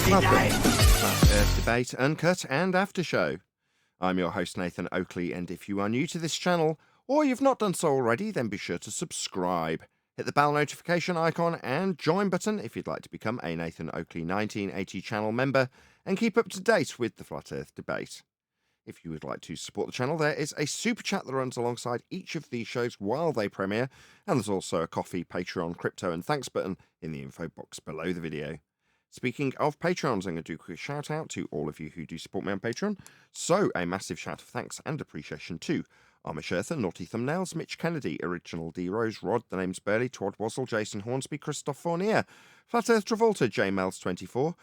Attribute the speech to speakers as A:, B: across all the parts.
A: Welcome to Flat Earth Debate, Uncut and After Show. I'm your host Nathan Oakley, and if you are new to this channel, or you've not done so already, then be sure to subscribe. Hit the bell notification icon and join button if you'd like to become a Nathan Oakley 1980 channel member and keep up to date with the Flat Earth Debate. If you would like to support the channel, there is a super chat that runs alongside each of these shows while they premiere, and there's also a coffee, Patreon, crypto and thanks button in the info box below the video. Speaking of Patrons, I'm going to do a quick shout out to all of you who do support me on Patreon. So, a massive shout of thanks and appreciation to Amish Earther, Naughty Thumbnails, Mitch Kennedy, Original D Rose, Rod, The Name's Burley, Todd Wazzle, Jason Hornsby, Christoph Fournier, Flat Earth Travolta, J Mels24,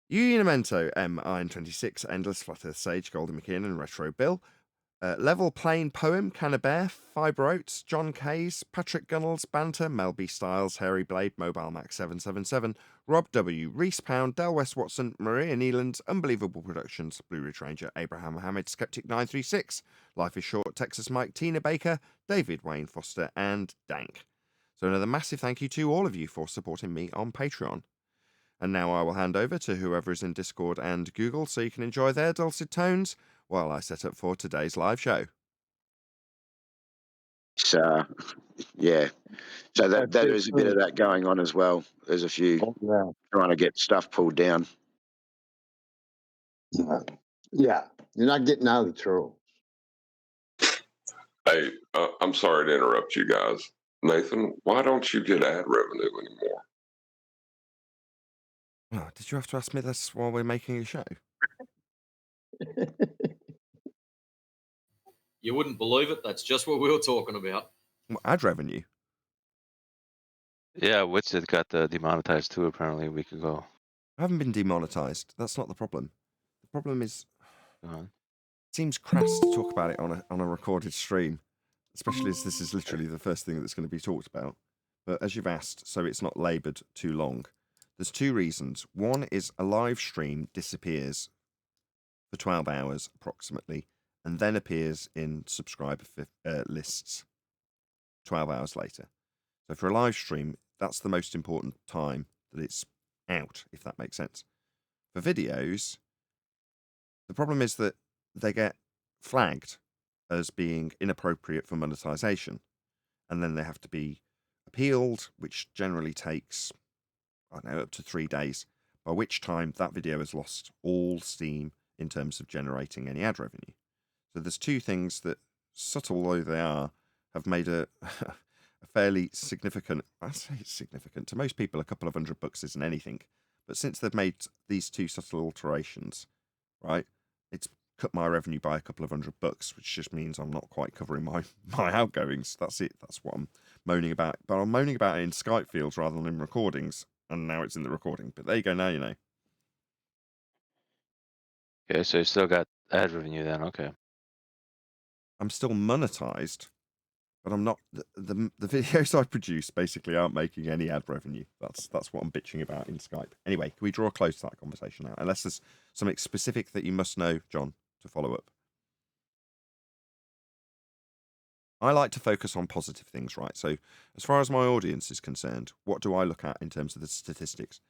A: Unimento, M Iron 26, Endless, Flat Earth Sage, Golden McKinnon, Retro Bill, Level Plain Poem, Cannabear, Fiber Oats, John Kays, Patrick Gunnels, Banter, Mel B Styles, Harry Blade, Mobile Max 777, Rob W, Reese Pound, Del West Watson, Maria Nealand, Unbelievable Productions, Blue Ridge Ranger, Abraham Mohammed, Skeptic 936, Life is Short, Texas Mike, Tina Baker, David Wayne Foster, and Dank. So another massive thank you to all of you for supporting me on Patreon. And now I will hand over to whoever is in Discord and Google so you can enjoy their dulcet tones while I set up for today's live show.
B: So, yeah. So that is a bit of that going on as well. There's a few trying to get stuff pulled down.
C: Yeah, you're not getting out of the trolls.
D: Hey, I'm sorry to interrupt you guys. Nathan, why don't you get ad revenue anymore?
A: Oh, did you have to ask me this while we're making a show?
E: You wouldn't believe it. That's just what we were talking about.
A: What, ad revenue?
F: Yeah, Witsit got demonetized too, apparently, a week ago.
A: I haven't been demonetized. That's not the problem. The problem is,
F: Uh-huh.
A: it seems crass to talk about it on a recorded stream, especially as this is literally the first thing that's going to be talked about. But as you've asked, so it's not laboured too long, there's two reasons. One is a live stream disappears for 12 hours approximately, and then appears in subscriber lists 12 hours later. So for a live stream, that's the most important time that it's out, if that makes sense. For videos, the problem is that they get flagged as being inappropriate for monetization, and then they have to be appealed, which generally takes, I don't know, up to 3 days, by which time that video has lost all steam in terms of generating any ad revenue. So there's two things that, subtle though they are, have made a fairly significant, I say it's significant, to most people a couple of $100 isn't anything, but since they've made these two subtle alterations, right, it's cut my revenue by a couple of $100, which just means I'm not quite covering my outgoings. That's it. That's what I'm moaning about. But I'm moaning about it in Skype fields rather than in recordings, and now it's in the recording. But there you go, now you know.
F: Okay, so you still got ad revenue then, okay.
A: I'm still monetized, but I'm not. The videos I produce basically aren't making any ad revenue. That's what I'm bitching about in Skype. Anyway, can we draw close to that conversation now? Unless there's something specific that you must know, John, to follow up. I like to focus on positive things, right? So as far as my audience is concerned, what do I look at in terms of the statistics?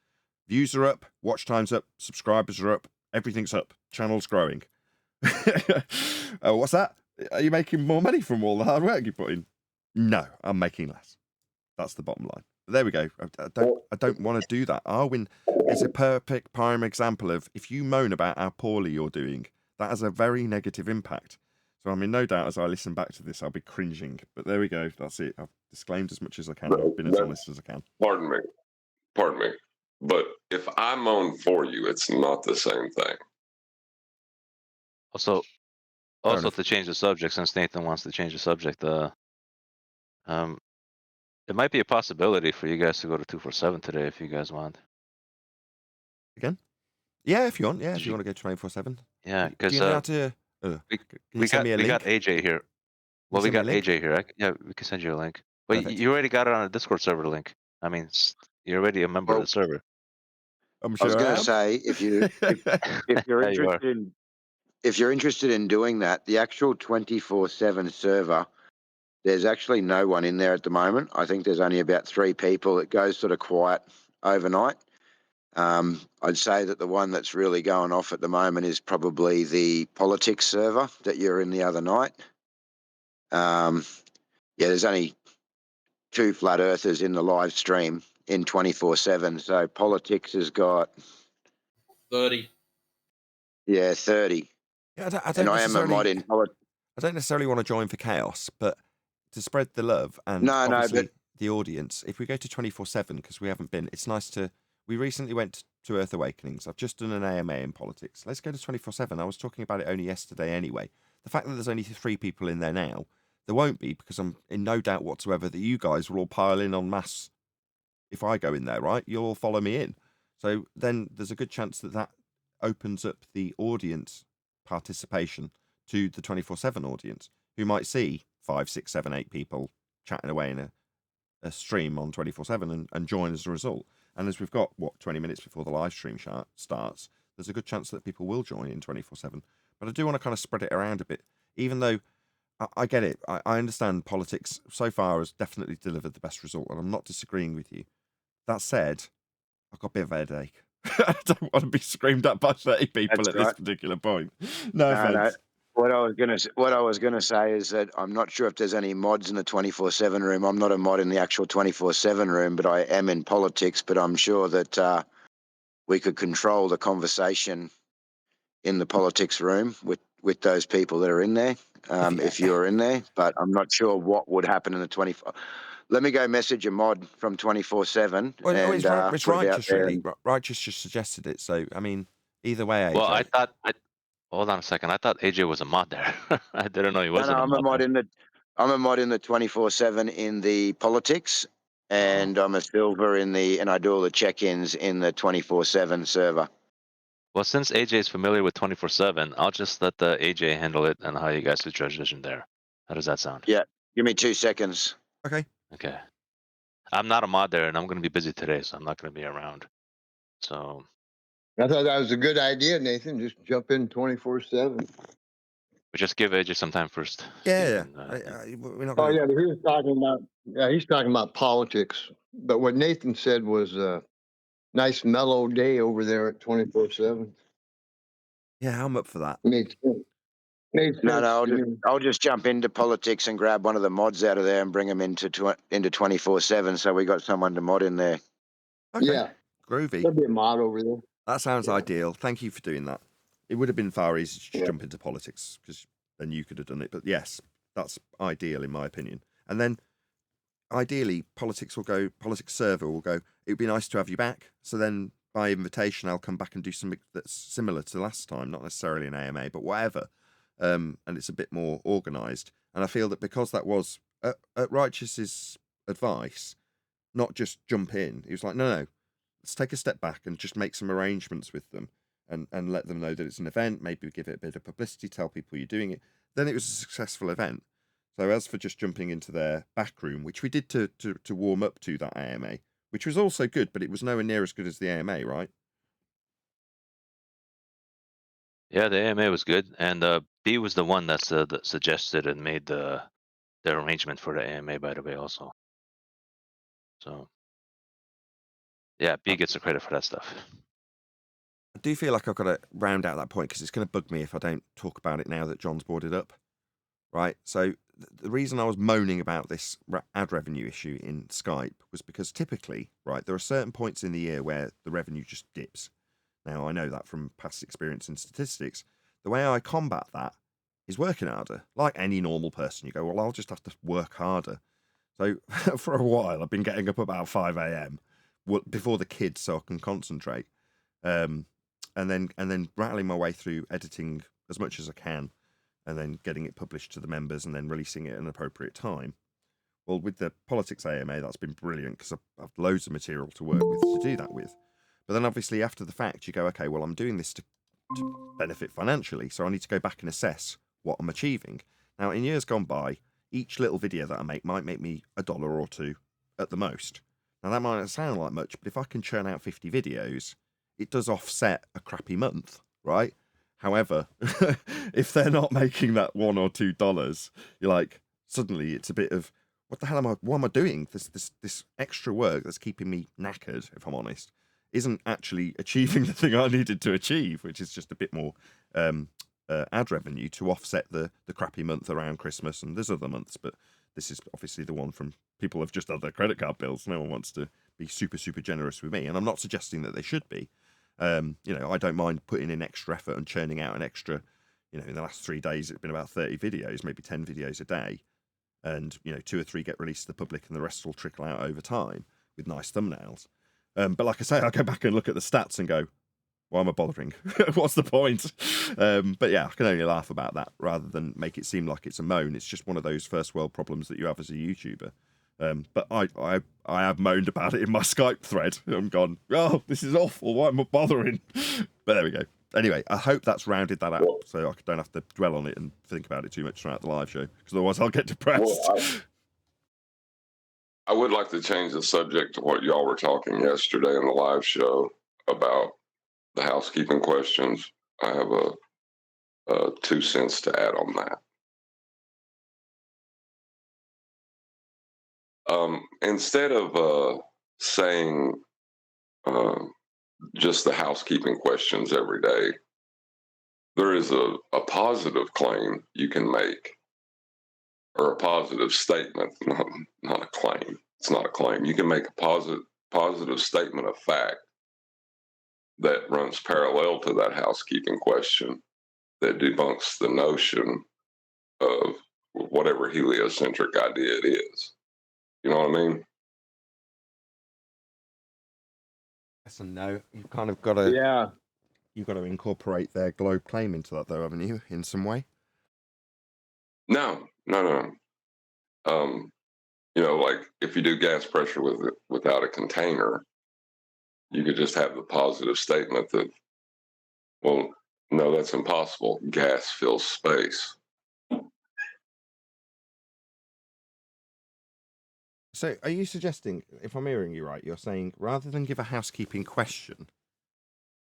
A: Views are up, watch time's up, subscribers are up, everything's up, channel's growing. What's that? Are you making more money from all the hard work you put in? No, I'm making less. That's the bottom line. There we go. I don't want to do that. Arwin is a perfect prime example of, if you moan about how poorly you're doing, that has a very negative impact. So I'm in no doubt as I listen back to this, I'll be cringing. But there we go. That's it. I've disclaimed as much as I can. I've been as honest as I can.
D: Pardon me. But if I moan for you, it's not the same thing.
F: Also, to change the subject, since Nathan wants to change the subject, it might be a possibility for you guys to go to 247 today if you guys want.
A: Again? Yeah, if you want. Yeah, if you want to go 24/7.
F: Yeah, because
A: do you know how to?
F: we got AJ here. Well, we got AJ here. Yeah, we can send you a link. But you already got it on a Discord server link. I mean, you're already a member of the server.
A: I'm sure
B: I was going to say, if you're interested in doing that, the actual 24/7 server, there's actually no one in there at the moment. I think there's only about 3 people. It goes sort of quiet overnight. I'd say that the one that's really going off at the moment is probably the politics server that you're in the other night. There's only 2 flat earthers in the live stream in 24/7. So politics has got
E: 30.
B: 30.
A: Yeah, I don't
B: And I am a mod in politics.
A: I don't necessarily want to join for chaos, but to spread the love and
B: No,
A: obviously
B: but
A: the audience, if we go to 24/7, because we haven't been, it's nice to. We recently went to Earth Awakenings. I've just done an AMA in politics. Let's go to 24/7. I was talking about it only yesterday anyway. The fact that there's only 3 people in there now, there won't be, because I'm in no doubt whatsoever that you guys will all pile in en masse if I go in there, right? You'll all follow me in. So then there's a good chance that that opens up the audience participation to the 24/7 audience, who might see 5, 6, 7, 8 people chatting away in a stream on 24/7 and join as a result. And as we've got, 20 minutes before the live stream starts, there's a good chance that people will join in 24/7. But I do want to kind of spread it around a bit, even though I get it. I understand politics so far has definitely delivered the best result, and I'm not disagreeing with you. That said, I've got a bit of a headache. I don't want to be screamed at by 30 people at this particular point. No offense.
B: What I was gonna say is that I'm not sure if there's any mods in the 24/7 room. I'm not a mod in the actual 24/7 room, but I am in politics. But I'm sure that we could control the conversation in the politics room with those people that are in there, if you're in there. But I'm not sure what would happen in the 24. Let me go message a mod from 24/7.
A: Well,
B: and
A: it's Righteous, really. Righteous just suggested it. So, I mean, either way, AJ.
F: Well, hold on a second. I thought AJ was a mod there. I didn't know he wasn't
B: I'm a mod
F: there.
B: I'm a mod in the 24/7 in the politics, and I'm a silver and I do all the check-ins in the 24/7 server.
F: Well, since AJ is familiar with 24/7, I'll just let the AJ handle it and how you guys should transition there. How does that sound?
B: Yeah, give me 2 seconds.
A: Okay.
F: Okay. I'm not a mod there, and I'm going to be busy today, so I'm not going to be around. So
C: I thought that was a good idea, Nathan. Just jump in 24/7.
F: we just give AJ some time first.
A: Yeah.
C: We're not gonna... he's talking about politics. But what Nathan said was a nice mellow day over there at 24/7.
A: Yeah, I'm up for that.
C: Made sense.
B: No, I'll just jump into politics and grab one of the mods out of there and bring them into 24/7. So we got someone to mod in there.
A: Okay.
C: Yeah,
A: Groovy.
C: there'll be a mod over there.
A: That sounds ideal. Thank you for doing that. It would have been far easier to jump into politics, because then you could have done it. But yes, that's ideal in my opinion. And then ideally, politics server will go, it would be nice to have you back. So then by invitation, I'll come back and do something that's similar to last time, not necessarily an AMA, but whatever. And it's a bit more organised. And I feel that because that was at Righteous's advice, not just jump in. He was like, no, let's take a step back and just make some arrangements with them and let them know that it's an event, maybe give it a bit of publicity, tell people you're doing it. Then it was a successful event. So as for just jumping into their back room, which we did to warm up to that AMA, which was also good, but it was nowhere near as good as the AMA, right?
F: Yeah, the AMA was good, and B was the one that suggested and made the arrangement for the AMA, by the way, also. So yeah, B gets the credit for that stuff.
A: I do feel like I've got to round out that point, because it's going to bug me if I don't talk about it now that John's brought it up. Right, so the reason I was moaning about this ad revenue issue in Skype was because typically, right, there are certain points in the year where the revenue just dips. Now, I know that from past experience in statistics. The way I combat that is working harder. Like any normal person, you go, well, I'll just have to work harder. So for a while, I've been getting up about 5 a.m. before the kids so I can concentrate, and then rattling my way through editing as much as I can, and then getting it published to the members and then releasing it at an appropriate time. Well, with the Politics AMA, that's been brilliant, because I've loads of material to work with to do that with. But then obviously after the fact, you go, okay, well, I'm doing this to benefit financially, so I need to go back and assess what I'm achieving. Now, in years gone by, each little video that I make might make me $1 or $2 at the most. Now, that might not sound like much, but if I can churn out 50 videos, it does offset a crappy month, right? However, if they're not making that $1 or $2, you're like, suddenly it's a bit of, what am I doing? This extra work that's keeping me knackered, if I'm honest. isn't actually achieving the thing I needed to achieve, which is just a bit more ad revenue to offset the crappy month around Christmas. And there's other months, but this is obviously the one from people who've just had their credit card bills. No one wants to be super, super generous with me. And I'm not suggesting that they should be. I don't mind putting in extra effort and churning out an extra, in the last 3 days, it's been about 30 videos, maybe 10 videos a day. And, 2 or 3 get released to the public and the rest will trickle out over time with nice thumbnails. But like I say, I go back and look at the stats and go, why am I bothering? What's the point? But yeah, I can only laugh about that rather than make it seem like it's a moan. It's just one of those first world problems that you have as a YouTuber. But I have moaned about it in my Skype thread. I'm gone, oh, this is awful. Why am I bothering? But there we go. Anyway, I hope that's rounded that out so I don't have to dwell on it and think about it too much throughout the live show, because otherwise I'll get depressed.
D: Well, I would like to change the subject to what y'all were talking yesterday in the live show about the housekeeping questions. I have a 2 cents to add on that. Instead of saying just the housekeeping questions every day, there is a positive claim you can make, or a positive statement, not a claim. It's not a claim. You can make a positive statement of fact that runs parallel to that housekeeping question that debunks the notion of whatever heliocentric idea it is. You know what I mean?
A: Yes and no. You've kind of got to.
C: Yeah.
A: You've got to incorporate their globe claim into that, though, haven't you? In some way.
D: No. Like if you do gas pressure without a container, you could just have the positive statement that, well, no, that's impossible. Gas fills space.
A: So are you suggesting, if I'm hearing you right, you're saying rather than give a housekeeping question,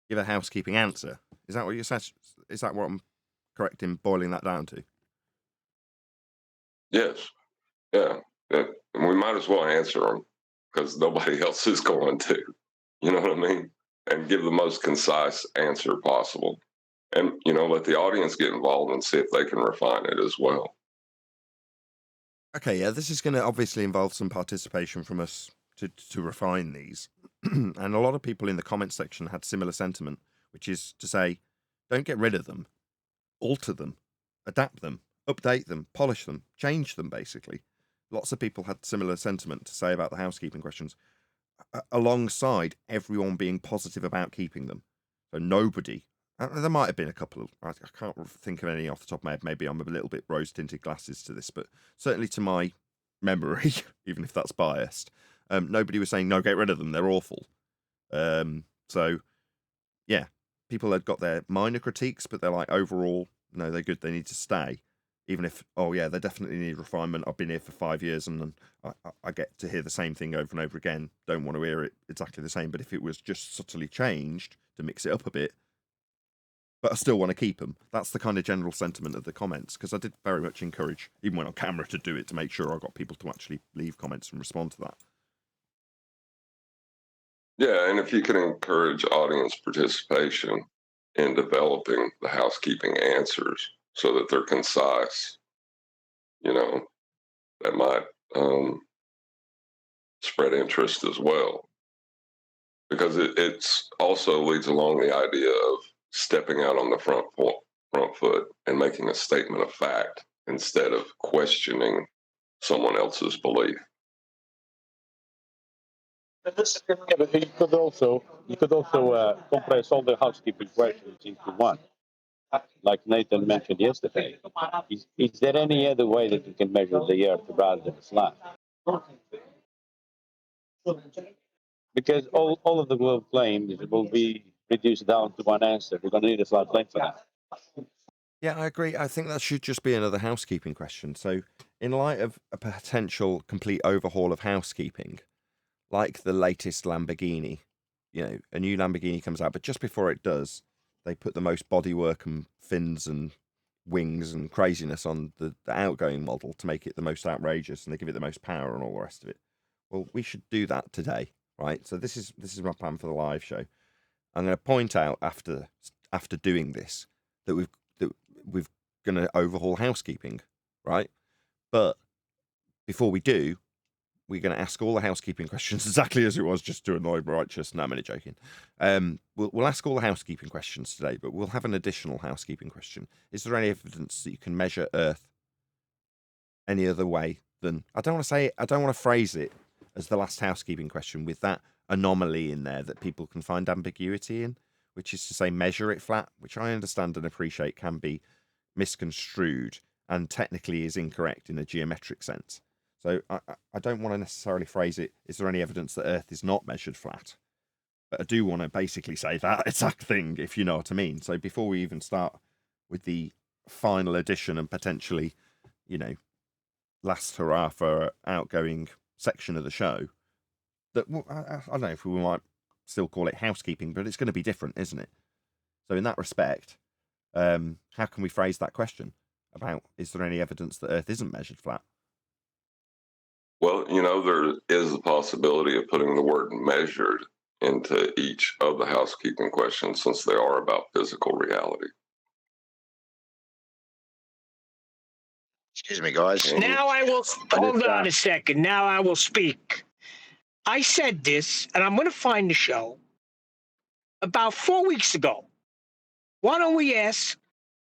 A: give a housekeeping answer? Is that what you're saying? Is that what I'm correct in boiling that down to?
D: Yes. Yeah. And we might as well answer them because nobody else is going to. You know what I mean? And give the most concise answer possible. And, let the audience get involved and see if they can refine it as well.
A: Okay, yeah, this is going to obviously involve some participation from us to refine these. And a lot of people in the comment section had similar sentiment, which is to say, don't get rid of them, alter them, adapt them, update them, polish them, change them, basically. Lots of people had similar sentiment to say about the housekeeping questions, alongside everyone being positive about keeping them. So nobody, there might have been a couple of, I can't think of any off the top of my head, maybe I'm a little bit rose-tinted glasses to this, but certainly to my memory, even if that's biased, nobody was saying, no, get rid of them, they're awful. So, yeah, people had got their minor critiques, but they're like, overall, no, they're good, they need to stay. Even if, oh yeah, they definitely need refinement. I've been here for 5 years and I get to hear the same thing over and over again. Don't want to hear it exactly the same. But if it was just subtly changed to mix it up a bit, but I still want to keep them. That's the kind of general sentiment of the comments, because I did very much encourage, even when on camera, to do it to make sure I got people to actually leave comments and respond to that.
D: Yeah, and if you can encourage audience participation in developing the housekeeping answers so that they're concise, that might spread interest as well. Because it's also leads along the idea of stepping out on the front foot and making a statement of fact instead of questioning someone else's belief.
G: But you could also compress all the housekeeping questions into one, like Nathan mentioned yesterday. Is there any other way that you can measure the Earth rather than flat? Because all of the globe claims will be reduced down to one answer. We're going to need a flat plane for that.
A: Yeah, I agree. I think that should just be another housekeeping question. So, in light of a potential complete overhaul of housekeeping, like the latest Lamborghini, a new Lamborghini comes out, but just before it does, they put the most bodywork and fins and wings and craziness on the outgoing model to make it the most outrageous, and they give it the most power and all the rest of it. Well, we should do that today. right? So this is my plan for the live show. I'm going to point out after doing this that we've going to overhaul housekeeping, right? But before we do, we're going to ask all the housekeeping questions exactly as it was, just to annoy Righteous. No, I'm only joking. We'll ask all the housekeeping questions today, but we'll have an additional housekeeping question. Is there any evidence that you can measure Earth any other way than... I don't want to phrase it as the last housekeeping question with that anomaly in there that people can find ambiguity in, which is to say measure it flat, which I understand and appreciate can be misconstrued and technically is incorrect in a geometric sense. So I don't want to necessarily phrase it, is there any evidence that Earth is not measured flat? But I do want to basically say that exact thing, if you know what I mean. So before we even start with the final edition and potentially, last hurrah for outgoing section of the show, that I don't know if we might still call it housekeeping, but it's going to be different, isn't it? So in that respect, how can we phrase that question about, is there any evidence that Earth isn't measured flat?
D: Well, there is a possibility of putting the word measured into each of the housekeeping questions since they are about physical reality.
B: Excuse me, guys.
H: Now I will, hold on a second. Now I will speak. I said this, and I'm going to find the show about 4 weeks ago. Why don't we ask,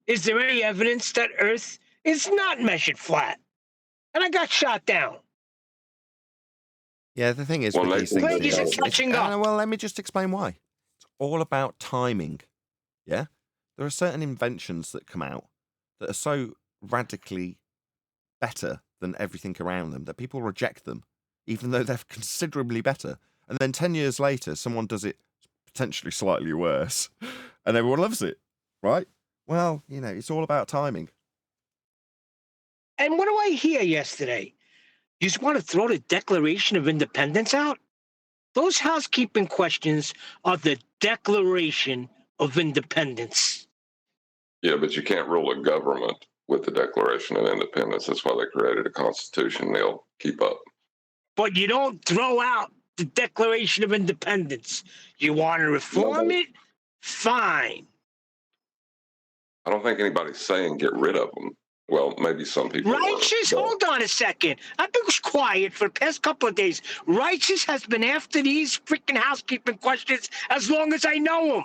H: is there any evidence that Earth is not measured flat? And I got shot down.
A: Yeah, the thing is,
D: Well,
A: with these things,
H: Ladies are catching up.
A: well, let me just explain why. It's all about timing. Yeah, there are certain inventions that come out that are so radically better than everything around them that people reject them, even though they're considerably better. And then 10 years later, someone does it potentially slightly worse, and everyone loves it, right? Well, it's all about timing.
H: And what do I hear yesterday? You just want to throw the Declaration of Independence out? Those housekeeping questions are the Declaration of Independence.
D: Yeah, but you can't rule a government with the Declaration of Independence. That's why they created a constitution they'll keep up.
H: But you don't throw out the Declaration of Independence. You want to reform it? Fine.
D: I don't think anybody's saying get rid of them. Well, maybe some people.
H: Righteous, hold on a second. I've been quiet for the past couple of days. Righteous has been after these freaking housekeeping questions as long as I know him.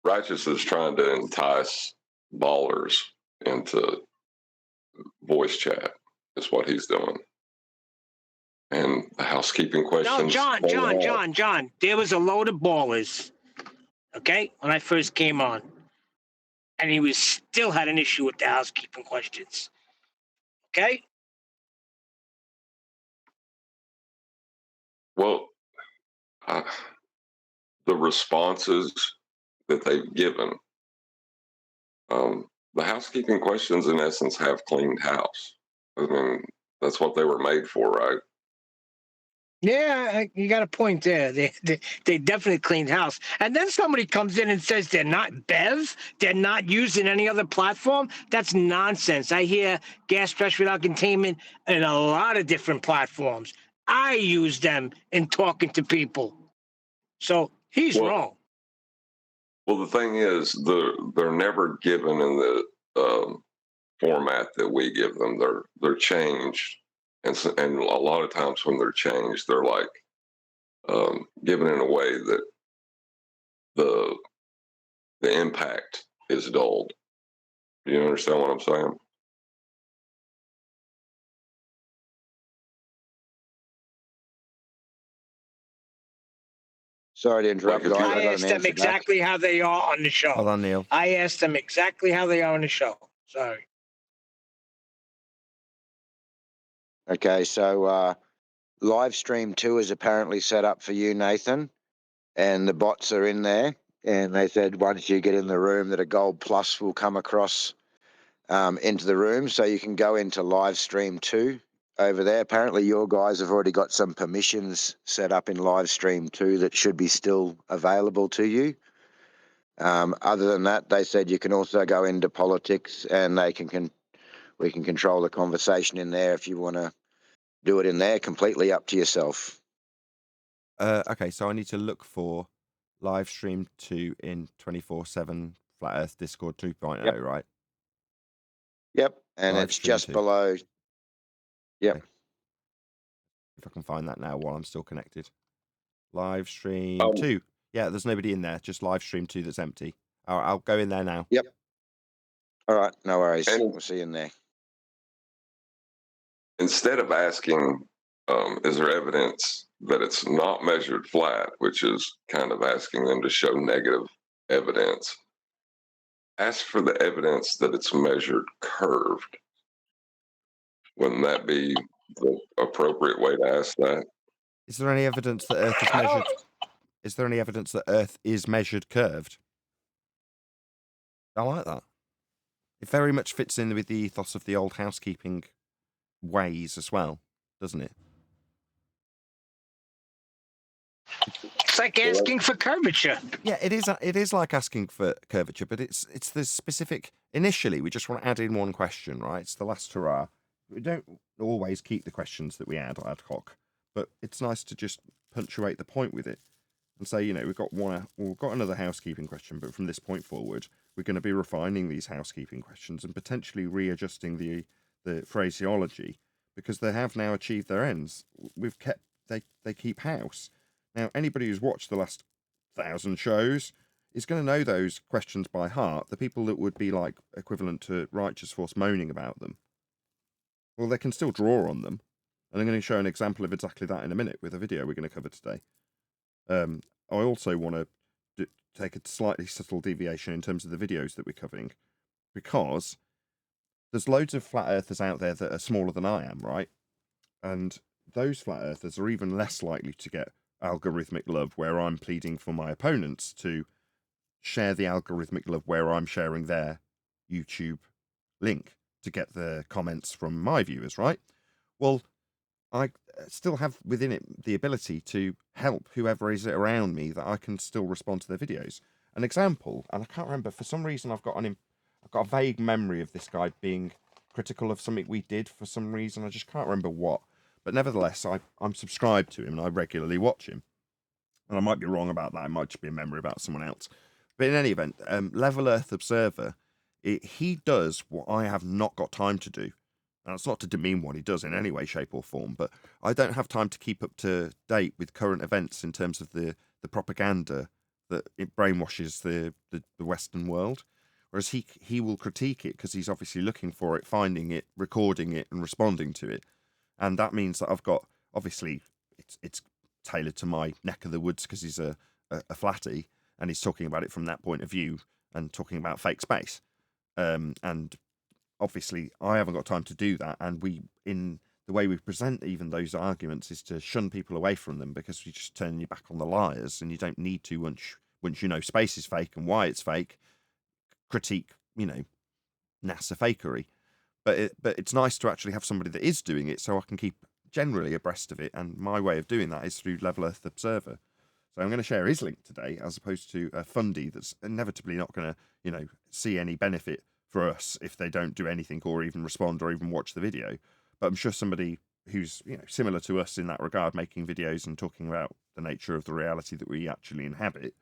D: Righteous is trying to entice ballers into voice chat. Is what he's doing. And the housekeeping questions.
H: No, John. There was a load of ballers, okay, when I first came on. And he still had an issue with the housekeeping questions. Okay?
D: Well, the responses that they've given, the housekeeping questions in essence have cleaned house. I mean, that's what they were made for, right?
H: Yeah, you got a point there. They definitely cleaned house. And then somebody comes in and says they're not Bev, they're not using any other platform. That's nonsense. I hear gas stress without containment in a lot of different platforms. I use them in talking to people. So he's wrong.
D: Well, the thing is, they're never given in the format that we give them. They're changed. And a lot of times when they're changed, they're like given in a way that the impact is dulled. Do you understand what I'm saying?
B: Sorry to interrupt, guys.
H: I asked them exactly how they are on the show.
A: Hold on, Neil.
H: I asked them exactly how they are on the show. Sorry.
B: Okay, so live stream 2 is apparently set up for you, Nathan, and the bots are in there. And they said once you get in the room that a gold plus will come across into the room, so you can go into live stream 2 over there. Apparently your guys have already got some permissions set up in live stream 2 that should be still available to you. Other than that, they said you can also go into politics and we can control the conversation in there if you want to do it in there. Completely up to yourself.
A: Okay, so I need to look for live stream 2 in 24/7 Flat Earth Discord 2.0,
B: Yep.
A: right?
B: Yep, and
A: Live
B: it's
A: stream
B: just
A: 2.
B: below. Yep.
A: Okay. If I can find that now while I'm still connected. Live stream 2. Yeah, there's nobody in there. Just live stream 2 that's empty. I'll go in there now.
B: Yep. All right, no worries.
D: And-
B: We'll see you in there.
D: Instead of asking, is there evidence that it's not measured flat, which is kind of asking them to show negative evidence, ask for the evidence that it's measured curved. Wouldn't that be the appropriate way to ask that?
A: Is there any evidence that Earth is measured? Is there any evidence that Earth is measured curved? I like that. It very much fits in with the ethos of the old housekeeping ways as well, doesn't it?
H: It's like asking for curvature.
A: Yeah, it is. It is like asking for curvature, but it's the specific. Initially, we just want to add in one question, right? It's the last hurrah. We don't always keep the questions that we add ad hoc, but it's nice to just punctuate the point with it and say, we've got another housekeeping question, but from this point forward, we're going to be refining these housekeeping questions and potentially readjusting the phraseology because they have now achieved their ends. They keep house. Now, anybody who's watched the last 1,000 shows is going to know those questions by heart. The people that would be like equivalent to Righteous Force moaning about them, well, they can still draw on them. And I'm going to show an example of exactly that in a minute with a video we're going to cover today. I also want to take a slightly subtle deviation in terms of the videos that we're covering, because there's loads of flat earthers out there that are smaller than I am, right? And those flat earthers are even less likely to get algorithmic love where I'm pleading for my opponents to share the algorithmic love where I'm sharing their YouTube link to get the comments from my viewers, right? Well, I still have within it the ability to help whoever is around me that I can still respond to their videos. An example, and I can't remember, for some reason I've got a vague memory of this guy being critical of something we did for some reason. I just can't remember what. But nevertheless, I'm subscribed to him and I regularly watch him. And I might be wrong about that. It might just be a memory about someone else. But in any event, Level Earth Observer, he does what I have not got time to do. And it's not to demean what he does in any way, shape or form, but I don't have time to keep up to date with current events in terms of the propaganda that it brainwashes the Western world. Whereas he will critique it because he's obviously looking for it, finding it, recording it, and responding to it. And that means that I've got, obviously, it's tailored to my neck of the woods because he's a flatty and he's talking about it from that point of view and talking about fake space. And obviously, I haven't got time to do that. And in the way we present even those arguments is to shun people away from them because we just turn your back on the liars and you don't need to, once you know space is fake and why it's fake, critique, NASA fakery. But it's nice to actually have somebody that is doing it so I can keep generally abreast of it. And my way of doing that is through Level Earth Observer. So I'm going to share his link today as opposed to a fundy that's inevitably not going to, see any benefit for us if they don't do anything or even respond or even watch the video. But I'm sure somebody who's, similar to us in that regard, making videos and talking about the nature of the reality that we actually inhabit,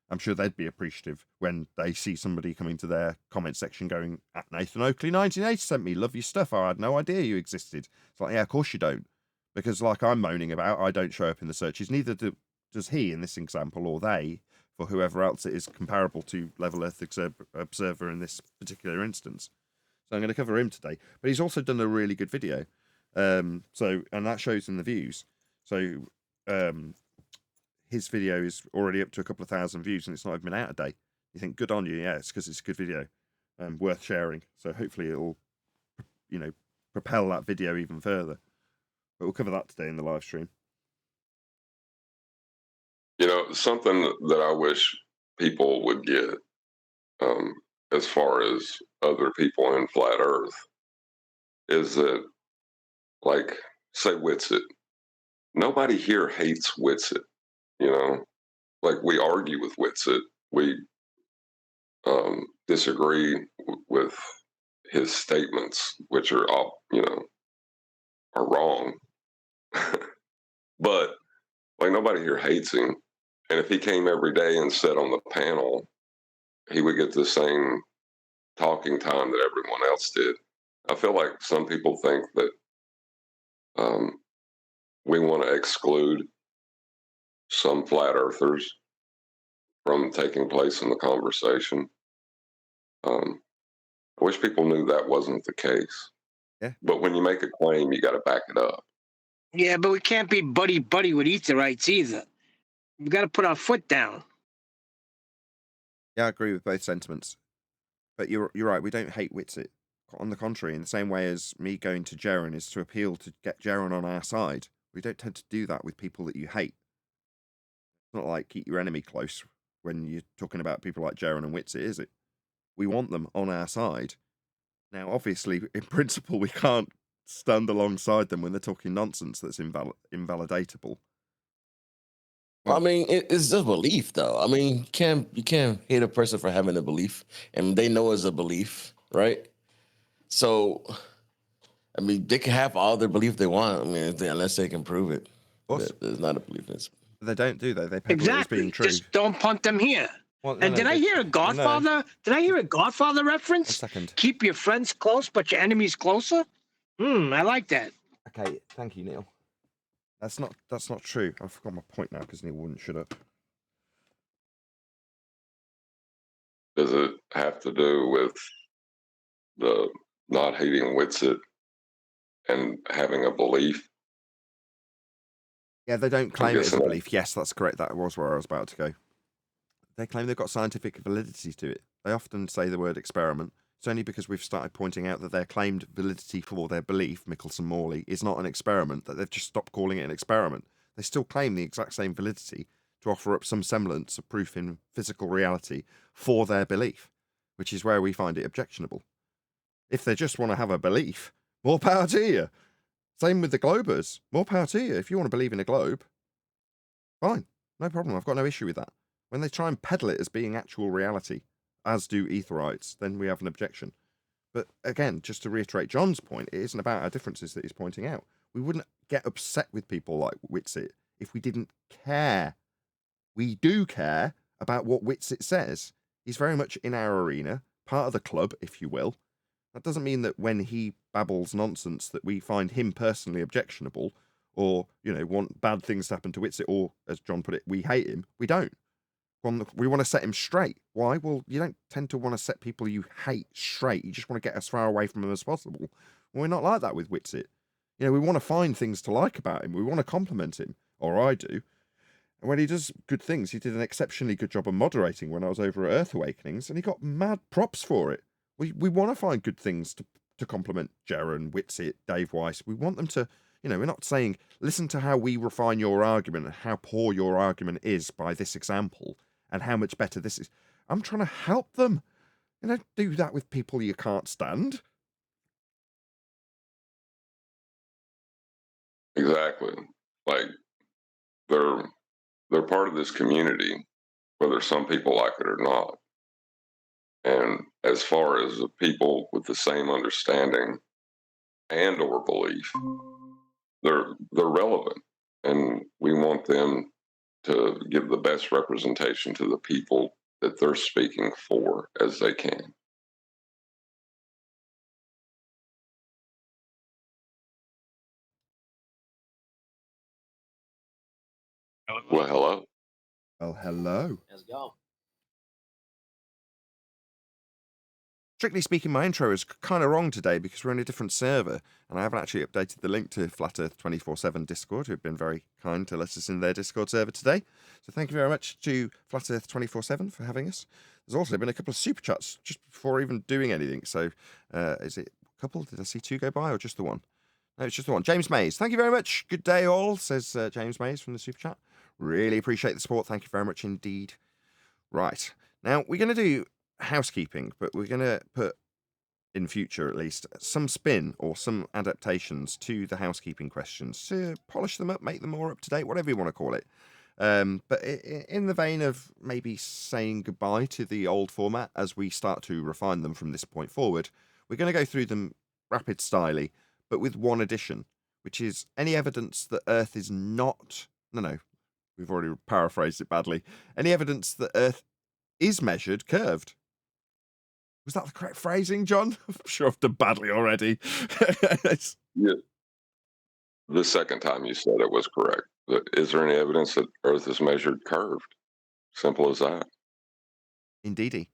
A: I'm sure they'd be appreciative when they see somebody coming to their comment section going, at Nathan Oakley 1980 sent me, love your stuff. I had no idea you existed. It's like, yeah, of course you don't. Because like I'm moaning about, I don't show up in the searches. Neither does he in this example, or they, for whoever else it is comparable to Level Earth Observer in this particular instance. So I'm going to cover him today. But he's also done a really good video. And that shows in the views. So his video is already up to a couple of thousand views and it's not even been out a day. You think, good on you. Yeah, it's because it's a good video. Worth sharing. So hopefully it'll, propel that video even further. But we'll cover that today in the live stream.
D: Something that I wish people would get, as far as other people in flat Earth, is that, like, say Witsit. Nobody here hates Witsit, Like, we argue with Witsit. We disagree with his statements, which are all, are wrong. But Like, nobody here hates him. And if he came every day and sat on the panel, he would get the same talking time that everyone else did. I feel like some people think that we want to exclude some flat earthers from taking place in the conversation. I wish people knew that wasn't the case.
A: Yeah.
D: But when you make a claim, you got to back it up.
H: Yeah, but we can't be buddy-buddy with Etherites either. We've got to put our foot down.
A: Yeah, I agree with both sentiments. But you're right, we don't hate Whitsitt. On the contrary, in the same way as me going to Jaren is to appeal to get Jaren on our side, we don't tend to do that with people that you hate. It's not like keep your enemy close when you're talking about people like Jaren and Whitsitt, is it? We want them on our side. Now, obviously, in principle, we can't stand alongside them when they're talking nonsense that's invalidatable.
I: I mean, it's just belief, though. I mean, you can't hate a person for having a belief, and they know it's a belief, right? So, I mean, they can have all their belief they want. I mean, unless they can prove it. There's not a belief in it.
A: They don't do that. They peddle it as being true.
H: Just don't punt them here.
A: Well,
H: and did I hear a Godfather? Did I hear a Godfather reference?
A: 1 second.
H: Keep your friends close, but your enemies closer. I like that.
A: Okay, thank you, Neil. That's not true. I forgot my point now because Neil wouldn't shut up.
D: Does it have to do with the not hating Whitsitt and having a belief?
A: Yeah, they don't claim it as a belief. Yes, that's correct. That was where I was about to go. They claim they've got scientific validity to it. They often say the word experiment. It's only because we've started pointing out that their claimed validity for their belief, Michelson-Morley, is not an experiment, that they've just stopped calling it an experiment. They still claim the exact same validity to offer up some semblance of proof in physical reality for their belief, which is where we find it objectionable. If they just want to have a belief, more power to you. Same with the globers. More power to you. If you want to believe in a globe, fine. No problem. I've got no issue with that. When they try and peddle it as being actual reality, as do Etherites, then we have an objection. But again, just to reiterate John's point, it isn't about our differences that he's pointing out. We wouldn't get upset with people like Whitsitt if we didn't care. We do care about what Whitsitt says. He's very much in our arena, part of the club, if you will. That doesn't mean that when he babbles nonsense that we find him personally objectionable or, want bad things to happen to Whitsitt or, as John put it, we hate him. We don't. We want to set him straight. Why? Well, you don't tend to want to set people you hate straight. You just want to get as far away from them as possible. Well, we're not like that with Whitsitt. We want to find things to like about him. We want to compliment him, or I do. And when he does good things, he did an exceptionally good job of moderating when I was over at Earth Awakenings, and he got mad props for it. We want to find good things to compliment Jaren, Whitsitt, Dave Weiss. We want them to, we're not saying, listen to how we refine your argument and how poor your argument is by this example and how much better this is. I'm trying to help them. Do that with people you can't stand.
D: Exactly. Like, they're part of this community, whether some people like it or not. And as far as the people with the same understanding and or belief, they're relevant, and we want them to give the best representation to the people that they're speaking for as they can. Well, hello.
A: Well, hello.
E: Let's go.
A: Strictly speaking, my intro is kind of wrong today because we're on a different server, and I haven't actually updated the link to Flat Earth 24/7 Discord, who have been very kind to let us in their Discord server today. So thank you very much to Flat Earth 24/7 for having us. There's also been a couple of super chats just before even doing anything. So is it a couple? Did I see two go by or just the one? No, it's just the one. James Mays, thank you very much. Good day all, says James Mays from the super chat. Really appreciate the support. Thank you very much indeed. Right. Now, we're going to do housekeeping, but we're going to put, in future at least, some spin or some adaptations to the housekeeping questions to polish them up, make them more up to date, whatever you want to call it. But in the vein of maybe saying goodbye to the old format as we start to refine them from this point forward, we're going to go through them rapid styly, but with one addition, which is any evidence that Earth is not... No, We've already paraphrased it badly. Any evidence that Earth is measured curved? Was that the correct phrasing, John? I'm sure I've done badly already.
D: Yeah. The second time you said it was correct. Is there any evidence that Earth is measured curved? Simple as that.
A: Indeedy.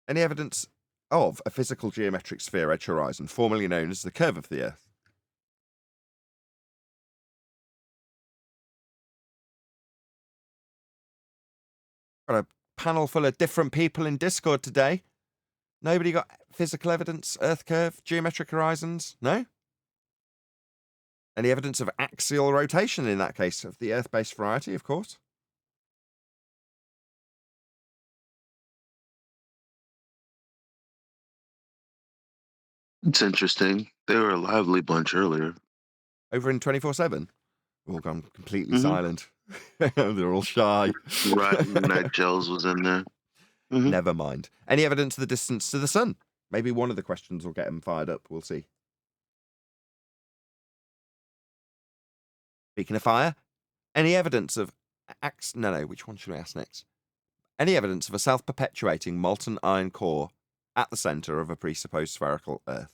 A: Any evidence of a physical geometric sphere edge horizon, formerly known as the curve of the Earth? Got a panel full of different people in Discord today. Nobody got physical evidence, Earth curve, geometric horizons? No? Any evidence of axial rotation in that case, of the Earth-based variety, of course?
J: It's interesting. They were a lively bunch earlier.
A: Over in 24/7? All gone completely silent. They're all shy.
J: Right, Night Gels was in there.
A: Never mind. Any evidence of the distance to the sun? Maybe one of the questions will get them fired up. We'll see. Speaking of fire, any evidence of which one should I ask next? Any evidence of a self-perpetuating molten iron core at the center of a presupposed spherical Earth?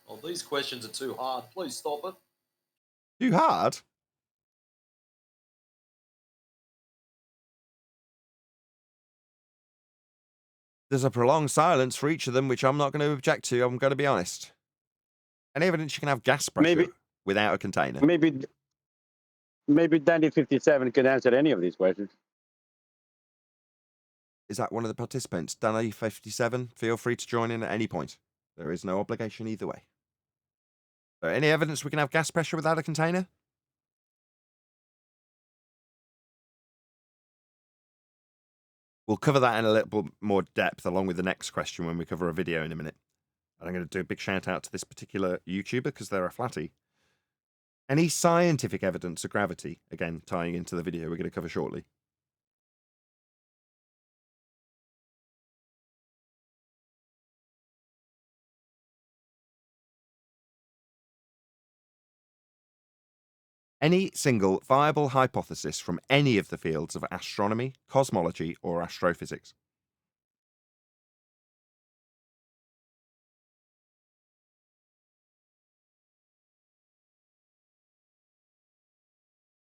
E: Oh, these questions are too hard. Please stop it.
A: Too hard? There's a prolonged silence for each of them, which I'm not going to object to. I'm going to be honest. Any evidence you can have gas pressure without a container?
G: Maybe Danny 57 can answer any of these questions.
A: Is that one of the participants? Danny 57, feel free to join in at any point. There is no obligation either way. So any evidence we can have gas pressure without a container? We'll cover that in a little more depth along with the next question when we cover a video in a minute. And I'm going to do a big shout out to this particular YouTuber because they're a flatty. Any scientific evidence of gravity? Again, tying into the video we're going to cover shortly. Any single viable hypothesis from any of the fields of astronomy, cosmology, or astrophysics?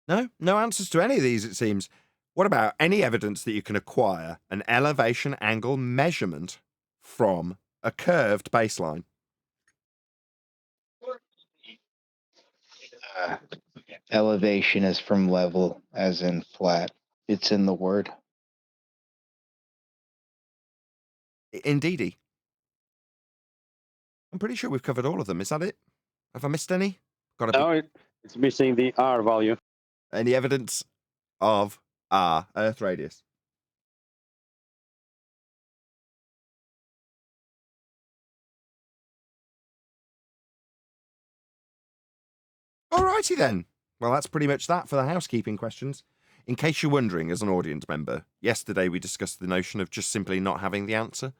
A: No? No answers to any of these, it seems. What about any evidence that you can acquire an elevation angle measurement from a curved baseline?
K: Elevation is from level, as in flat. It's in the word.
A: Indeedy. I'm pretty sure we've covered all of them. Is that it? Have I missed any?
G: It's missing the R value.
A: Any evidence of R, Earth radius? Alrighty then. Well, that's pretty much that for the housekeeping questions. In case you're wondering, as an audience member, yesterday we discussed the notion of just simply not having the answer.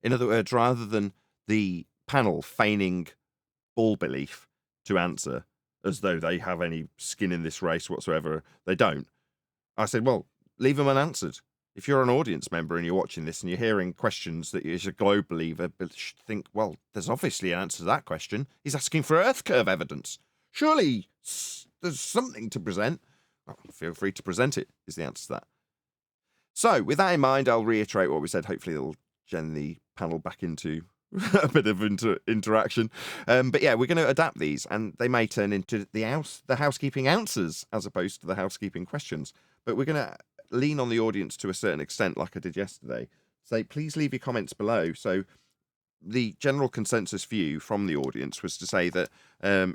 A: In other words, rather than the panel feigning all belief to answer as though they have any skin in this race whatsoever, they don't. I said, well, leave them unanswered. If you're an audience member and you're watching this and you're hearing questions that as a globe believer think, well, there's obviously an answer to that question. He's asking for Earth curve evidence. Surely there's something to present. Well, feel free to present it, is the answer to that. So, with that in mind, I'll reiterate what we said. Hopefully, it'll gen the panel back into a bit of interaction. But yeah, we're going to adapt these, and they may turn into the housekeeping answers as opposed to the housekeeping questions. But we're going to lean on the audience to a certain extent, like I did yesterday. Say, please leave your comments below. So the general consensus view from the audience was to say that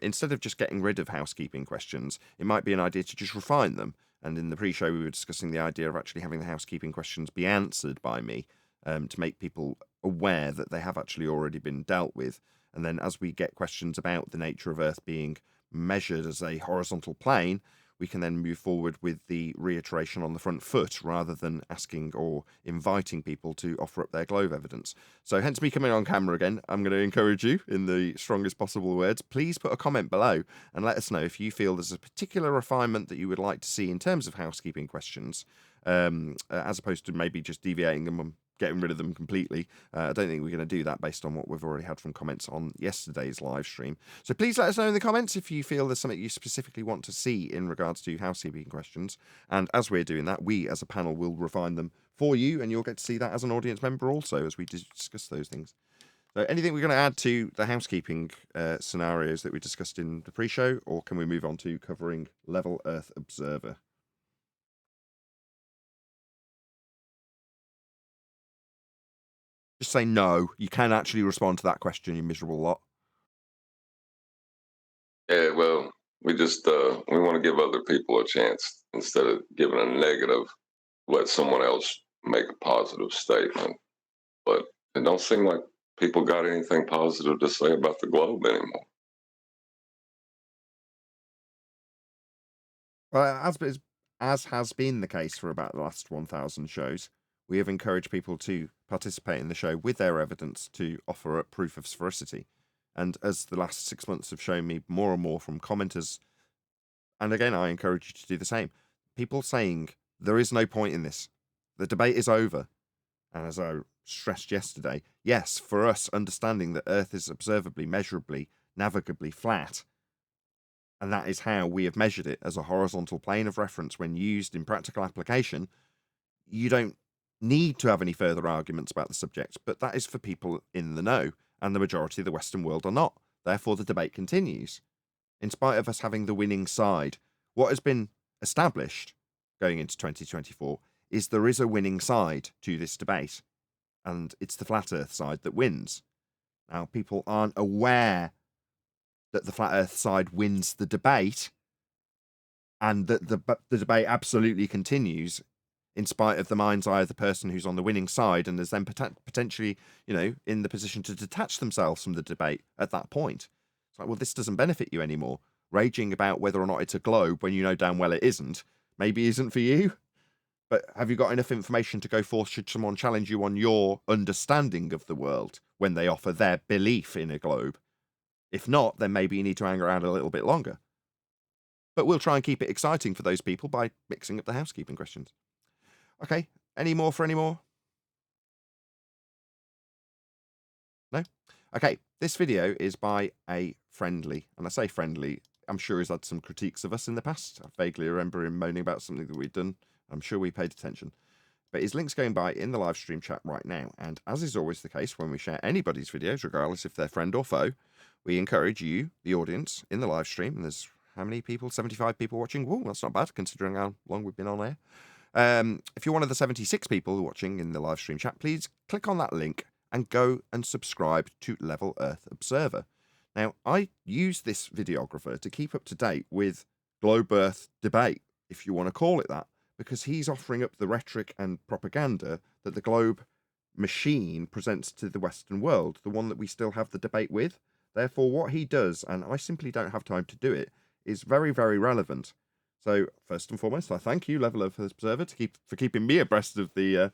A: instead of just getting rid of housekeeping questions, it might be an idea to just refine them. And in the pre-show, we were discussing the idea of actually having the housekeeping questions be answered by me to make people aware that they have actually already been dealt with. And then as we get questions about the nature of Earth being measured as a horizontal plane, we can then move forward with the reiteration on the front foot rather than asking or inviting people to offer up their globe evidence. So hence me coming on camera again, I'm going to encourage you in the strongest possible words, please put a comment below and let us know if you feel there's a particular refinement that you would like to see in terms of housekeeping questions, as opposed to maybe just deviating them and getting rid of them completely. I don't think we're going to do that based on what we've already had from comments on yesterday's live stream. So please let us know in the comments if you feel there's something you specifically want to see in regards to housekeeping questions. And as we're doing that, we as a panel will refine them for you, and you'll get to see that as an audience member also as we discuss those things. So anything we're going to add to the housekeeping scenarios that we discussed in the pre-show, or can we move on to covering Level Earth Observer? Just say no. You can actually respond to that question, you miserable lot.
D: Yeah, well, we just we want to give other people a chance instead of giving a negative. Let someone else make a positive statement. But it don't seem like people got anything positive to say about the globe anymore.
A: Well, as has been the case for about the last 1,000 shows, we have encouraged people to participate in the show with their evidence to offer up proof of veracity. And as the last 6 months have shown me more and more from commenters, and again, I encourage you to do the same, people saying there is no point in this. The debate is over. And as I stressed yesterday, yes, for us, understanding that Earth is observably, measurably, navigably flat, and that is how we have measured it as a horizontal plane of reference when used in practical application, you don't need to have any further arguments about the subject, but that is for people in the know, and the majority of the Western world are not. Therefore, the debate continues. In spite of us having the winning side, what has been established going into 2024 is there is a winning side to this debate, and it's the flat Earth side that wins. Now, people aren't aware that the flat Earth side wins the debate, and that the debate absolutely continues in spite of the mind's eye of the person who's on the winning side and is then potentially, in the position to detach themselves from the debate at that point. It's like, well, this doesn't benefit you anymore. Raging about whether or not it's a globe when you know damn well it isn't, maybe isn't for you. But have you got enough information to go forth should someone challenge you on your understanding of the world when they offer their belief in a globe? If not, then maybe you need to hang around a little bit longer. But we'll try and keep it exciting for those people by mixing up the housekeeping questions. Okay, any more for any more? No? Okay, this video is by a friendly, and I say friendly, I'm sure he's had some critiques of us in the past. I vaguely remember him moaning about something that we'd done. I'm sure we paid attention. But his link's going by in the live stream chat right now, and as is always the case when we share anybody's videos, regardless if they're friend or foe, we encourage you, the audience, in the live stream, and there's how many people? 75 people watching? Whoa, that's not bad, considering how long we've been on air. If you're one of the 76 people watching in the live stream chat, please click on that link and go and subscribe to Level Earth Observer. Now, I use this videographer to keep up to date with Globe Earth debate, if you want to call it that, because he's offering up the rhetoric and propaganda that the globe machine presents to the Western world, the one that we still have the debate with. Therefore, what he does, and I simply don't have time to do it, is very, very relevant. So, first and foremost, I thank you, Level Earth Observer, for keeping me abreast of the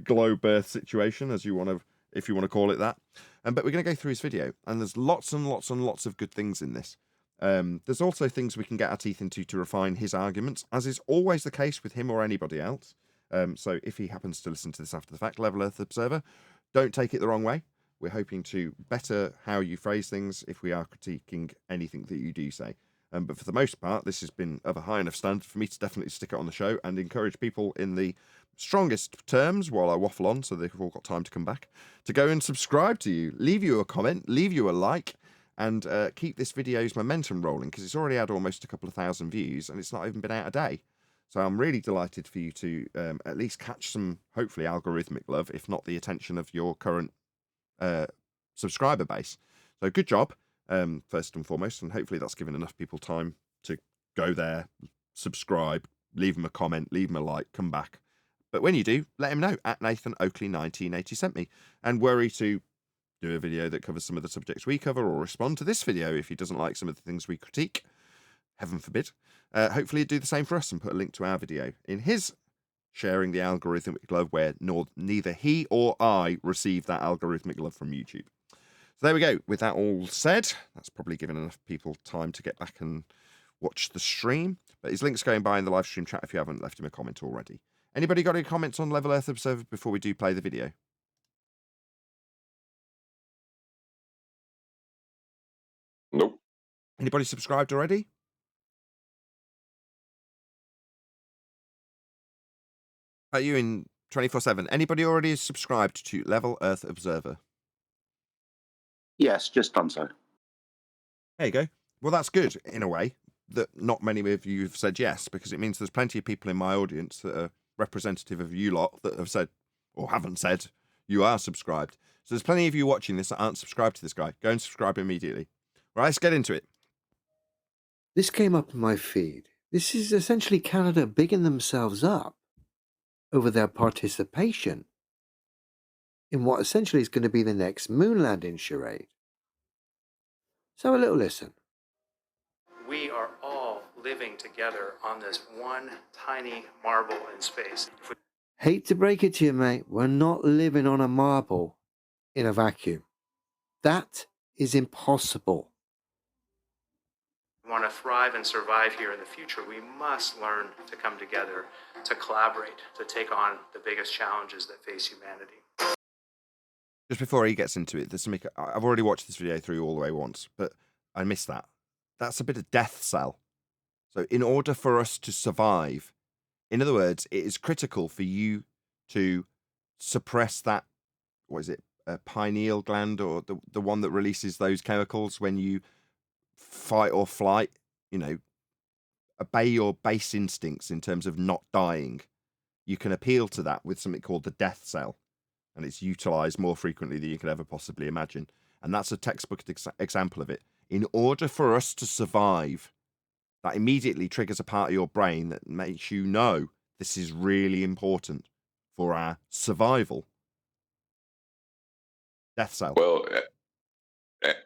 A: globe Earth situation, if you want to call it that. But we're going to go through his video, and there's lots and lots and lots of good things in this. There's also things we can get our teeth into to refine his arguments, as is always the case with him or anybody else. So if he happens to listen to this after the fact, Level Earth Observer, don't take it the wrong way. We're hoping to better how you phrase things if we are critiquing anything that you do say. But for the most part, this has been of a high enough standard for me to definitely stick it on the show and encourage people in the strongest terms, while I waffle on so they've all got time to come back, to go and subscribe to you, leave you a comment, leave you a like, and keep this video's momentum rolling, because it's already had almost a couple of thousand views and it's not even been out a day. So I'm really delighted for you to at least catch some, hopefully, algorithmic love, if not the attention of your current subscriber base. So good job, first and foremost, and hopefully that's given enough people time to go there, subscribe, leave them a comment, leave them a like, come back. But when you do, let him know at Nathan Oakley 1980 sent me, and worry to do a video that covers some of the subjects we cover, or respond to this video if he doesn't like some of the things we critique. heaven forbid, hopefully he'd do the same for us and put a link to our video in his sharing the algorithmic love, where neither he or I received that algorithmic love from YouTube. So there we go. With that all said, that's probably given enough people time to get back and watch the stream. But his link's going by in the live stream chat if you haven't left him a comment already. Anybody got any comments on Level Earth Observer before we do play the video?
D: Nope.
A: Anybody subscribed already? Are you in 24/7? Anybody already subscribed to Level Earth Observer?
L: Yes, just done so.
A: There you go. Well, that's good in a way that not many of you have said yes, because it means there's plenty of people in my audience that are representative of you lot that have said or haven't said you are subscribed. So there's plenty of you watching this that aren't subscribed to this guy. Go and subscribe immediately. Right, let's get into it.
M: This came up in my feed. This is essentially Canada bigging themselves up over their participation in what essentially is going to be the next moon landing charade. So a little listen.
N: We are all living together on this one tiny marble in space.
M: Hate to break it to you, mate, we're not living on a marble in a vacuum. That is impossible.
N: We want to thrive and survive here in the future. We must learn to come together, to collaborate, to take on the biggest challenges that face humanity.
A: Just before he gets into it, there's something I've already watched this video through all the way once, but I missed that. That's a bit of death cell. So in order for us to survive, in other words, it is critical for you to suppress that, what is it, a pineal gland, or the one that releases those chemicals when you fight or flight, you know, obey your base instincts in terms of not dying. You can appeal to that with something called the death cell, and it's utilized more frequently than you could ever possibly imagine. And that's a textbook example of it. In order for us to survive, that immediately triggers a part of your brain that makes you know this is really important for our survival. Death cell.
D: Well,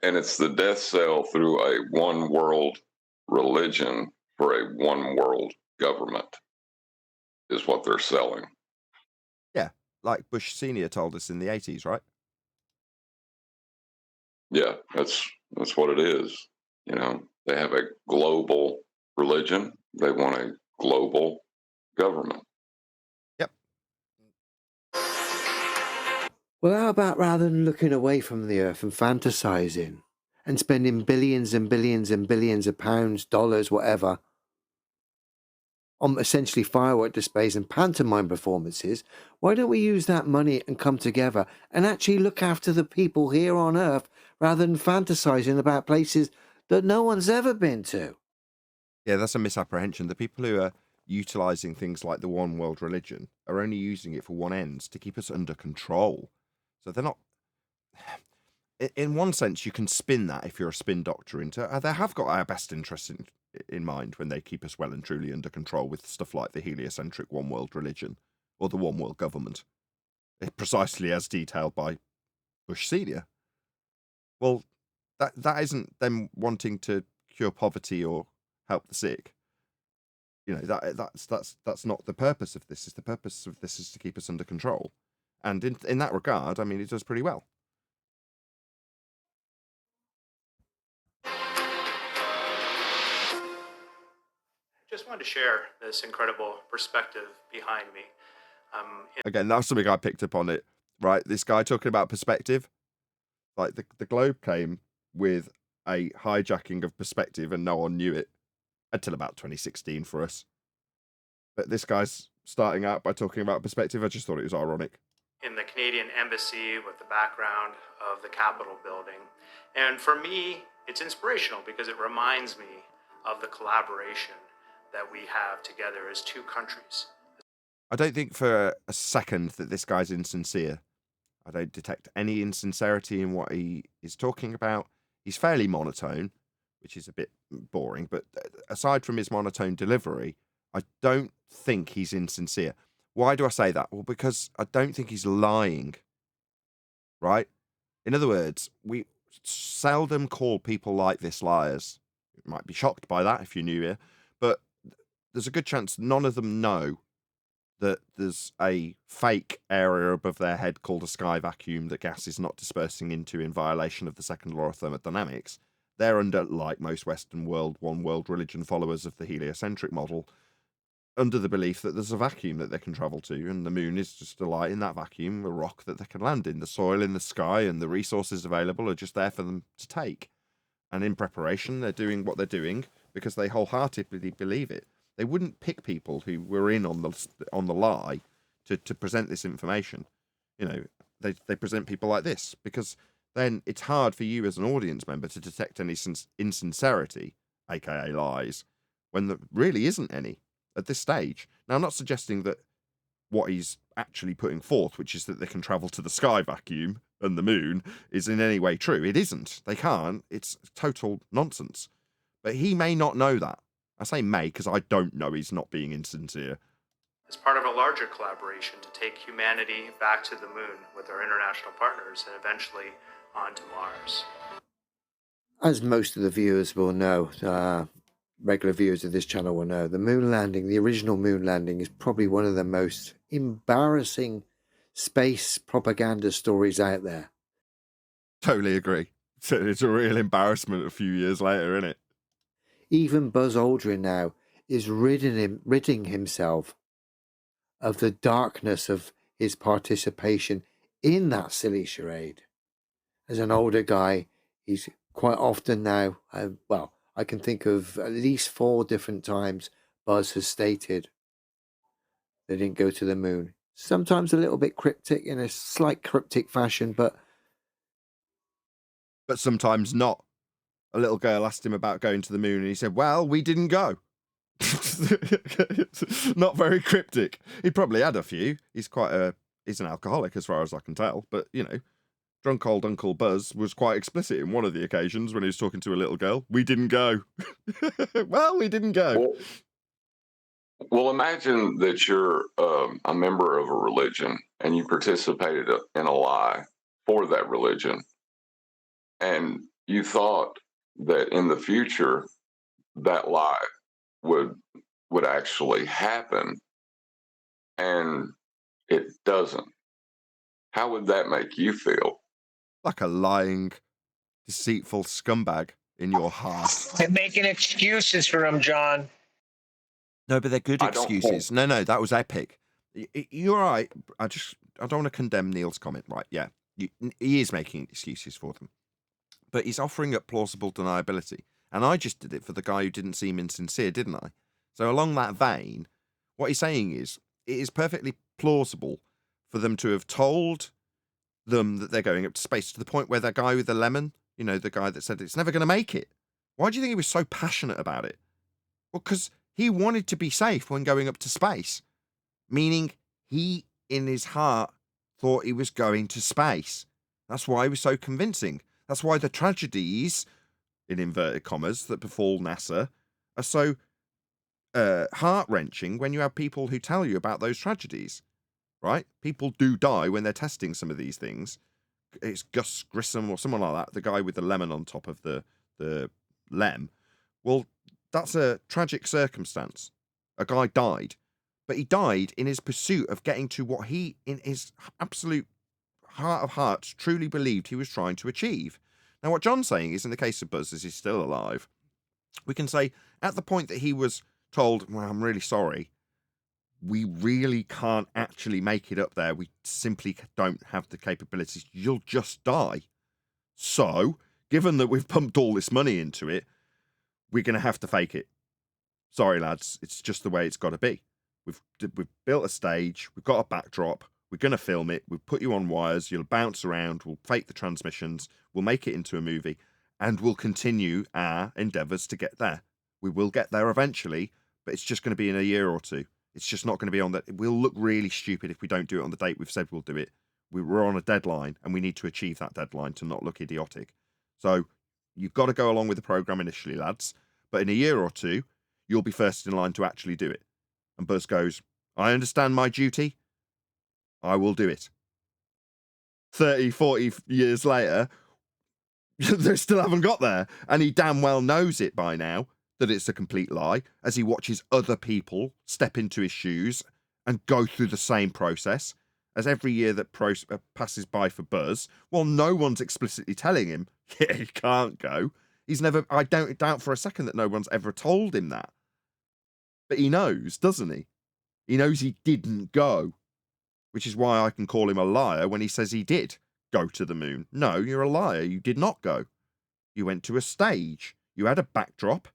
D: and it's the death cell through a one world religion for a one world government is what they're selling.
A: Yeah, like Bush Senior told us in the 80s, right?
D: Yeah, that's what it is. You know, they have a global religion. They want a global government.
A: Yep.
M: Well, how about rather than looking away from the earth and fantasizing and spending billions and billions and billions of pounds, dollars, whatever, on essentially firework displays and pantomime performances, why don't we use that money and come together and actually look after the people here on earth rather than fantasizing about places that no one's ever been to?
A: Yeah, that's a misapprehension. The people who are utilizing things like the one world religion are only using it for one end, to keep us under control. So they're not... In one sense, you can spin that if you're a spin doctor into... They have got our best interests in mind when they keep us well and truly under control with stuff like the heliocentric one world religion or the one world government, precisely as detailed by Bush Senior. Well, that isn't them wanting to cure poverty or help the sick. You know, that's not the purpose of this. The purpose of this is to keep us under control, and in that regard, I mean, it does pretty well.
N: Just wanted to share this incredible perspective behind me.
A: Again, that's something I picked up on it, right? This guy talking about perspective, like the Globe came with a hijacking of perspective and no one knew it until about 2016 for us. But this guy's starting out by talking about perspective. I just thought it was ironic.
N: In the Canadian Embassy with the background of the Capitol building. And for me, it's inspirational because it reminds me of the collaboration that we have together as two countries.
A: I don't think for a second that this guy's insincere. I don't detect any insincerity in what he is talking about. He's fairly monotone, which is a bit boring, but aside from his monotone delivery, I don't think he's insincere. Why do I say that? Well, because I don't think he's lying, right? In other words, we seldom call people like this liars. might be shocked by that if you're new here, but there's a good chance none of them know that there's a fake area above their head called a sky vacuum that gas is not dispersing into in violation of the second law of thermodynamics. They're under, like most Western world, one world religion followers of the heliocentric model, under the belief that there's a vacuum that they can travel to, and the moon is just a light in that vacuum, a rock that they can land in. The soil in the sky and the resources available are just there for them to take. And in preparation, they're doing what they're doing because they wholeheartedly believe it. They wouldn't pick people who were in on the lie to present this information. You know, they present people like this because then it's hard for you as an audience member to detect any insincerity, aka lies, when there really isn't any at this stage. Now, I'm not suggesting that what he's actually putting forth, which is that they can travel to the sky vacuum and the moon, is in any way true. It isn't. They can't. It's total nonsense. But he may not know that. I say may because I don't know he's not being insincere.
N: As part of a larger collaboration to take humanity back to the moon with our international partners and eventually onto Mars.
M: As most of the viewers will know, regular viewers of this channel will know, the moon landing, the original moon landing, is probably one of the most embarrassing space propaganda stories out there.
A: Totally agree. It's a real embarrassment a few years later, isn't it?
M: Even Buzz Aldrin now is ridding himself of the darkness of his participation in that silly charade. As an older guy, he's quite often now, I can think of at least 4 different times Buzz has stated they didn't go to the moon. Sometimes a little bit cryptic, in a slight cryptic fashion, but
A: sometimes not. A little girl asked him about going to the moon, and he said, well, we didn't go. Not very cryptic. He probably had a few. He's an alcoholic as far as I can tell, but, you know, drunk old Uncle Buzz was quite explicit in one of the occasions when he was talking to a little girl. We didn't go. Well, we didn't go.
D: Well, imagine that you're a member of a religion and you participated in a lie for that religion, and you thought that in the future that lie would actually happen, and it doesn't. How would that make you feel?
A: Like a lying, deceitful scumbag in your heart.
H: They're making excuses for him, John.
A: No, but they're good excuses. No, that was epic. You're right. I don't want to condemn Neil's comment, right? Yeah, he is making excuses for them. But he's offering up plausible deniability. And I just did it for the guy who didn't seem insincere, didn't I? So along that vein, what he's saying is, it is perfectly plausible for them to have told them that they're going up to space, to the point where that guy with the lemon, you know, the guy that said it's never going to make it. Why do you think he was so passionate about it? Well, because he wanted to be safe when going up to space, meaning he, in his heart, thought he was going to space. That's why he was so convincing. That's why the tragedies, in inverted commas, that befall NASA are so heart-wrenching when you have people who tell you about those tragedies, right? People do die when they're testing some of these things. It's Gus Grissom or someone like that, the guy with the lemon on top of the lem. Well, that's a tragic circumstance. A guy died, but he died in his pursuit of getting to what he, in his absolute heart of hearts, truly believed he was trying to achieve. Now, what John's saying is, in the case of Buzz, as he's still alive, we can say at the point that he was told, well, I'm really sorry, we really can't actually make it up there. We simply don't have the capabilities. You'll just die. So, given that we've pumped all this money into it, we're going to have to fake it. Sorry, lads. It's just the way it's got to be. We've built a stage. We've got a backdrop. We're going to film it. We'll put you on wires. You'll bounce around. We'll fake the transmissions. We'll make it into a movie. And we'll continue our endeavours to get there. We will get there eventually, but it's just going to be in a year or two. It's just not going to be on that. We'll look really stupid if we don't do it on the date we've said we'll do it. We're on a deadline, and we need to achieve that deadline to not look idiotic. So you've got to go along with the programme initially, lads. But in a year or two, you'll be first in line to actually do it. And Buzz goes, I understand my duty. I will do it. 30, 40 years later, They still haven't got there. And he damn well knows it by now, that it's a complete lie, as he watches other people step into his shoes and go through the same process. As every year that passes by for Buzz, well, no one's explicitly telling him, yeah, he can't go. He's never, I don't doubt for a second that no one's ever told him that. But he knows, doesn't he? He knows he didn't go, which is why I can call him a liar when he says he did go to the moon. No, you're a liar. You did not go. You went to a stage. You had a backdrop.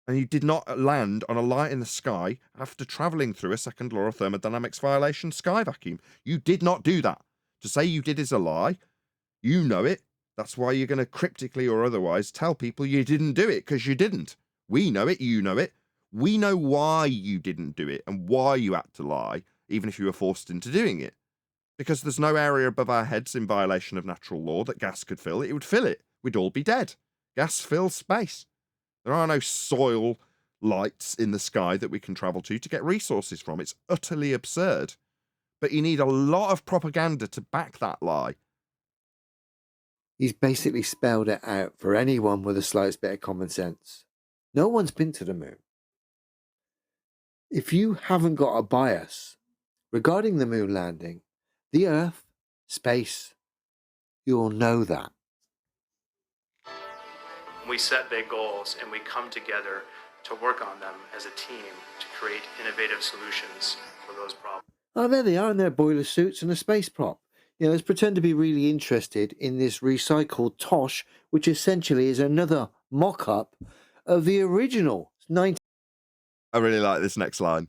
A: And you did not land on a light in the sky after travelling through a second law of thermodynamics violation sky vacuum. You did not do that. To say you did is a lie. You know it. That's why you're going to cryptically or otherwise tell people you didn't do it, because you didn't. We know it. You know it. We know why you didn't do it and why you had to lie, even if you were forced into doing it. Because there's no area above our heads in violation of natural law that gas could fill. It would fill it. We'd all be dead. Gas fills space. There are no soil lights in the sky that we can travel to get resources from. It's utterly absurd. But you need a lot of propaganda to back that lie.
M: He's basically spelled it out for anyone with the slightest bit of common sense. No one's been to the moon. If you haven't got a bias regarding the moon landing, the Earth, space, you'll know that.
N: We set big goals and we come together to work on them as a team to create innovative solutions for those problems.
M: Oh, there they are in their boiler suits and a space prop. You know, let's pretend to be really interested in this recycled Tosh, which essentially is another mock-up of the original
A: I really like this next line.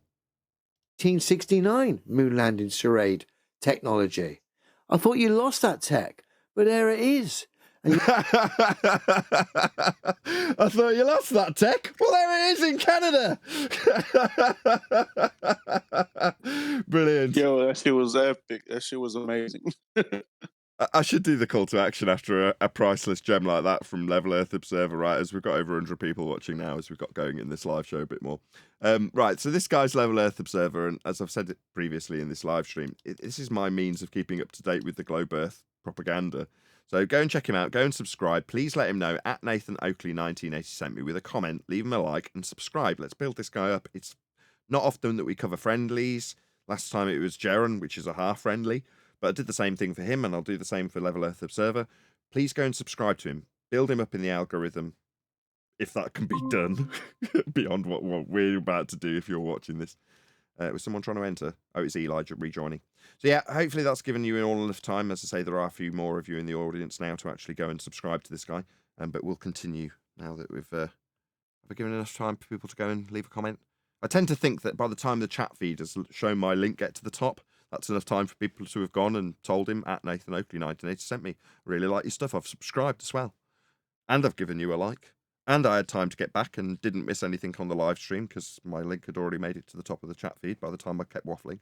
M: 1969 moon landing charade technology. I thought you lost that tech, but there it is.
A: I thought you lost that tech. Well, there it is in Canada. Brilliant.
L: Yo, that shit was epic. That shit was amazing.
A: I should do the call to action after a priceless gem like that from Level Earth Observer, right? As we've got over 100 people watching now, as we've got going in this live show a bit more. Right, so this guy's Level Earth Observer, and as I've said it previously in this live stream, this is my means of keeping up to date with the Globe Earth propaganda. So go and check him out. Go and subscribe. Please let him know at Nathan Oakley 1980 sent me with a comment. Leave him a like and subscribe. Let's build this guy up. It's not often that we cover friendlies. Last time it was Jaron, which is a half friendly. But I did the same thing for him, and I'll do the same for Level Earth Observer. Please go and subscribe to him. Build him up in the algorithm, if that can be done, beyond what we're about to do if you're watching this. Was someone trying to enter? Oh, it's Eli rejoining. So yeah, hopefully that's given you all enough time. As I say, there are a few more of you in the audience now to actually go and subscribe to this guy. But we'll continue now that we've given enough time for people to go and leave a comment. I tend to think that by the time the chat feed has shown my link get to the top, that's enough time for people to have gone and told him at Nathan Oakley 1980 sent me. I really like your stuff. I've subscribed as well. And I've given you a like. And I had time to get back and didn't miss anything on the live stream because my link had already made it to the top of the chat feed by the time I kept waffling.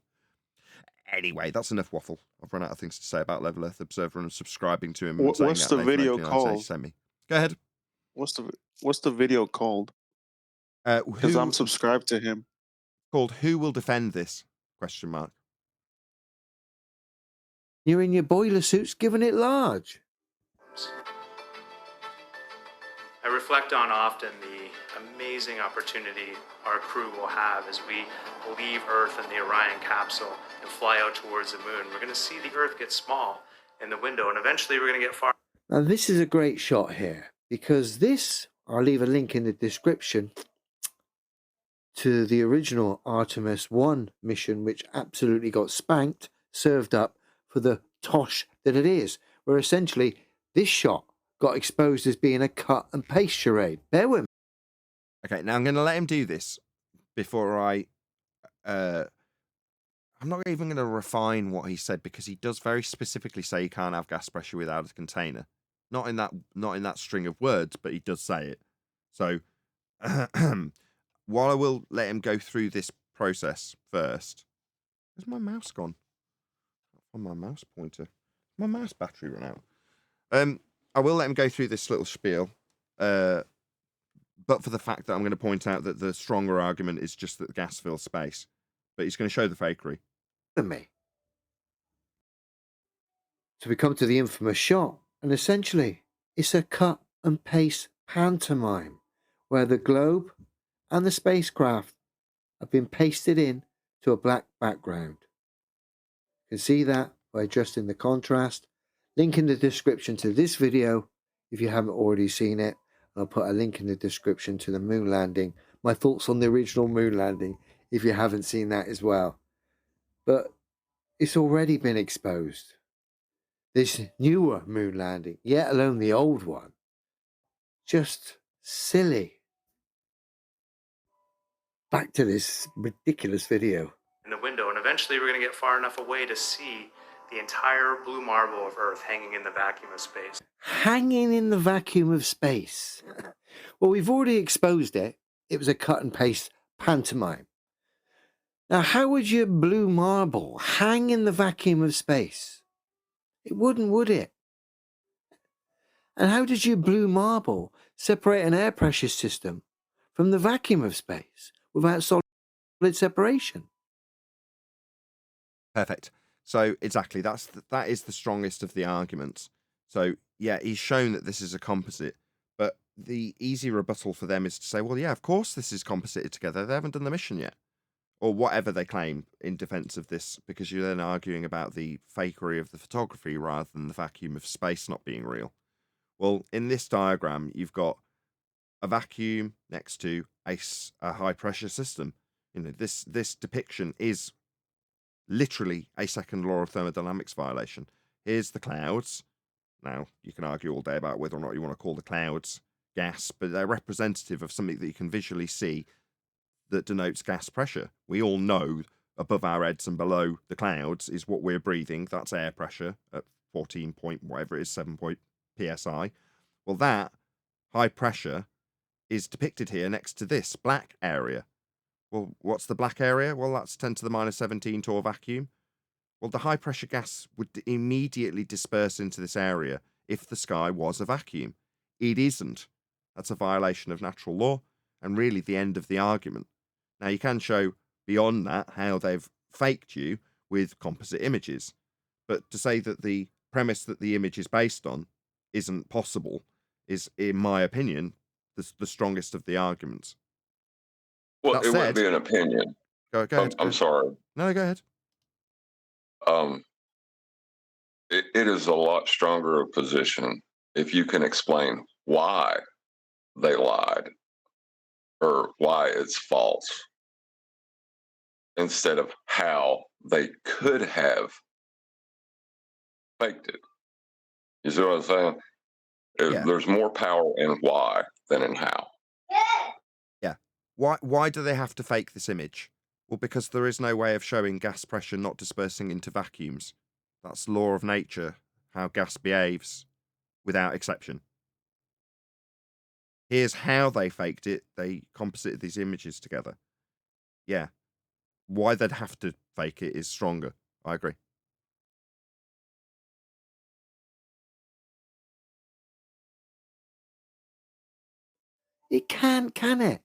A: Anyway, that's enough waffle. I've run out of things to say about Level Earth Observer and subscribing to him. And
L: What's the video called?
A: Send me. Go ahead.
L: What's the video called? Because I'm subscribed to him.
A: Called Who Will Defend This? ?
M: You're in your boiler suits giving it large.
N: I reflect on often the amazing opportunity our crew will have as we leave Earth in the Orion capsule and fly out towards the moon. We're going to see the Earth get small in the window, and eventually we're going to get far.
M: Now, this is a great shot here, because this, I'll leave a link in the description to the original Artemis 1 mission, which absolutely got spanked, served up for the tosh that it is, where essentially this shot got exposed as being a cut and paste charade. Bear with me.
A: Okay, now I'm going to let him do this before I'm not even going to refine what he said, because he does very specifically say you can't have gas pressure without a container. Not in that string of words, but he does say it. So while I will let him go through this process first, where's my mouse gone? On my mouse pointer, my mouse battery run out. I will let him go through this little spiel, but for the fact that I'm going to point out that the stronger argument is just that the gas fills space. But he's going to show the fakery.
M: Me. So we come to the infamous shot, and essentially It's a cut and paste pantomime where the globe and the spacecraft have been pasted in to a black background. You can see that by adjusting the contrast. Link in the description to this video if you haven't already seen it. I'll put a link in the description to the moon landing. My thoughts on the original moon landing if you haven't seen that as well. But it's already been exposed. This newer moon landing, yet alone the old one, just silly. Back to this ridiculous video.
N: In the window, and eventually we're going to get far enough away to see the entire blue marble of Earth hanging in the vacuum of space.
M: Hanging in the vacuum of space. Well, we've already exposed it. It was a cut and paste pantomime. Now, how would your blue marble hang in the vacuum of space? It wouldn't, would it? And how did your blue marble separate an air pressure system from the vacuum of space without solid separation?
A: Perfect. So exactly, that is the strongest of the arguments. So yeah, he's shown that this is a composite, but the easy rebuttal for them is to say, well, yeah, of course this is composited together. They haven't done the mission yet, or whatever they claim in defense of this, because you're then arguing about the fakery of the photography rather than the vacuum of space not being real. Well, in this diagram, you've got a vacuum next to a high pressure system. You know, this depiction is literally a second law of thermodynamics violation. Here's the clouds. Now, you can argue all day about whether or not you want to call the clouds gas, but they're representative of something that you can visually see that denotes gas pressure. We all know above our heads and below the clouds is what we're breathing. That's air pressure at 14 point whatever it is, 7 point psi. Well, that high pressure is depicted here next to this black area. Well, what's the black area? Well, that's 10 to the minus 17 torr vacuum. Well, the high pressure gas would immediately disperse into this area if the sky was a vacuum. It isn't. That's a violation of natural law and really the end of the argument. Now, you can show beyond that how they've faked you with composite images. But to say that the premise that the image is based on isn't possible is, in my opinion, the strongest of the arguments.
D: Well,
A: That
D: it
A: said,
D: wouldn't be an opinion.
A: Go ahead.
D: I'm sorry.
A: No, go ahead.
D: It is a lot stronger a position if you can explain why they lied or why it's false instead of how they could have faked it. You see what I'm saying?
A: Yeah.
D: There's more power in why than in how.
A: Yeah. Why do they have to fake this image? Well, because there is no way of showing gas pressure not dispersing into vacuums. That's law of nature, how gas behaves, without exception. Here's how they faked it. They composited these images together. Yeah. Why they'd have to fake it is stronger. I agree.
M: It can't, can it?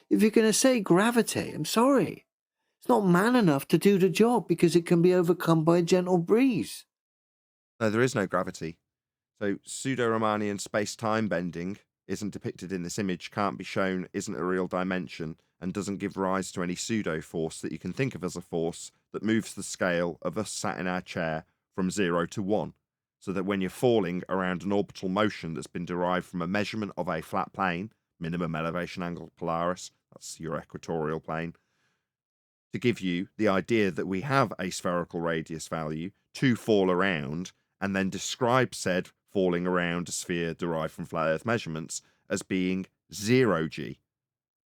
M: If you're going to say gravity, I'm sorry. It's not man enough to do the job because it can be overcome by a gentle breeze.
A: No, there is no gravity. So pseudo-Riemannian space-time bending isn't depicted in this image, can't be shown, isn't a real dimension, and doesn't give rise to any pseudo-force that you can think of as a force that moves the scale of us sat in our chair from 0 to 1. So that when you're falling around an orbital motion that's been derived from a measurement of a flat plane, minimum elevation angle Polaris, that's your equatorial plane, to give you the idea that we have a spherical radius value to fall around and then describe said falling around a sphere derived from flat Earth measurements as being 0g.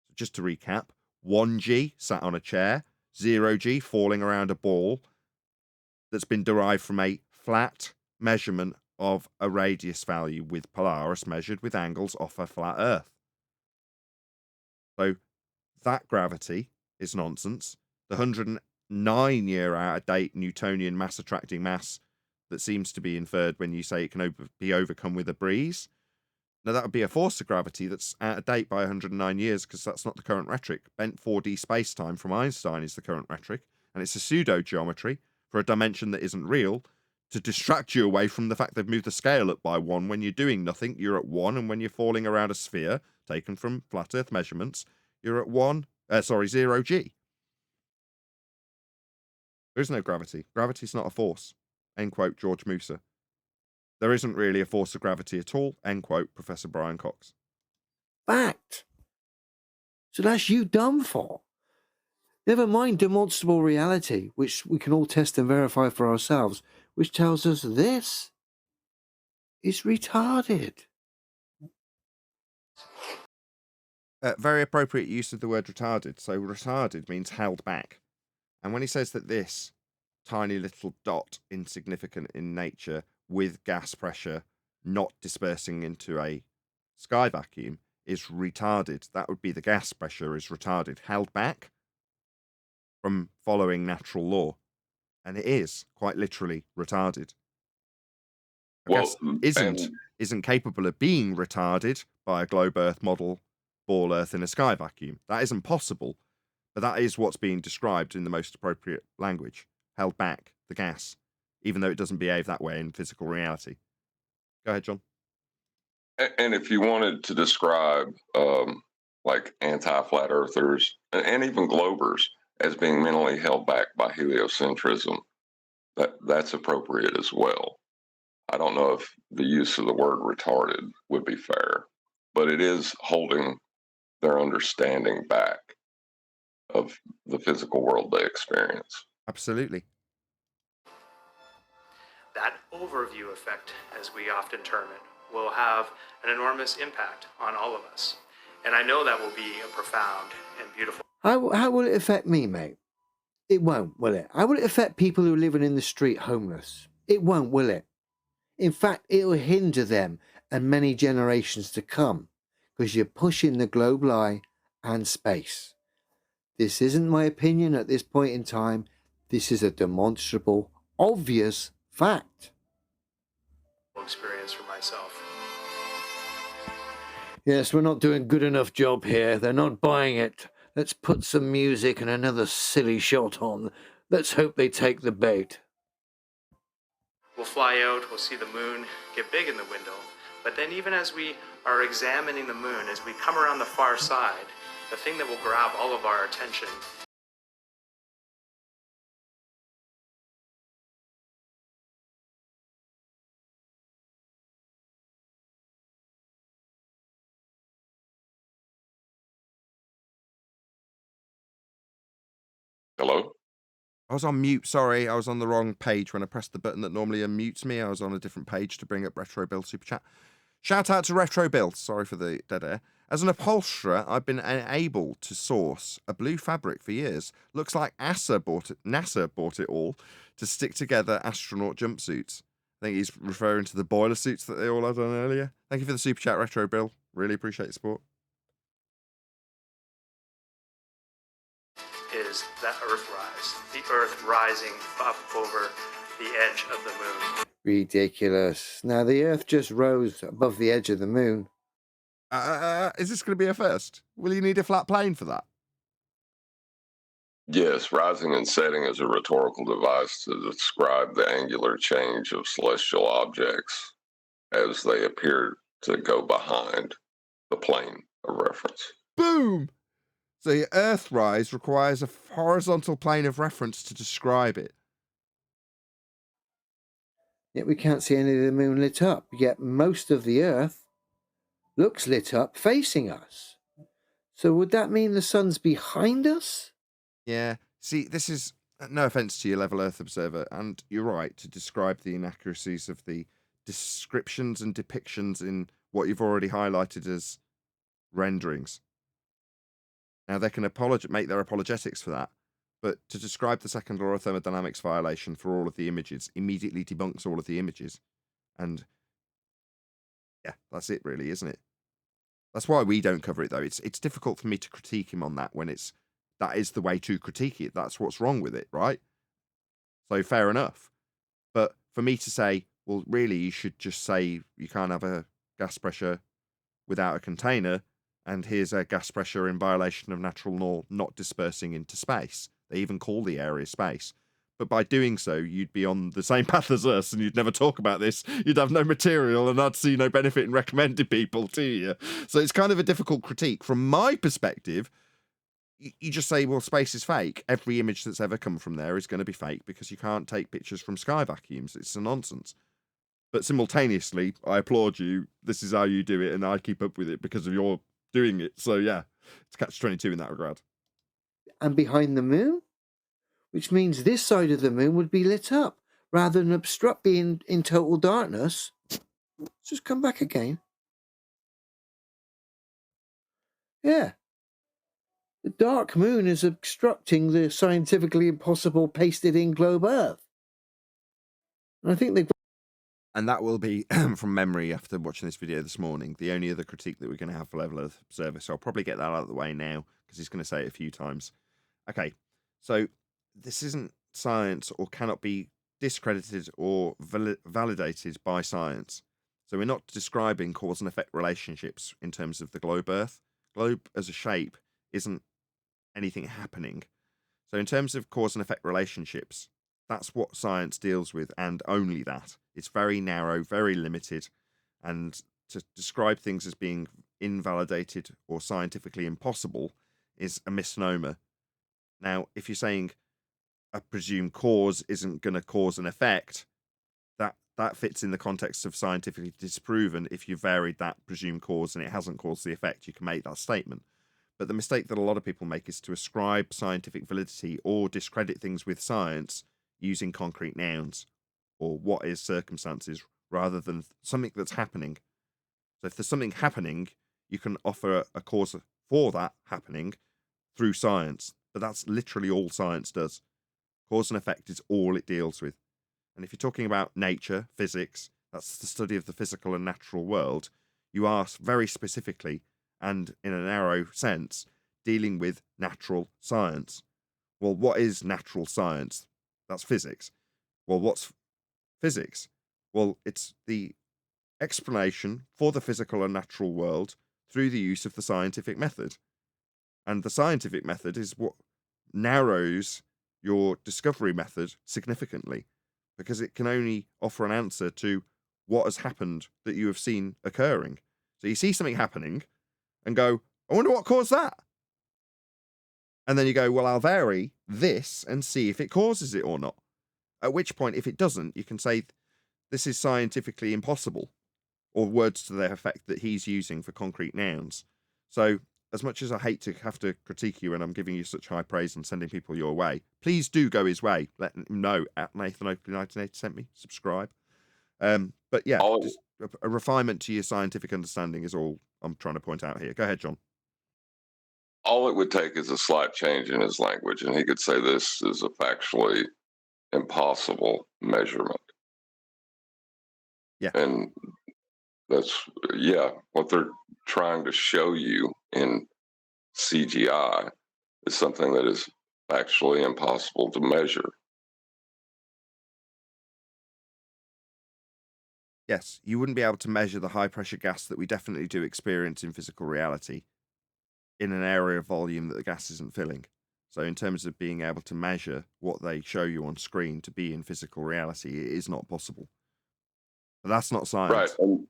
A: So just to recap, 1g sat on a chair, 0g falling around a ball that's been derived from a flat measurement of a radius value with Polaris measured with angles off a flat Earth. So that gravity is nonsense. The 109-year out-of-date Newtonian mass-attracting mass that seems to be inferred when you say it can be overcome with a breeze. Now, that would be a force of gravity that's out of date by 109 years because that's not the current rhetoric. Bent 4D space-time from Einstein is the current rhetoric, and it's a pseudo-geometry for a dimension that isn't real to distract you away from the fact they've moved the scale up by 1. When you're doing nothing, you're at 1, and when you're falling around a sphere, taken from flat Earth measurements, you're at 0 G. There is no gravity. Gravity's not a force. End quote, George Musa. There isn't really a force of gravity at all. End quote, Professor Brian Cox.
M: Fact. So that's you done for. Never mind demonstrable reality, which we can all test and verify for ourselves, which tells us this is retarded.
A: Very appropriate use of the word retarded. So retarded means held back. And when he says that this tiny little dot, insignificant in nature, with gas pressure not dispersing into a sky vacuum, is retarded, that would be the gas pressure is retarded, held back from following natural law. And it is quite literally retarded. Gas isn't capable of being retarded by a globe Earth model, ball Earth in a sky vacuum. That isn't possible. But that is what's being described in the most appropriate language. Held back, the gas, even though it doesn't behave that way in physical reality. Go ahead, John.
D: And if you wanted to describe like anti-flat earthers and even globers as being mentally held back by heliocentrism, that's appropriate as well. I don't know if the use of the word retarded would be fair, but it is holding their understanding back of the physical world they experience.
A: Absolutely.
N: That overview effect, as we often term it, will have an enormous impact on all of us. And I know that will be a profound and beautiful.
M: How will it affect me, mate? It won't, will it? How will it affect people who are living in the street homeless? It won't, will it? In fact, it'll hinder them and many generations to come, because you're pushing the globe lie and space. This isn't my opinion at this point in time. This is a demonstrable, obvious fact.
N: Experience for myself.
M: Yes, we're not doing a good enough job here. They're not buying it. Let's put some music and another silly shot on. Let's hope they take the bait.
N: We'll fly out, we'll see the moon get big in the window. But then even as we are examining the moon, as we come around the far side, the thing that will grab all of our attention
D: Hello?
A: I was on mute, sorry. I was on the wrong page when I pressed the button that normally unmutes me. I was on a different page to bring up Retro Bill Super Chat. Shout out to Retro Bill. Sorry for the dead air. As an upholsterer, I've been able to source a blue fabric for years. Looks like NASA bought it all to stick together astronaut jumpsuits. I think he's referring to the boiler suits that they all had on earlier. Thank you for the Super Chat, Retro Bill. Really appreciate your support.
N: is that Earthrise, the Earth rising up over the edge of the moon.
M: Ridiculous. Now, the Earth just rose above the edge of the moon.
A: Is this going to be a first? Will you need a flat plane for that?
D: Yes, rising and setting is a rhetorical device to describe the angular change of celestial objects as they appear to go behind the plane of reference.
A: Boom! So your Earthrise requires a horizontal plane of reference to describe it.
M: Yet we can't see any of the moon lit up, yet most of the Earth looks lit up facing us. So would that mean the sun's behind us?
A: Yeah. See, this is no offense to your Level Earth Observer, and you're right to describe the inaccuracies of the descriptions and depictions in what you've already highlighted as renderings. Now, they can make their apologetics for that, but to describe the second law of thermodynamics violation for all of the images immediately debunks all of the images. And yeah, that's it really, isn't it? That's why we don't cover it, though. It's difficult for me to critique him on that when that is the way to critique it. That's what's wrong with it, right? So fair enough. But for me to say, well, really, you should just say you can't have a gas pressure without a container, and here's a gas pressure in violation of natural law not dispersing into space. They even call the area space. but by doing so, you'd be on the same path as us, and you'd never talk about this. You'd have no material, and I'd see no benefit in recommending people to you. So it's kind of a difficult critique. From my perspective, you just say, well, space is fake. Every image that's ever come from there is going to be fake because you can't take pictures from sky vacuums. It's a nonsense. But simultaneously, I applaud you. This is how you do it, and I keep up with it because of your doing it. So yeah, it's catch-22 in that regard.
M: And behind the moon, which means this side of the moon would be lit up rather than obstruct being in total darkness. Let's just come back again. Yeah. The dark moon is obstructing the scientifically impossible pasted-in globe Earth. And I think they've...
A: And that will be, from memory, after watching this video this morning, the only other critique that we're going to have for Level of Service. So I'll probably get that out of the way now, because he's going to say it a few times. Okay, so this isn't science or cannot be discredited or validated by science. So we're not describing cause and effect relationships in terms of the globe Earth. Globe as a shape isn't anything happening. So in terms of cause and effect relationships, that's what science deals with, and only that. It's very narrow, very limited, and to describe things as being invalidated or scientifically impossible is a misnomer. Now, if you're saying a presumed cause isn't going to cause an effect, that fits in the context of scientifically disproven. If you varied that presumed cause and it hasn't caused the effect, you can make that statement. But the mistake that a lot of people make is to ascribe scientific validity or discredit things with science using concrete nouns or what is circumstances rather than something that's happening. So if there's something happening, you can offer a cause for that happening through science. But that's literally all science does. Cause and effect is all it deals with. And if you're talking about nature, physics, that's the study of the physical and natural world, you are very specifically and in a narrow sense dealing with natural science. Well, what is natural science? That's physics. Well, what's physics? Well, it's the explanation for the physical and natural world through the use of the scientific method. And the scientific method is what narrows your discovery method significantly, because it can only offer an answer to what has happened that you have seen occurring. So you see something happening and go, I wonder what caused that. And then you go, well, I'll vary this and see if it causes it or not. At which point, if it doesn't, you can say, this is scientifically impossible, or words to their effect that he's using for concrete nouns. So as much as I hate to have to critique you and I'm giving you such high praise and sending people your way, please do go his way. Let him know at Nathan Oakley 1980 sent me. Subscribe. But yeah, just a refinement to your scientific understanding is all I'm trying to point out here. Go ahead, John.
D: All it would take is a slight change in his language, and he could say this is a factually impossible measurement.
A: Yeah.
D: And that's, what they're trying to show you in CGI is something that is actually impossible to measure.
A: Yes, you wouldn't be able to measure the high pressure gas that we definitely do experience in physical reality in an area of volume that the gas isn't filling. So in terms of being able to measure what they show you on screen to be in physical reality, it is not possible. But that's not science.
D: Right.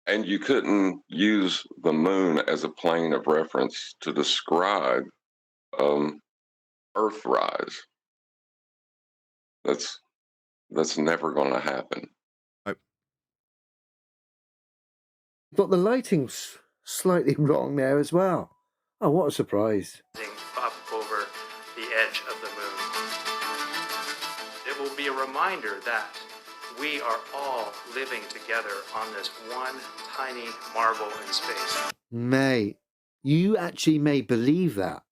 D: And you couldn't use the moon as a plane of reference to describe Earthrise. That's never going to happen.
M: But the lighting's slightly wrong there as well. Oh, what a surprise.
N: Up over the edge of the moon. It will be a reminder that we are all living together on this one tiny marble in space.
M: Mate, you actually may believe that.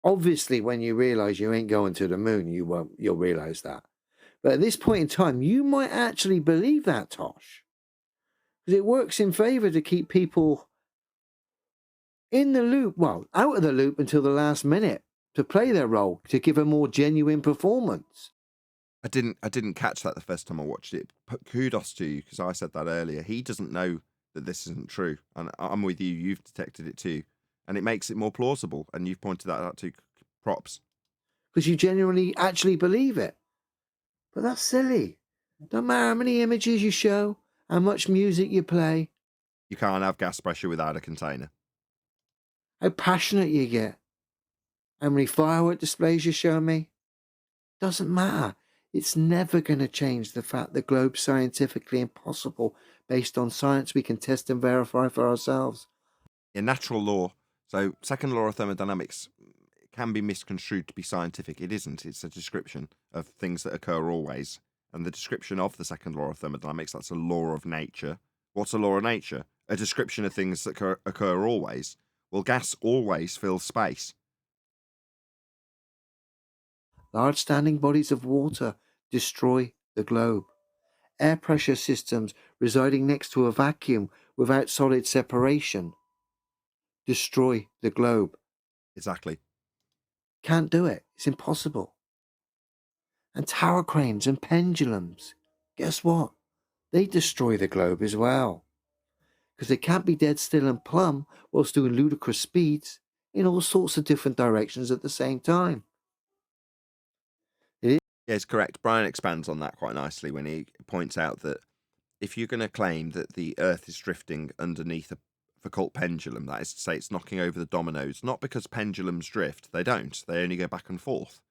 M: Obviously, when you realize you ain't going to the moon, you'll realize that. But at this point in time, you might actually believe that, Tosh. Because it works in favor to keep people in the loop, well, out of the loop until the last minute to play their role, to give a more genuine performance.
A: I didn't catch that the first time I watched it. But kudos to you, because I said that earlier. He doesn't know that this isn't true. And I'm with you. You've detected it too. And it makes it more plausible. And you've pointed that out too. Props.
M: because you genuinely actually believe it. But that's silly. Don't matter how many images you show, how much music you play,
A: You can't have gas pressure without a container.
M: how passionate you get, how many firework displays you show me. Doesn't matter. It's never going to change the fact the globe's scientifically impossible based on science we can test and verify for ourselves.
A: In natural law, so second law of thermodynamics can be misconstrued to be scientific. It isn't. It's a description of things that occur always. And the description of the second law of thermodynamics, that's a law of nature. What's a law of nature? A description of things that occur always. Well, gas always fills space.
M: Large standing bodies of water destroy the globe. Air pressure systems residing next to a vacuum without solid separation destroy the globe.
A: Exactly.
M: Can't do it. It's impossible. And tower cranes and pendulums, guess what? They destroy the globe as well. Because they can't be dead still and plumb whilst doing ludicrous speeds in all sorts of different directions at the same time.
A: Yeah, it's correct. Brian expands on that quite nicely when he points out that if you're going to claim that the Earth is drifting underneath a Foucault pendulum, that is to say it's knocking over the dominoes, not because pendulums drift, they don't, they only go back and forth,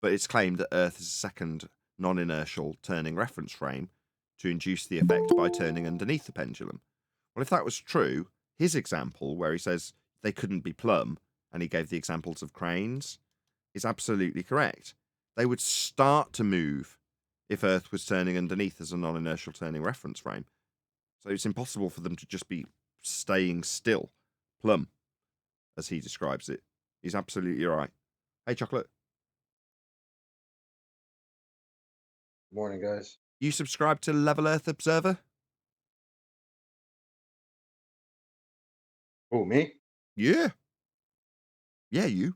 A: but it's claimed that Earth is a second non-inertial turning reference frame to induce the effect by turning underneath the pendulum. Well, if that was true, his example where he says they couldn't be plumb, and he gave the examples of cranes, is absolutely correct. They would start to move if Earth was turning underneath as a non-inertial turning reference frame. So it's impossible for them to just be staying still, plumb, as he describes it. He's absolutely right. Hey, Chocolate.
O: Morning, guys.
A: You subscribe to Level Earth Observer?
O: Who, me?
A: Yeah. Yeah, you.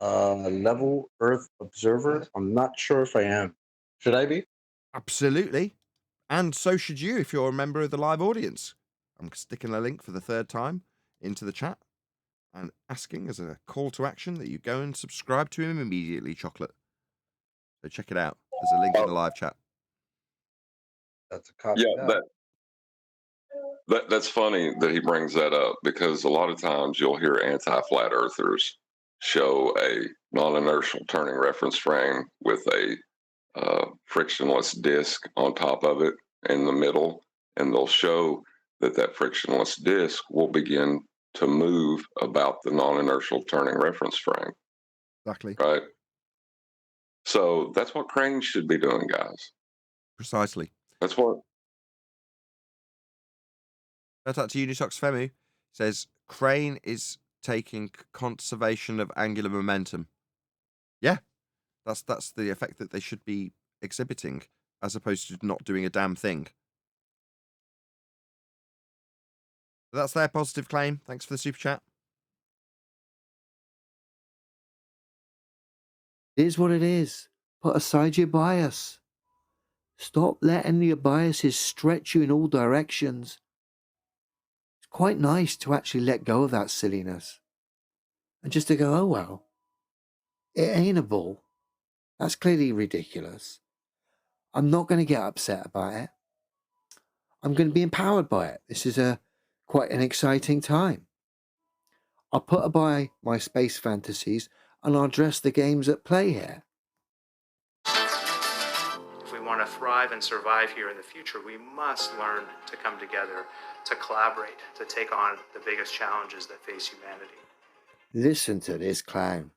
O: Level Earth Observer? I'm not sure if I am. Should I be?
A: Absolutely. And so should you if you're a member of the live audience. I'm sticking a link for the third time into the chat and asking as a call to action that you go and subscribe to him immediately, Chocolate. So check it out. There's a link in the live chat.
O: That's a copy.
D: Yeah, that's funny that he brings that up, because a lot of times you'll hear anti-flat earthers show a non-inertial turning reference frame with a frictionless disc on top of it in the middle, and they'll show that frictionless disc will begin to move about the non-inertial turning reference frame.
A: Exactly.
D: Right. So that's what cranes should be doing, guys.
A: Precisely.
D: That's what.
A: Shout out to Unitox Femu. Says crane is taking conservation of angular momentum. Yeah, that's the effect that they should be exhibiting, as opposed to not doing a damn thing. So that's their positive claim. Thanks for the super chat.
M: It is what it is. Put aside your bias. Stop letting your biases stretch you in all directions. It's quite nice to actually let go of that silliness. And just to go, oh well, it ain't a bull. That's clearly ridiculous. I'm not going to get upset about it. I'm going to be empowered by it. This is quite an exciting time. I'll put by my space fantasies and I'll address the games at play here.
N: If we want to thrive and survive here in the future, we must learn to come together, to collaborate, to take on the biggest challenges that face humanity.
M: Listen to this clown.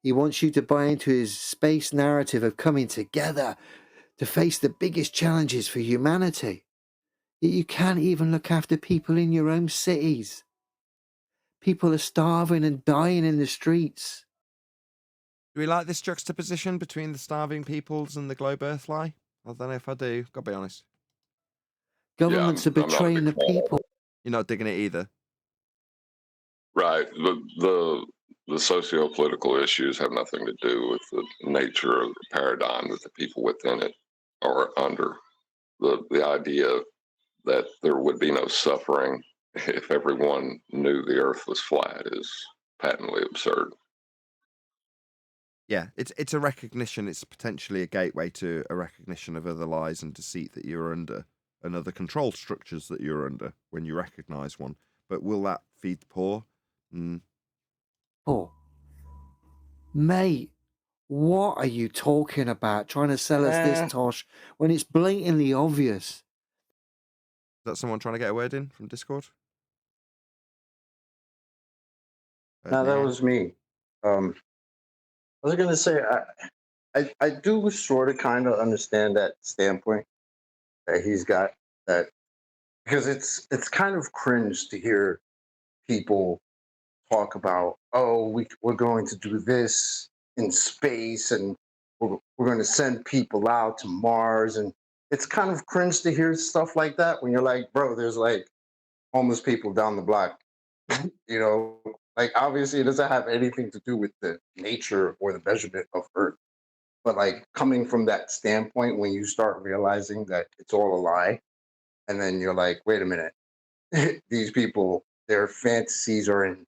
M: He wants you to buy into his space narrative of coming together to face the biggest challenges for humanity. Yet you can't even look after people in your own cities. People are starving and dying in the streets.
A: Do we like this juxtaposition between the starving peoples and the globe Earthly? I don't know if I do. Gotta be honest.
M: Governments are betraying the people.
A: You're not digging it either.
D: Right. The socio-political issues have nothing to do with the nature of the paradigm that the people within it are under. The idea that there would be no suffering if everyone knew the earth was flat is patently absurd.
A: Yeah, it's a recognition. It's potentially a gateway to a recognition of other lies and deceit that you're under, and other control structures that you're under when you recognise one. But will that feed the poor?
M: Poor. Mate, what are you talking about? Trying to sell us this tosh when it's blatantly obvious.
A: Is that someone trying to get a word in from Discord?
O: No, that was me. I was gonna say I do sort of kind of understand that standpoint that he's got, that because it's kind of cringe to hear people talk about, oh, we're going to do this in space, and we're going to send people out to Mars, and it's kind of cringe to hear stuff like that when you're like, bro, there's like homeless people down the block. You know, like obviously it doesn't have anything to do with the nature or the measurement of Earth. But like coming from that standpoint, when you start realizing that it's all a lie, and then you're like, wait a minute, these people, their fantasies are in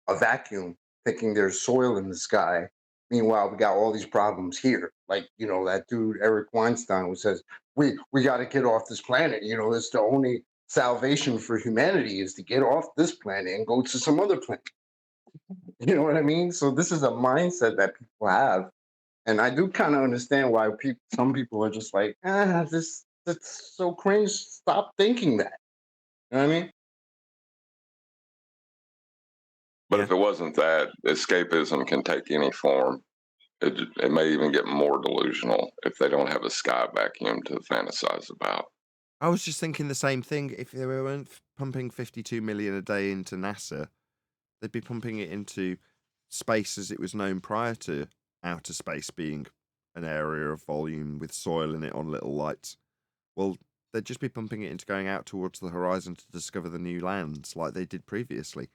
O: a vacuum, thinking there's soil in the sky. Meanwhile, we got all these problems here. Like, you know, that dude Eric Weinstein, who says, we got to get off this planet. You know, it's the only salvation for humanity is to get off this planet and go to some other planet. You know what I mean? So this is a mindset that people have. And I do kind of understand why some people are just like, that's so cringe. Stop thinking that. You know what I mean?
D: But if it wasn't that, escapism can take any form. It may even get more delusional if they don't have a sky vacuum to fantasize about.
A: I was just thinking the same thing. If they weren't pumping 52 million a day into NASA, they'd be pumping it into space as it was known prior to outer space being an area of volume with soil in it on little lights. Well, they'd just be pumping it into going out towards the horizon to discover the new lands like they did previously.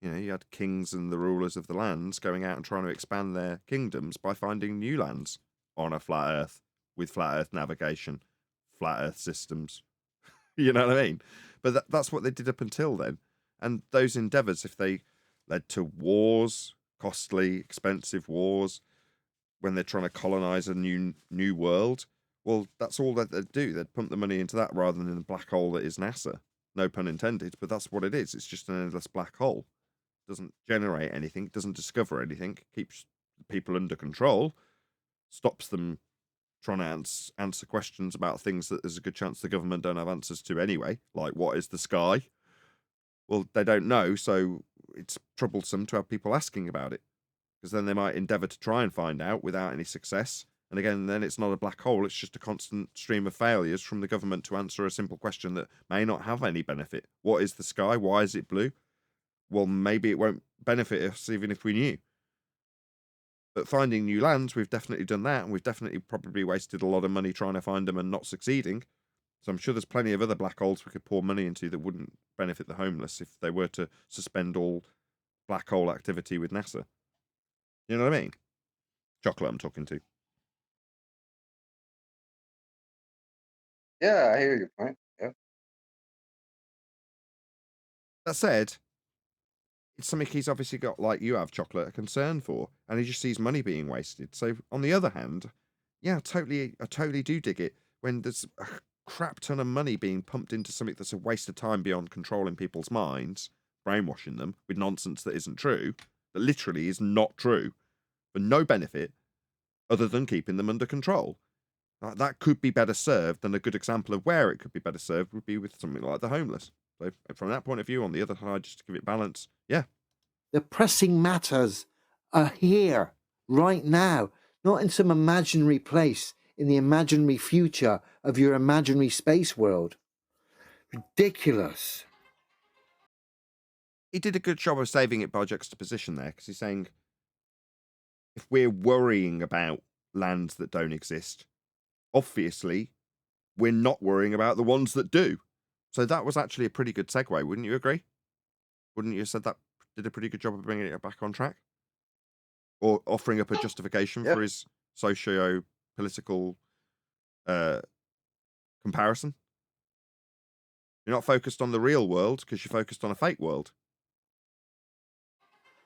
A: You know, you had kings and the rulers of the lands going out and trying to expand their kingdoms by finding new lands on a flat Earth with flat Earth navigation, flat Earth systems. You know what I mean? But that's what they did up until then. And those endeavours, if they led to wars, costly, expensive wars, when they're trying to colonize a new world, well, that's all that they'd do. They'd pump the money into that rather than in the black hole that is NASA. No pun intended, but that's what it is. It's just an endless black hole. Doesn't generate anything, doesn't discover anything, keeps people under control, stops them trying to answer questions about things that there's a good chance the government don't have answers to anyway, like what is the sky? Well, they don't know, so it's troublesome to have people asking about it, because then they might endeavour to try and find out without any success. And again, then it's not a black hole, it's just a constant stream of failures from the government to answer a simple question that may not have any benefit. What is the sky? Why is it blue? Well, maybe it won't benefit us even if we knew. But finding new lands, we've definitely done that, and we've definitely probably wasted a lot of money trying to find them and not succeeding. So I'm sure there's plenty of other black holes we could pour money into that wouldn't benefit the homeless if they were to suspend all black hole activity with NASA. You know what I mean? Chocolate I'm talking to.
O: Yeah, I hear your point. Yeah.
A: That said, it's something he's obviously got, like you have, Chocolate, a concern for, and he just sees money being wasted. So on the other hand, yeah, I totally do dig it when there's a crap ton of money being pumped into something that's a waste of time beyond controlling people's minds, brainwashing them with nonsense that isn't true, that literally is not true, for no benefit other than keeping them under control. That could be better served, and a good example of where it could be better served would be with something like the homeless. So from that point of view, on the other side, just to give it balance, yeah.
M: The pressing matters are here, right now, not in some imaginary place in the imaginary future of your imaginary space world. Ridiculous.
A: He did a good job of saving it by juxtaposition there, because he's saying, if we're worrying about lands that don't exist, obviously, we're not worrying about the ones that do. So that was actually a pretty good segue, wouldn't you agree? Wouldn't you have said that did a pretty good job of bringing it back on track? Or offering up a justification for his socio-political comparison? You're not focused on the real world because you're focused on a fake world.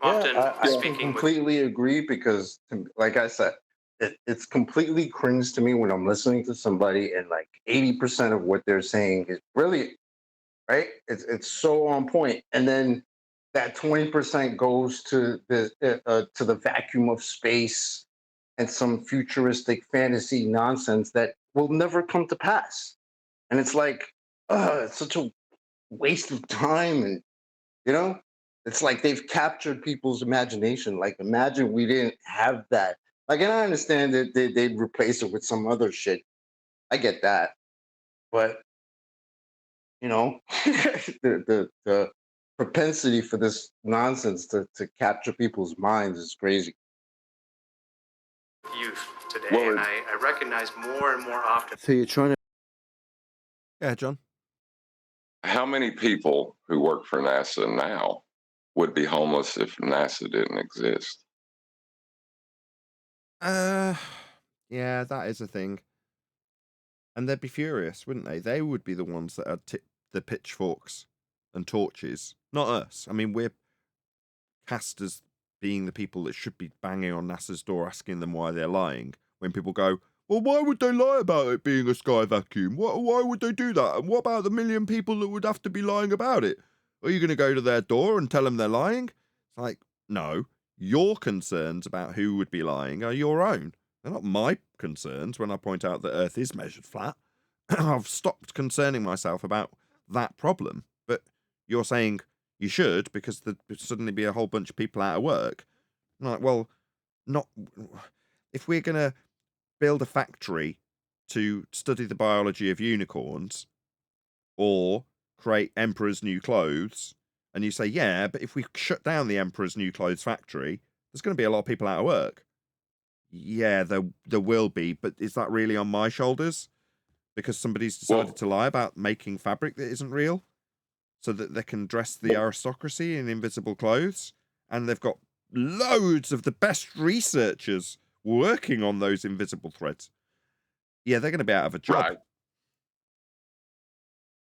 N: Often
O: I
N: speaking with
O: completely agree because, like I said, it's completely cringe to me when I'm listening to somebody and like 80% of what they're saying is brilliant, right? It's so on point, and then that 20% goes to the vacuum of space and some futuristic fantasy nonsense that will never come to pass. And it's like, it's such a waste of time. And, you know, it's like they've captured people's imagination. Like, imagine we didn't have that. Like, and I understand that they'd replace it with some other shit. I get that. But, you know, the propensity for this nonsense to capture people's minds is crazy.
N: youth today, and I recognize more and more often.
M: So you're trying to.
A: Yeah, John.
D: How many people who work for NASA now would be homeless if NASA didn't exist?
A: Yeah, that is a thing. And they'd be furious, wouldn't they? They would be the ones that would tip the pitchforks and torches, not us. I mean, we're cast as being the people that should be banging on NASA's door asking them why they're lying. When people go, well, why would they lie about it being a sky vacuum? Why would they do that? And what about the million people that would have to be lying about it? Are you going to go to their door and tell them they're lying? It's like, no, your concerns about who would be lying are your own. They're not my concerns when I point out that Earth is measured flat. I've stopped concerning myself about that problem. But you're saying you should because there'd suddenly be a whole bunch of people out of work. I'm like, well, not if we're going to build a factory to study the biology of unicorns or create Emperor's New Clothes, and you say, yeah, but if we shut down the Emperor's New Clothes factory, there's going to be a lot of people out of work. Yeah, there will be, but is that really on my shoulders? Because somebody's decided to lie about making fabric that isn't real so that they can dress the aristocracy in invisible clothes. And they've got loads of the best researchers working on those invisible threads. Yeah, they're going to be out of a job.
D: Right.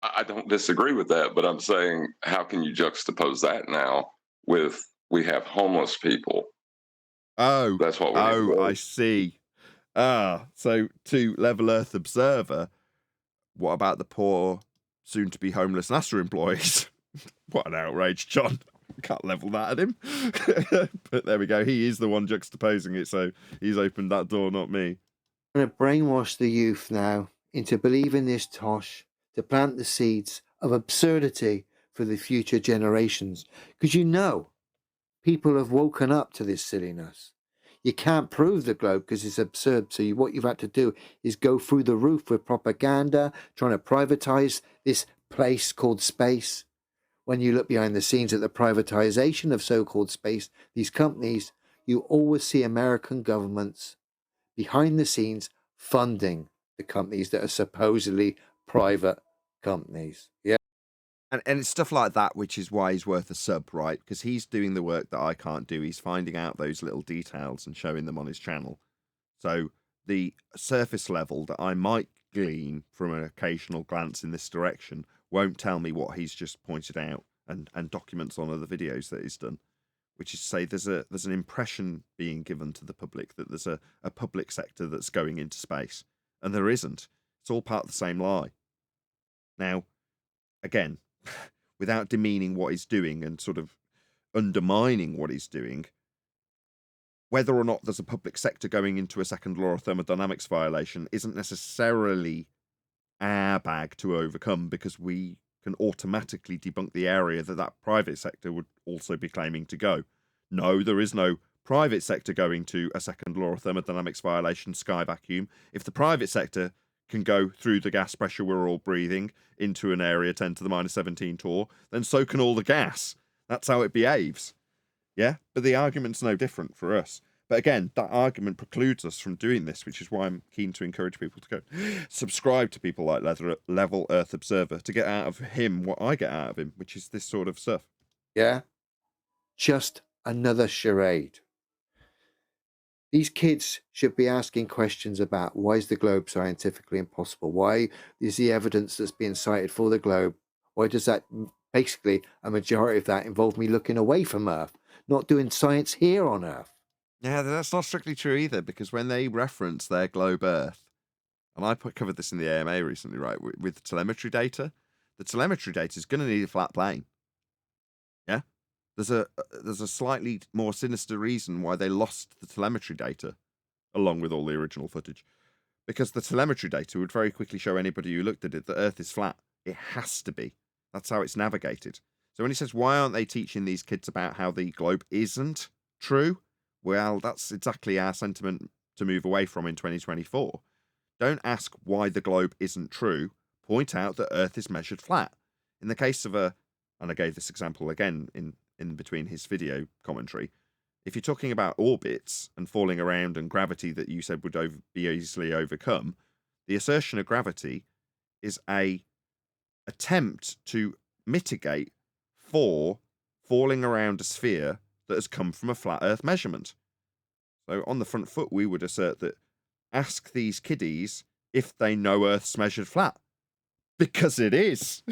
D: I don't disagree with that, but I'm saying, how can you juxtapose that now with we have homeless people?
A: Oh,
D: that's what we need.
A: I see. So to Level Earth Observer, what about the poor, soon-to-be homeless NASA employees? What an outrage, John. Can't level that at him. But there we go. He is the one juxtaposing it, so he's opened that door, not me.
M: I'm going to brainwash the youth now into believing this tosh to plant the seeds of absurdity for the future generations. Because you know, people have woken up to this silliness. You can't prove the globe because it's absurd. So what you've had to do is go through the roof with propaganda, trying to privatize this place called space. When you look behind the scenes at the privatization of so-called space, these companies, you always see American governments behind the scenes funding the companies that are supposedly private companies. Yeah.
A: And it's stuff like that, which is why he's worth a sub, right? Because he's doing the work that I can't do. He's finding out those little details and showing them on his channel. So the surface level that I might glean from an occasional glance in this direction won't tell me what he's just pointed out and documents on other videos that he's done. Which is to say there's an impression being given to the public that there's a public sector that's going into space. And there isn't. It's all part of the same lie. Now, again, without demeaning what he's doing and sort of undermining what he's doing, whether or not there's a public sector going into a second law of thermodynamics violation isn't necessarily our bag to overcome, because we can automatically debunk the area that private sector would also be claiming to go. No, there is no private sector going to a second law of thermodynamics violation sky vacuum. If the private sector can go through the gas pressure we're all breathing into an area 10 to the minus 17 torr, then so can all the gas. That's how it behaves. Yeah? But the argument's no different for us. But again, that argument precludes us from doing this, which is why I'm keen to encourage people to go subscribe to people like Level Earth Observer to get out of him what I get out of him, which is this sort of stuff.
M: Yeah? Just another charade. These kids should be asking questions about why is the globe scientifically impossible? Why is the evidence that's being cited for the globe? Why does that, basically, a majority of that involve me looking away from Earth? not doing science here on Earth.
A: Yeah, that's not strictly true either, because when they reference their globe Earth, and I covered this in the AMA recently, right, with telemetry data, the telemetry data is going to need a flat plane. Yeah, there's a slightly more sinister reason why they lost the telemetry data, along with all the original footage, because the telemetry data would very quickly show anybody who looked at it that Earth is flat. It has to be. That's how it's navigated. So when he says, why aren't they teaching these kids about how the globe isn't true? Well, that's exactly our sentiment to move away from in 2024. Don't ask why the globe isn't true. Point out that Earth is measured flat. In the case of and I gave this example again in between his video commentary, if you're talking about orbits and falling around and gravity that you said would be easily overcome, the assertion of gravity is a attempt to mitigate for falling around a sphere that has come from a flat Earth measurement. So on the front foot, we would assert that ask these kiddies if they know Earth's measured flat. Because it is.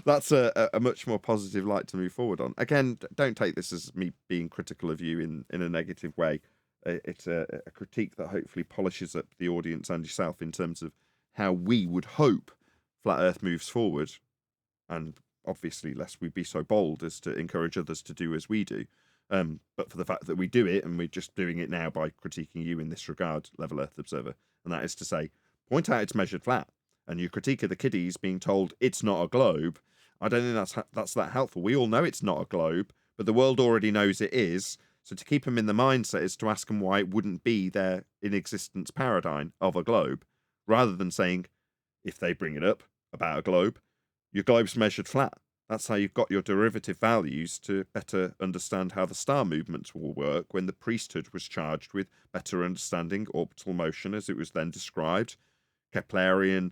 A: That's a much more positive light to move forward on. Again, don't take this as me being critical of you in a negative way. It's a critique that hopefully polishes up the audience and yourself in terms of how we would hope Flat Earth moves forward. And obviously, lest we be so bold as to encourage others to do as we do. But for the fact that we do it, and we're just doing it now by critiquing you in this regard, Level Earth Observer. And that is to say, point out it's measured flat. And your critique of the kiddies being told it's not a globe, I don't think that's that helpful. We all know it's not a globe, but the world already knows it is. So to keep them in the mindset is to ask them why it wouldn't be their in existence paradigm of a globe, rather than saying, if they bring it up about a globe, your globe's measured flat. That's how you've got your derivative values to better understand how the star movements will work when the priesthood was charged with better understanding orbital motion as it was then described. Keplerian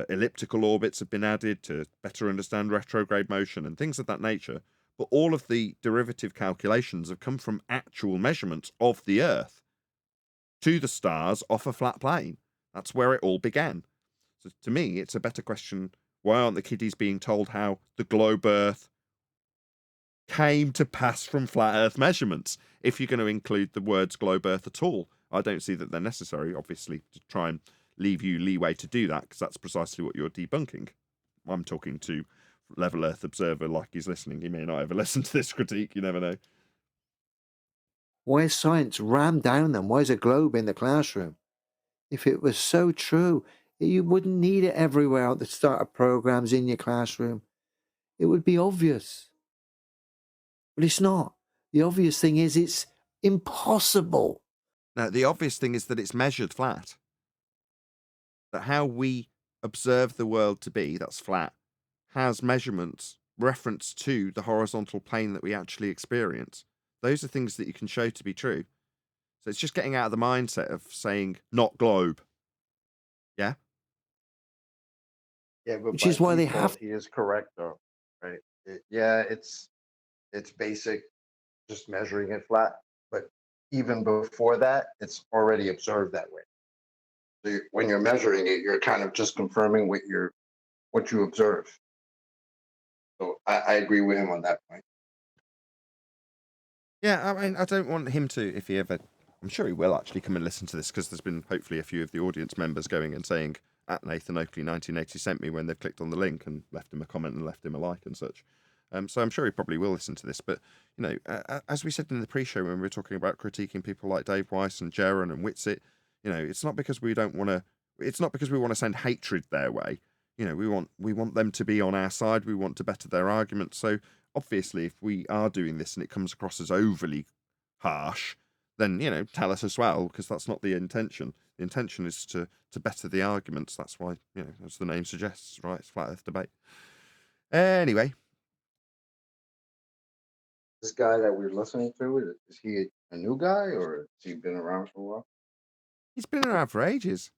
A: elliptical orbits have been added to better understand retrograde motion and things of that nature. But all of the derivative calculations have come from actual measurements of the Earth to the stars off a flat plane. That's where it all began. So to me, it's a better question, why aren't the kiddies being told how the globe Earth came to pass from flat Earth measurements? If you're going to include the words globe Earth at all, I don't see that they're necessary, obviously, to try and leave you leeway to do that, because that's precisely what you're debunking. I'm talking to Level Earth Observer like he's listening. He may not ever listen to this critique, you never know.
M: Why is science rammed down them? Why is a globe in the classroom? If it was so true, you wouldn't need it everywhere at the start of programs in your classroom. It would be obvious. But it's not. The obvious thing is it's impossible.
A: No, the obvious thing is that it's measured flat. That how we observe the world to be, that's flat, has measurements reference to the horizontal plane that we actually experience. Those are things that you can show to be true. So it's just getting out of the mindset of saying not globe. Yeah?
O: Yeah, but
M: Which is why they have.
O: He is correct, though, right? It's basic, just measuring it flat. But even before that, it's already observed that way. So when you're measuring it, you're kind of just confirming what you observe. So I agree with him on that point.
A: Yeah, I mean, I don't want him to, if he ever, I'm sure he will actually come and listen to this, because there's been hopefully a few of the audience members going and saying, at Nathan Oakley 1980 sent me, when they've clicked on the link and left him a comment and left him a like and such. So I'm sure he probably will listen to this. But, you know, as we said in the pre-show when we were talking about critiquing people like Dave Weiss and Jaron and Whitsitt, you know, it's not because we don't want to, it's not because we want to send hatred their way. You know, we want them to be on our side. We want to better their arguments. So obviously, if we are doing this and it comes across as overly harsh, then, you know, tell us as well, because that's not the intention. The intention is to better the arguments. That's why, you know, as the name suggests, right? It's Flat Earth Debate. Anyway.
O: This guy that we're listening to, is he a new guy, or has he been around for a while?
A: He's been around for ages.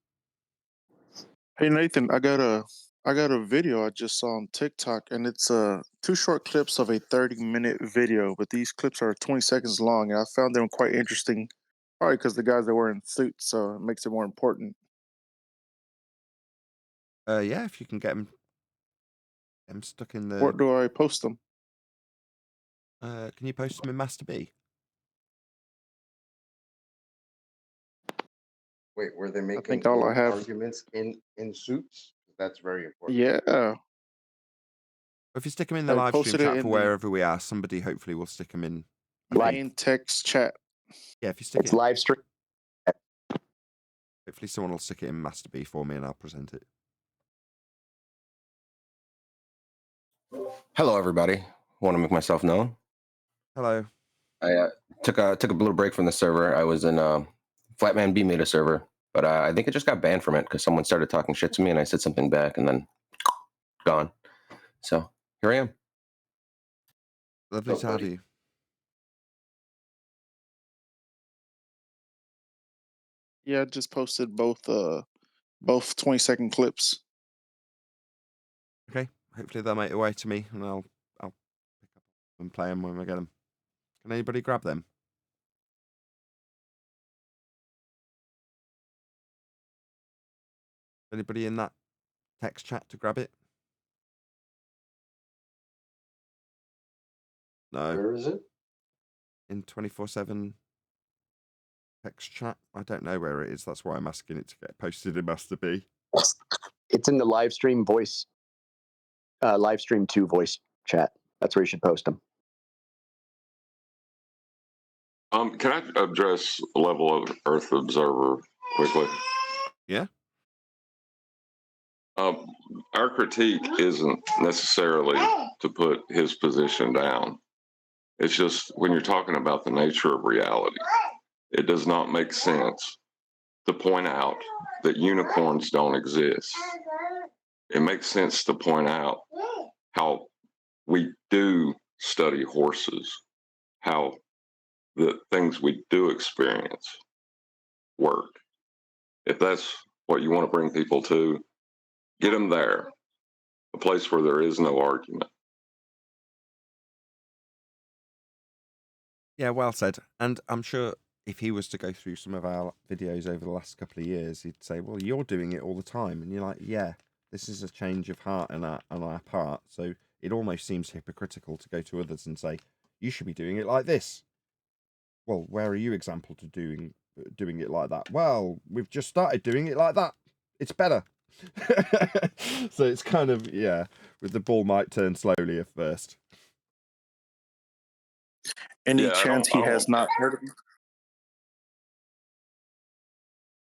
L: Hey Nathan, I got a video I just saw on TikTok, and it's two short clips of a 30-minute video, but these clips are 20 seconds long, and I found them quite interesting, probably because the guys are wearing suits, so it makes it more important.
A: Yeah, if you can get them stuck in the.
L: Where do I post them?
A: Can you post them in Master B?
O: Wait, were they
L: I
O: making
L: think all I
O: both
L: have.
O: arguments in suits? That's very important.
L: Yeah.
A: If you stick them in the
L: I
A: live stream
L: posted it
A: chat
L: in
A: for
L: the
A: wherever we are, somebody hopefully will stick them in.
L: main text chat.
A: Yeah, if you stick
P: It's
A: it,
P: live stream.
A: hopefully someone will stick it in Master B for me and I'll present it.
Q: Hello, everybody. Want to make myself known?
A: Hello.
Q: I took a little break from the server. I was in Flatman B made a server, but I think I just got banned from it because someone started talking shit to me and I said something back and then gone. So here I am.
A: Lovely to have you.
L: Yeah, I just posted both 20-second clips.
A: Okay. Hopefully they'll make their way to me and I'll pick up and play them when I get them. Can anybody grab them? Anybody in that text chat to grab it? No.
O: Where is it?
A: In 24/7 text chat. I don't know where it is. That's why I'm asking it to get posted in Master B.
P: It's in the live stream voice, live stream 2 voice chat. That's where you should post them.
D: Can I address level of Earth Observer quickly?
A: Yeah.
D: Our critique isn't necessarily to put his position down. It's just when you're talking about the nature of reality, it does not make sense to point out that unicorns don't exist. It makes sense to point out how we do study horses, how the things we do experience work. If that's what you want to bring people to, get them there, a place where there is no argument.
A: Yeah, well said. And I'm sure if he was to go through some of our videos over the last couple of years, he'd say, well, you're doing it all the time. And you're like, yeah, this is a change of heart on our part. So it almost seems hypocritical to go to others and say, you should be doing it like this. Well, where are you example to doing it like that? Well, we've just started doing it like that. It's better. So it's kind of, yeah, with the ball might turn slowly at first.
L: Any chance he has not heard of me?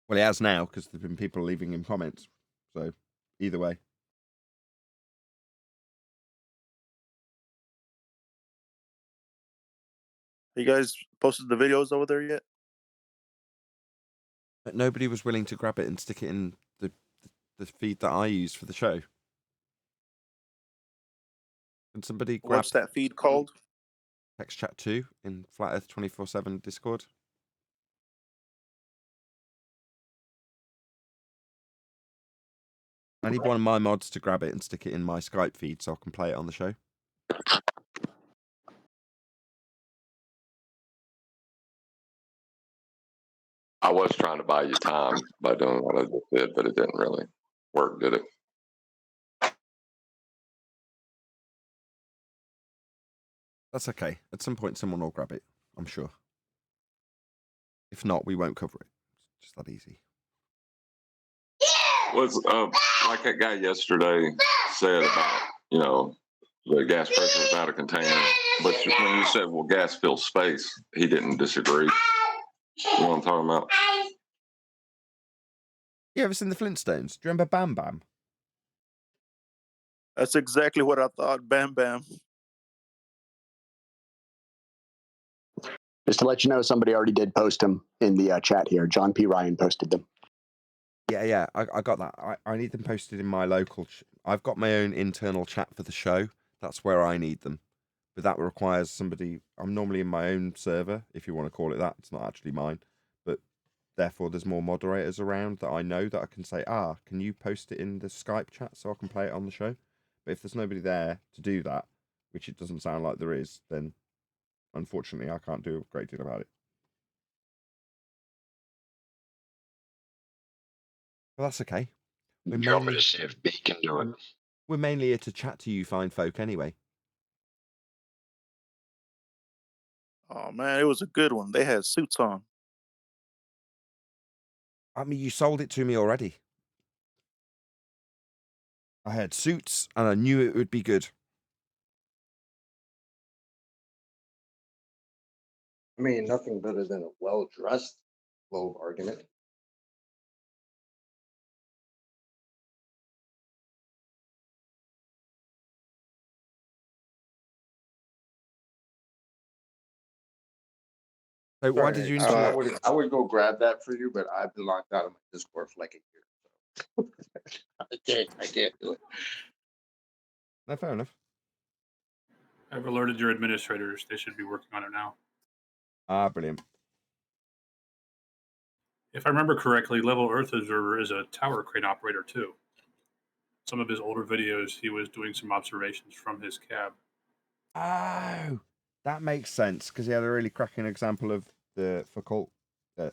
A: Well, he has now because there've been people leaving him comments. So either way.
L: You guys posted the videos over there yet?
A: But nobody was willing to grab it and stick it in the feed that I use for the show. Can somebody grab
L: What's that feed called?
A: Text Chat 2 in Flat Earth 24/7 Discord? I need one of my mods to grab it and stick it in my Skype feed so I can play it on the show.
D: I was trying to buy you time by doing what I just did, but it didn't really work, did it?
A: That's okay. At some point, someone will grab it, I'm sure. If not, we won't cover it. It's just that easy.
D: Was like that guy yesterday said about, the gas pressure was out of container. But when you said, well, gas fills space, he didn't disagree. You know what I'm talking about?
A: You ever seen the Flintstones? Do you remember Bam Bam?
L: That's exactly what I thought. Bam Bam.
P: Just to let you know, somebody already did post them in the chat here. John P. Ryan posted them.
A: Yeah, I got that. I need them posted in my local. I've got my own internal chat for the show. That's where I need them. But that requires somebody. I'm normally in my own server, if you want to call it that. It's not actually mine. But therefore, there's more moderators around that I know that I can say, can you post it in the Skype chat so I can play it on the show? But if there's nobody there to do that, which it doesn't sound like there is, then unfortunately, I can't do a great deal about it. Well, that's okay.
R: Do you want me to see if B can do it?
A: We're mainly here to chat to you fine folk anyway.
L: Oh man, it was a good one. They had suits on.
A: I mean, you sold it to me already. I had suits, and I knew it would be good.
O: I mean, nothing better than a well-dressed globe argument.
A: So why did you
O: I would go grab that for you, but I've been locked out of my Discord for like a year. So. I can't do it.
A: No, fair enough.
S: I've alerted your administrators. They should be working on it now.
A: Ah, brilliant.
S: If I remember correctly, Level Earth Observer is a tower crane operator too. Some of his older videos, he was doing some observations from his cab.
A: Oh, that makes sense because he had a really cracking example of the Foucault, the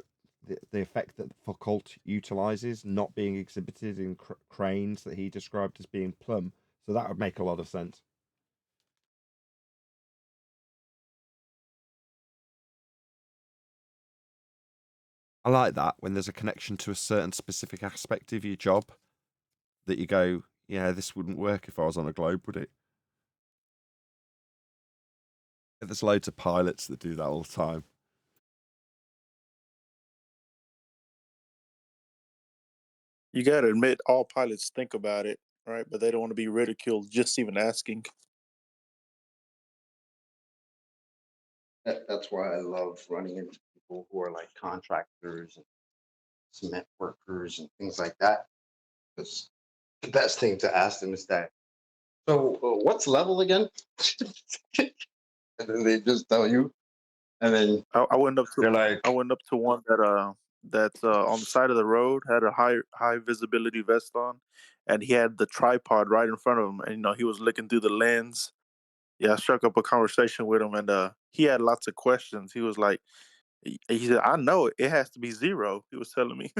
A: effect that Foucault utilizes not being exhibited in cranes that he described as being plumb. So that would make a lot of sense. I like that when there's a connection to a certain specific aspect of your job that you go, yeah, this wouldn't work if I was on a globe, would it? There's loads of pilots that do that all the time.
L: You got to admit, all pilots think about it, right? But they don't want to be ridiculed just even asking.
O: That's why I love running into people who are like contractors and cement workers and things like that. Because the best thing to ask them is that, so what's level again? And then they just tell you. And then
L: I went up to
O: they're like,
L: I went up to one that's on the side of the road, had a high visibility vest on, and he had the tripod right in front of him, and he was looking through the lens. Yeah, I struck up a conversation with him, and he had lots of questions. He was like, he said, "I know it has to be zero." He was telling me.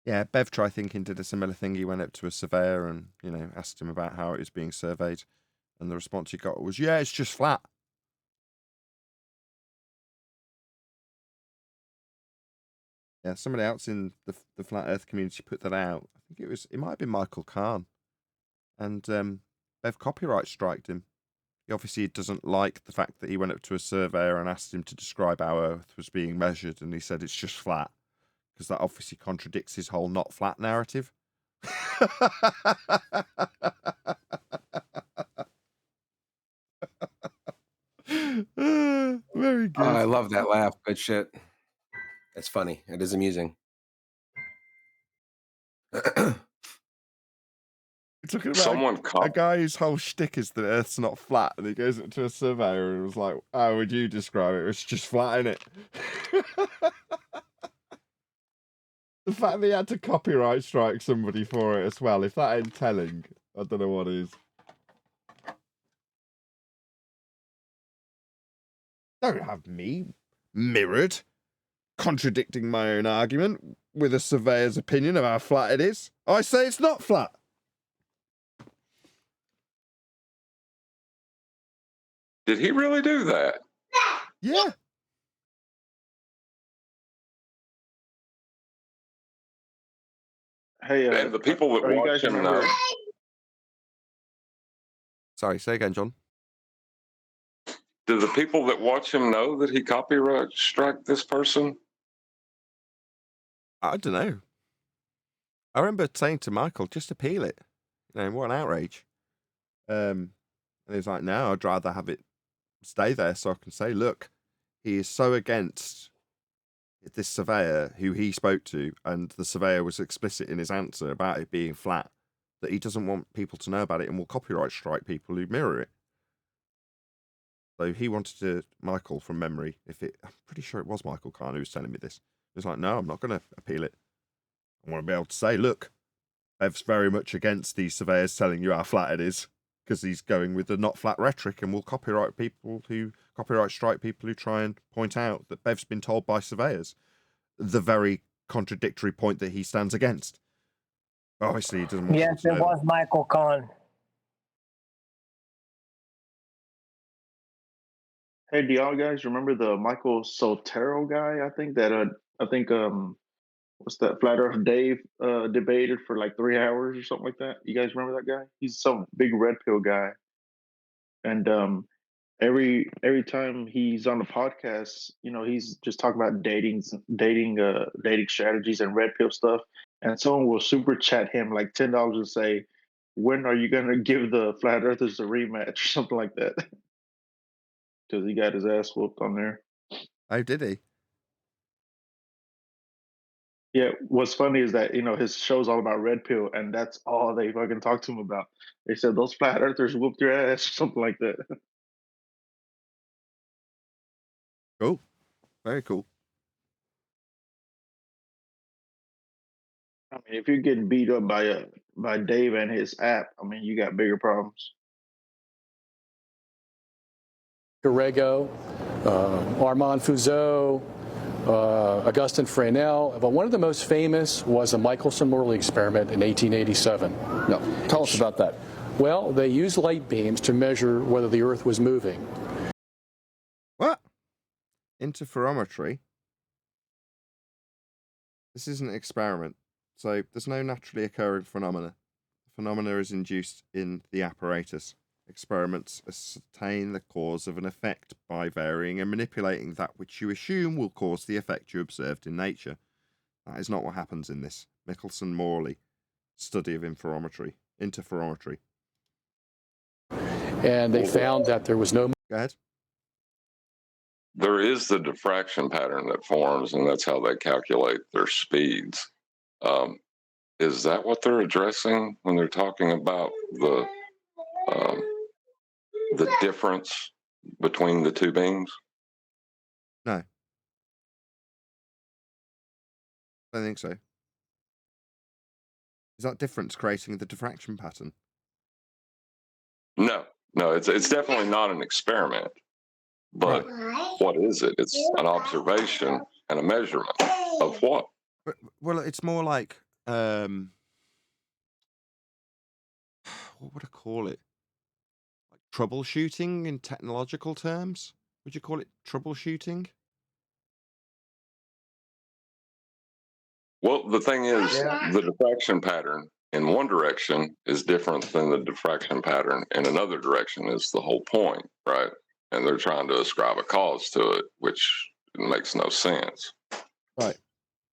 A: Yeah, Bev Try Thinking did a similar thing. He went up to a surveyor and, asked him about how it was being surveyed. And the response he got was, yeah, it's just flat. Yeah, somebody else in the Flat Earth community put that out. I think it might have been Michael Kahn. And Bev copyright striked him. He obviously doesn't like the fact that he went up to a surveyor and asked him to describe how Earth was being measured. And he said it's just flat. Because that obviously contradicts his whole not flat narrative. Very good.
Q: Oh, I love that laugh. Good shit. It's funny. It is amusing.
A: Talking about a guy whose whole shtick is that Earth's not flat, and he goes up to a surveyor and was like, "How would you describe it? It's just flat, innit?" The fact that he had to copyright strike somebody for it as well, if that ain't telling, I don't know what is. Don't have me mirrored, contradicting my own argument with a surveyor's opinion of how flat it is. I say it's not flat.
D: Did he really do that?
A: Yeah.
L: Hey,
D: and the people that watch him know.
A: Sorry, say again, John.
D: Do the people that watch him know that he copyright struck this person?
A: I don't know. I remember saying to Michael, just appeal it. What an outrage. And he was like, no, I'd rather have it stay there so I can say, look, he is so against this surveyor who he spoke to, and the surveyor was explicit in his answer about it being flat, that he doesn't want people to know about it and will copyright strike people who mirror it. So he wanted to, Michael from memory, I'm pretty sure it was Michael Kahn who was telling me this. He was like, no, I'm not going to appeal it. I want to be able to say, look, Bev's very much against these surveyors telling you how flat it is, because he's going with the not flat rhetoric and will copyright strike people who try and point out that Bev's been told by surveyors the very contradictory point that he stands against. Obviously, he doesn't want
H: Yes, it was Michael Kahn.
L: Hey, do y'all guys remember the Michael Sotero guy? I think what's that, Flat Earth Dave debated for like 3 hours or something like that. You guys remember that guy? He's some big red pill guy, and every time he's on the podcast, he's just talking about dating strategies and red pill stuff, and someone will super chat him like $10 and say, "When are you gonna give the flat earthers a rematch?" or something like that, because he got his ass whooped on there.
A: Oh, did he?
L: Yeah, what's funny is that his show's all about red pill, and that's all they fucking talk to him about. They said those flat earthers whooped your ass or something like that.
A: Cool. Very cool.
L: I mean, if you're getting beat up by Dave and his app, I mean, you got bigger problems.
T: Garrego, Armand Fuseau, Augustin Fresnel, but one of the most famous was the Michelson-Morley experiment in 1887.
U: No, tell us about that.
T: Well, they used light beams to measure whether the Earth was moving.
A: What? Interferometry? This is an experiment, so there's no naturally occurring phenomena. The phenomena is induced in the apparatus. Experiments ascertain the cause of an effect by varying and manipulating that which you assume will cause the effect you observed in nature. That is not what happens in this Michelson-Morley study of interferometry.
T: And they found that there was no...
A: Go ahead.
D: There is the diffraction pattern that forms, and that's how they calculate their speeds. Is that what they're addressing when they're talking about the difference between the two beams?
A: No. I don't think so. Is that difference creating the diffraction pattern?
D: No, it's definitely not an experiment. But what is it? It's an observation and a measurement of what?
A: Well, it's more like what would I call it? Like troubleshooting in technological terms? Would you call it troubleshooting?
D: Well, the thing is, the diffraction pattern in one direction is different than the diffraction pattern in another direction is the whole point, right? And they're trying to ascribe a cause to it, which makes no sense.
A: Right.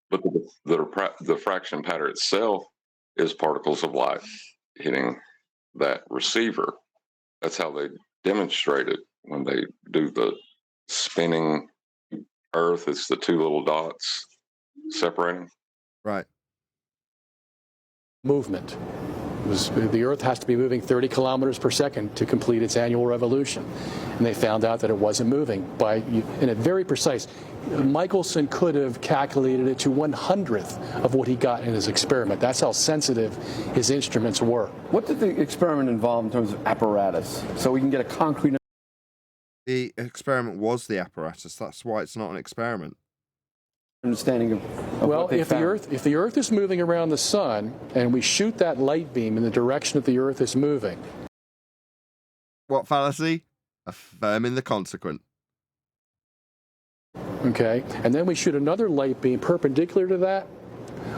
D: But the diffraction pattern itself is particles of light hitting that receiver. That's how they demonstrate it when they do the spinning Earth. It's the two little dots separating.
A: Right.
T: Movement. The Earth has to be moving 30 kilometers per second to complete its annual revolution. And they found out that it wasn't moving in a very precise. Michelson could have calculated it to 1/100th of what he got in his experiment. That's how sensitive his instruments were.
U: What did the experiment involve in terms of apparatus? So we can get a concrete...
A: The experiment was the apparatus. That's why it's not an experiment.
U: Understanding of
T: well,
U: what they
T: if
U: found.
T: if the Earth is moving around the sun and we shoot that light beam in the direction that the Earth is moving.
A: What fallacy? Affirming the consequent.
T: Okay, and then we shoot another light beam perpendicular to that.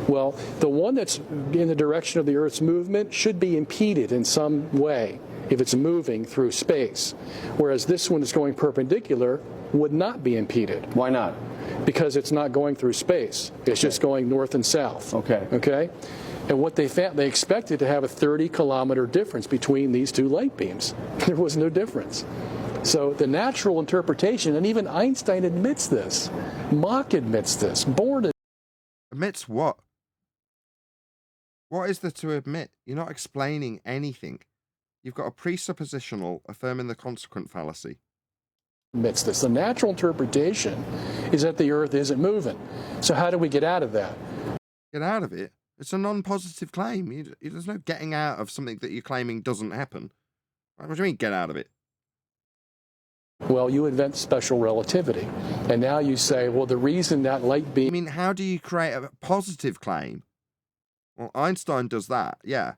T: Well, the one that's in the direction of the Earth's movement should be impeded in some way if it's moving through space, whereas this one that's going perpendicular would not be impeded.
U: Why not?
T: Because it's not going through space. It's just going north and south. Okay? And what they found, they expected to have a 30-kilometer difference between these two light beams. There was no difference. So the natural interpretation, and even Einstein admits this, Mach admits this, Born
A: admits what? What is there to admit? You're not explaining anything. You've got a presuppositional affirming the consequent fallacy.
T: Admits this. The natural interpretation is that the Earth isn't moving. So how do we get out of that?
A: Get out of it? It's a non-positive claim. There's no getting out of something that you're claiming doesn't happen. What do you mean, get out of it?
T: Well, you invent special relativity. And now you say, well, the reason that light beam...
A: I mean, how do you create a positive claim? Well, Einstein does that, yeah.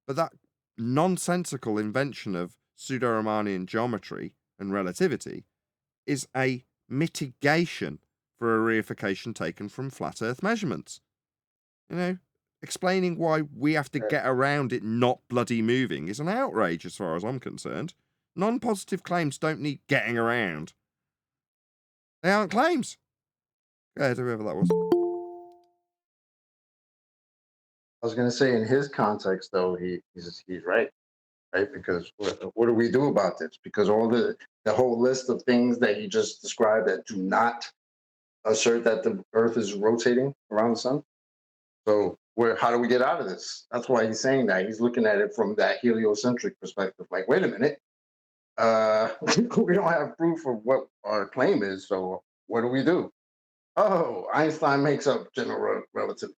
A: But that nonsensical invention of pseudo-Riemannian geometry and relativity is a mitigation for a reification taken from flat Earth measurements. You know, explaining why we have to get around it not bloody moving is an outrage as far as I'm concerned. Non-positive claims don't need getting around. They aren't claims. Go ahead, whoever that was.
O: I was going to say, in his context, though, he's right, because what do we do about this? Because all the whole list of things that he just described that do not assert that the Earth is rotating around the sun. So how do we get out of this? That's why he's saying that. He's looking at it from that heliocentric perspective. Like, wait a minute, we don't have proof of what our claim is. So what do we do? Oh, Einstein makes up general relativity.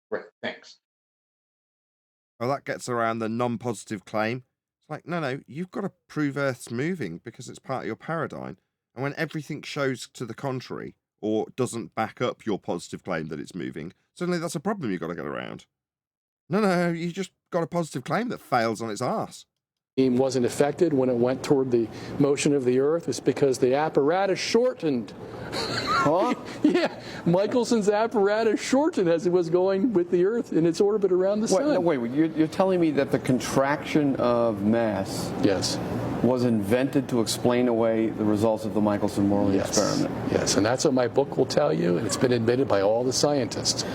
O: Great, thanks.
A: Well, that gets around the non-positive claim. It's like, no, you've got to prove Earth's moving because it's part of your paradigm. And when everything shows to the contrary or doesn't back up your positive claim that it's moving, suddenly that's a problem you've got to get around. No, you just got a positive claim that fails on its arse.
T: Wasn't affected when it went toward the motion of the Earth. It's because the apparatus shortened. Huh? Yeah, Michelson's apparatus shortened as it was going with the Earth in its orbit around the sun.
U: Wait, you're telling me that the contraction of mass was invented to explain away the results of the Michelson-Morley experiment?
T: Yes, and that's what my book will tell you, and it's been admitted by all the scientists.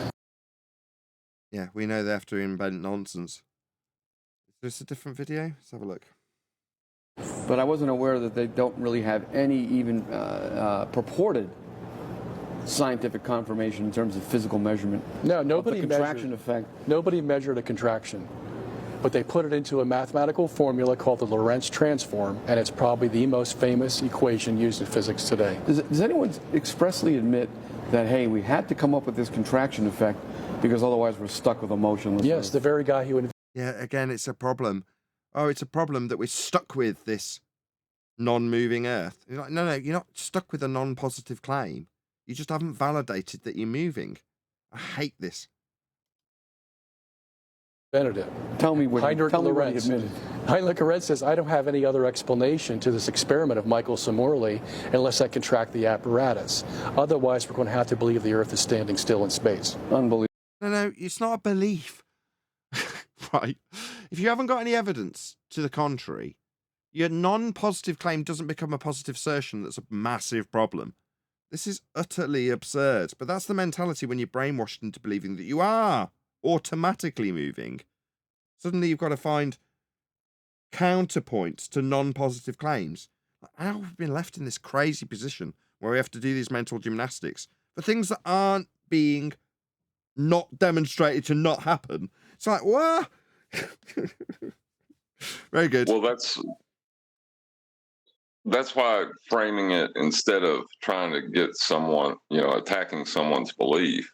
A: Yeah, we know they have to invent nonsense. Is this a different video? Let's have a look.
U: But I wasn't aware that they don't really have any even purported scientific confirmation in terms of physical measurement.
T: No, nobody
U: of the contraction effect.
T: Nobody measured a contraction, but they put it into a mathematical formula called the Lorentz transform, and it's probably the most famous equation used in physics today.
U: Does anyone expressly admit that, hey, we had to come up with this contraction effect because otherwise we're stuck with a motionless
T: Yes,
U: Earth?
T: the very guy who...
A: Yeah, again, it's a problem. Oh, it's a problem that we're stuck with this non-moving Earth. You're like, no, you're not stuck with a non-positive claim. You just haven't validated that you're moving. I hate this.
T: Benedict.
U: Tell me what he admitted.
T: Heinrich Lorentz says, I don't have any other explanation to this experiment of Michelson-Morley unless I contract the apparatus. Otherwise, we're going to have to believe the Earth is standing still in space.
U: Unbelievable.
A: No, it's not a belief. Right? If you haven't got any evidence to the contrary, your non-positive claim doesn't become a positive assertion. That's a massive problem. This is utterly absurd, but that's the mentality when you're brainwashed into believing that you are automatically moving. Suddenly you've got to find counterpoints to non-positive claims. How have we been left in this crazy position where we have to do these mental gymnastics for things that aren't being not demonstrated to not happen? It's like, what? Very good.
D: Well, that's why framing it, instead of trying to get someone, attacking someone's belief,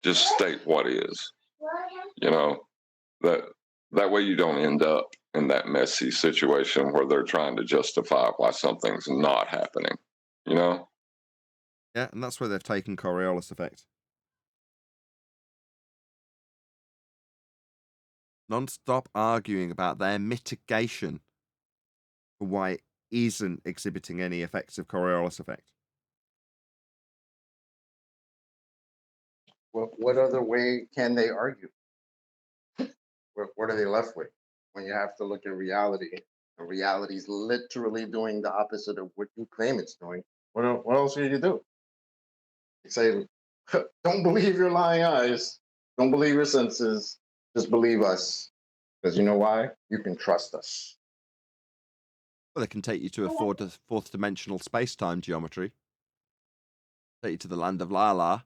D: just state what is. That way you don't end up in that messy situation where they're trying to justify why something's not happening.
A: Yeah, and that's where they've taken Coriolis effect. Non-stop arguing about their mitigation for why it isn't exhibiting any effects of Coriolis effect.
O: What other way can they argue? What are they left with when you have to look at reality? And reality is literally doing the opposite of what you claim it's doing. What else can you do? You say, don't believe your lying eyes. Don't believe your senses. Just believe us. Because you know why? You can trust us.
A: Well, they can take you to a fourth dimensional space-time geometry. Take you to the land of Lala.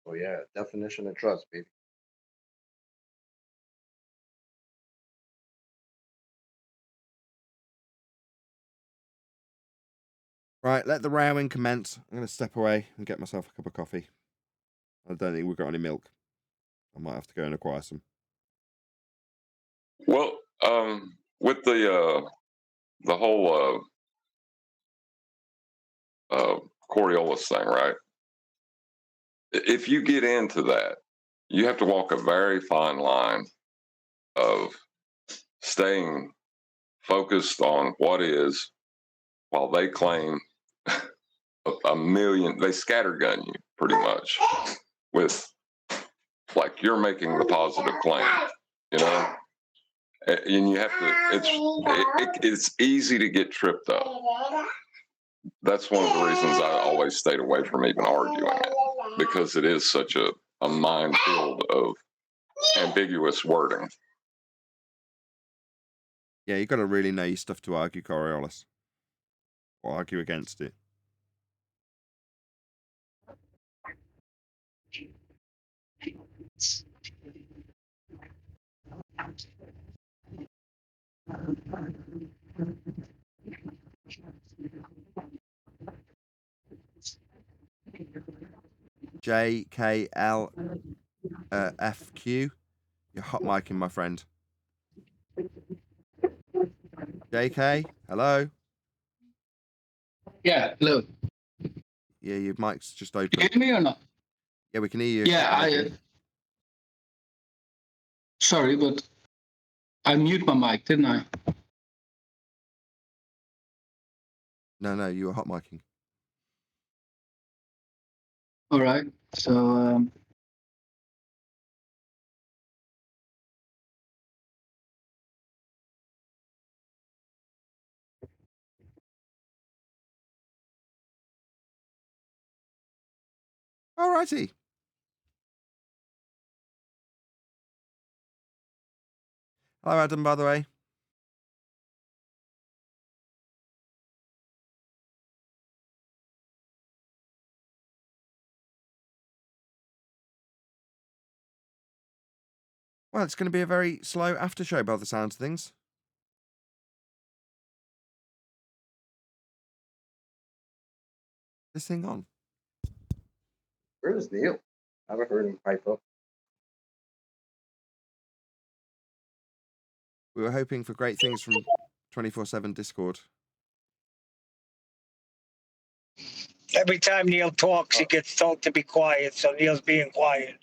O: Oh yeah, definition of trust, baby.
A: Right, let the rowing commence. I'm going to step away and get myself a cup of coffee. I don't think we've got any milk. I might have to go and acquire some.
D: Well, with the whole Coriolis thing, right? If you get into that, you have to walk a very fine line of staying focused on what is, while they claim a million, they scattergun you pretty much with, like, you're making the positive claim, you know? And you have to, it's easy to get tripped up. That's one of the reasons I always stayed away from even arguing it, because it is such a minefield of ambiguous wording.
A: Yeah, you got to really know your stuff to argue Coriolis, or argue against it. JKLFQ, you're hot micing, my friend. JK, hello.
F: Yeah, hello.
A: Yeah, your mic's just open.
F: Can you hear me or not?
A: Yeah, we can hear you.
F: Yeah, sorry, but I mute my mic, didn't I?
A: No, you were hot micing.
F: All right. So,
A: Alrighty. Hello, Adam, by the way. Well, it's going to be a very slow after show by the sounds of things. This thing on.
O: Where's Neil? I haven't heard him pipe up.
A: We were hoping for great things from 24/7 Discord.
H: Every time Neil talks, he gets told to be quiet, so Neil's being quiet.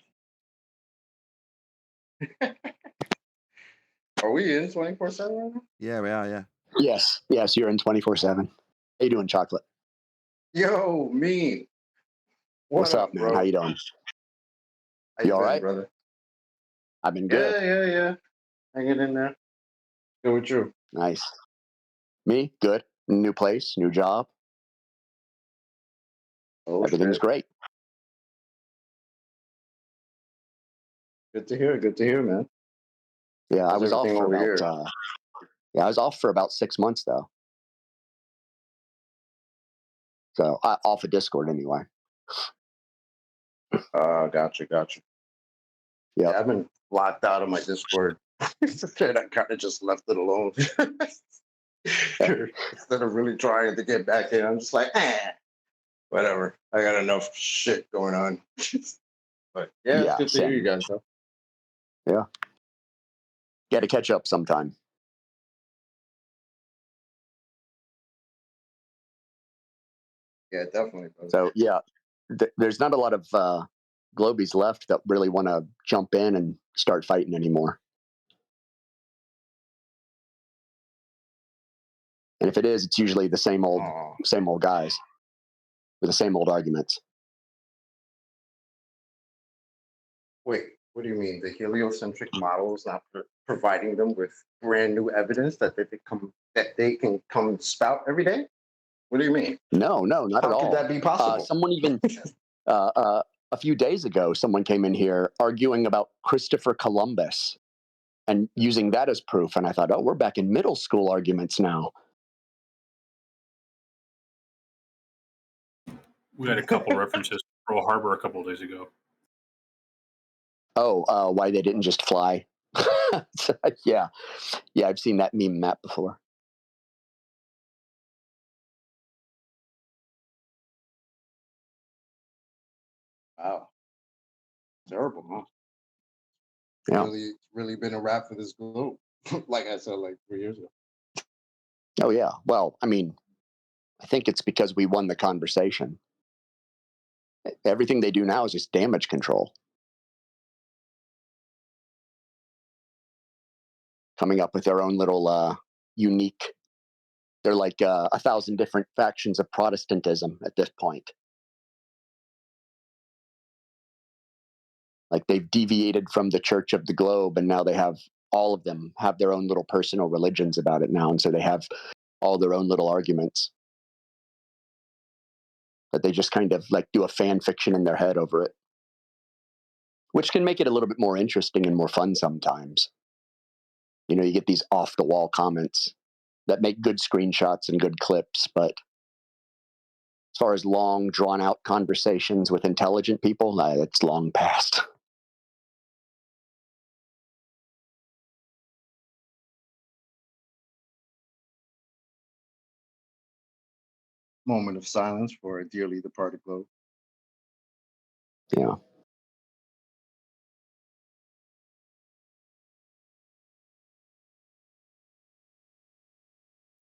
O: Are we in 24/7 right now?
A: Yeah, we are, yeah.
P: Yes, you're in 24/7. How you doing, Chocolate?
O: Yo, me.
P: What's up, man?
O: bro?
P: How you doing?
O: How
P: You all
O: been,
P: right?
O: brother?
P: I've been good.
O: Yeah. Hanging in there. Good with you.
P: Nice. Me? Good. New place, new job.
O: Oh,
P: Everything's
O: shit.
P: great.
O: Good to hear, man.
P: Yeah, I
O: How's
P: was off
O: everything
P: for
O: over
P: about
O: here?
P: I was off for about 6 months though. So off of Discord anyway.
O: Gotcha.
P: Yeah,
O: I've been locked out of my Discord. And I kind of just left it alone. Instead of really trying to get back in, I'm just like, whatever. I got enough shit going on. But yeah, it's good to hear you guys, though.
P: Yeah. Got to catch up sometime.
O: Yeah, definitely. Brother.
P: So yeah, there's not a lot of Globies left that really want to jump in and start fighting anymore. And if it is, it's usually the same old guys with the same old arguments.
O: Wait, what do you mean? The heliocentric model is not providing them with brand new evidence that they can come spout every day? What do you mean?
P: No, not at all.
O: How could that be possible?
P: Someone even a few days ago, someone came in here arguing about Christopher Columbus and using that as proof. And I thought, oh, we're back in middle school arguments now.
S: We had a couple references to Pearl Harbor a couple of days ago.
P: Oh, why they didn't just fly? Yeah, I've seen that meme map before.
O: Wow. Terrible, huh?
P: Yeah.
O: Really been a wrap for this globe. Like I said, like 3 years ago.
P: Oh, yeah. Well, I mean, I think it's because we won the conversation. Everything they do now is just damage control. Coming up with their own little unique. They're like 1,000 different factions of Protestantism at this point. Like they've deviated from the Church of the Globe, and now they have all of them have their own little personal religions about it now, and so they have all their own little arguments. But they just kind of like do a fan fiction in their head over it, which can make it a little bit more interesting and more fun sometimes. You know, you get these off the wall comments that make good screenshots and good clips, but as far as long drawn out conversations with intelligent people, it's long past.
O: Moment of silence for a dearly departed globe.
P: Yeah.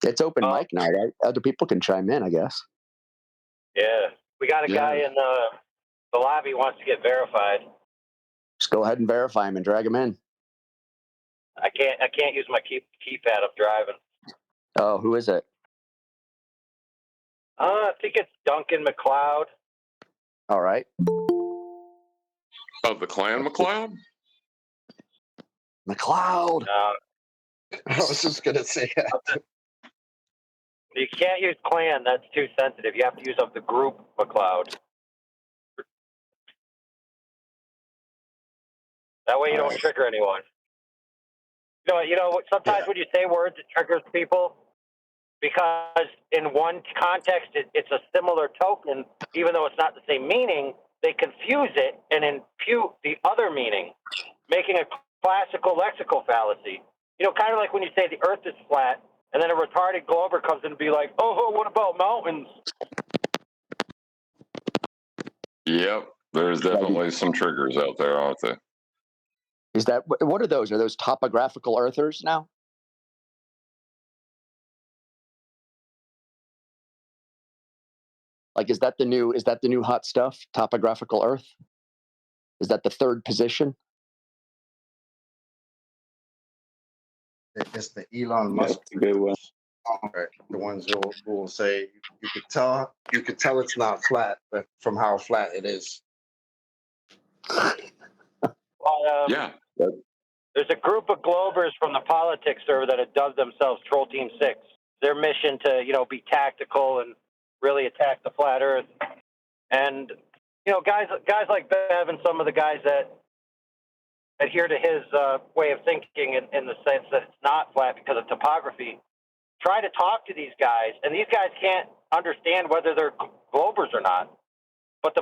P: It's open mic night, right? Other people can chime in, I guess.
C: Yeah, we got a guy in the lobby who wants to get verified.
P: Just go ahead and verify him and drag him in.
C: I can't use my keypad. I'm driving.
P: Oh, who is it?
C: I think it's Duncan McLeod.
P: All right.
D: Of the Clan McLeod?
P: McLeod.
O: I was just gonna say that.
C: You can't use clan. That's too sensitive. You have to use of the group McLeod. That way you don't trigger anyone. You know. Sometimes when you say words, it triggers people because in one context it's a similar token, even though it's not the same meaning. They confuse it and impute the other meaning, making a classical lexical fallacy. You know, kind of like when you say the Earth is flat, and then a retarded glober comes in and be like, "Oh, what about mountains?"
D: Yep, there's definitely some triggers out there, aren't there?
P: Is that what are those? Are those topographical earthers now? Like, is that the new hot stuff? Topographical Earth? Is that the third position?
O: It's the Elon Musk.
B: Good one.
O: The ones who will say you could tell it's not flat, but from how flat it is.
C: Well,
D: yeah.
C: There's a group of Globers from the politics server that have dubbed themselves Troll Team 6. Their mission to, be tactical and really attack the flat Earth. And, guys like Bev and some of the guys that adhere to his way of thinking in the sense that it's not flat because of topography, try to talk to these guys, and these guys can't understand whether they're Globers or not. But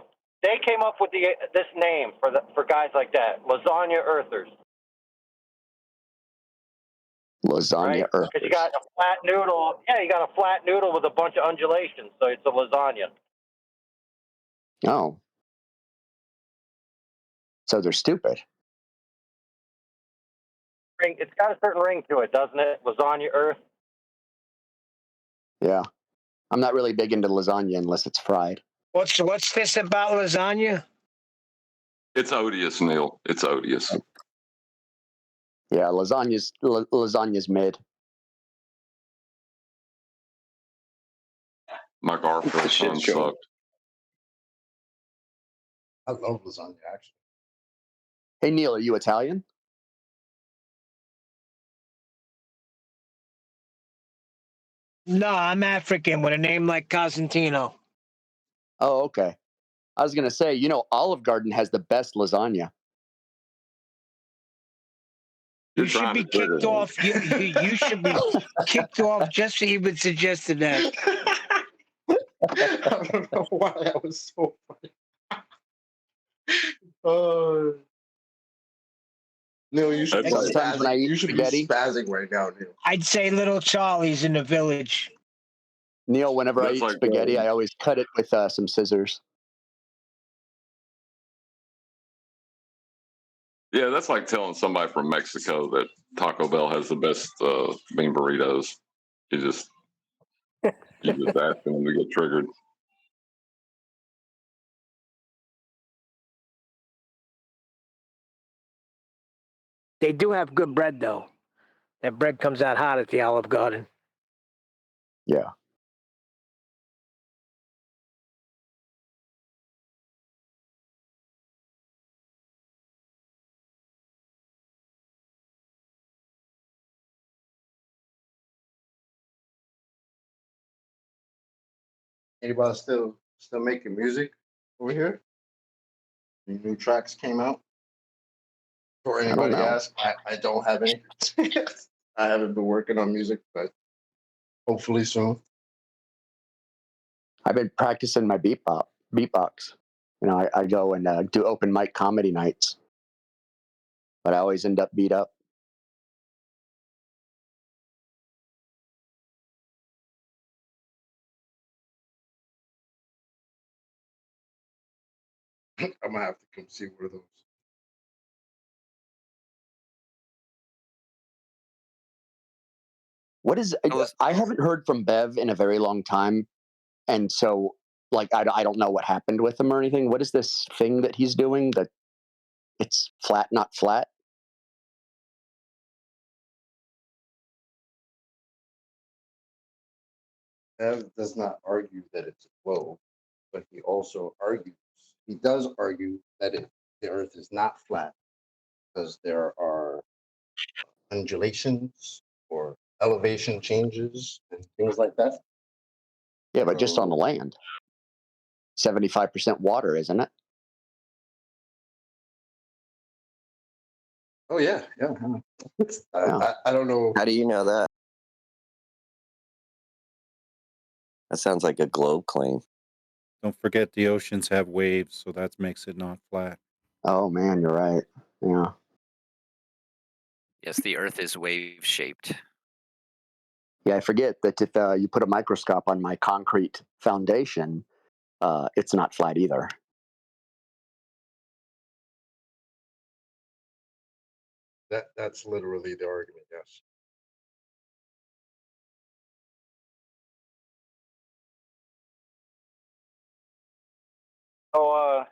C: they came up with this name for guys like that, lasagna earthers.
P: Lasagna earthers.
C: Because you got a flat noodle. Yeah, you got a flat noodle with a bunch of undulations, so it's a lasagna.
P: Oh. So they're stupid.
C: It's got a certain ring to it, doesn't it? Lasagna earth.
P: Yeah. I'm not really big into lasagna unless it's fried.
H: What's this about lasagna?
D: It's odious, Neil. It's odious.
P: Yeah, lasagna's mid.
D: My Garfield son sucked.
O: I love lasagna, actually.
P: Hey, Neil, are you Italian?
H: No, I'm African with a name like Cosentino.
P: Oh, okay. I was going to say, Olive Garden has the best lasagna.
H: You should be kicked off. You should be kicked off just for even suggested that.
O: I don't know why that was so funny. Neil, you should be spazzing. You should be spazzing right now, Neil.
H: I'd say Little Charlie's in the village.
P: Neil, whenever I eat spaghetti, I always cut it with some scissors.
D: Yeah, that's like telling somebody from Mexico that Taco Bell has the best bean burritos. You just ask them to get triggered.
H: They do have good bread, though. That bread comes out hot at the Olive Garden.
P: Yeah.
O: Anybody still making music over here? Any new tracks came out? For anybody
P: know.
O: ask, I don't have any. I haven't been working on music, but hopefully soon.
P: I've been practicing my beatbox. You know, I go and do open mic comedy nights, but I always end up beat up.
O: I'm gonna have to come see one of those.
P: What is? I haven't heard from Bev in a very long time, and so like I don't know what happened with him or anything. What is this thing that he's doing? That it's flat, not flat.
O: Ev does not argue that it's a globe, but he does argue that the Earth is not flat because there are undulations or elevation changes and things like that.
P: Yeah, but just on the land. 75% water, isn't it?
O: Oh yeah. I don't know.
I: How do you know that? That sounds like a globe claim.
V: Don't forget the oceans have waves, so that makes it not flat.
P: Oh man, you're right. Yeah.
W: Yes, the Earth is wave-shaped.
P: Yeah, I forget that if you put a microscope on my concrete foundation, it's not flat either.
O: That's literally the argument. Yes.
C: So,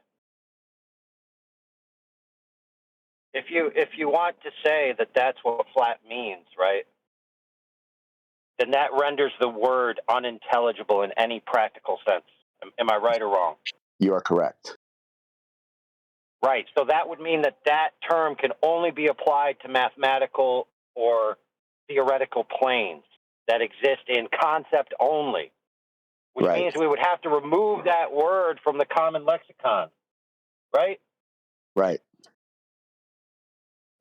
C: if you want to say that that's what flat means, right? Then that renders the word unintelligible in any practical sense. Am I right or wrong?
P: You are correct.
C: Right. So that would mean that that term can only be applied to mathematical or theoretical planes that exist in concept only, which
P: Right.
C: means we would have to remove that word from the common lexicon, right?
P: Right.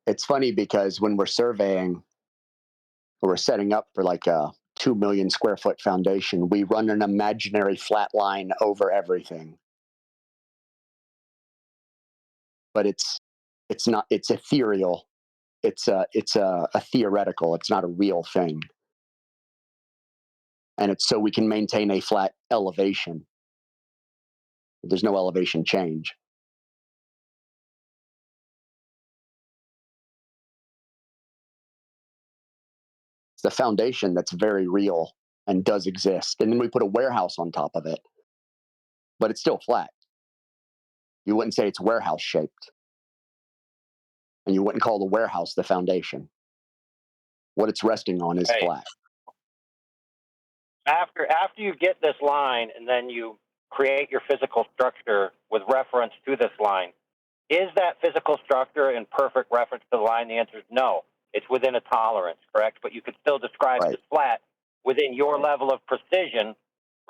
P: It's funny because when we're surveying, we're setting up for like a 2 million square foot foundation, we run an imaginary flat line over everything. But it's not, it's ethereal. It's a theoretical, it's not a real thing. And it's so we can maintain a flat elevation. There's no elevation change. It's the foundation that's very real and does exist. And then we put a warehouse on top of it, but it's still flat. You wouldn't say it's warehouse shaped. And you wouldn't call the warehouse the foundation. What it's resting on is flat.
C: After you get this line and then you create your physical structure with reference to this line, is that physical structure in perfect reference to the line? The answer is no. It's within a tolerance, correct? But you could still describe it as flat within your level of precision,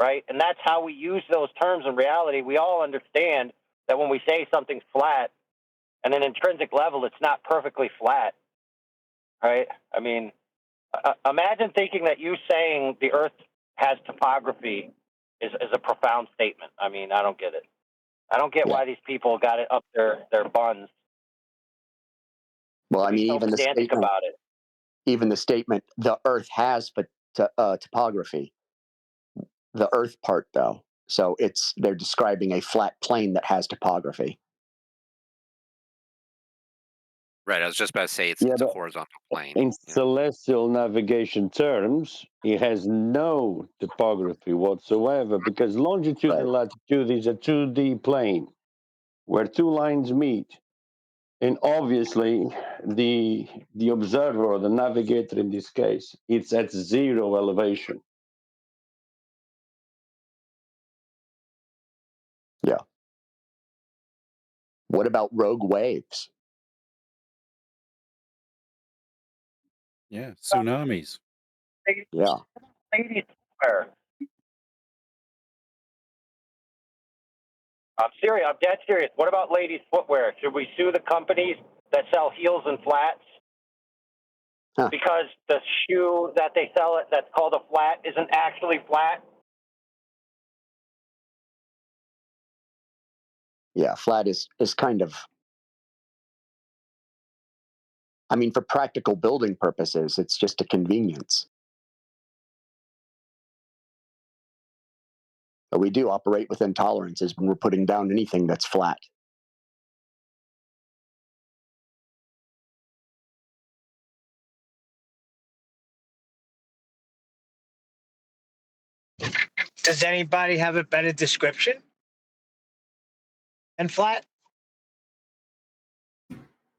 C: right? And that's how we use those terms in reality. We all understand that when we say something's flat, at an intrinsic level, it's not perfectly flat, right? I mean, imagine thinking that you saying the Earth has topography is a profound statement. I mean, I don't get it. I don't get why these people got it up their buns.
P: Well, I mean,
C: so
P: even the
C: pedantic
P: statement,
C: about it.
P: the Earth has topography. The Earth part, though, so they're describing a flat plane that has topography.
W: Right, I was just about to say it's a horizontal plane.
X: In celestial navigation terms, it has no topography whatsoever because longitude and latitude is a 2D plane where two lines meet. And obviously, the observer or the navigator in this case, it's at 0 elevation.
P: Yeah. What about rogue waves?
V: Yeah, tsunamis.
P: Yeah.
C: Ladies footwear. I'm serious. I'm dead serious. What about ladies footwear? Should we sue the companies that sell heels and flats?
P: Huh.
C: Because the shoe that they sell it that's called a flat isn't actually flat.
P: Yeah, flat is kind of, I mean, for practical building purposes, it's just a convenience. But we do operate within tolerances when we're putting down anything that's flat.
H: Does anybody have a better description than flat?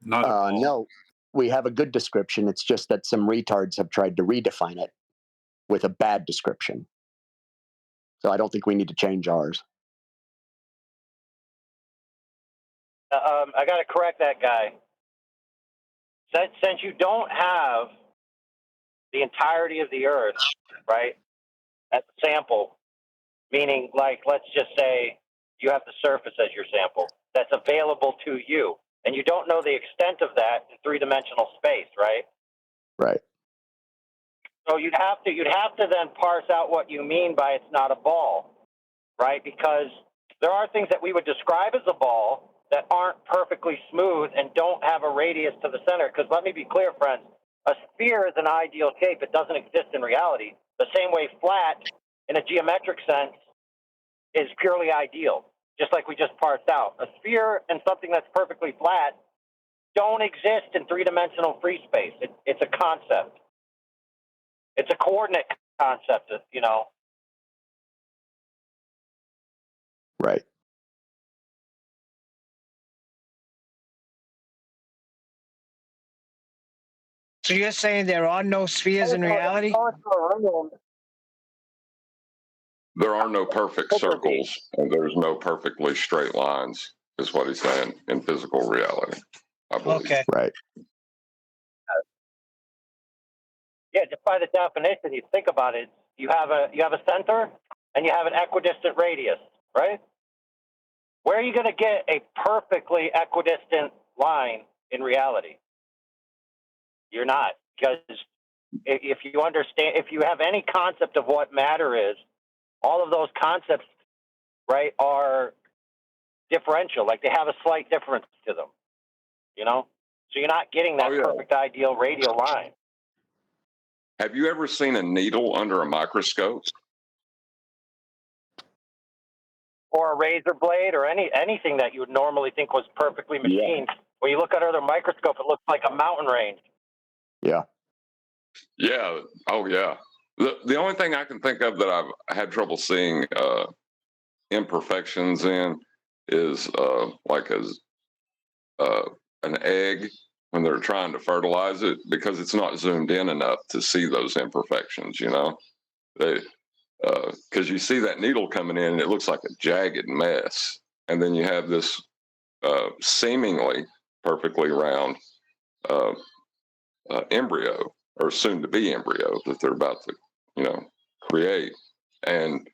S: Not at all.
P: No, we have a good description. It's just that some retards have tried to redefine it with a bad description. So I don't think we need to change ours.
C: I got to correct that guy. Since you don't have the entirety of the Earth, right, as a sample, meaning, like, let's just say you have the surface as your sample that's available to you, and you don't know the extent of that in three-dimensional space, right?
P: Right.
C: So you'd have to then parse out what you mean by it's not a ball, right? Because there are things that we would describe as a ball that aren't perfectly smooth and don't have a radius to the center. Because let me be clear, friends, a sphere is an ideal shape. It doesn't exist in reality. The same way flat, in a geometric sense, is purely ideal, just like we just parsed out. A sphere and something that's perfectly flat don't exist in three-dimensional free space. It's a concept. It's a coordinate concept, you know.
P: Right.
H: So you're saying there are no spheres in reality?
D: There are no perfect circles, and there's no perfectly straight lines, is what he's saying in physical reality, I believe.
H: Okay.
P: Right.
C: Yeah, just by the definition, you think about it, you have a center and you have an equidistant radius, right? Where are you going to get a perfectly equidistant line in reality? You're not, because if you understand, if you have any concept of what matter is, all of those concepts, right, are differential. Like they have a slight difference to them, you know? So you're not getting that perfect ideal radial line.
D: Have you ever seen a needle under a microscope?
C: Or a razor blade or anything that you would normally think was perfectly machined. When you look under the microscope, it looks like a mountain range.
P: Yeah.
D: Yeah. Oh, yeah. The only thing I can think of that I've had trouble seeing imperfections in is like an egg when they're trying to fertilize it, because it's not zoomed in enough to see those imperfections, you know? Because you see that needle coming in and it looks like a jagged mess. And then you have this seemingly perfectly round embryo, or soon to be embryo, that they're about to, you know, create. And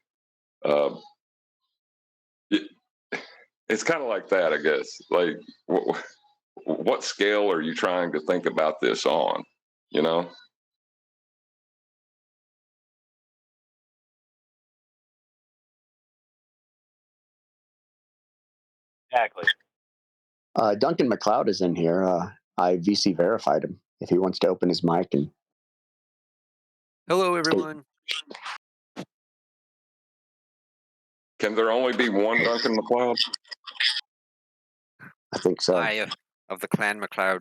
D: it's kind of like that, I guess. Like, what scale are you trying to think about this on, you know?
C: Exactly.
P: Duncan McLeod is in here. I VC verified him. If he wants to open his mic and.
W: Hello, everyone.
D: Can there only be one Duncan McLeod?
P: I think so.
W: I of the clan McLeod.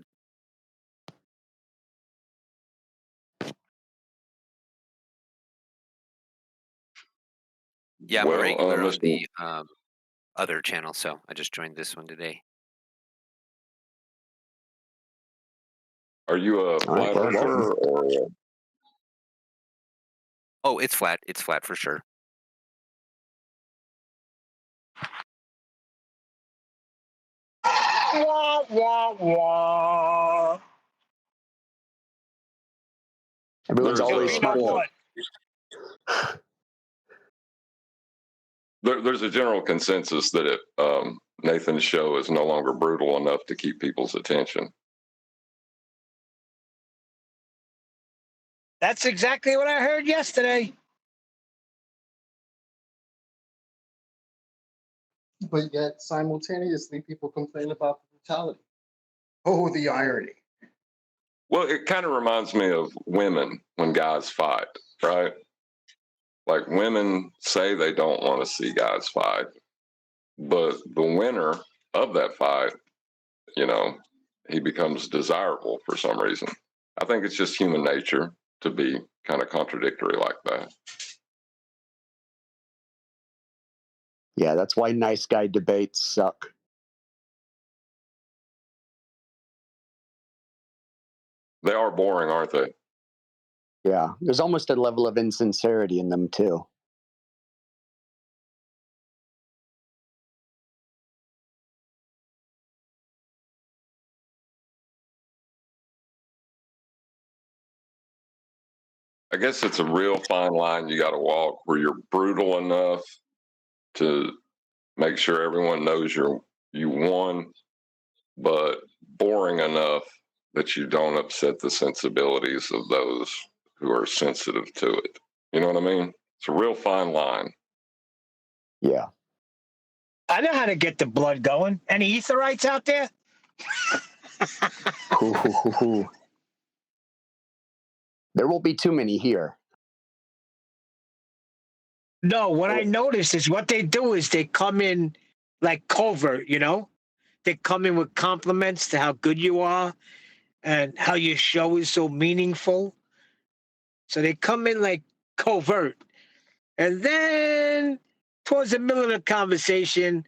W: Yeah, I'm a regular on the other channel, so I just joined this one today.
D: Are you a flat earther or?
W: Oh, it's flat. It's flat for sure.
H: Wah, wah, wah.
P: Everyone's
D: There's
P: always
D: a-
P: smart.
D: There's a general consensus that Nathan's show is no longer brutal enough to keep people's attention.
H: That's exactly what I heard yesterday.
O: But yet, simultaneously, people complain about brutality. Oh, the irony.
D: Well, it kind of reminds me of women when guys fight, right? Like women say they don't want to see guys fight, but the winner of that fight, he becomes desirable for some reason. I think it's just human nature to be kind of contradictory like that.
P: Yeah, that's why nice guy debates suck.
D: They are boring, aren't they?
P: Yeah, there's almost a level of insincerity in them too.
D: I guess it's a real fine line you got to walk where you're brutal enough to make sure everyone knows you won, but boring enough that you don't upset the sensibilities of those who are sensitive to it. You know what I mean? It's a real fine line.
P: Yeah.
H: I know how to get the blood going. Any etherites out there?
P: There won't be too many here.
H: No, what I noticed is what they do is they come in like covert, They come in with compliments to how good you are and how your show is so meaningful. So they come in like covert. And then towards the middle of the conversation,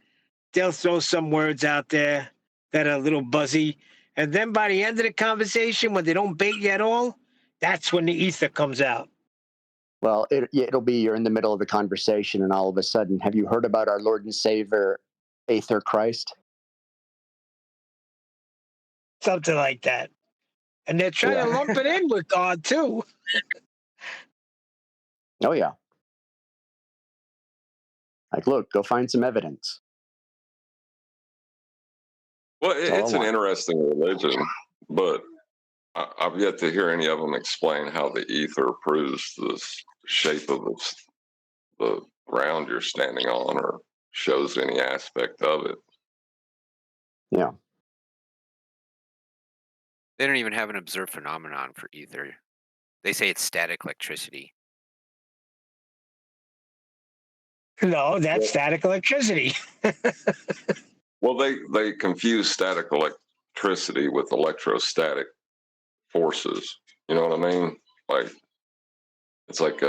H: they'll throw some words out there that are a little buzzy. And then by the end of the conversation, when they don't bait you at all, that's when the ether comes out.
P: Well, it'll be you're in the middle of a conversation and all of a sudden, have you heard about our Lord and Savior, Aether Christ?
H: Something like that. And they're trying to lump it in with God, too.
P: Oh, yeah. Like, look, go find some evidence.
D: Well, it's an interesting religion, but I've yet to hear any of them explain how the ether proves the shape of the ground you're standing on or shows any aspect of it.
P: Yeah.
W: They don't even have an observed phenomenon for ether. They say it's static electricity.
H: No, that's static electricity.
D: Well, they confuse static electricity with electrostatic forces. You know what I mean? Like, it's like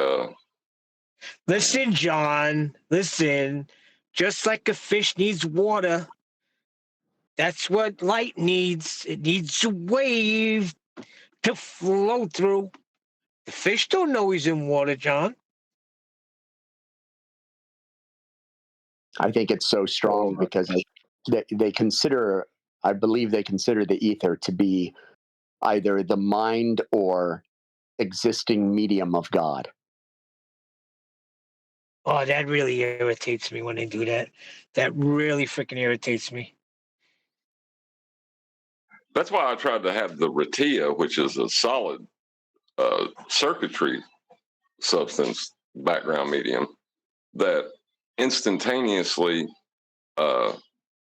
H: Listen, John, listen. Just like a fish needs water, that's what light needs. It needs a wave to flow through. The fish don't know he's in water, John.
P: I think it's so strong because they consider, I believe they consider the ether to be either the mind or existing medium of God.
H: Oh, that really irritates me when they do that. That really freaking irritates me.
D: that's why I tried to have the ratia, which is a solid circuitry substance background medium that instantaneously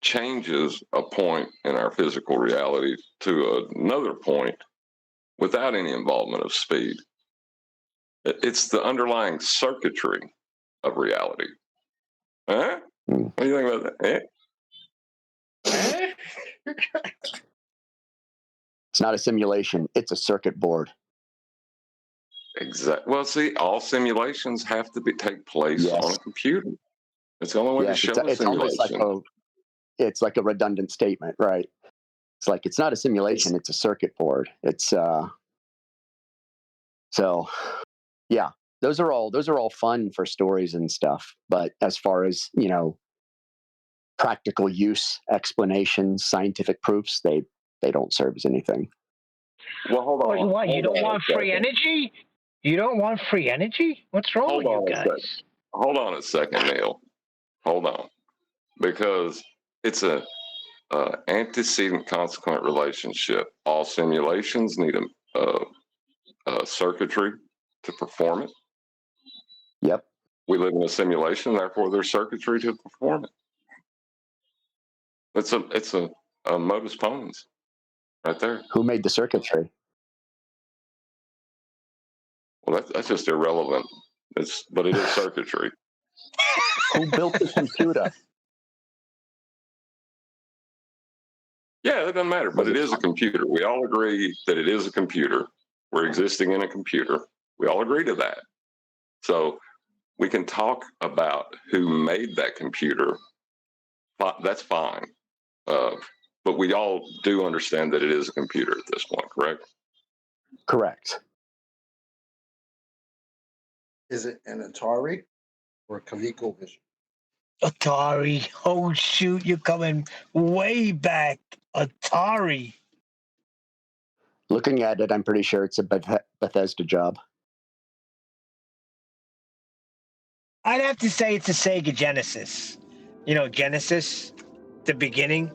D: changes a point in our physical reality to another point without any involvement of speed. It's the underlying circuitry of reality. Huh? What do you think about that?
P: It's not a simulation, it's a circuit board.
D: Exactly. Well, see, all simulations have to take place on a computer. It's the only way to show a
P: it's almost
D: simulation.
P: it's like a redundant statement, right? It's like it's not a simulation; it's a circuit board. It's so yeah. Those are all fun for stories and stuff. But as far as practical use, explanations, scientific proofs, they don't serve as anything.
D: Well, hold on.
H: What, you don't want free
D: second.
H: energy? You don't want free energy? What's wrong
D: Hold
H: with
D: on
H: you
D: a
H: guys?
D: second. Hold on a second, Neil. Hold on, because it's a antecedent consequent relationship. All simulations need a circuitry to perform it.
P: Yep.
D: We live in a simulation, therefore there's circuitry to perform it. It's a modus ponens right there.
P: Who made the circuitry?
D: Well, that's just irrelevant. But it is circuitry.
P: Who built the computer?
D: Yeah, it doesn't matter, but it is a computer. We all agree that it is a computer. We're existing in a computer. We all agree to that. So we can talk about who made that computer. That's fine. But we all do understand that it is a computer at this point, correct?
P: Correct.
O: Is it an Atari or ColecoVision?
H: Atari. Oh, shoot. You're coming way back. Atari.
P: Looking at it, I'm pretty sure it's a Bethesda job.
H: I'd have to say it's a Sega Genesis. Genesis, the beginning.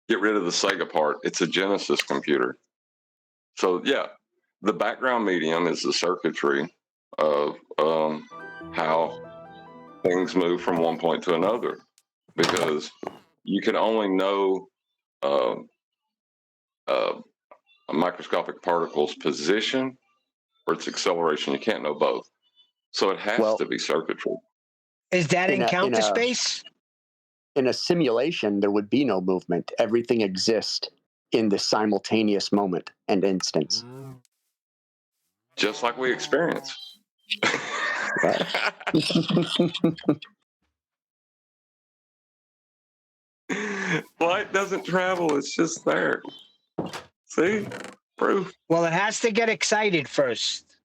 D: Get rid of the Sega part. It's a Genesis computer. So yeah, the background medium is the circuitry of how things move from one point to another, because you can only know a microscopic particle's position or its acceleration. You can't know both. So it has to be circuitry.
H: Is that in counter space?
P: In a simulation, there would be no movement. Everything exists in the simultaneous moment and instance.
D: Just like we experience. Light doesn't travel, it's just there. See? Proof.
H: Well, it has to get excited first.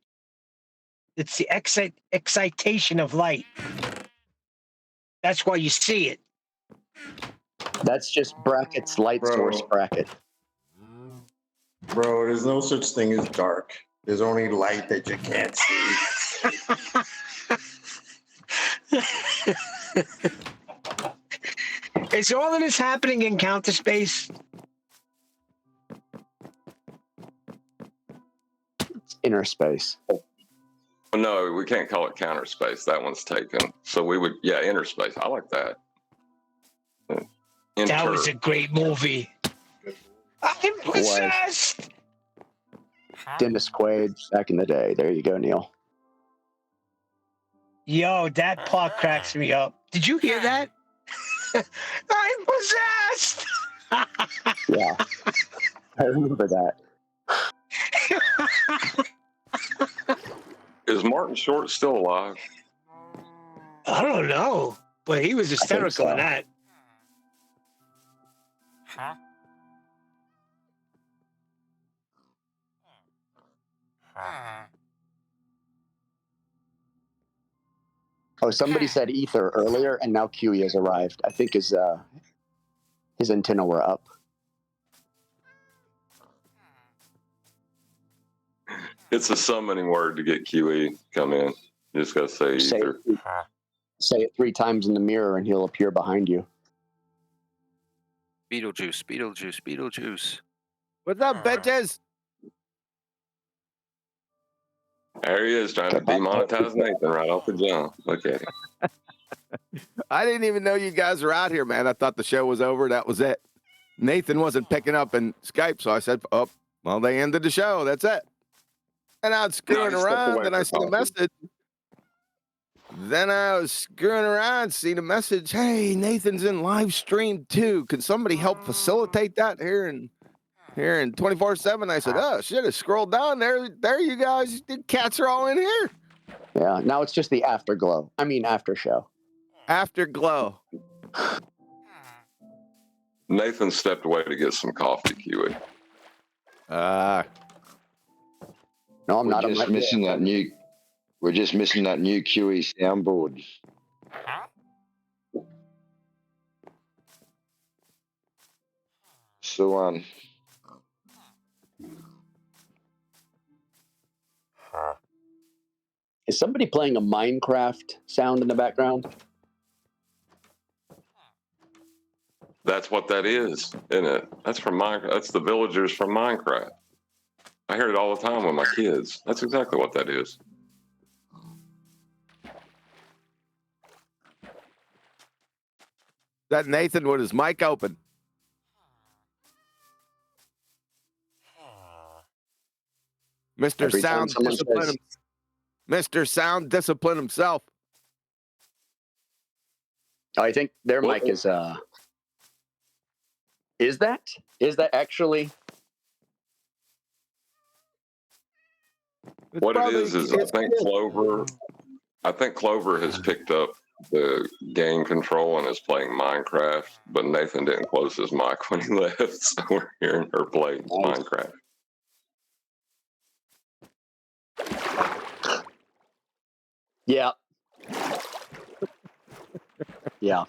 H: It's the excitation of light. That's why you see it.
P: That's just brackets, light source bracket.
O: Bro, there's no such thing as dark. There's only light that you can't see.
H: Is all of this happening in counter space?
P: It's inner space.
D: No, we can't call it counter space. That one's taken. So we would, inner space. I like that.
H: That was a great movie. I'm possessed.
P: Dennis Quaid back in the day. There you go, Neil.
H: Yo, that part cracks me up. Did you hear that? I'm possessed.
P: Yeah, I remember that.
D: Is Martin Short still alive?
H: I don't know, but he was hysterical in that.
P: Oh, somebody said ether earlier, and now QE has arrived. I think his antenna were up.
D: It's a summoning word to get QE come in. You just gotta say ether.
P: Say it 3 times in the mirror, and he'll appear behind you.
W: Beetlejuice, Beetlejuice, Beetlejuice.
E: What's up, bitches?
D: There he is trying to demonetize Nathan right off the jump. Look at him.
E: I didn't even know you guys were out here, man. I thought the show was over. That was it. Nathan wasn't picking up in Skype, so I said, oh, well, they ended the show. That's it. And I was screwing around, and I see the message. Then I was screwing around, see the message, hey, Nathan's in live stream too. Can somebody help facilitate that here in 24/7? I said, oh, shit, I scrolled down there. There you guys, the cats are all in here.
P: Yeah, now it's just the afterglow. I mean, after show.
E: Afterglow.
D: Nathan stepped away to get some coffee, Kiwi.
E: Ah.
P: No, I'm
B: We're
P: not. I'm
B: just
P: right
B: missing
P: there.
B: that new. We're just missing that new QE soundboard. It's the one.
P: Is somebody playing a Minecraft sound in the background?
D: That's what that is, isn't it? That's from Minecraft. That's the villagers from Minecraft. I hear it all the time with my kids. That's exactly what that is.
E: That Nathan with his mic open. Mr.
P: Every time
E: Sound
P: someone
E: Discipline.
P: says,
E: Mr. Sound Discipline himself.
P: I think their mic is that actually
D: What it is I think Clover has picked up the game control and is playing Minecraft, but Nathan didn't close his mic when he left, so we're hearing her play Minecraft.
P: Yeah. Yeah.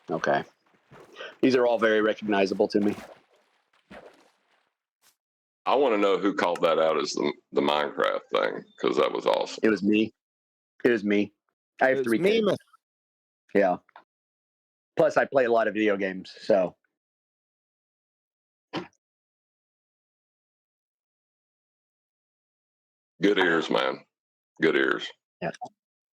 P: Okay. These are all very recognizable to me.
D: I want to know who called that out as the Minecraft thing, because that was awesome.
P: It was me. It was me. I have 3 kids. Yeah. Plus, I play a lot of video games, so.
D: Good ears, man. Good ears.
P: Yeah.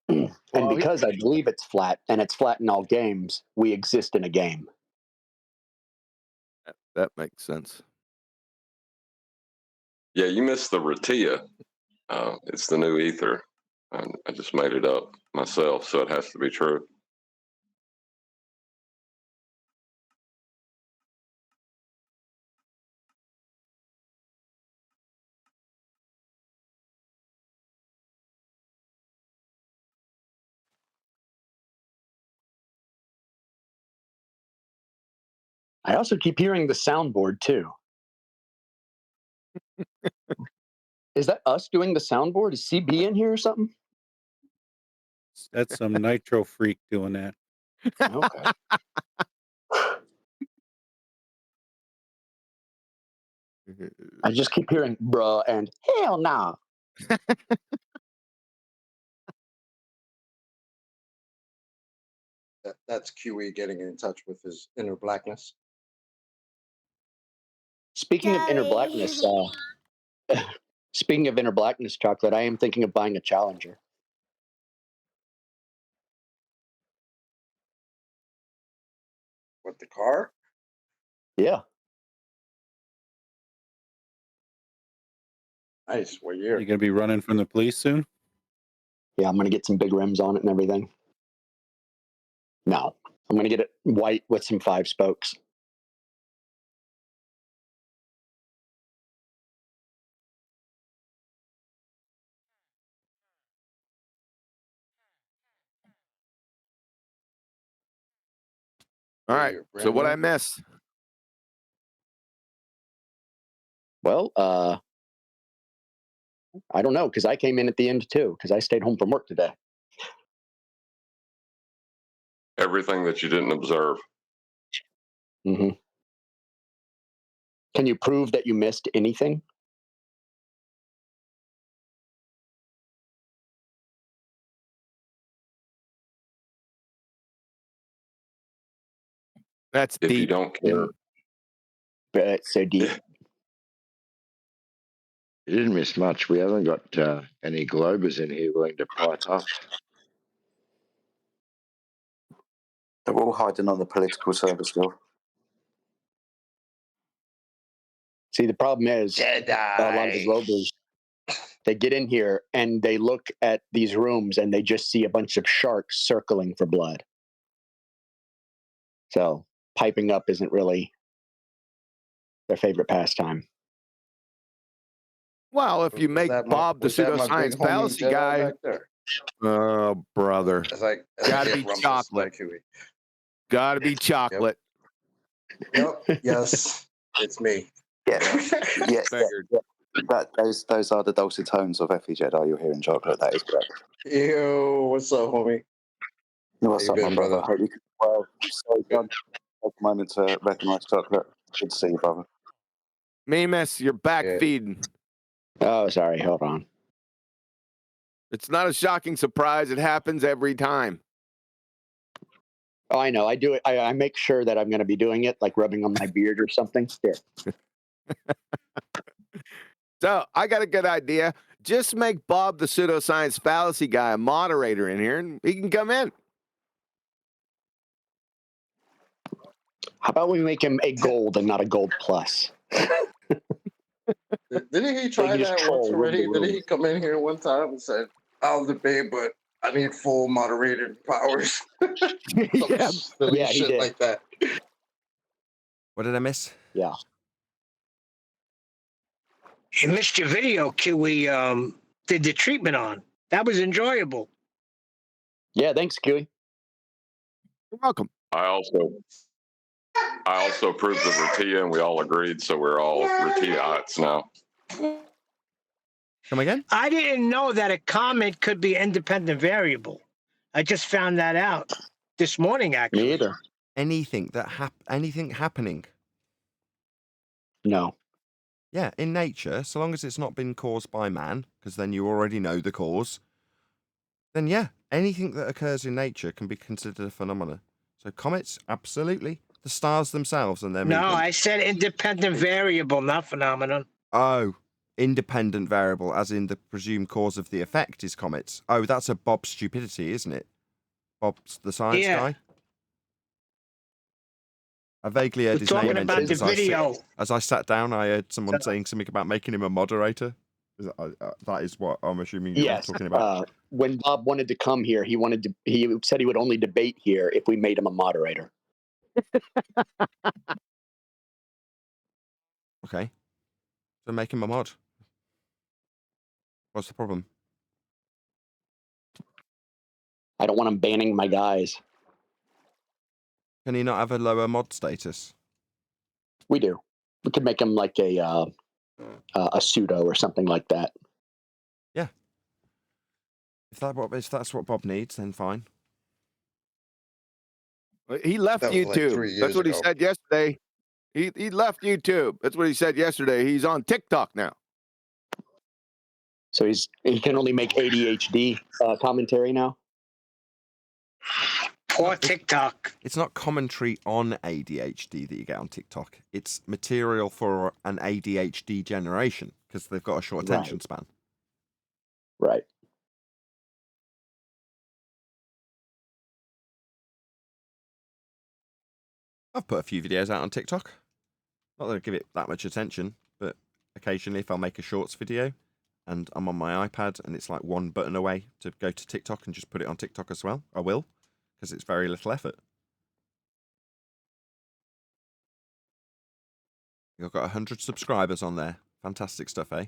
P: And because I believe it's flat, and it's flat in all games, we exist in a game.
E: That makes sense.
D: Yeah, you missed the Ratia. It's the new ether. I just made it up myself, so it has to be true.
P: I also keep hearing the soundboard too. Is that us doing the soundboard? Is CB in here or something?
V: That's some nitro freak doing that.
P: Okay. I just keep hearing bruh and hell nah.
O: That's QE getting in touch with his inner blackness.
P: Speaking of inner blackness, chocolate, I am thinking of buying a Challenger.
O: What, the car?
P: Yeah.
O: Nice. What
V: You
O: year?
V: gonna be running from the police soon?
P: Yeah, I'm gonna get some big rims on it and everything. No, I'm gonna get it white with some 5 spokes.
E: All right. So what I miss?
P: Well, I don't know, because I came in at the end too, because I stayed home from work today.
D: Everything that you didn't observe.
P: Mm-hmm. Can you prove that you missed anything?
E: That's
D: if
E: deep.
D: you don't care.
P: That's so deep.
B: You didn't miss much. We haven't got any Globers in here willing to price up.
I: They're all hiding on the political server still.
P: See, the problem is a lot of the Globers, they get in here and they look at these rooms and they just see a bunch of sharks circling for blood. So piping up isn't really their favorite pastime.
E: Well, if you make Bob the pseudoscience fallacy guy, oh brother,
O: It's like
E: gotta be
O: rumpus
E: chocolate.
O: like QE.
E: Gotta be chocolate.
O: Yep. Yes, it's me.
I: Yeah, yeah,
E: Figured.
I: those are the dulcet tones of Effie Jedi you're hearing, chocolate. That is correct.
O: Yo, what's up, homie?
I: What's
O: How
I: up,
O: you
I: my
O: been,
I: brother?
O: brother?
I: Hope you can well. So, take a moment to recognise chocolate. Good to see you, brother.
E: Mimas, you're back
O: Yeah.
E: feeding.
P: Oh, sorry. Hold on.
E: It's not a shocking surprise. It happens every time.
P: Oh, I know. I do it. I make sure that I'm going to be doing it, like rubbing on my beard or something. Here.
E: So I got a good idea. Just make Bob the pseudoscience fallacy guy a moderator in here, and he can come in.
P: How about we make him a gold and not a gold plus?
O: Didn't he try
P: They can just
O: that
P: troll
O: once
P: room
O: already?
P: to
O: Didn't
P: room.
O: he come in here one time and said, "I'll debate, but I need full moderated powers"?
P: Yeah,
O: Silly
P: yeah, he
O: shit
P: did.
O: like that.
A: What did I miss?
P: Yeah.
H: You missed your video, Q. We did the treatment on. That was enjoyable.
P: Yeah, thanks, Kiwi.
E: You're welcome.
D: I also proved the Ratia, and we all agreed, so we're all Ratiaites now.
A: Come again?
H: I didn't know that a comment could be independent variable. I just found that out this morning, actually.
P: Me either.
A: Anything anything happening.
P: No.
A: Yeah, in nature, so long as it's not been caused by man, because then you already know the cause, then yeah, anything that occurs in nature can be considered a phenomena. So comets, absolutely. The stars themselves and their
H: No,
A: movement.
H: I said independent variable, not phenomenon.
A: Oh, independent variable, as in the presumed cause of the effect is comets. Oh, that's a Bob stupidity, isn't it? Bob's the science guy? I vaguely heard
H: We're
A: his
H: talking
A: name
H: about
A: mentioned
H: the video.
A: as I sat down. I heard someone saying something about making him a moderator. That is what I'm assuming you're
P: Yes.
A: talking about.
P: When Bob wanted to come here, he said he would only debate here if we made him a moderator.
A: Okay. So make him a mod. What's the problem?
P: I don't want him banning my guys.
A: Can he not have a lower mod status?
P: We do. We could make him like a pseudo or something like that.
A: Yeah. If that's what Bob needs, then fine.
E: He left
O: That was like
E: YouTube.
O: 3 years
E: That's what he
O: ago.
E: said yesterday. He left YouTube. That's what he said yesterday. He's on TikTok now.
P: So he can only make ADHD commentary now.
H: Poor TikTok.
A: It's not commentary on ADHD that you get on TikTok. It's material for an ADHD generation because they've got a short attention span.
P: Right.
A: I've put a few videos out on TikTok. Not that I give it that much attention, but occasionally if I'll make a shorts video and I'm on my iPad and it's like one button away to go to TikTok and just put it on TikTok as well, I will, because it's very little effort. I've got 100 subscribers on there. Fantastic stuff, eh?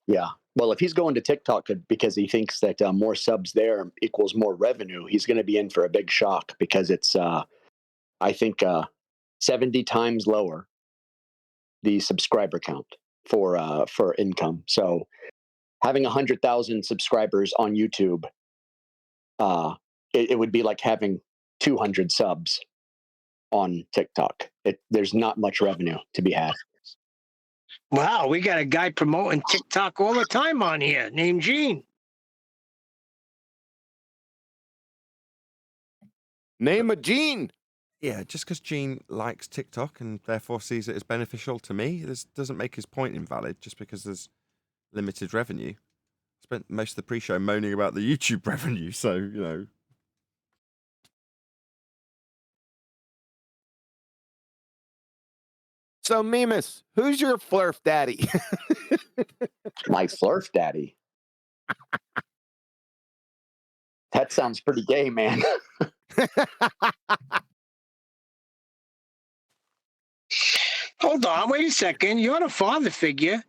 P: Yeah. Well, if he's going to TikTok because he thinks that more subs there equals more revenue, he's going to be in for a big shock because it's, I think, 70 times lower the subscriber count for income. So having 100,000 subscribers on YouTube, it would be like having 200 subs on TikTok. There's not much revenue to be had.
H: Wow, we got a guy promoting TikTok all the time on here named Gene.
E: Name a Gene.
A: Yeah, just because Gene likes TikTok and therefore sees it as beneficial to me, this doesn't make his point invalid just because there's limited revenue. I spent most of the pre-show moaning about the YouTube revenue, so, you know.
E: So, Mimas, who's your flurf daddy?
P: My flurf daddy? That sounds pretty gay, man.
H: Hold on, wait a second. You're the father figure.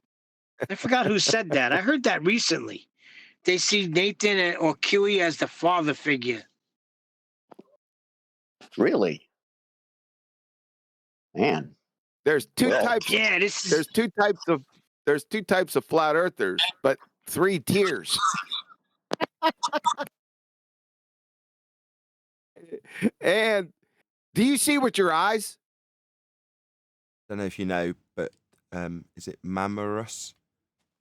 H: I forgot who said that. I heard that recently. They see Nathan or Kiwi as the father figure.
P: Really? Man.
E: There's two
P: Well,
E: types.
H: Yeah, this is
E: There's two types of flat earthers, but 3 tiers. And do you see with your eyes?
A: Don't know if you know, but is it Mammarus?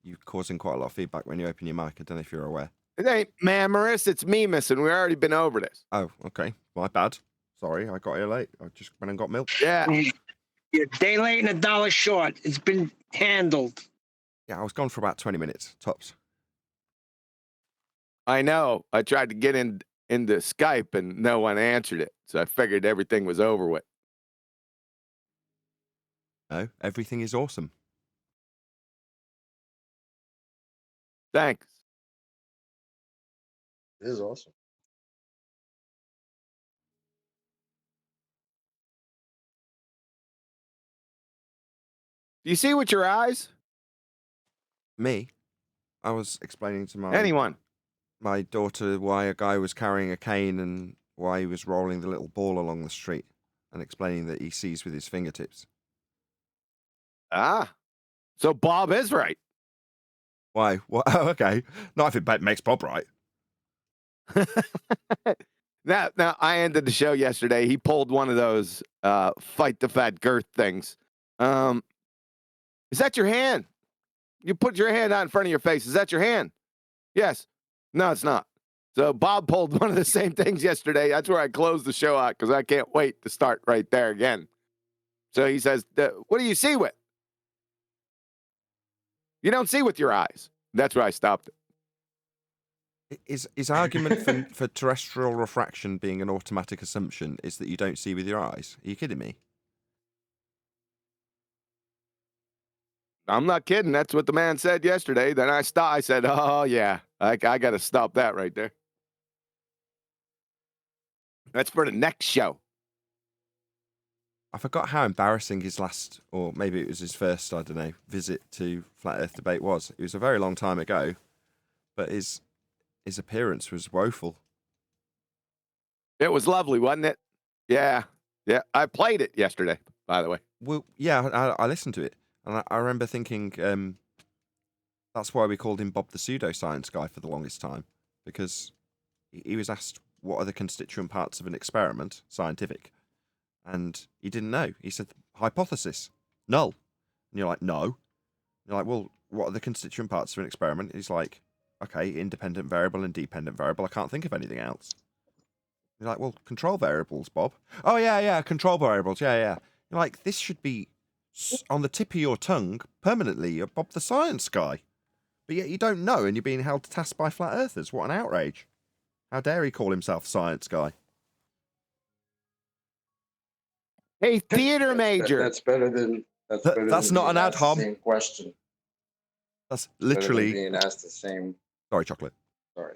A: You're causing quite a lot of feedback when you open your mic. I don't know if you're aware.
E: It ain't Mammarus, it's Memus, and we already been over this.
A: Oh, okay. My bad. Sorry, I got here late. I just went and got milk.
E: Yeah.
H: you're a day late and $1 short. It's been handled.
A: Yeah, I was gone for about 20 minutes, tops.
E: I know. I tried to get into Skype and no one answered it. So I figured everything was over with.
A: No, everything is awesome.
E: Thanks.
O: It is awesome.
E: Do you see with your eyes?
A: Me? I was explaining to my daughter why a guy was carrying a cane and why he was rolling the little ball along the street and explaining that he sees with his fingertips.
E: Ah. So Bob is right.
A: Why? What? Oh, okay. Not if it makes Bob right.
E: Now, I ended the show yesterday. He pulled one of those fight the fat girth things. Is that your hand? You put your hand out in front of your face. Is that your hand? Yes. No, it's not. So Bob pulled one of the same things yesterday. That's where I closed the show out because I can't wait to start right there again. So he says, what do you see with? You don't see with your eyes. That's where I stopped it.
A: His argument for terrestrial refraction being an automatic assumption is that you don't see with your eyes. Are you kidding me?
E: I'm not kidding. That's what the man said yesterday. Then I stopped. I said, oh, yeah, I got to stop that right there. That's for the next show.
A: I forgot how embarrassing his last, or maybe it was his first, I don't know, visit to Flat Earth Debate was. It was a very long time ago, but his appearance was woeful.
E: It was lovely, wasn't it? Yeah. Yeah. I played it yesterday, by the way.
A: Well, yeah, I listened to it. And I remember thinking that's why we called him Bob the pseudoscience guy for the longest time. Because he was asked what are the constituent parts of an experiment, scientific. And he didn't know. He said, hypothesis, null. And you're like, no. And you're like, well, what are the constituent parts of an experiment? He's like, okay, independent variable and dependent variable. I can't think of anything else. You're like, well, control variables, Bob. Oh, yeah, control variables. Yeah. You're like, this should be on the tip of your tongue permanently. You're Bob the science guy. But yet you don't know and you're being held to task by flat earthers. What an outrage. How dare he call himself science guy?
E: Hey, theater major.
O: That's better than
A: that's not an ad hom.
O: Same question.
A: That's literally
O: being asked the same.
A: Sorry, chocolate.
O: Sorry,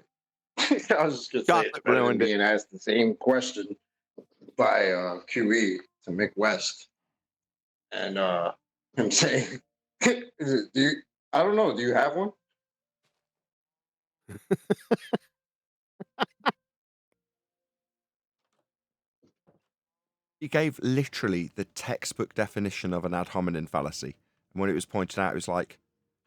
O: I was just gonna say it's better than being asked the same question by QE to Mick West, and him saying, "Do you? I don't know. Do you have one?"
A: He gave literally the textbook definition of an ad hominem fallacy. And when it was pointed out, it was like,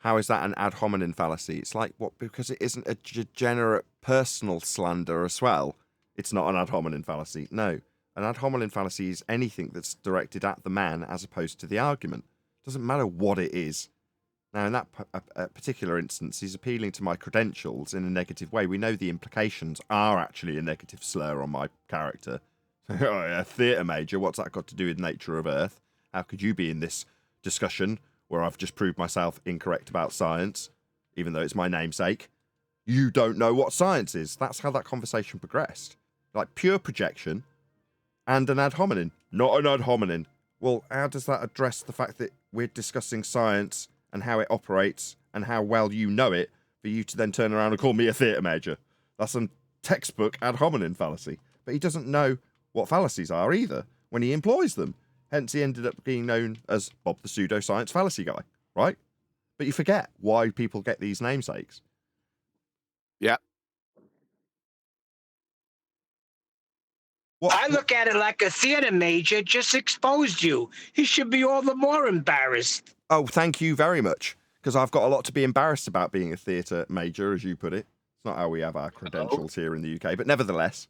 A: how is that an ad hominem fallacy? It's like, what? Because it isn't a degenerate personal slander as well. It's not an ad hominem fallacy. No. An ad hominem fallacy is anything that's directed at the man as opposed to the argument. It doesn't matter what it is. Now, in that particular instance, he's appealing to my credentials in a negative way. We know the implications are actually a negative slur on my character. A theatre major, what's that got to do with nature of Earth? How could you be in this discussion where I've just proved myself incorrect about science, even though it's my namesake? You don't know what science is. That's how that conversation progressed. Like pure projection and an ad hominem, not an ad hominem. Well, how does that address the fact that we're discussing science and how it operates and how well you know it for you to then turn around and call me a theatre major? That's some textbook ad hominem fallacy. But he doesn't know what fallacies are either when he employs them. Hence, he ended up being known as Bob the pseudoscience fallacy guy, right? But you forget why people get these namesakes.
E: Yeah.
H: I look at it like a theater major just exposed you. He should be all the more embarrassed.
A: Oh, thank you very much, because I've got a lot to be embarrassed about being a theatre major, as you put it. It's not how we have our credentials here in the UK, but nevertheless.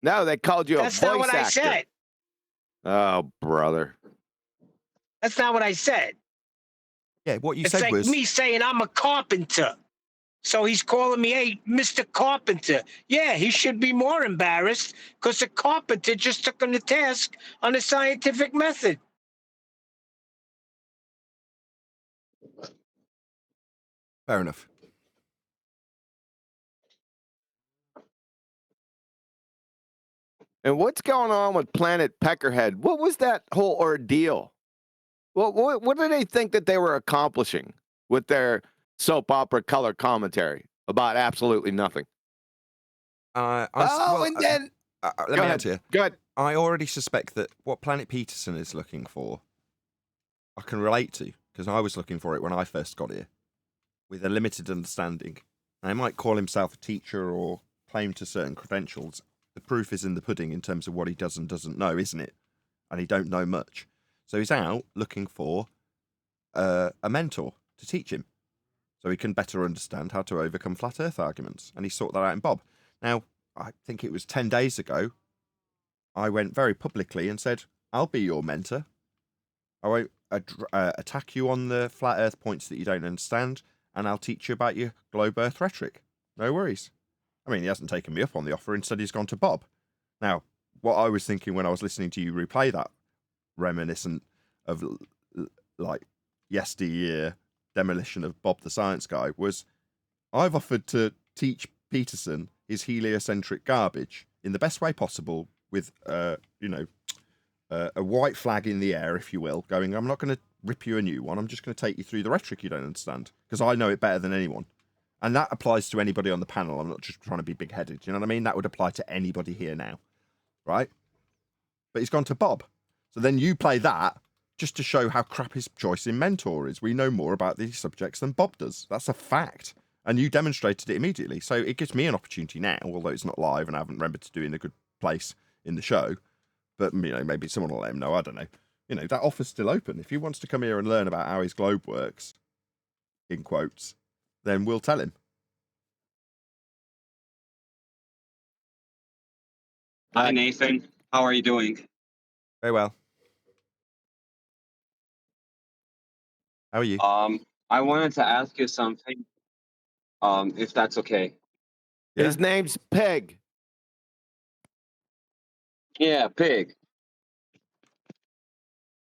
E: No, they called you
H: That's
E: a voice
H: not what
E: actor.
H: I said.
E: Oh, brother.
H: That's not what I said.
A: Yeah, what you
H: It's
A: said
H: like
A: was...
H: me saying I'm a carpenter. So he's calling me, hey, Mr. Carpenter. Yeah, he should be more embarrassed because the carpenter just took him to task on a scientific method.
A: Fair enough.
E: And what's going on with Planet Peckerhead? What was that whole ordeal? What do they think that they were accomplishing with their soap opera color commentary about absolutely nothing?
A: Let
E: me
A: answer you.
E: Go ahead.
A: I already suspect that what Planet Peterson is looking for, I can relate to, because I was looking for it when I first got here, with a limited understanding. Now, he might call himself a teacher or claim to certain credentials. The proof is in the pudding in terms of what he does and doesn't know, isn't it? And he don't know much. So he's out looking for a mentor to teach him, so he can better understand how to overcome flat Earth arguments. And he sought that out in Bob. Now, I think it was 10 days ago, I went very publicly and said, I'll be your mentor. I won't attack you on the flat Earth points that you don't understand, and I'll teach you about your globe Earth rhetoric. No worries. I mean, he hasn't taken me up on the offer. Instead, he's gone to Bob. Now, what I was thinking when I was listening to you replay that, reminiscent of like yesteryear demolition of Bob the Science Guy, was I've offered to teach Peterson his heliocentric garbage in the best way possible with, a white flag in the air, if you will, going, I'm not going to rip you a new one. I'm just going to take you through the rhetoric you don't understand, because I know it better than anyone. And that applies to anybody on the panel. I'm not just trying to be big-headed. You know what I mean? That would apply to anybody here now, right? But he's gone to Bob. So then you play that just to show how crap his choice in mentor is. We know more about these subjects than Bob does. That's a fact. And you demonstrated it immediately. So it gives me an opportunity now, although it's not live and I haven't remembered to do it in a good place in the show. But, maybe someone will let him know. I don't know. That offer's still open. If he wants to come here and learn about how his globe works, in quotes, then we'll tell him.
G: Hi, Nathan. How are you doing?
A: Very well. How are you?
G: I wanted to ask you something, if that's okay.
A: Yeah.
E: His name's Peg.
G: Yeah, Pig.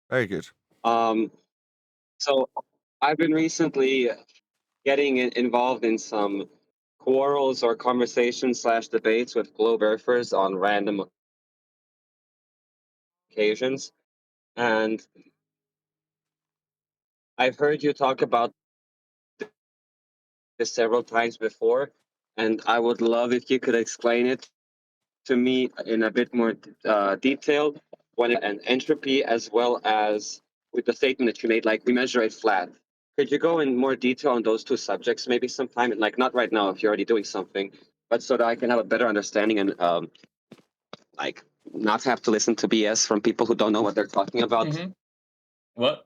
A: Very good.
G: So I've been recently getting involved in some quarrels or conversations / debates with globe earthers on random occasions. And I've heard you talk about this several times before, and I would love if you could explain it to me in a bit more detail and entropy, as well as with the statement that you made, like we measure it flat. Could you go in more detail on those two subjects maybe sometime? Like not right now if you're already doing something, but so that I can have a better understanding and like not have to listen to BS from people who don't know what they're talking about.
J: Mm-hmm. What?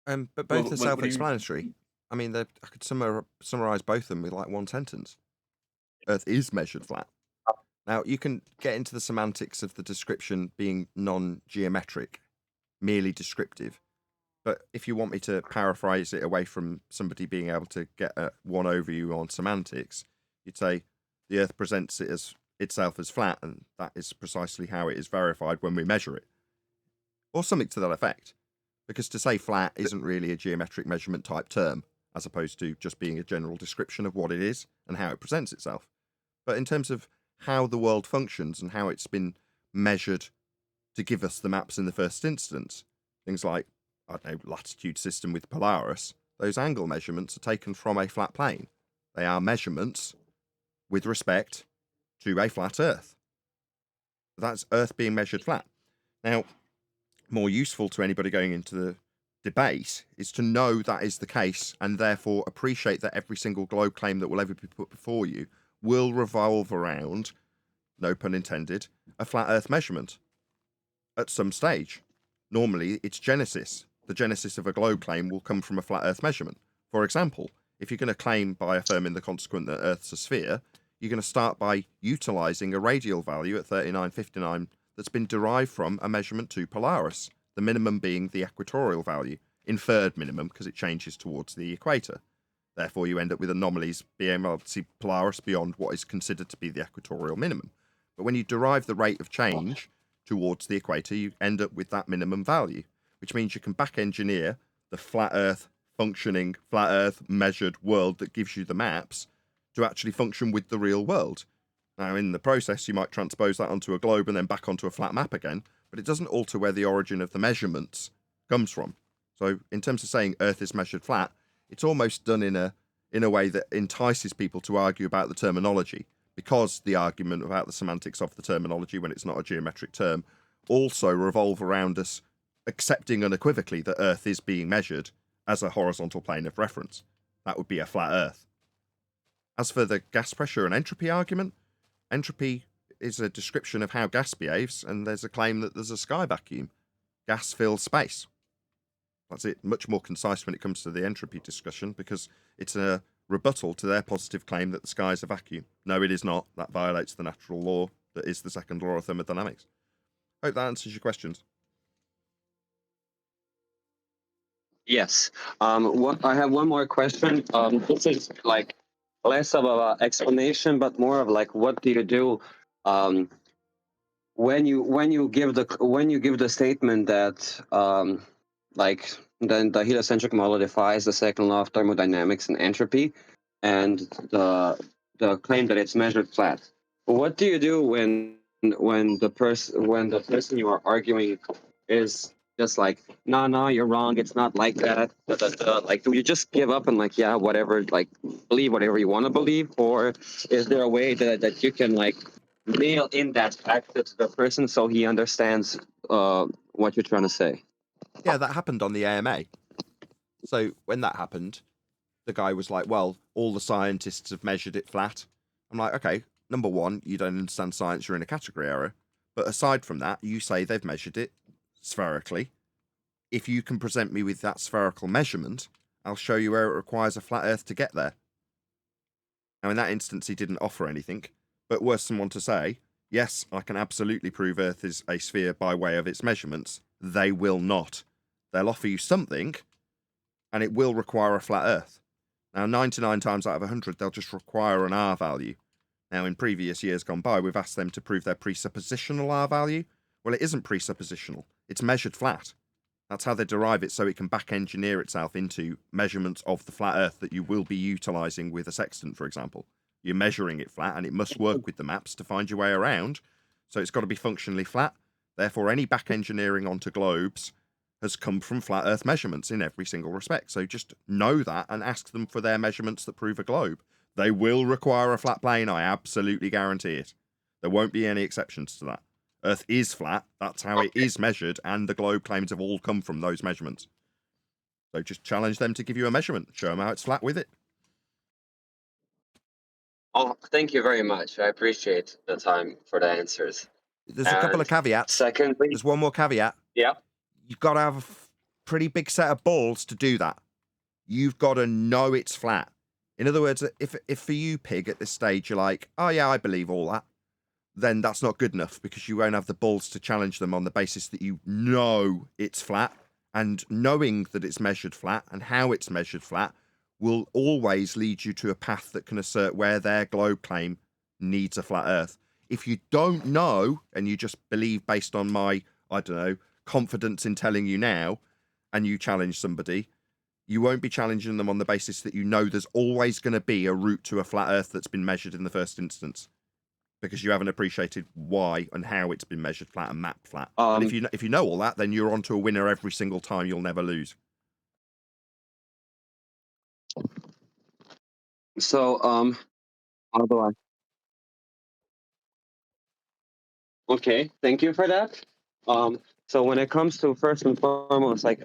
A: But both are self-explanatory. I mean, I could summarize both of them with like one sentence. Earth is measured flat. Now, you can get into the semantics of the description being non-geometric, merely descriptive. But if you want me to paraphrase it away from somebody being able to get one overview on semantics, you'd say the Earth presents it as itself as flat, and that is precisely how it is verified when we measure it. Or something to that effect. Because to say flat isn't really a geometric measurement type term, as opposed to just being a general description of what it is and how it presents itself. But in terms of how the world functions and how it's been measured to give us the maps in the first instance, things like, I don't know, latitude system with Polaris, those angle measurements are taken from a flat plane. They are measurements with respect to a flat Earth. That's Earth being measured flat. Now, more useful to anybody going into the debate is to know that is the case and therefore appreciate that every single globe claim that will ever be put before you will revolve around, no pun intended, a flat Earth measurement at some stage. Normally, it's genesis. The genesis of a globe claim will come from a flat Earth measurement. For example, if you're going to claim by affirming the consequent that Earth's a sphere, you're going to start by utilizing a radial value at 3959 that's been derived from a measurement to Polaris, the minimum being the equatorial value, inferred minimum because it changes towards the equator. Therefore, you end up with anomalies being able to see Polaris beyond what is considered to be the equatorial minimum. But when you derive the rate of change towards the equator, you end up with that minimum value, which means you can back engineer the flat Earth functioning, flat Earth measured world that gives you the maps to actually function with the real world. Now, in the process, you might transpose that onto a globe and then back onto a flat map again, but it doesn't alter where the origin of the measurements comes from. So in terms of saying Earth is measured flat, it's almost done in a way that entices people to argue about the terminology, because the argument about the semantics of the terminology when it's not a geometric term also revolve around us accepting unequivocally that Earth is being measured as a horizontal plane of reference. That would be a flat Earth. As for the gas pressure and entropy argument, entropy is a description of how gas behaves, and there's a claim that there's a sky vacuum. Gas fills space. That's it. Much more concise when it comes to the entropy discussion, because it's a rebuttal to their positive claim that the sky is a vacuum. No, it is not. That violates the natural law that is the second law of thermodynamics. Hope that answers your questions.
G: Yes. I have one more question. This is like less of an explanation, but more of like, what do you do when you give the statement that like the heliocentric model defies the second law of thermodynamics and entropy, and the claim that it's measured flat. What do you do when the person you are arguing is just like, no, you're wrong, it's not like that. Like, do you just give up and like, yeah, whatever, like believe whatever you want to believe, or is there a way that you can like nail in that fact to the person so he understands what you're trying to say?
A: Yeah, that happened on the AMA. So when that happened, the guy was like, well, all the scientists have measured it flat. I'm like, okay, number one, you don't understand science, you're in a category error. But aside from that, you say they've measured it spherically. If you can present me with that spherical measurement, I'll show you where it requires a flat Earth to get there. Now, in that instance, he didn't offer anything, but were someone to say, yes, I can absolutely prove Earth is a sphere by way of its measurements, they will not. They'll offer you something, and it will require a flat Earth. Now, 99 times out of 100, they'll just require an R value. Now, in previous years gone by, we've asked them to prove their presuppositional R value. Well, it isn't presuppositional. It's measured flat. That's how they derive it, so it can back engineer itself into measurements of the flat Earth that you will be utilizing with a sextant, for example. You're measuring it flat, and it must work with the maps to find your way around. So it's got to be functionally flat. Therefore, any back engineering onto globes has come from flat Earth measurements in every single respect. So just know that and ask them for their measurements that prove a globe. They will require a flat plane, I absolutely guarantee it. There won't be any exceptions to that. Earth is flat, that's how it is measured, and the globe claims have all come from those measurements. So just challenge them to give you a measurement, show them how it's flat with it.
G: Oh, thank you very much. I appreciate the time for the answers.
A: There's a couple of caveats.
G: Secondly,
A: there's one more caveat.
G: Yeah.
A: You've got to have a pretty big set of balls to do that. You've got to know it's flat. In other words, if for you, Pig, at this stage, you're like, oh yeah, I believe all that, then that's not good enough, because you won't have the balls to challenge them on the basis that you know it's flat, and knowing that it's measured flat and how it's measured flat will always lead you to a path that can assert where their globe claim needs a flat Earth. If you don't know and you just believe based on my, I don't know, confidence in telling you now, and you challenge somebody, you won't be challenging them on the basis that you know there's always going to be a route to a flat Earth that's been measured in the first instance, because you haven't appreciated why and how it's been measured flat and mapped flat. And if you know all that, then you're on to a winner every single time. You'll never lose.
G: So, how do I? Okay, thank you for that. So when it comes to first and foremost, like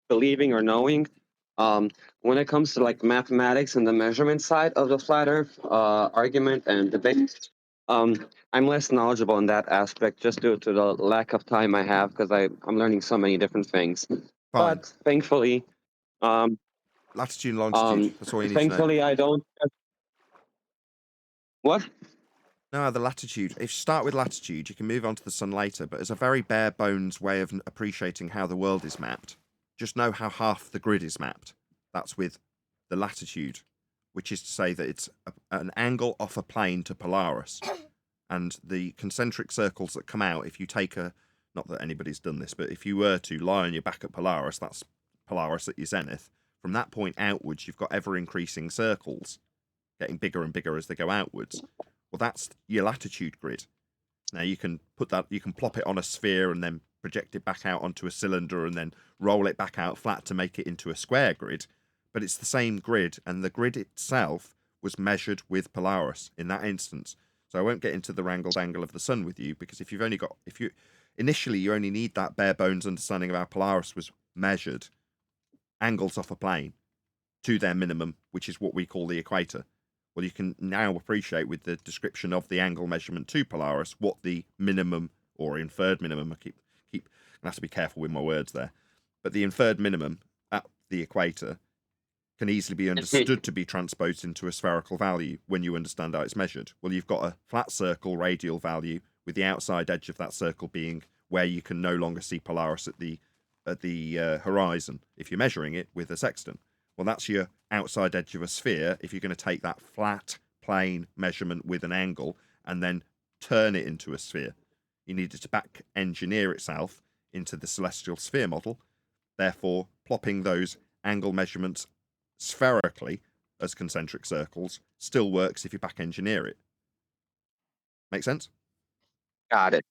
G: believing or knowing, When it comes to like mathematics and the measurement side of the flat Earth argument and debate, I'm less knowledgeable in that aspect just due to the lack of time I have because I'm learning so many different things.
A: Fine.
G: But thankfully,
A: latitude and longitude. That's all you need to know.
G: thankfully, I don't. What?
A: No, the latitude. If you start with latitude, you can move on to the sun later, but as a very bare bones way of appreciating how the world is mapped, just know how half the grid is mapped. That's with the latitude, which is to say that it's an angle off a plane to Polaris. And the concentric circles that come out, if you take not that anybody's done this, but if you were to lie on your back at Polaris, that's Polaris at your zenith. From that point outwards, you've got ever increasing circles, getting bigger and bigger as they go outwards. Well, that's your latitude grid. Now you can plop it on a sphere and then project it back out onto a cylinder and then roll it back out flat to make it into a square grid. But it's the same grid, and the grid itself was measured with Polaris in that instance. So I won't get into the wrangled angle of the sun with you, because initially you only need that bare bones understanding of how Polaris was measured, angles off a plane to their minimum, which is what we call the equator. Well, you can now appreciate with the description of the angle measurement to Polaris what the minimum or inferred minimum, I have to be careful with my words there, but the inferred minimum at the equator can easily be understood to be transposed into a spherical value when you understand how it's measured. Well, you've got a flat circle radial value with the outside edge of that circle being where you can no longer see Polaris at the horizon if you're measuring it with a sextant. Well, that's your outside edge of a sphere if you're going to take that flat plane measurement with an angle and then turn it into a sphere. You need it to back engineer itself into the celestial sphere model. Therefore, plopping those angle measurements spherically as concentric circles still works if you back engineer it. Make sense?
G: Got it.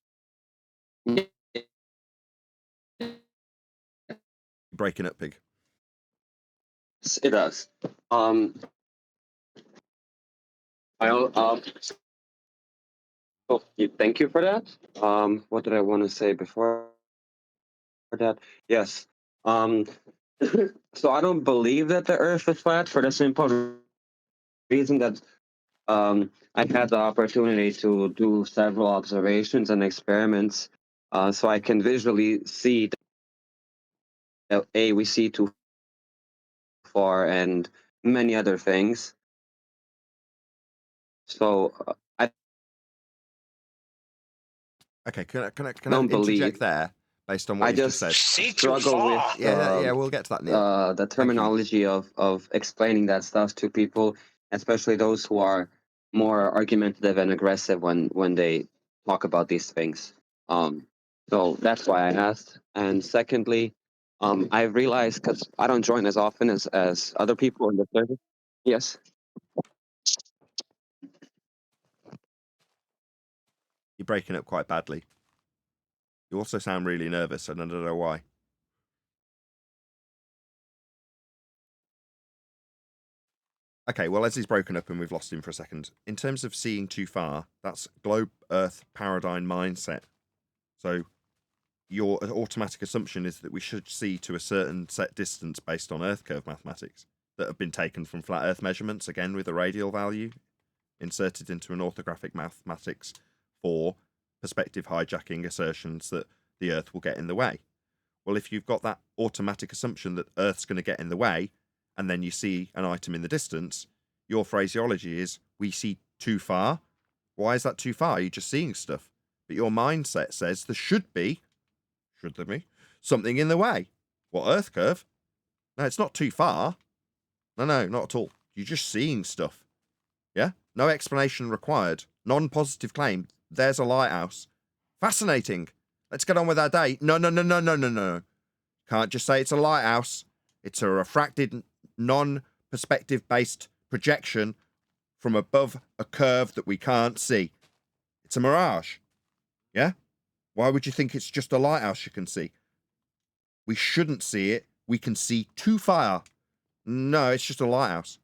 A: Breaking up, Pig.
G: It does. Thank you for that. What did I want to say before that? Yes. So I don't believe that the Earth is flat for the simple reason that I had the opportunity to do several observations and experiments, so I can visually see that we see too far and many other things. So
A: Okay, can I interject there based on what you just said?
G: Struggle with
A: we'll get to that, Neil.
G: the terminology of explaining that stuff to people, especially those who are more argumentative and aggressive when they talk about these things. So that's why I asked. And secondly, I realized, because I don't join as often as other people in the service. Yes.
A: You're breaking up quite badly. You also sound really nervous, and I don't know why. Okay, well, Leslie's broken up and we've lost him for a second. In terms of seeing too far, that's globe Earth paradigm mindset. So your automatic assumption is that we should see to a certain set distance based on Earth curve mathematics that have been taken from flat Earth measurements, again with a radial value, inserted into an orthographic mathematics for perspective hijacking assertions that the Earth will get in the way. Well, if you've got that automatic assumption that Earth's going to get in the way, and then you see an item in the distance, your phraseology is, we see too far. Why is that too far? You're just seeing stuff. But your mindset says there should there be, something in the way. What, Earth curve? No, it's not too far. No, not at all. You're just seeing stuff. Yeah? No explanation required. Non-positive claim. There's a lighthouse. Fascinating. Let's get on with our day. No. Can't just say it's a lighthouse. It's a refracted, non-perspective based projection from above a curve that we can't see. It's a mirage. Yeah? Why would you think it's just a lighthouse you can see? We shouldn't see it. We can see too far. No, it's just a lighthouse.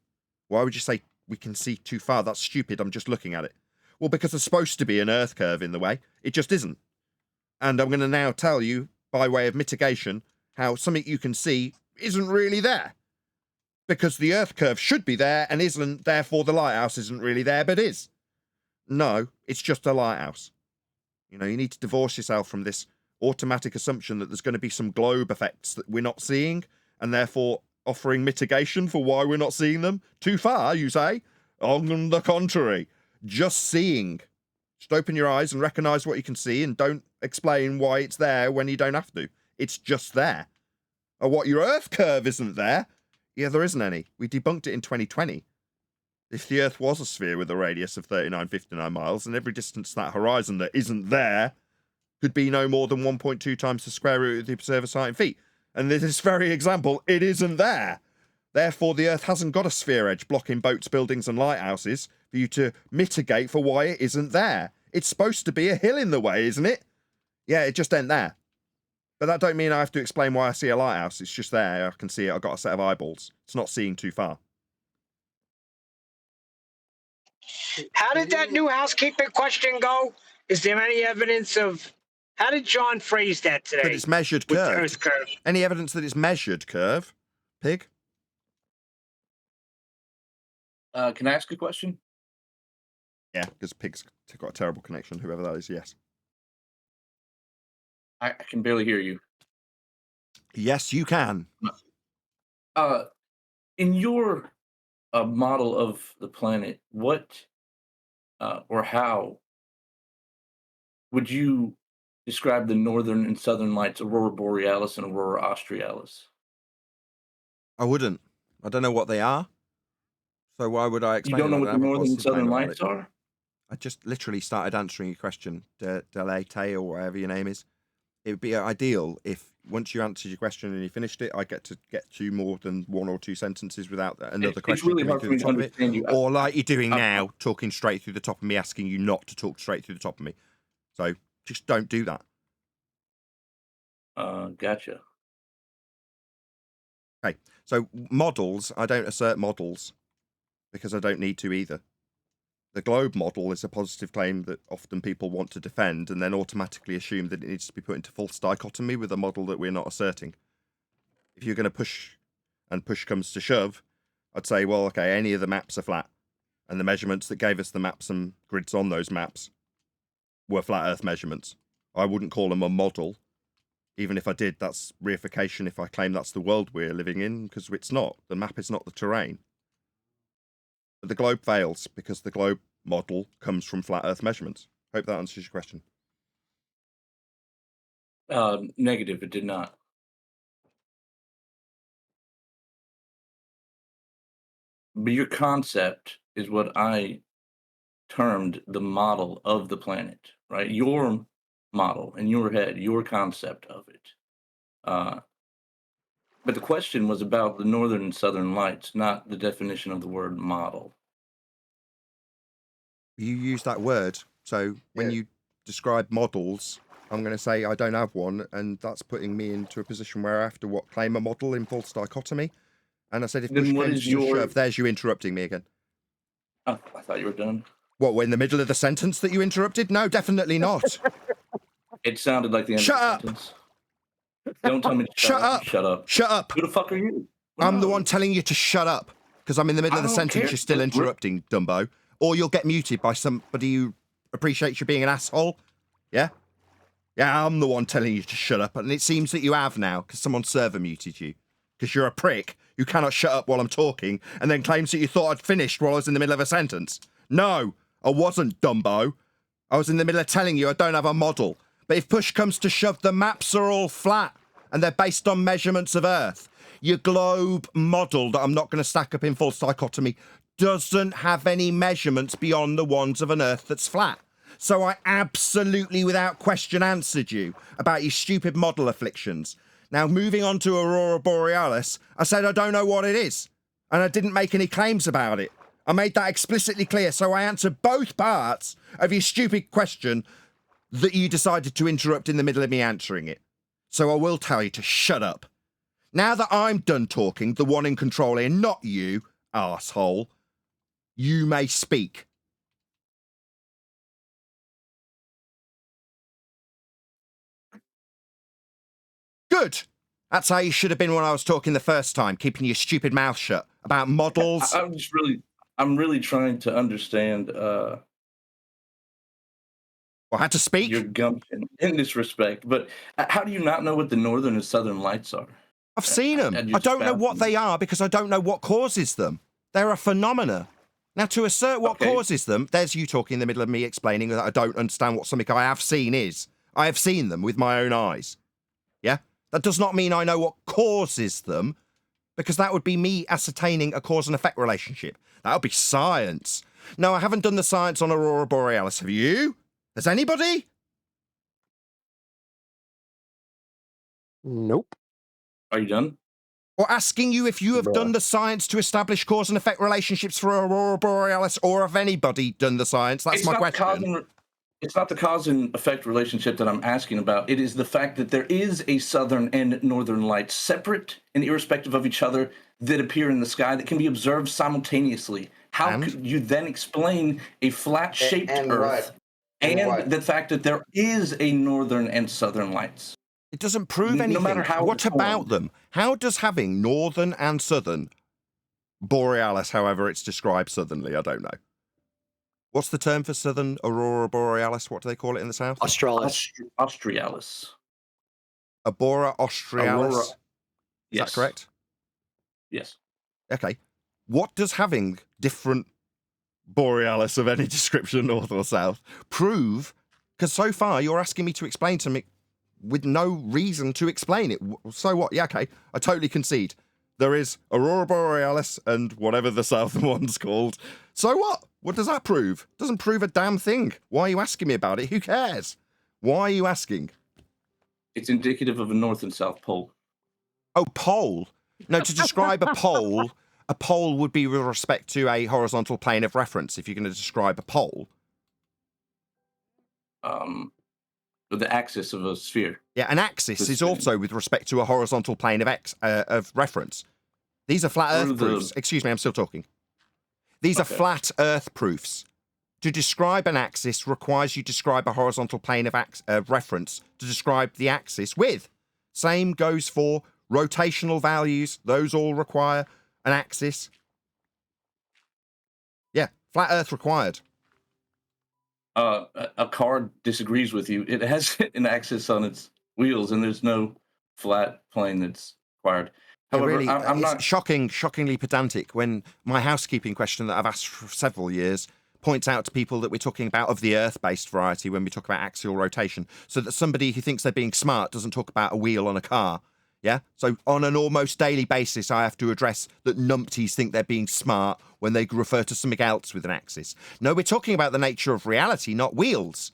A: Why would you say we can see too far? That's stupid. I'm just looking at it. Well, because there's supposed to be an Earth curve in the way. It just isn't. And I'm going to now tell you, by way of mitigation, how something you can see isn't really there. because the Earth curve should be there and isn't, therefore the lighthouse isn't really there, but is. No, it's just a lighthouse. You know, you need to divorce yourself from this automatic assumption that there's going to be some globe effects that we're not seeing, and therefore offering mitigation for why we're not seeing them. Too far, you say? On the contrary, just seeing. Just open your eyes and recognize what you can see, and don't explain why it's there when you don't have to. It's just there. Or what, your Earth curve isn't there? Yeah, there isn't any. We debunked it in 2020. If the Earth was a sphere with a radius of 3959 miles, and every distance to that horizon that isn't there could be no more than 1.2 times the square root of the observer's height in feet. And in this very example, it isn't there. Therefore, the Earth hasn't got a sphere edge blocking boats, buildings, and lighthouses for you to mitigate for why it isn't there. It's supposed to be a hill in the way, isn't it? Yeah, it just ain't there. But that don't mean I have to explain why I see a lighthouse. It's just there. I can see it. I've got a set of eyeballs. It's not seeing too far.
H: How did that new housekeeping question go? Is there any evidence of... How did John phrase that today?
A: That it's measured
H: with
A: curve.
H: the Earth curve.
A: Any evidence that it's measured curve? Pig?
J: Can I ask a question?
A: Yeah, because Pig's got a terrible connection, whoever that is, yes.
J: I can barely hear you.
A: Yes, you can.
J: In your model of the planet, what or how would you describe the northern and southern lights, aurora borealis and aurora australis?
A: I wouldn't. I don't know what they are. So why would I
J: You
A: explain
J: don't know
A: it?
J: what the northern and southern lights are?
A: I just literally started answering your question, Delete or whatever your name is. It would be ideal if once you answered your question and you finished it, I get to more than one or two sentences without another question
J: really
A: coming
J: hard
A: through
J: for
A: the
J: me to
A: top of it.
J: understand you.
A: Or like you're doing now, talking straight through the top of me, asking you not to talk straight through the top of me. So just don't do that.
J: Gotcha.
A: Okay, so models, I don't assert models because I don't need to either. The globe model is a positive claim that often people want to defend and then automatically assume that it needs to be put into false dichotomy with a model that we're not asserting. If you're going to push and push comes to shove, I'd say, well, okay, any of the maps are flat. And the measurements that gave us the maps and grids on those maps were flat Earth measurements. I wouldn't call them a model. Even if I did, that's reification if I claim that's the world we're living in, because it's not. The map is not the terrain. But the globe fails because the globe model comes from flat Earth measurements. Hope that answers your question.
J: Negative, it did not. But your concept is what I termed the model of the planet, right? Your model in your head, your concept of it. But the question was about the northern and southern lights, not the definition of the word model.
A: You use that word. So when you describe models, I'm going to say I don't have one, and that's putting me into a position where I have to claim a model in false dichotomy. And I said, if push comes to shove, there's you interrupting me again.
J: Oh, I thought you were done.
A: What, we're in the middle of the sentence that you interrupted? No, definitely not.
J: It sounded like the end
A: Shut
J: of the
A: up.
J: sentence. Don't tell me to shut up. Shut up.
A: Shut up.
J: Who the fuck are you?
A: I'm the one telling you to shut up because I'm in the middle of the
J: don't
A: sentence.
J: care.
A: You're still interrupting, Dumbo. Or you'll get muted by somebody who appreciates you being an asshole. Yeah? Yeah, I'm the one telling you to shut up. And it seems that you have now because someone server muted you. Because you're a prick who cannot shut up while I'm talking and then claims that you thought I'd finished while I was in the middle of a sentence. No, I wasn't, Dumbo. I was in the middle of telling you I don't have a model. But if push comes to shove, the maps are all flat and they're based on measurements of Earth. Your globe model that I'm not going to stack up in false dichotomy doesn't have any measurements beyond the ones of an Earth that's flat. So I absolutely, without question, answered you about your stupid model afflictions. Now, moving on to Aurora Borealis, I said I don't know what it is, and I didn't make any claims about it. I made that explicitly clear, so I answered both parts of your stupid question that you decided to interrupt in the middle of me answering it. So I will tell you to shut up. Now that I'm done talking, the one in control here, not you, arsehole, you may speak. Good. That's how you should have been when I was talking the first time, keeping your stupid mouth shut about models.
J: I'm really trying to understand.
A: I had to speak
J: your gumption in this respect, but how do you not know what the northern and southern lights are?
A: I've seen them. I don't know what they are because I don't know what causes them. They're a phenomena. Now, to assert what causes them, there's you talking in the middle of me explaining that I don't understand what something I have seen is. I have seen them with my own eyes. Yeah? That does not mean I know what causes them, because that would be me ascertaining a cause and effect relationship. That would be science. No, I haven't done the science on Aurora Borealis. Have you? Has anybody?
K: Nope.
J: Are you done?
A: Or asking you if you have done the science to establish cause and effect relationships for Aurora Borealis, or have anybody done the science? That's my question.
J: It's not the cause and effect relationship that I'm asking about. It is the fact that there is a southern and northern light, separate and irrespective of each other, that appear in the sky that can be observed simultaneously. How could you then explain a flat-shaped Earth and the fact that there is a northern and southern lights?
A: It doesn't prove anything.
J: No matter how.
A: What about them? How does having northern and southern Borealis, however it's described southernly, I don't know. What's the term for southern Aurora Borealis? What do they call it in the south?
J: Australis. Australis.
A: Aurora Australis.
J: Aurora.
A: Is
J: Yes.
A: that correct?
J: Yes.
A: Okay. What does having different Borealis of any description, north or south, prove? Because so far you're asking me to explain to me with no reason to explain it. So what? Yeah, okay. I totally concede. There is Aurora Borealis and whatever the southern one's called. So what? What does that prove? Doesn't prove a damn thing. Why are you asking me about it? Who cares? Why are you asking?
J: It's indicative of a north and south pole.
A: Oh, pole. No, to describe a pole would be with respect to a horizontal plane of reference. If you're going to describe a pole.
J: The axis of a sphere.
A: Yeah, an axis is also with respect to a horizontal plane of reference. These are flat Earth proofs. Excuse me, I'm still talking. These are flat Earth proofs. To describe an axis requires you describe a horizontal plane of reference to describe the axis with. Same goes for rotational values. Those all require an axis. Yeah, flat Earth required.
J: A car disagrees with you. It has an axis on its wheels, and there's no flat plane that's required. However,
A: really,
J: I'm not
A: shockingly pedantic when my housekeeping question that I've asked for several years points out to people that we're talking about of the Earth-based variety when we talk about axial rotation, so that somebody who thinks they're being smart doesn't talk about a wheel on a car. Yeah? So on an almost daily basis, I have to address that numpties think they're being smart when they refer to something else with an axis. No, we're talking about the nature of reality, not wheels.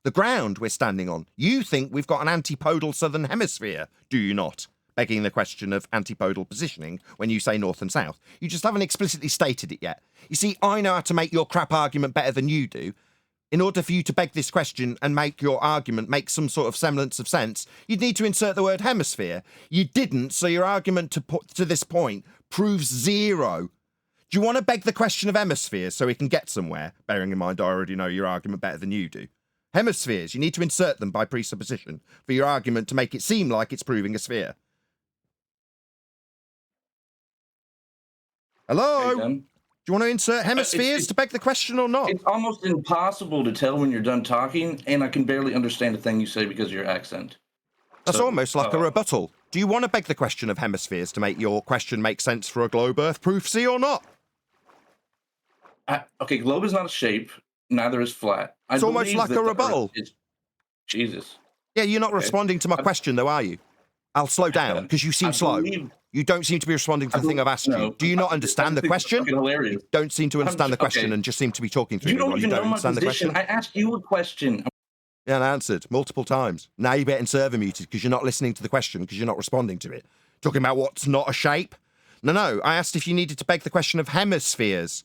A: The ground we're standing on. You think we've got an antipodal southern hemisphere, do you not? Begging the question of antipodal positioning when you say north and south. You just haven't explicitly stated it yet. You see, I know how to make your crap argument better than you do. In order for you to beg this question and make your argument make some sort of semblance of sense, you'd need to insert the word hemisphere. You didn't, so your argument to this point proves zero. Do you want to beg the question of hemispheres so we can get somewhere? Bearing in mind I already know your argument better than you do. Hemispheres, you need to insert them by presupposition for your argument to make it seem like it's proving a sphere. Hello? Do you want to insert hemispheres to beg the question or not?
J: It's almost impossible to tell when you're done talking, and I can barely understand a thing you say because of your accent.
A: That's almost like a rebuttal. Do you want to beg the question of hemispheres to make your question make sense for a globe Earth proof, see or not?
J: Okay, globe is not a shape, neither is flat.
A: It's almost like a rebuttal.
J: Jesus.
A: Yeah, you're not responding to my question though, are you? I'll slow down because you seem slow. You don't seem to be responding to the thing I've asked you. Do you not understand the question? You don't seem to understand the question and just seem to be talking through
J: You don't even know my
A: understand the
J: position.
A: question.
J: I asked you a question.
A: Yeah, and I answered multiple times. Now you're getting server muted because you're not listening to the question because you're not responding to it. Talking about what's not a shape. No, I asked if you needed to beg the question of hemispheres,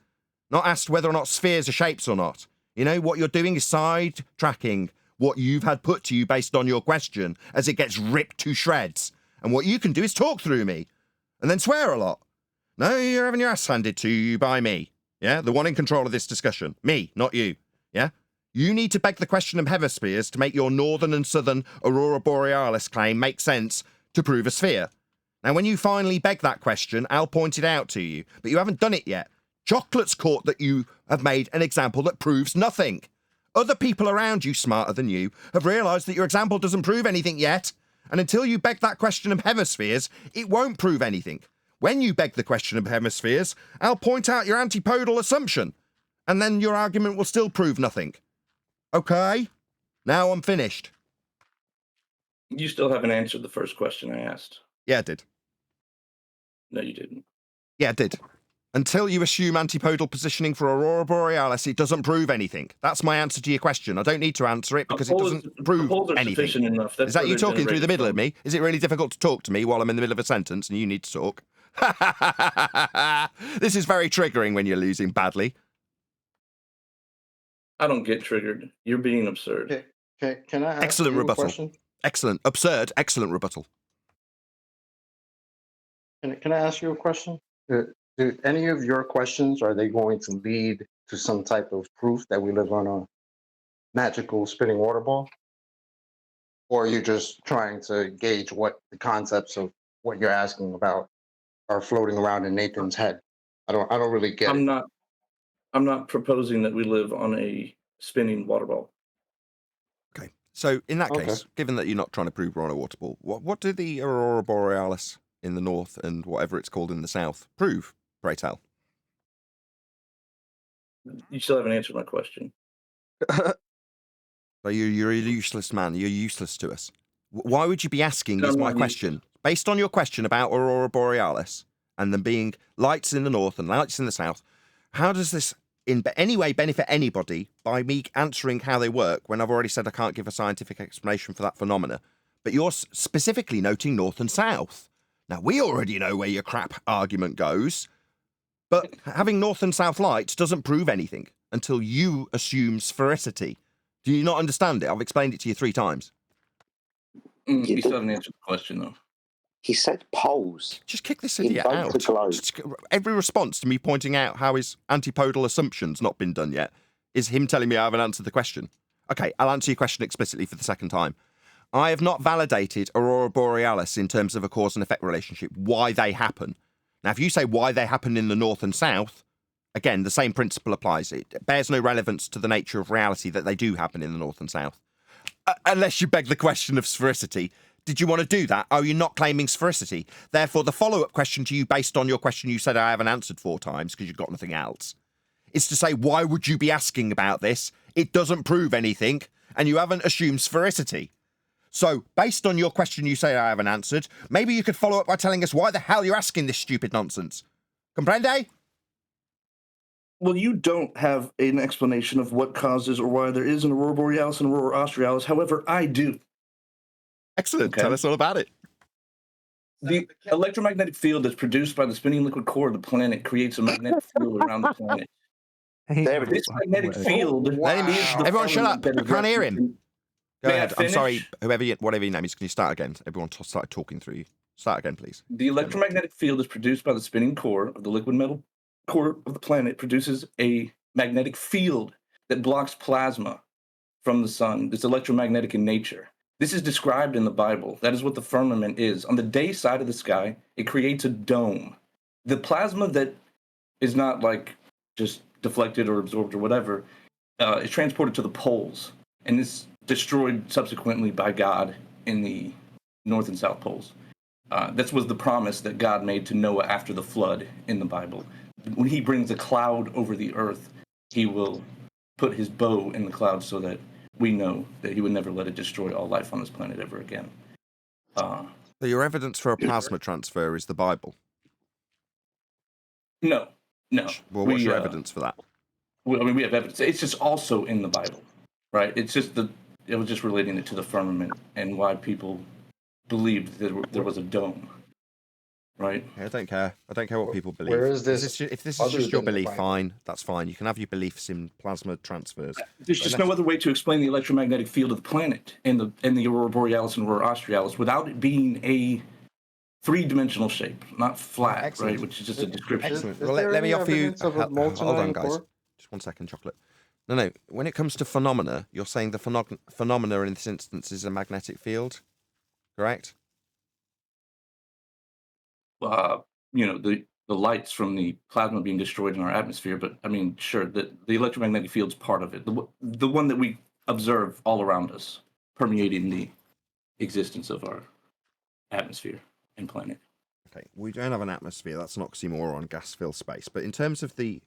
A: not asked whether or not spheres are shapes or not. You know, what you're doing is side-tracking what you've had put to you based on your question as it gets ripped to shreds. And what you can do is talk through me and then swear a lot. No, you're having your ass handed to you by me. Yeah, the one in control of this discussion. Me, not you. Yeah? You need to beg the question of hemispheres to make your northern and southern Aurora Borealis claim make sense to prove a sphere? Now, when you finally beg that question, I'll point it out to you, but you haven't done it yet. Chocolate's caught that you have made an example that proves nothing. Other people around you, smarter than you, have realised that your example doesn't prove anything yet, and until you beg that question of hemispheres, it won't prove anything. When you beg the question of hemispheres, I'll point out your antipodal assumption, and then your argument will still prove nothing. Okay? Now I'm finished.
J: You still haven't answered the first question I asked.
A: Yeah, I did.
J: No, you didn't.
A: Yeah, I did. Until you assume antipodal positioning for Aurora Borealis, it doesn't prove anything. That's my answer to your question. I don't need to answer it because it doesn't prove anything.
J: Enough.
A: Is that you talking through the middle of me? Is it really difficult to talk to me while I'm in the middle of a sentence and you need to talk? This is very triggering when you're losing badly.
J: I don't get triggered. You're being absurd.
O: Okay, can I ask
A: Excellent
O: you a
A: rebuttal.
O: question?
A: Excellent. Absurd. Excellent rebuttal.
O: Can I ask you a question? Do any of your questions, are they going to lead to some type of proof that we live on a magical spinning water ball? Or are you just trying to gauge what the concepts of what you're asking about are floating around in Nathan's head? I don't really get it.
J: I'm not proposing that we live on a spinning water ball.
A: Okay. So in that case, given that you're not trying to prove we're on a water ball, what do the Aurora Borealis in the north and whatever it's called in the south prove, pray tell?
J: You still haven't answered my question.
A: So you're a useless man. You're useless to us. Why would you be asking is my question. Based on your question about Aurora Borealis and them being lights in the north and lights in the south, how does this in any way benefit anybody by me answering how they work when I've already said I can't give a scientific explanation for that phenomena? But you're specifically noting north and south. Now, we already know where your crap argument goes, but having north and south lights doesn't prove anything until you assume sphericity. Do you not understand it? I've explained it to you 3 times.
J: You still haven't answered the question, though.
P: He said poles.
A: Just kick this idiot out. Every response to me pointing out how his antipodal assumption's not been done yet is him telling me I haven't answered the question. Okay, I'll answer your question explicitly for the second time. I have not validated Aurora Borealis in terms of a cause and effect relationship, why they happen. Now, if you say why they happen in the north and south, again, the same principle applies. It bears no relevance to the nature of reality that they do happen in the north and south. Unless you beg the question of sphericity. Did you want to do that? Are you not claiming sphericity? Therefore, the follow-up question to you based on your question you said I haven't answered 4 times because you've got nothing else, is to say, why would you be asking about this? It doesn't prove anything, and you haven't assumed sphericity. So, based on your question you say I haven't answered, maybe you could follow up by telling us why the hell you're asking this stupid nonsense. Comprende?
J: Well, you don't have an explanation of what causes or why there is an Aurora Borealis and Aurora Australis. However, I do.
A: Excellent. Okay. Tell us all about it.
J: The electromagnetic field that's produced by the spinning liquid core of the planet creates a magnetic field around the planet. This magnetic field...
A: Everyone shut up. I can't hear him. Go ahead. I'm sorry. Whatever your name is, can you start again? Everyone started talking through you. Start again, please.
J: The electromagnetic field is produced by the spinning core of the liquid metal core of the planet, produces a magnetic field that blocks plasma from the sun. It's electromagnetic in nature. This is described in the Bible. That is what the firmament is. On the day side of the sky, it creates a dome. The plasma that is not like just deflected or absorbed or whatever is transported to the poles and is destroyed subsequently by God in the north and south poles. This was the promise that God made to Noah after the flood in the Bible. When he brings a cloud over the earth, he will put his bow in the cloud so that we know that he would never let it destroy all life on this planet ever again.
A: So your evidence for a plasma transfer is the Bible?
J: No.
A: Well, what's your evidence for that?
J: We have evidence. It's just also in the Bible, right? It's just it was just relating it to the firmament and why people believed that there was a dome, right?
A: I don't care. I don't care what people believe.
O: Where is this?
A: If this is just your belief, fine. That's fine. You can have your beliefs in plasma transfers.
J: There's just no other way to explain the electromagnetic field of the planet and the Aurora Borealis and Aurora Australis without it being a 3-dimensional shape, not flat, right? Which is just a description.
A: Excellent. Well, let me offer you... Hold on, guys. Just 1 second, Chocolate. No. When it comes to phenomena, you're saying the phenomena in this instance is a magnetic field, correct?
J: the lights from the plasma being destroyed in our atmosphere. But I mean, sure, the electromagnetic field's part of it. The one that we observe all around us, permeating the existence of our atmosphere and planet.
A: Okay, we don't have an atmosphere. That's an oxymoron, gas-filled space. But in terms of the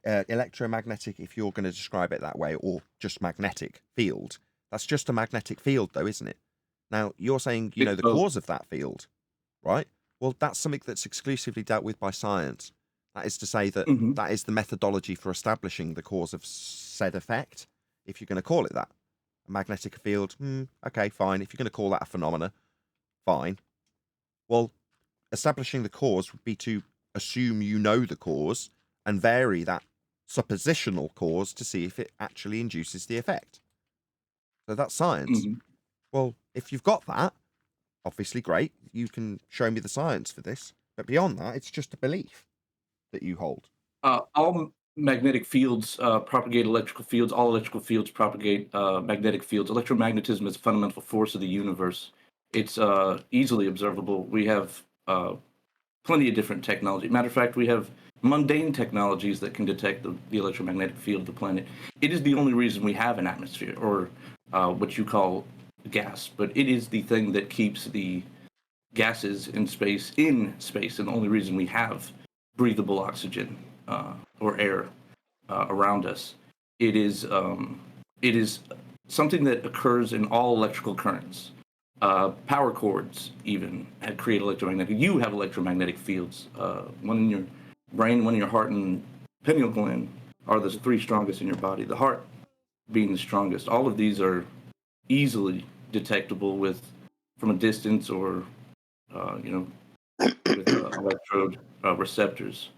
A: electromagnetic, if you're going to describe it that way, or just magnetic field, that's just a magnetic field, though, isn't it? Now, you're saying, the cause of that field, right? Well, that's something that's exclusively dealt with by science. That is to say that that is the methodology for establishing the cause of said effect, if you're going to call it that. A magnetic field, okay, fine. If you're going to call that a phenomena, fine. Well, establishing the cause would be to assume you know the cause and vary that suppositional cause to see if it actually induces the effect. So that's science. Well, if you've got that, obviously great. You can show me the science for this. But beyond that, it's just a belief that you hold.
J: All magnetic fields propagate electrical fields. All electrical fields propagate magnetic fields. Electromagnetism is a fundamental force of the universe. It's easily observable. We have plenty of different technology. Matter of fact, we have mundane technologies that can detect the electromagnetic field of the planet. It is the only reason we have an atmosphere, or what you call gas, but it is the thing that keeps the gases in space, and the only reason we have breathable oxygen or air around us. It is something that occurs in all electrical currents. Power cords even create electromagnetic. You have electromagnetic fields. One in your brain, one in your heart, and pineal gland are the three strongest in your body. The heart being the strongest. All of these are easily detectable from a distance, or with electrode receptors.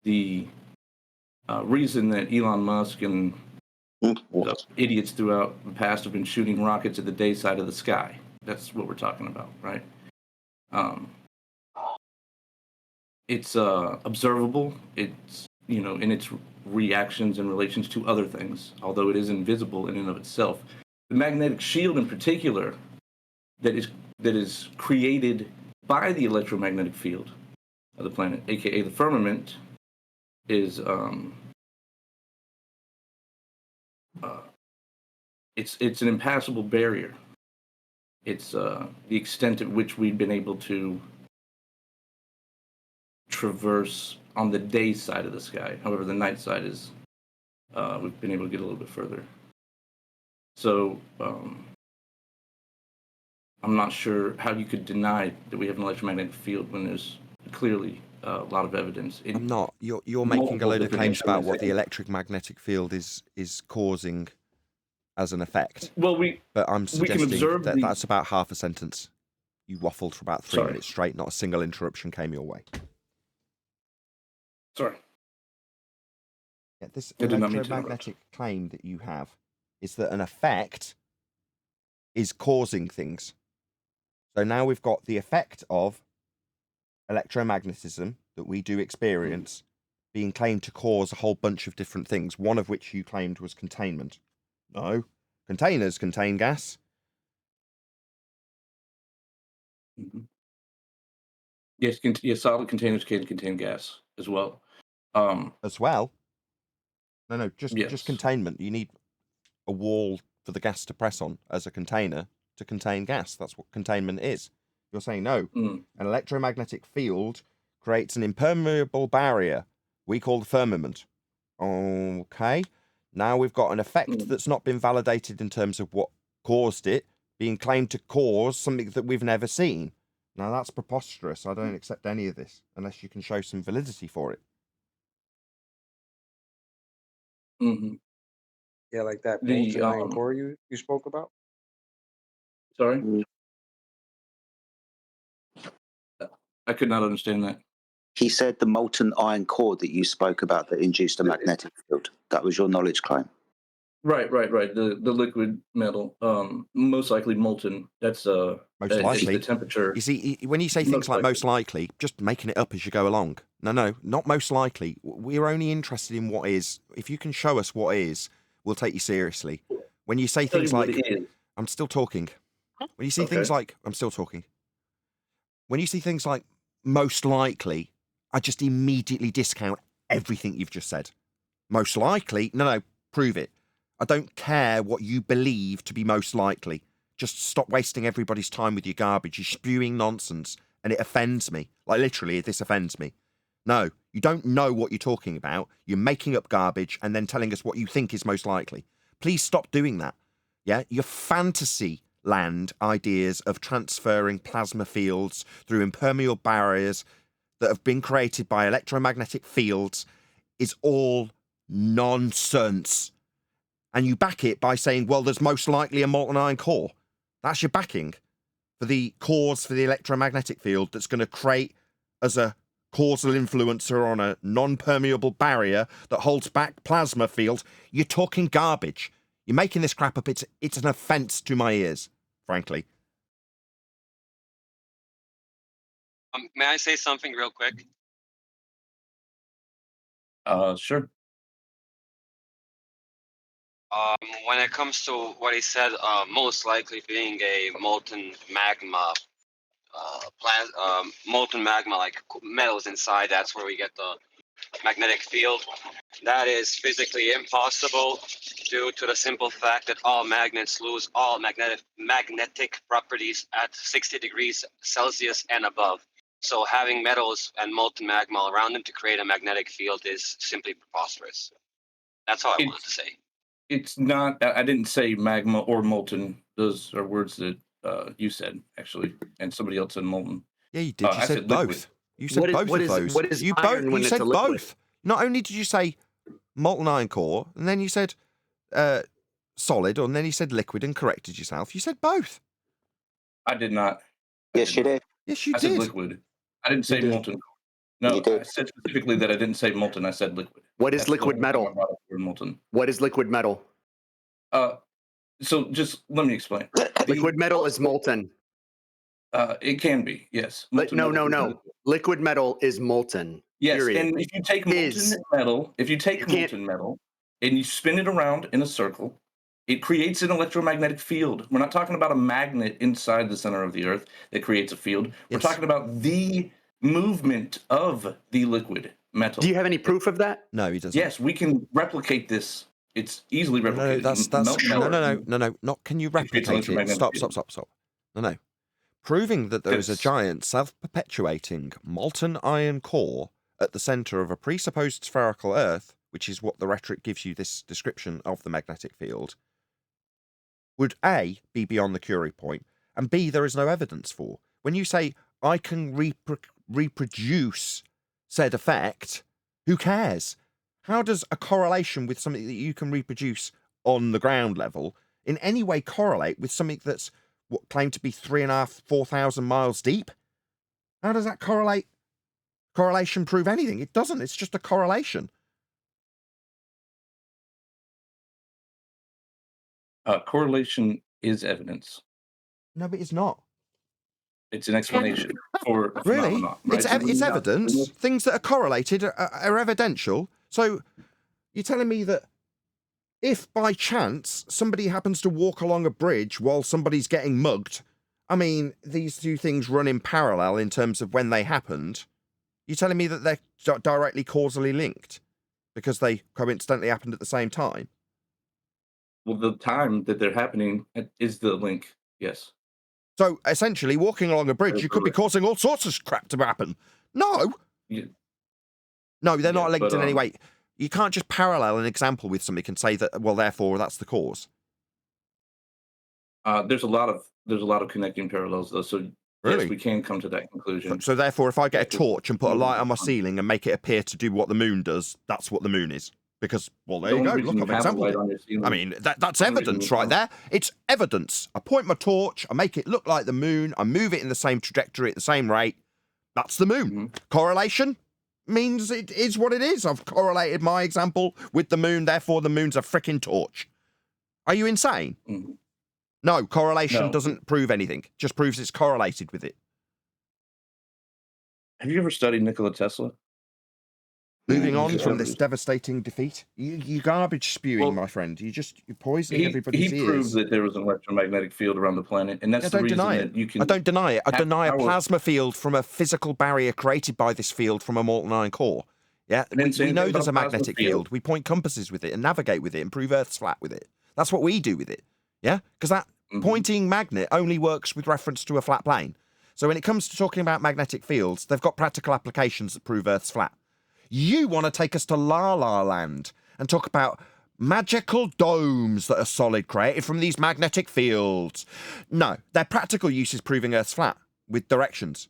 J: The reason that Elon Musk and the idiots throughout the past have been shooting rockets at the day side of the sky. That's what we're talking about, right? It's observable. It's in its reactions and relations to other things, although it is invisible in and of itself. The magnetic shield, in particular, that is created by the electromagnetic field of the planet, aka the firmament, is it's an impassable barrier. It's the extent at which we've been able to traverse on the day side of the sky. However, the night side is we've been able to get a little bit further. So I'm not sure how you could deny that we have an electromagnetic field when there's clearly a lot of evidence.
A: I'm not. You're making a load of claims about what the electric magnetic field is causing as an effect.
J: Well,
A: but I'm suggesting that
J: the...
A: that's about half a sentence. You waffled for about 3 minutes straight. Not a single interruption came your way.
J: Sorry.
A: Yeah, this electromagnetic claim that you have is that an effect is causing things. So now we've got the effect of electromagnetism that we do experience being claimed to cause a whole bunch of different things, one of which you claimed was containment. No. Containers contain gas.
J: Yes, solid containers can contain gas as well.
A: As well? No, just containment. You need a wall for the gas to press on as a container to contain gas. That's what containment is. You're saying no. An electromagnetic field creates an impermeable barrier we call the firmament. Okay. Now we've got an effect that's not been validated in terms of what caused it, being claimed to cause something that we've never seen. Now that's preposterous. I don't accept any of this unless you can show some validity for it.
O: Yeah, like that molten iron core you spoke about.
J: Sorry? I could not understand that.
K: He said the molten iron core that you spoke about that induced a magnetic field. That was your knowledge claim.
J: Right. The liquid metal, most likely molten. That's
A: most likely
J: the temperature.
A: You see, when you say things like most likely, just making it up as you go along. No, not most likely. We're only interested in what is. If you can show us what is, we'll take you seriously. When you say things like, I'm still talking. When you see things like, I'm still talking. When you see things like most likely, I just immediately discount everything you've just said. Most likely? No, prove it. I don't care what you believe to be most likely. Just stop wasting everybody's time with your garbage. You're spewing nonsense, and it offends me. Like, literally, this offends me. No, you don't know what you're talking about. You're making up garbage and then telling us what you think is most likely. Please stop doing that. Yeah, your fantasy land ideas of transferring plasma fields through impermeable barriers that have been created by electromagnetic fields is all nonsense. And you back it by saying, well, there's most likely a molten iron core. That's your backing for the cores for the electromagnetic field that's going to create as a causal influencer on a non-permeable barrier that holds back plasma fields. You're talking garbage. You're making this crap up. It's an offence to my ears, frankly.
G: May I say something real quick?
J: Sure.
G: When it comes to what he said, most likely being a molten magma, molten magma, like metals inside, that's where we get the magnetic field. That is physically impossible due to the simple fact that all magnets lose all magnetic properties at 60 degrees Celsius and above. So having metals and molten magma around them to create a magnetic field is simply preposterous. That's all I wanted to say.
J: It's not. I didn't say magma or molten. Those are words that you said, actually, and somebody else said molten.
A: Yeah, you did. You
J: I
A: said
J: liquid.
A: both. You said both of those.
K: What is
A: you
K: iron when
A: you
K: it's
A: said
K: a liquid?
A: both. Not only did you say molten iron core, and then you said solid, and then you said liquid and corrected yourself. You said both.
J: I did not.
P: Yes, you did.
A: Yes, you
J: I
A: did.
J: said liquid. I didn't say
P: did.
J: molten. No,
P: You did.
J: I said specifically that I didn't say molten. I said liquid.
K: What is
J: That's
K: liquid
J: the
K: metal?
J: only time I brought up the word molten.
K: What is liquid metal?
J: So just let me explain.
K: Liquid metal is molten.
J: It can be, yes.
K: No,
J: Molten metal is liquid.
K: Liquid metal is molten.
J: Yes,
K: period.
J: and if you take molten metal, and you spin it around in a circle, it creates an electromagnetic field. We're not talking about a magnet inside the center of the Earth that creates a field. We're talking about the movement of the liquid metal.
K: Do you have any proof of that?
A: No, he doesn't.
J: Yes, we can replicate this. It's easily replicated.
A: No, not can you replicate it? Stop. No. Proving that there is a giant self-perpetuating molten iron core at the center of a presupposed spherical Earth, which is what the rhetoric gives you this description of the magnetic field, would A, be beyond the Curie point, and B, there is no evidence for. When you say, I can reproduce said effect, who cares? How does a correlation with something that you can reproduce on the ground level in any way correlate with something that's what claimed to be 3,500 to 4,000 miles deep? How does that correlation prove anything? It doesn't. It's just a correlation.
J: Correlation is evidence.
A: No, but it's not.
J: It's an explanation for a
A: really.
J: phenomenon, right?
A: It's evidence. Things that are correlated are evidential. So you're telling me that if by chance somebody happens to walk along a bridge while somebody's getting mugged, I mean, these two things run in parallel in terms of when they happened. You're telling me that they're directly causally linked because they coincidentally happened at the same time?
J: Well, the time that they're happening is the link, yes.
A: So essentially, walking along a bridge, you could be causing all sorts of crap to happen. No.
J: Yeah.
A: No, they're not linked in any way. You can't just parallel an example with something and say that, well, therefore, that's the cause.
J: There's a lot of connecting parallels, though. So
A: really,
J: yes, we can come to that conclusion.
A: So therefore, if I get a torch and put a light on my ceiling and make it appear to do what the moon does, that's what the moon is. Because, well, there you go. Look, I've exampled it. I mean, that's evidence right there. It's evidence. I point my torch, I make it look like the moon, I move it in the same trajectory at the same rate. That's the moon. Mm-hmm. Correlation means it is what it is. I've correlated my example with the moon, therefore the moon's a frickin' torch. Are you insane? Mm-hmm. No, correlation doesn't prove anything. Just proves it's correlated with it.
J: Have you ever studied Nikola Tesla?
A: Moving on from this devastating defeat, you garbage spewing, my friend. You're poisoning everybody's
J: he
A: ears.
J: proved that there was an electromagnetic field around the planet, and that's
A: I
J: the
A: don't
J: reason
A: deny
J: that
A: it.
J: you can.
A: I don't deny it. I
J: have
A: deny a
J: power.
A: plasma field from a physical barrier created by this field from a molten iron core. Yeah, we know there's a magnetic field. We point compasses with it and navigate with it and prove Earth's flat with it. That's what we do with it. Yeah, because that pointing magnet only works with reference to a flat plane. So when it comes to talking about magnetic fields, they've got practical applications that prove Earth's flat. You want to take us to La La Land and talk about magical domes that are solid created from these magnetic fields. No, their practical use is proving Earth's flat with directions.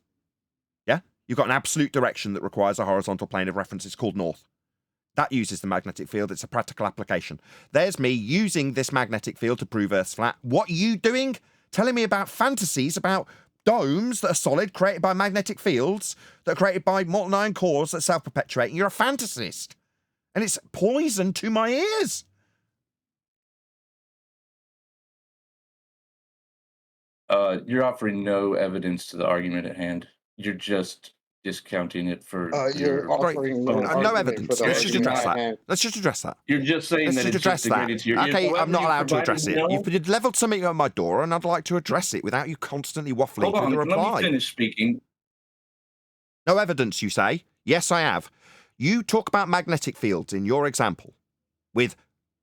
A: Yeah? You've got an absolute direction that requires a horizontal plane of reference. It's called north. That uses the magnetic field. It's a practical application. There's me using this magnetic field to prove Earth's flat. What are you doing? Telling me about fantasies about domes that are solid, created by magnetic fields, that are created by molten iron cores that self-perpetuate, and you're a fantasist. And it's poison to my ears.
J: You're offering no evidence to the argument at hand. You're just discounting it for
M: You're offering no
A: evidence. Let's just address that. Let's just address that.
J: You're just saying
A: Let's
J: that
A: just
J: it's
A: address
J: just
A: that.
J: degraded to your ears.
A: Okay,
J: However
A: I'm not
J: you
A: allowed to
J: provided
A: address it.
J: no-
A: You've leveled something on my door, and I'd like to address it without you constantly waffling
J: Hold on,
A: through the
J: let
A: reply.
J: me finish speaking.
A: No evidence, you say? Yes, I have. You talk about magnetic fields in your example with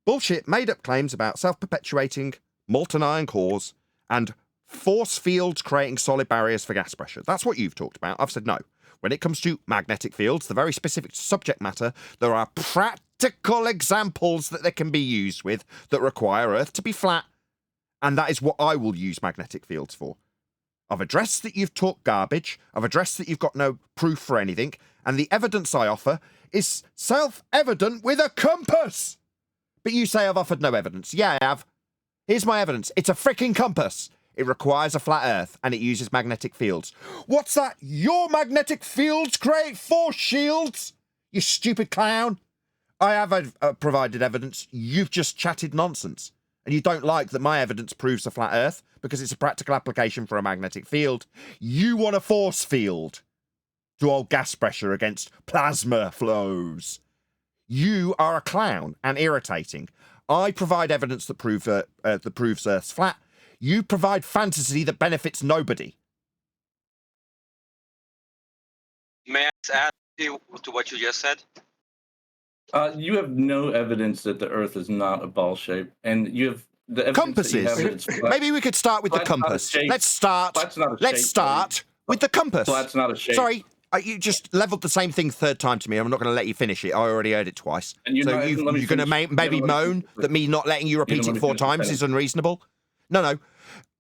A: bullshit made-up claims about self-perpetuating molten iron cores and force fields creating solid barriers for gas pressure. That's what you've talked about. I've said no. When it comes to magnetic fields, the very specific subject matter, there are practical examples that they can be used with that require Earth to be flat, and that is what I will use magnetic fields for. I've addressed that you've talked garbage, I've addressed that you've got no proof for anything, and the evidence I offer is self-evident with a compass! But you say I've offered no evidence. Yeah, I have. Here's my evidence. It's a freaking compass. It requires a flat Earth, and it uses magnetic fields. What's that? Your magnetic fields create force shields? You stupid clown. I have provided evidence. You've just chatted nonsense. And you don't like that my evidence proves a flat Earth because it's a practical application for a magnetic field. You want a force field to hold gas pressure against plasma flows. You are a clown and irritating. I provide evidence that proves Earth's flat. You provide fantasy that benefits nobody.
G: May I add to what you just said?
J: You have no evidence that the Earth is not a ball shape, and you have the evidence that you have that it's flat.
A: Maybe we could start with the
J: Flat's not a
A: compass.
J: shape.
A: Let's start.
J: Flat's not a
A: Let's
J: shape,
A: start with the compass.
J: Flat's not a shape.
A: Sorry, you just leveled the same thing third time to me. I'm not going to let you finish it. I already heard it twice.
J: And you're
A: So
J: not even letting me
A: you're going to
J: finish.
A: maybe
J: You're not letting me
A: moan
J: finish.
A: that me not letting you
J: You're
A: repeat
J: not
A: it
J: letting me
A: 4
J: finish the
A: times is
J: sentence.
A: unreasonable. No.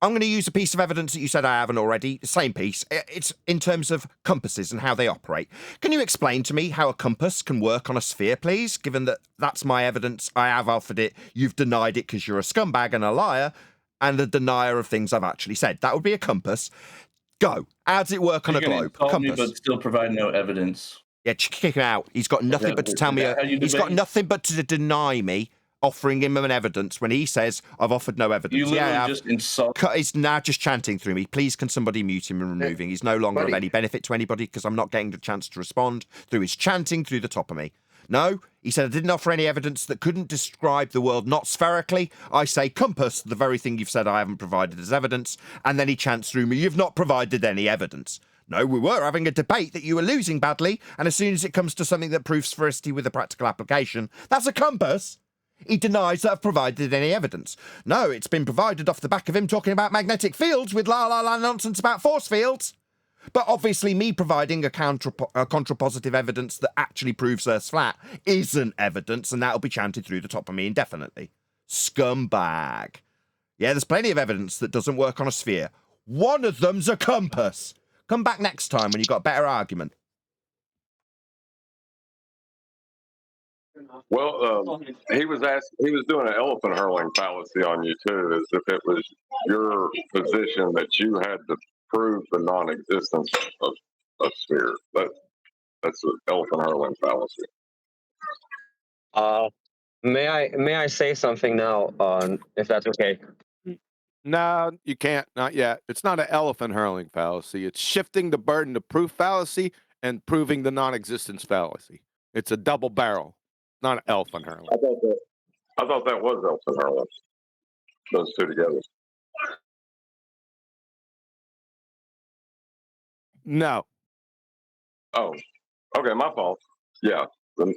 A: I'm going to use a piece of evidence that you said I haven't already. Same piece. It's in terms of compasses and how they operate. Can you explain to me how a compass can work on a sphere, please? Given that that's my evidence, I have offered it. You've denied it because you're a scumbag and a liar and a denier of things I've actually said. That would be a compass. Go. How does it work on
J: You're
A: a
J: gonna
A: globe?
J: insult
A: Compass.
J: me, but still provide no evidence.
A: Yeah, kick him out. He's got nothing but to tell me.
J: Is that how you
A: He's got
J: debate?
A: nothing but to deny me offering him an evidence when he says I've offered no evidence.
J: You literally
A: yeah,
J: just insult.
A: He's now just chanting through me. Please, can somebody mute him and remove him? He's no longer of
M: buddy.
A: any benefit to anybody because I'm not getting the chance to respond through his chanting through the top of me. No, he said I didn't offer any evidence that couldn't describe the world not spherically. I say compass, the very thing you've said I haven't provided as evidence, and then he chants through me, you've not provided any evidence. No, we were having a debate that you were losing badly, and as soon as it comes to something that proves sphericity with a practical application, that's a compass. He denies that I've provided any evidence. No, it's been provided off the back of him talking about magnetic fields with la nonsense about force fields. But obviously me providing a contrapositive evidence that actually proves Earth's flat isn't evidence, and that'll be chanted through the top of me indefinitely. Scumbag. Yeah, there's plenty of evidence that doesn't work on a sphere. One of them's a compass. Come back next time when you've got a better argument.
D: Well, he was doing an elephant hurling fallacy on you too, as if it was your position that you had to prove the non-existence of sphere. That's an elephant hurling fallacy.
G: May I say something now, if that's okay?
E: No, you can't. Not yet. It's not an elephant hurling fallacy. It's shifting the burden of proof fallacy and proving the non-existence fallacy. It's a double barrel, not an elf on Hurling.
D: I thought that was Elf and Hurling. Those two together.
E: No.
D: Oh, okay, my fault. Yeah, then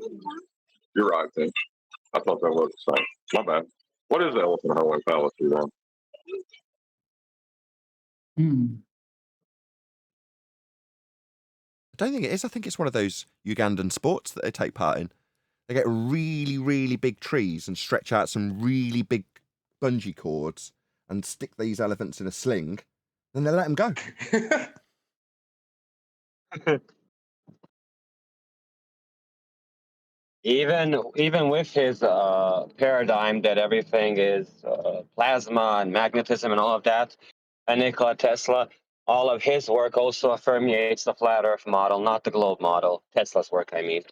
D: you're right then. I thought that was the same. My bad. What is the elephant hurling fallacy then?
A: I don't think it is. I think it's one of those Ugandan sports that they take part in. They get really, really big trees and stretch out some really big bungee cords and stick these elephants in a sling. Then they let them go.
G: Even with his paradigm that everything is plasma and magnetism and all of that, and Nikola Tesla, all of his work also affirmates the flat Earth model, not the globe model. Tesla's work, I mean.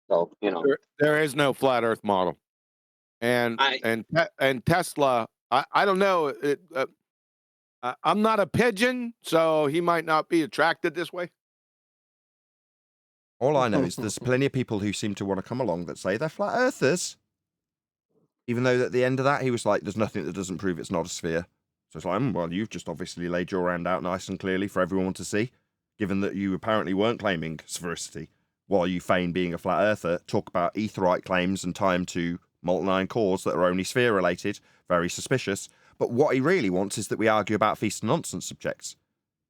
G: So
E: There is no flat Earth model, and Tesla. I don't know. I'm not a pigeon, so he might not be attracted this way.
A: All I know is there's plenty of people who seem to want to come along that say they're flat earthers. Even though at the end of that, he was like, there's nothing that doesn't prove it's not a sphere. So it's like, well, you've just obviously laid your hand out nice and clearly for everyone to see, given that you apparently weren't claiming sphericity. While you feign being a flat earther, talk about etherite claims and tie them to molten iron cores that are only sphere related, very suspicious. But what he really wants is that we argue about feast and nonsense subjects.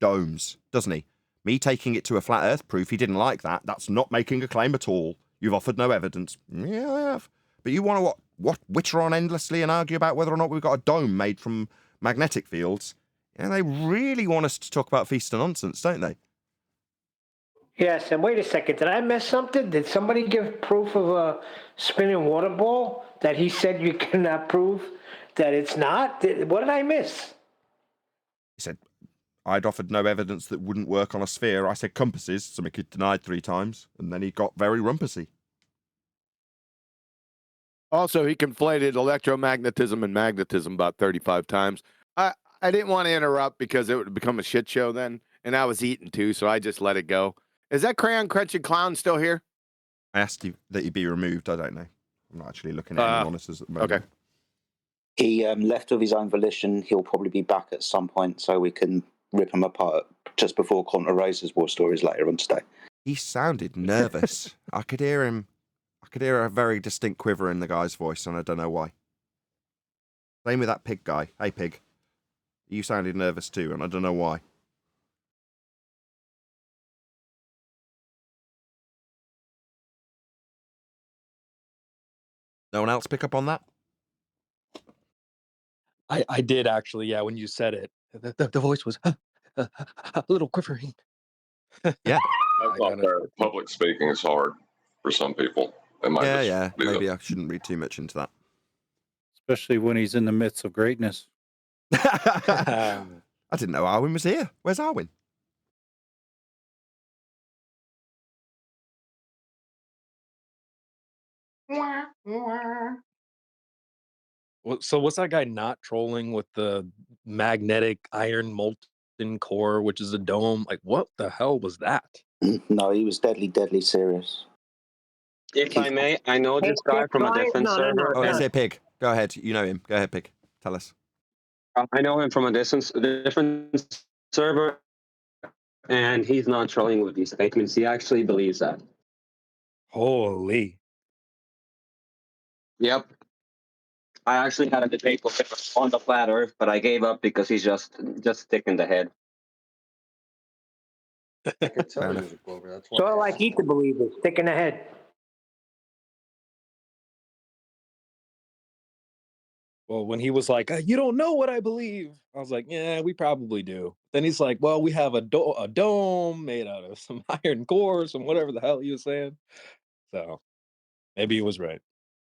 A: Domes, doesn't he? Me taking it to a flat earth proof, he didn't like that. That's not making a claim at all. You've offered no evidence. Yeah, I have. But you want to what witter on endlessly and argue about whether or not we've got a dome made from magnetic fields. And they really want us to talk about feast and nonsense, don't they?
H: Yes, and wait a second. Did I miss something? Did somebody give proof of a spinning water ball that he said you cannot prove that it's not? What did I miss?
A: He said, I'd offered no evidence that wouldn't work on a sphere. I said compasses, something he denied 3 times, and then he got very rumpusy.
E: Also, he conflated electromagnetism and magnetism about 35 times. I didn't want to interrupt because it would become a shit show then, and I was eating too, so I just let it go. Is that Crayon Crunching Clown still here?
A: I asked you that he be removed. I don't know. I'm not actually looking at any monitors at the moment.
E: Okay.
K: He left of his own volition. He'll probably be back at some point, so we can rip him apart just before Contra raises war stories later on today.
A: He sounded nervous. I could hear him. I could hear a very distinct quiver in the guy's voice, and I don't know why. Same with that pig guy. Hey, pig. You sounded nervous too, and I don't know why. No one else pick up on that?
M: I did actually, yeah, when you said it. The voice was a little quivering.
A: Yeah.
D: I thought that public speaking is hard for some people. It might
A: Yeah. Maybe I shouldn't read too much into that.
V: Especially when he's in the midst of greatness.
A: I didn't know Arwen was here. Where's Arwen?
M: So what's that guy not trolling with the magnetic iron molten core, which is a dome? Like, what the hell was that?
K: No, he was deadly serious.
G: If I may, I know this guy from a different server.
A: Oh, let's say Pig. Go ahead. You know him. Go ahead, Pig. Tell us.
G: I know him from a different server, and he's not trolling with these statements. He actually believes that.
M: Holy.
G: Yep. I actually had a debate with him on the flat Earth, but I gave up because he's just thick in the head.
O: I could tell he was a Glover. That's why.
H: Sort of like Ether believers, stick in the head.
M: Well, when he was like, you don't know what I believe. I was like, yeah, we probably do. Then he's like, well, we have a dome made out of some iron cores and whatever the hell he was saying. So maybe he was right.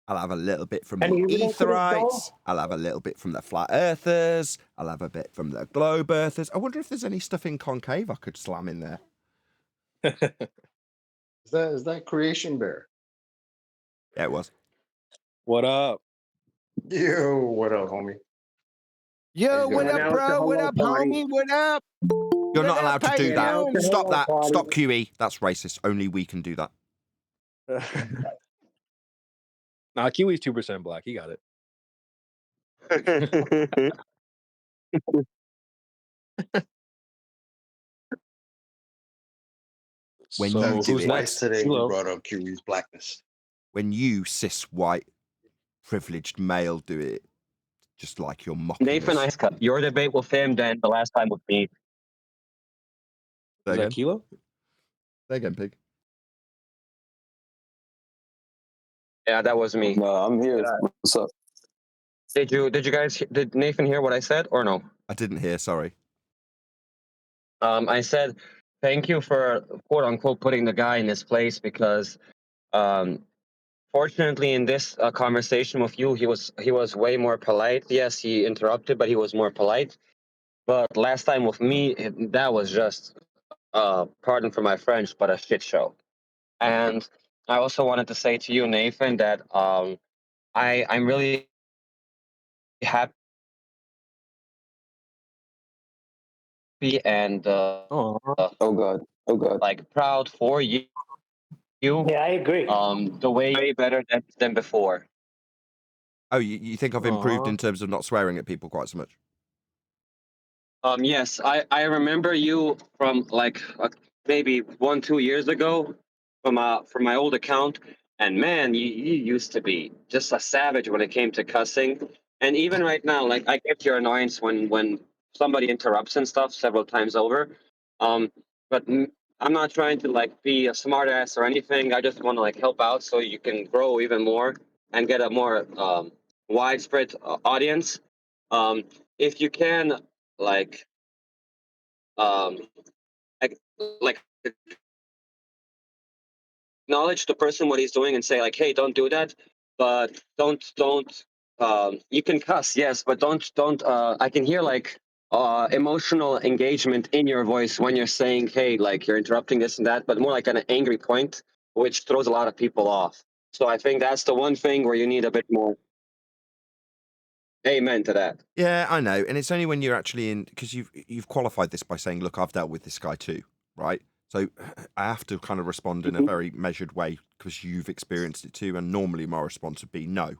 A: I'll have a little bit from the Etherites. I'll have a little bit from the Flat Earthers. I'll have a bit from the Globe Earthers. I wonder if there's any stuff in Concave I could slam in there.
O: Is that Creation Bear?
A: Yeah, it was.
M: What up?
O: Yo, what up, homie?
E: Yo, what up, bro? What up, homie? What up?
A: You're not allowed to do that. Stop that. Stop QE. That's racist. Only we can do that.
M: Nah, Kiwi's 2% black. He got it.
A: When
M: So
A: you do
M: who's
A: it,
M: next?
O: Today we
M: Kilo.
O: brought up Kiwi's blackness.
A: when you cis white privileged male do it, just like you're mocking
G: Nathan,
A: us.
G: your debate with him, then the last time with me.
A: Say
M: Is that
A: again.
M: Kilo?
A: Say again, pig.
G: Yeah, that was me.
X: No, I'm here. What's up?
G: Did Nathan hear what I said or no?
A: I didn't hear. Sorry.
G: I said thank you for quote unquote putting the guy in his place because fortunately in this conversation with you he was way more polite. Yes, he interrupted, but he was more polite. But last time with me, that was just pardon for my French, but a shit show. And I also wanted to say to you, Nathan, that I'm really happy and
X: Oh God. Oh God.
G: like proud for you.
H: Yeah, I agree.
G: The way better than before.
A: Oh, you think I've improved in terms of not swearing at people quite so much?
G: Yes, I remember you from like maybe 1-2 years ago from my old account, and man, you used to be just a savage when it came to cussing, and even right now, like I get your annoyance when somebody interrupts and stuff several times over, um, but I'm not trying to like be a smartass or anything. I just want to like help out so you can grow even more and get a more widespread audience. Um, if you can like um like, like acknowledge the person what he's doing and say like, hey, don't do that, but don't you can cuss, yes, but don't I can hear like emotional engagement in your voice when you're saying, hey, like you're interrupting this and that, but more like an angry point, which throws a lot of people off. So I think that's the one thing where you need a bit more. Amen to that.
A: Yeah, I know, and it's only when you're actually in, because you've qualified this by saying, look, I've dealt with this guy too, right? So I have to kind of respond in a very measured way because you've experienced it too, and normally my response would be no.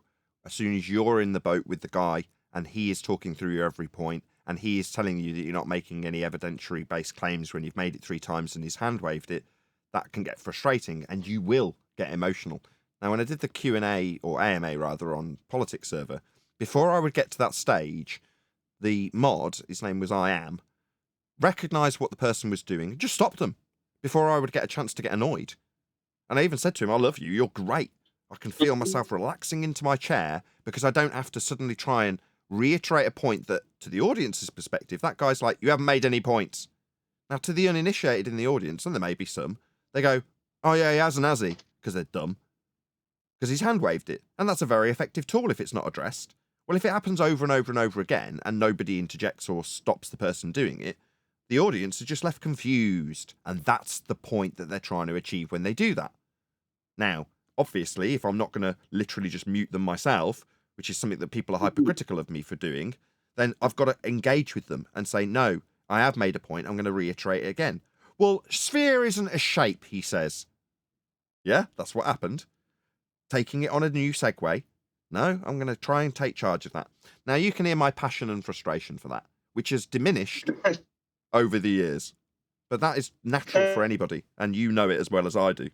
A: As soon as you're in the boat with the guy and he is talking through your every point and he is telling you that you're not making any evidentiary based claims when you've made it 3 times and he's hand waved it, that can get frustrating and you will get emotional. Now, when I did the Q&A or AMA rather on Politics server, before I would get to that stage, the mod, his name was I Am, recognised what the person was doing and just stopped them before I would get a chance to get annoyed. And I even said to him, I love you, you're great. I can feel myself relaxing into my chair because I don't have to suddenly try and reiterate a point that, to the audience's perspective, that guy's like, you haven't made any points. Now, to the uninitiated in the audience, and there may be some, they go, oh yeah, he hasn't, has he? Because they're dumb. Because he's hand waved it. And that's a very effective tool if it's not addressed. Well, if it happens over and over and over again and nobody interjects or stops the person doing it, the audience are just left confused. And that's the point that they're trying to achieve when they do that. Now, obviously, if I'm not going to literally just mute them myself, which is something that people are hypercritical of me for doing, then I've got to engage with them and say, no, I have made a point. I'm going to reiterate it again. Well, sphere isn't a shape, he says. Yeah, that's what happened. Taking it on a new segue. No, I'm going to try and take charge of that. Now, you can hear my passion and frustration for that, which has diminished over the years. But that is natural for anybody, and you know it as well as I do.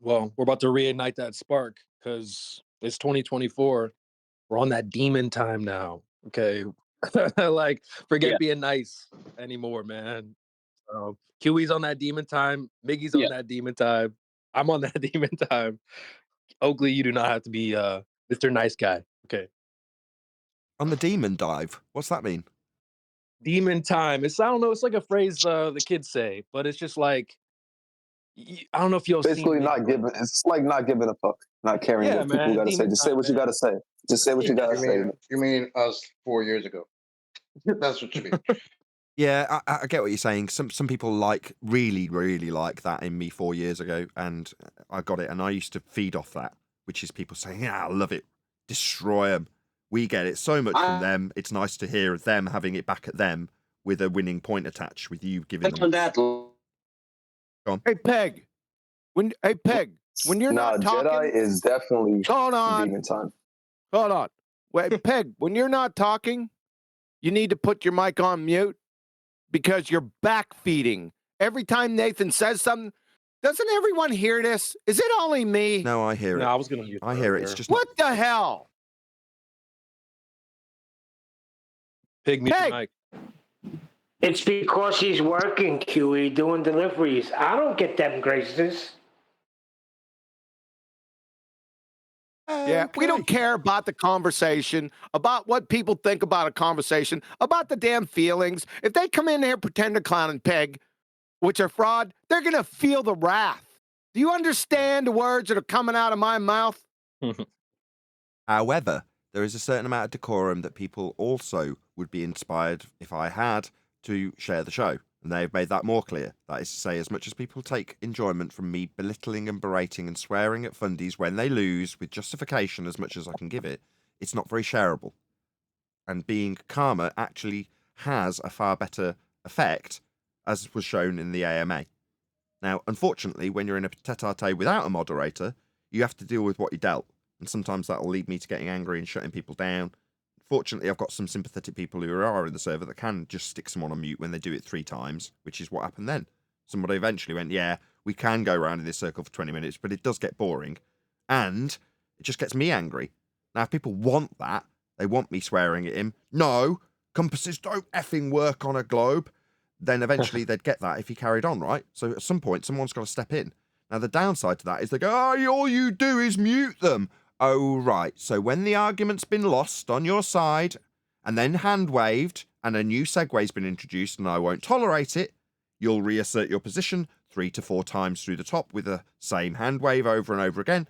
M: Well, we're about to reignite that spark because it's 2024. We're on that demon time now. Okay. Like, forget being nice anymore, man. QE's on that demon time. Miggy's on that demon time. I'm on that demon time. Oakley, you do not have to be Mr. Nice Guy. Okay.
A: On the demon dive, what's that mean?
M: Demon time. I don't know. It's like a phrase the kids say, but it's just like, I don't know if you'll
X: Basically, not giving. It's like not giving a fuck, not caring
M: Yeah,
X: what people
M: man,
X: got to say.
M: demon
X: Just say
M: time,
X: what you got to say. Just say what you got to say.
O: You mean us 4 years ago? That's what you mean.
A: Yeah, I get what you're saying. Some people really like that in me 4 years ago, and I got it. And I used to feed off that, which is people saying, yeah, I love it. Destroy them. We get it so much from them. It's nice to hear them having it back at them with a winning point attached, with you giving them.
G: On that,
E: Hey, Peg. When you're not talking,
L: Jedi is definitely
E: hold on.
L: demon time.
E: Hold on. Wait, Peg, when you're not talking, you need to put your mic on mute because you're back feeding. Every time Nathan says something, doesn't everyone hear this? Is it only me?
A: No, I hear it.
M: I was going to mute.
A: I hear it. It's just
E: what the hell?
M: Pig mute your mic.
H: It's because he's working, QE, doing deliveries. I don't get them graces.
E: Yeah, we don't care about the conversation, about what people think about a conversation, about the damn feelings. If they come in here pretend to clown and Peg, which are fraud, they're going to feel the wrath. Do you understand the words that are coming out of my mouth?
A: However, there is a certain amount of decorum that people also would be inspired, if I had, to share the show. And they've made that more clear. That is to say, as much as people take enjoyment from me belittling and berating and swearing at fundies when they lose, with justification as much as I can give it, it's not very shareable. And being calmer actually has a far better effect, as was shown in the AMA. Now, unfortunately, when you're in a tete-a-tete without a moderator, you have to deal with what you dealt. And sometimes that'll lead me to getting angry and shutting people down. Fortunately, I've got some sympathetic people who are in the server that can just stick someone on mute when they do it 3 times, which is what happened then. Somebody eventually went, yeah, we can go around in this circle for 20 minutes, but it does get boring. And it just gets me angry. Now, if people want that, they want me swearing at him, no, compasses don't effing work on a globe, then eventually they'd get that if he carried on, right? So at some point, someone's got to step in. Now, the downside to that is they go, oh, all you do is mute them. Oh, right. So when the argument's been lost on your side and then hand waved and a new segue's been introduced and I won't tolerate it, you'll reassert your position 3 to 4 times through the top with the same hand wave over and over again.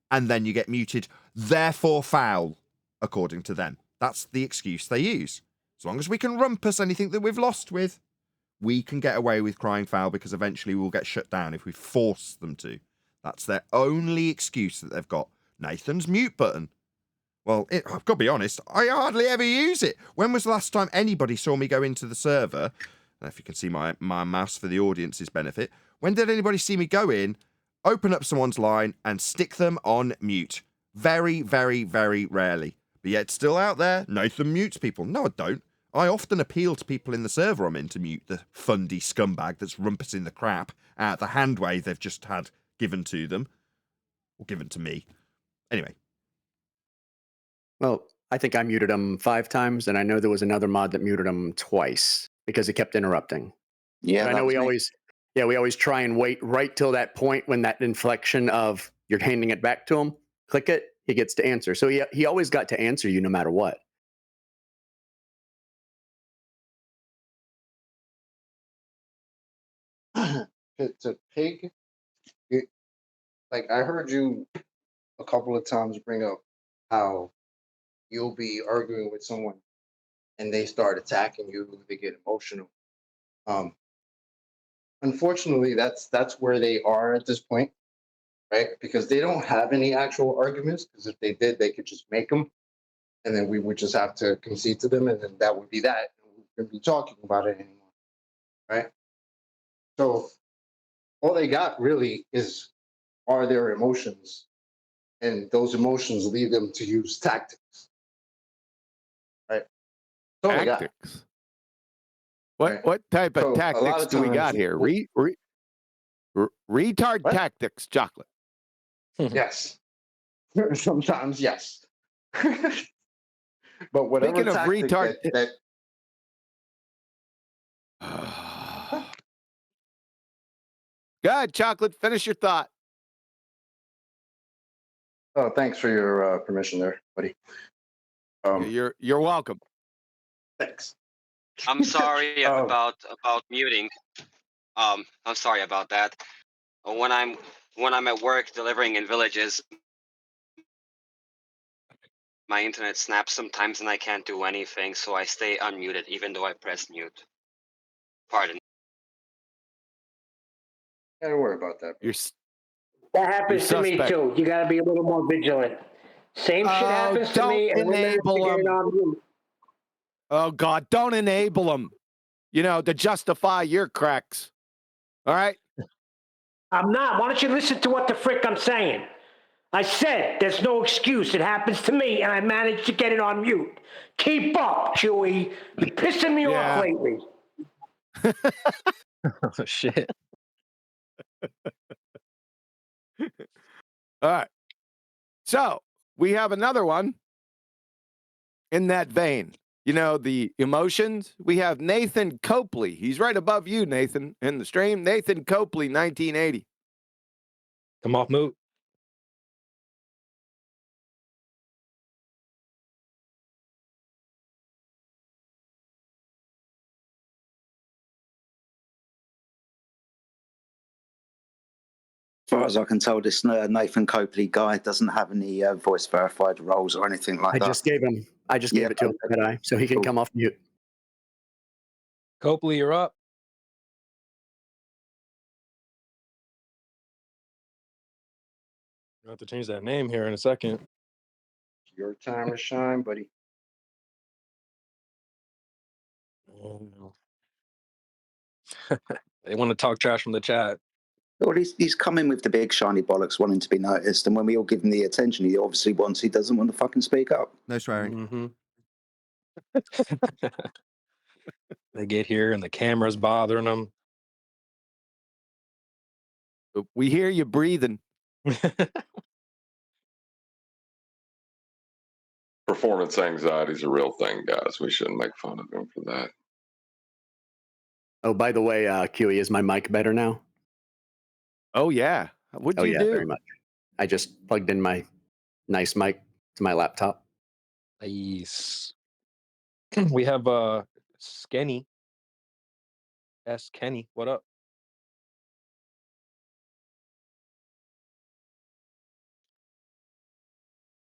A: And then you get muted, therefore foul, according to them. That's the excuse they use. As long as we can rumpus anything that we've lost with, we can get away with crying foul because eventually we'll get shut down if we force them to. That's their only excuse that they've got. Nathan's mute button. Well, I've got to be honest, I hardly ever use it. When was the last time anybody saw me go into the server? If you can see my mouse for the audience's benefit. When did anybody see me go in, open up someone's line, and stick them on mute? Very, very, very rarely. But yet still out there, Nathan mutes people. No, I don't. I often appeal to people in the server I'm in to mute the fundy scumbag that's rumpusing the crap out the hand wave they've just had given to them. Or given to me. Anyway.
P: Well, I think I muted him 5 times, and I know there was another mod that muted him twice because he kept interrupting.
K: Yeah,
P: but I know we always try and wait right till that point when that inflection of you're handing it back to him, click it, he gets to answer. So he always got to answer you no matter what.
O: To Pig, like I heard you a couple of times bring up how you'll be arguing with someone and they start attacking you, they get emotional. Unfortunately, that's where they are at this point, right? Because they don't have any actual arguments. Because if they did, they could just make them, and then we would just have to concede to them, and then that would be that. We wouldn't be talking about it anymore, right? So all they got really are their emotions, and those emotions lead them to use tactics, right? So
E: tactics. What type of tactics do we got here? Retard tactics, chocolate.
O: Yes. Sometimes, yes. But whatever
E: Speaking of
O: tactic
E: retard,
O: that
E: go ahead, chocolate. Finish your thought.
O: Oh, thanks for your permission there, buddy.
E: You're welcome.
O: Thanks.
G: I'm sorry about muting. I'm sorry about that. When I'm at work delivering in villages, my internet snaps sometimes and I can't do anything, so I stay unmuted even though I press mute. Pardon.
O: Don't worry about that.
H: That happens to me too. You got to be a little more vigilant. Same shit happens to me.
E: Don't enable them. Oh God, don't enable them. To justify your cracks. All right.
H: I'm not. Why don't you listen to what the frick I'm saying? I said there's no excuse. It happens to me, and I managed to get it on mute. Keep up, Chewy. You're pissing me off lately.
M: Oh, shit.
E: All right. So we have another one in that vein. You know, the emotions. We have Nathan Coakley. He's right above you, Nathan, in the stream. Nathan Coakley, 1980.
M: Come off mute.
K: As far as I can tell, this Nathan Coakley guy doesn't have any voice verified roles or anything like
L: I
K: that.
L: just gave it to him, Jedi, so he can come off mute.
M: Copley, you're up. You have to change that name here in a second.
O: Your time to shine, buddy.
M: They want to talk trash from the chat.
K: Well, he's coming with the big shiny bollocks wanting to be noticed, and when we all give him the attention he obviously wants, he doesn't want to fucking speak up.
A: No swearing.
M: They get here and the camera's bothering them.
E: We hear you breathing.
D: Performance anxiety is a real thing, guys. We shouldn't make fun of him for that.
L: Oh, by the way, QE, is my mic better now?
E: Oh, yeah. What'd you do?
L: Very much. I just plugged in my nice mic to my laptop.
M: Nice. We have Skenny. S. Kenny, what up?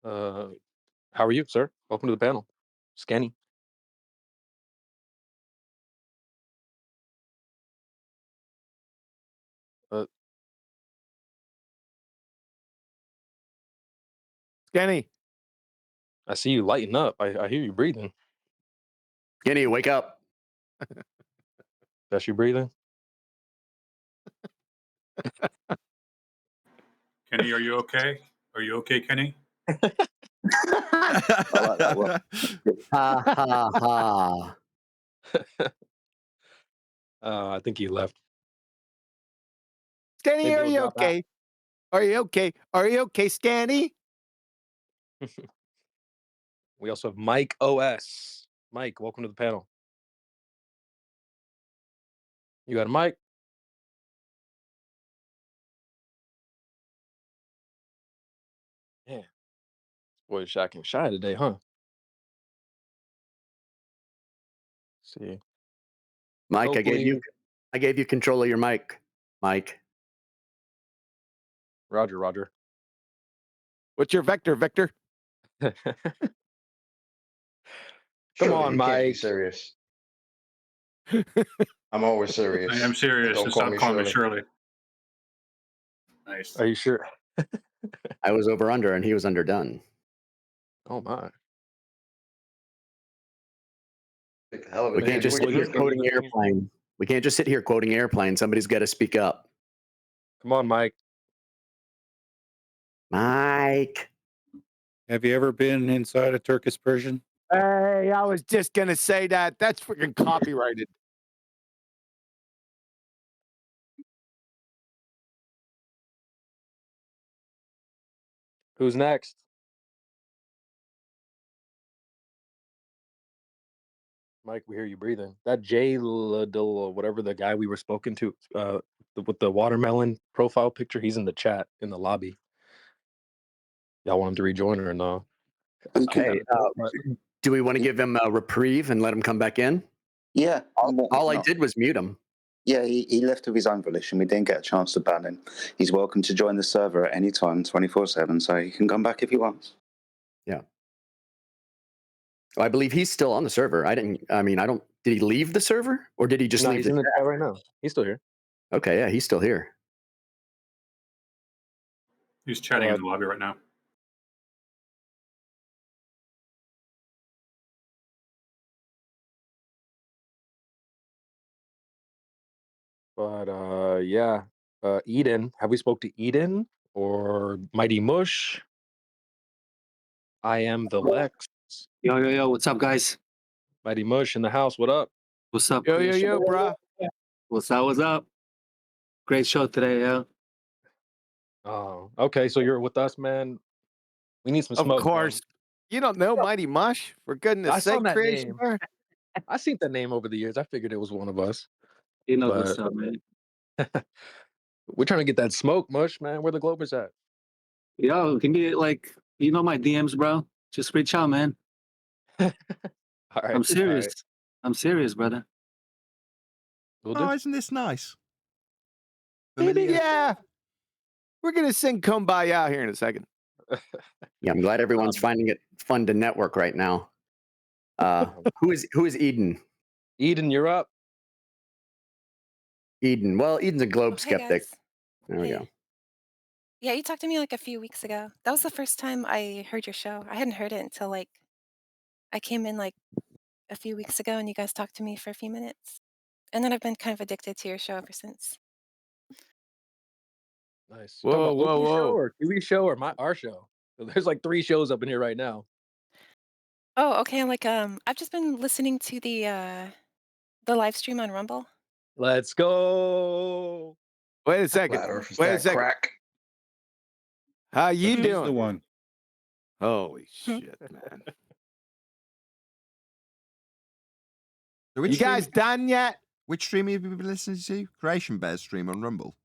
M: How are you, sir? Welcome to the panel. Skenny.
E: Skenny.
M: I see you lighting up. I hear you breathing.
L: Skenny, wake up.
M: That's you breathing?
S: Kenny, are you okay? Are you okay, Kenny?
K: I like that one.
L: Ha ha ha.
M: I think he left.
E: Scanny,
M: Maybe
E: are
M: he'll
E: you
M: drop out.
E: okay? Are you okay? Are you okay, Scanny?
M: We also have Mike OS. Mike, welcome to the panel. You got a mic? Yeah. This boy's shocking shy today, huh? Let's see.
L: Mike, I
M: Hopefully-
L: gave you control of your mic, Mike.
M: Roger.
E: What's your vector, Victor?
M: Come
O: Surely
M: on,
O: you can't be
M: Mike.
O: serious. I'm always serious.
S: I am serious.
O: Don't
S: and
O: call
S: stop
O: me
S: calling me
O: Shirley.
S: Shirley. Nice.
M: Are you sure?
L: I was over under and he was underdone.
M: Oh my.
O: Hell of a
L: We can't just sit here quoting airplane. We can't just sit here quoting airplane. Somebody's got to speak up.
M: Come on, Mike.
L: Mike.
V: Have you ever been inside a Turkish Persian?
E: Hey, I was just gonna say that. That's freaking copyrighted.
M: Who's next? Mike, we hear you breathing. That Jay Ladil, whatever the guy we were spoken to, with the watermelon profile picture, he's in the chat in the lobby. Y'all want him to rejoin or no?
L: Okay. Do we want to give him a reprieve and let him come back in?
K: Yeah.
L: All I did was mute him.
K: Yeah, he left of his own volition. We didn't get a chance to ban him. He's welcome to join the server at any time, 24/7, so he can come back if he wants.
L: Yeah. Well, I believe he's still on the server. Did he leave the server or did he just
M: No,
L: leave
M: he's
L: the
M: in the
L: chat?
M: chat right now. He's still here.
L: Okay, yeah, he's still here.
S: He's chatting in the lobby right now.
M: But yeah. Eden. Have we spoke to Eden or Mighty Mush? I am the Lex.
N: Yo, what's up, guys?
M: Mighty Mush in the house. What up?
N: What's up,
E: Yo,
N: creation?
E: bruh.
N: What's up? Great show today, yeah.
M: Oh, okay. So you're with us, man. We need some
E: Of
M: smoke, bro.
E: course. You don't know Mighty Mush? For goodness
M: I saw
E: sake,
M: that
E: creation,
M: name.
E: bro.
M: I seen that name over the years. I figured it was one of us.
N: You know
M: But
N: what's up, man.
M: we're trying to get that smoke, Mush, man. Where the Globers at?
N: Yo, give me like, you know my DMs, bro. Just reach out, man.
M: All right.
N: I'm serious.
M: All right.
N: I'm serious, brother.
M: We'll
A: Oh,
M: do.
A: isn't this nice?
E: Maybe,
A: Familiar.
E: yeah. We're going to sing Kumbaya here in a second.
L: Yeah, I'm glad everyone's finding it fun to network right now. Who is Eden?
M: Eden, you're up.
L: Eden. Well, Eden's a globe
Q: Hey
L: skeptic.
Q: guys.
L: There we
Q: Hey.
L: go.
Q: Yeah, you talked to me like a few weeks ago. That was the first time I heard your show. I hadn't heard it until like I came in like a few weeks ago and you guys talked to me for a few minutes. And then I've been kind of addicted to your show ever since.
M: Nice.
E: Whoa,
M: Talking about
E: whoa,
M: Oakley show
E: whoa.
M: or Kiwi show or our show? There's like 3 shows up in here right now.
Q: Oh, okay. Like I've just been listening to the live stream on Rumble.
M: Let's go.
E: Wait a second.
R: Flat Earth is
E: Wait a
R: that
E: second.
R: crack.
E: How you
V: He's the
E: doing?
V: one.
E: Holy shit, man.
A: So
E: You guys done yet?
A: Which stream have you been listening to? Creation Bear's stream on Rumble.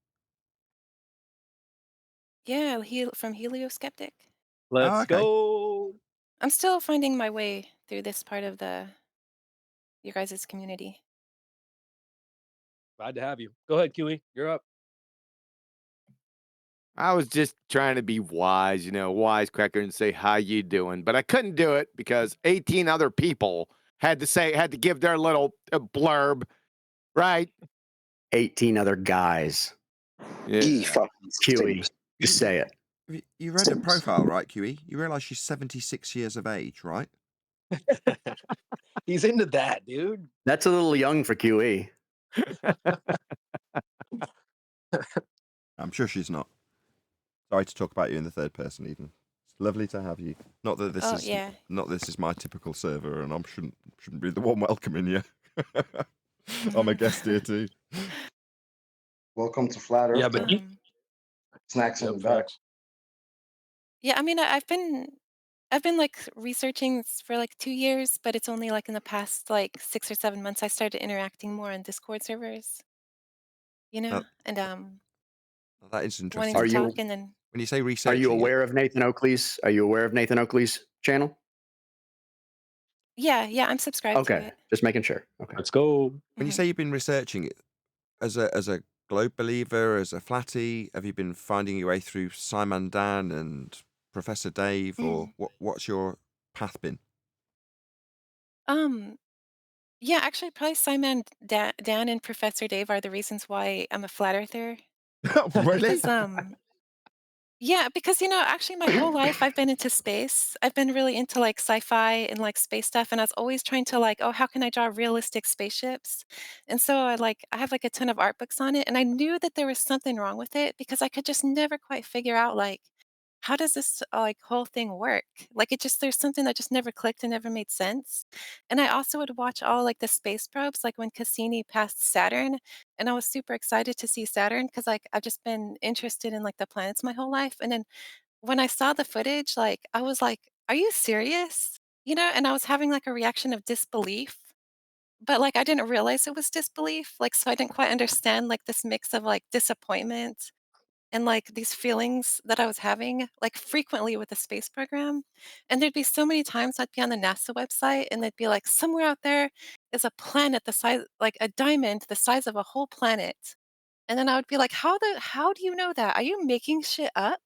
Q: Yeah, from Helio Skeptic.
M: Let's
A: okay.
M: go.
Q: I'm still finding my way through this part of your guys' community.
M: Glad to have you. Go ahead, Kiwi. You're up.
E: I was just trying to be wise, wisecracker and say, how you doing? But I couldn't do it because 18 other people had to give their little blurb, right?
L: 18 other guys.
E: Yeah.
L: QE. Just say it.
A: You read her profile, right, QE? You realise she's 76 years of age, right?
M: He's into that, dude.
L: That's a little young for QE.
A: I'm sure she's not. Sorry to talk about you in the third person, Eden. It's lovely to have you. Not that this is my typical server, and I shouldn't be the one welcoming you. I'm a guest here too.
O: Welcome to Flat Earth.
M: Yeah, but
O: snacks in the back.
Q: Yeah, I mean, I've been like researching for like 2 years, but it's only like in the past like 6 or 7 months I started interacting more on Discord servers. And
A: That is interesting.
Q: wanting to talk, and then
A: when you say
L: Are
A: researching,
L: you aware of Nathan Oakley's? Are you aware of Nathan Oakley's channel?
Q: yeah, I'm subscribed to
L: Okay,
Q: it.
L: just making sure. Okay,
M: let's go.
A: When you say you've been researching it, as a globe believer, as a flatty, have you been finding your way through Simon Dan and Professor Dave, or what's your path been?
Q: Yeah, actually, probably Simon, Dan, and Professor Dave are the reasons why I'm a flat earther.
A: Really?
Q: Because yeah, because actually my whole life I've been into space. I've been really into like sci-fi and like space stuff, and I was always trying to like, oh, how can I draw realistic spaceships? And so I have like a ton of art books on it, and I knew that there was something wrong with it because I could just never quite figure out like how does this like whole thing work? Like there's something that just never clicked and never made sense. And I also would watch all like the space probes, like when Cassini passed Saturn, and I was super excited to see Saturn because like I've just been interested in like the planets my whole life. And then when I saw the footage, like I was like, "Are you serious?" And I was having like a reaction of disbelief. But like I didn't realize it was disbelief. Like so I didn't quite understand like this mix of like disappointment and like these feelings that I was having like frequently with the space program. And there'd be so many times I'd be on the NASA website and they'd be like, somewhere out there is a planet the size, like a diamond the size of a whole planet. And then I would be like, how do you know that? Are you making shit up?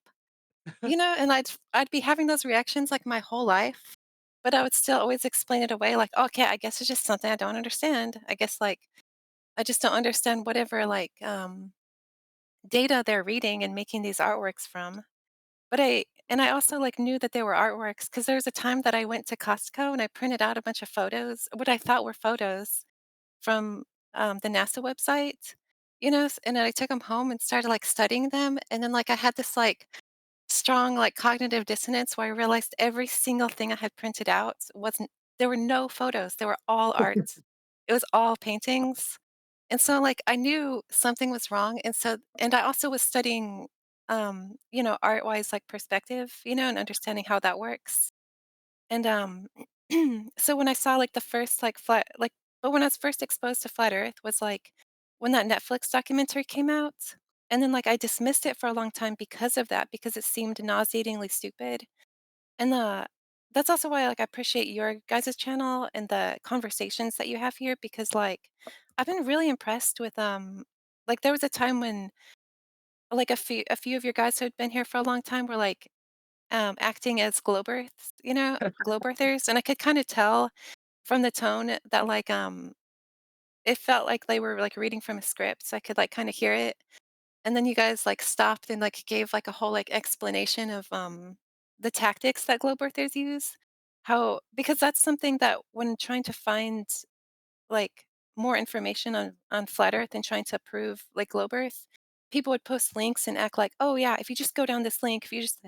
Q: And I'd be having those reactions like my whole life, but I would still always explain it away like, okay, I guess it's just something I don't understand. I guess like I just don't understand whatever like data they're reading and making these artworks from. But I also like knew that they were artworks because there was a time that I went to Costco and I printed out a bunch of photos, what I thought were photos from the NASA website. and I took them home and started like studying them, and then like I had this like strong like cognitive dissonance where I realized every single thing I had printed out wasn't there were no photos, they were all art. It was all paintings. And so like I knew something was wrong. And I also was studying art-wise like perspective, and understanding how that works. And so when I saw like the first like but when I was first exposed to flat earth was like when that Netflix documentary came out. And then like I dismissed it for a long time because of that, because it seemed nauseatingly stupid. And that's also why like I appreciate your guys' channel and the conversations that you have here, because like I've been really impressed with like there was a time when like a few of your guys who had been here for a long time were like acting as globe earths, globe earthers, and I could kind of tell from the tone that like it felt like they were like reading from a script, so I could like kind of hear it. And then you guys like stopped and like gave like a whole like explanation of the tactics that globe earthers use. How because that's something that when trying to find like more information on flat earth and trying to prove like globe earth, people would post links and act like, "Oh yeah, if you just go down this link, if you just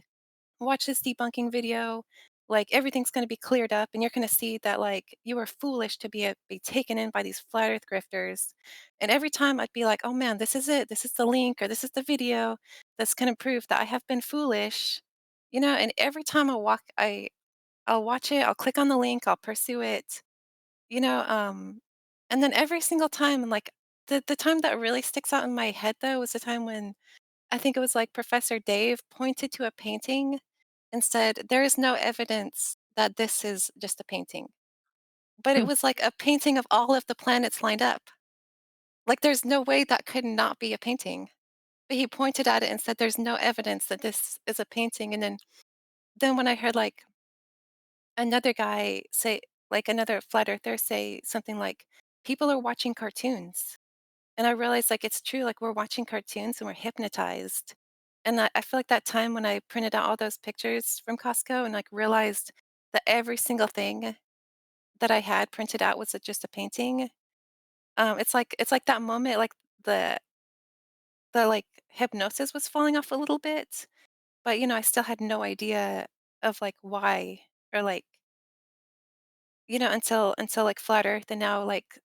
Q: watch this debunking video, like everything's going to be cleared up and you're going to see that like you were foolish to be taken in by these flat earth grifters." And every time I'd be like, "Oh man, this is it, this is the link or this is the video that's going to prove that I have been foolish." And every time I'll watch it, I'll click on the link, I'll pursue it, you know and then every single time, and like the time that really sticks out in my head though was the time when I think it was like Professor Dave pointed to a painting and said, "There is no evidence that this is just a painting." But it was like a painting of all of the planets lined up. Like there's no way that could not be a painting. But he pointed at it and said, "There's no evidence that this is a painting." And then when I heard like another guy say, like another flat earther say something like, "People are watching cartoons." And I realized like it's true, like we're watching cartoons and we're hypnotized. And I feel like that time when I printed out all those pictures from Costco and like realized that every single thing that I had printed out was just a painting. It's like that moment, like the the like hypnosis was falling off a little bit, but I still had no idea of like why, or like until like flat earth. And now like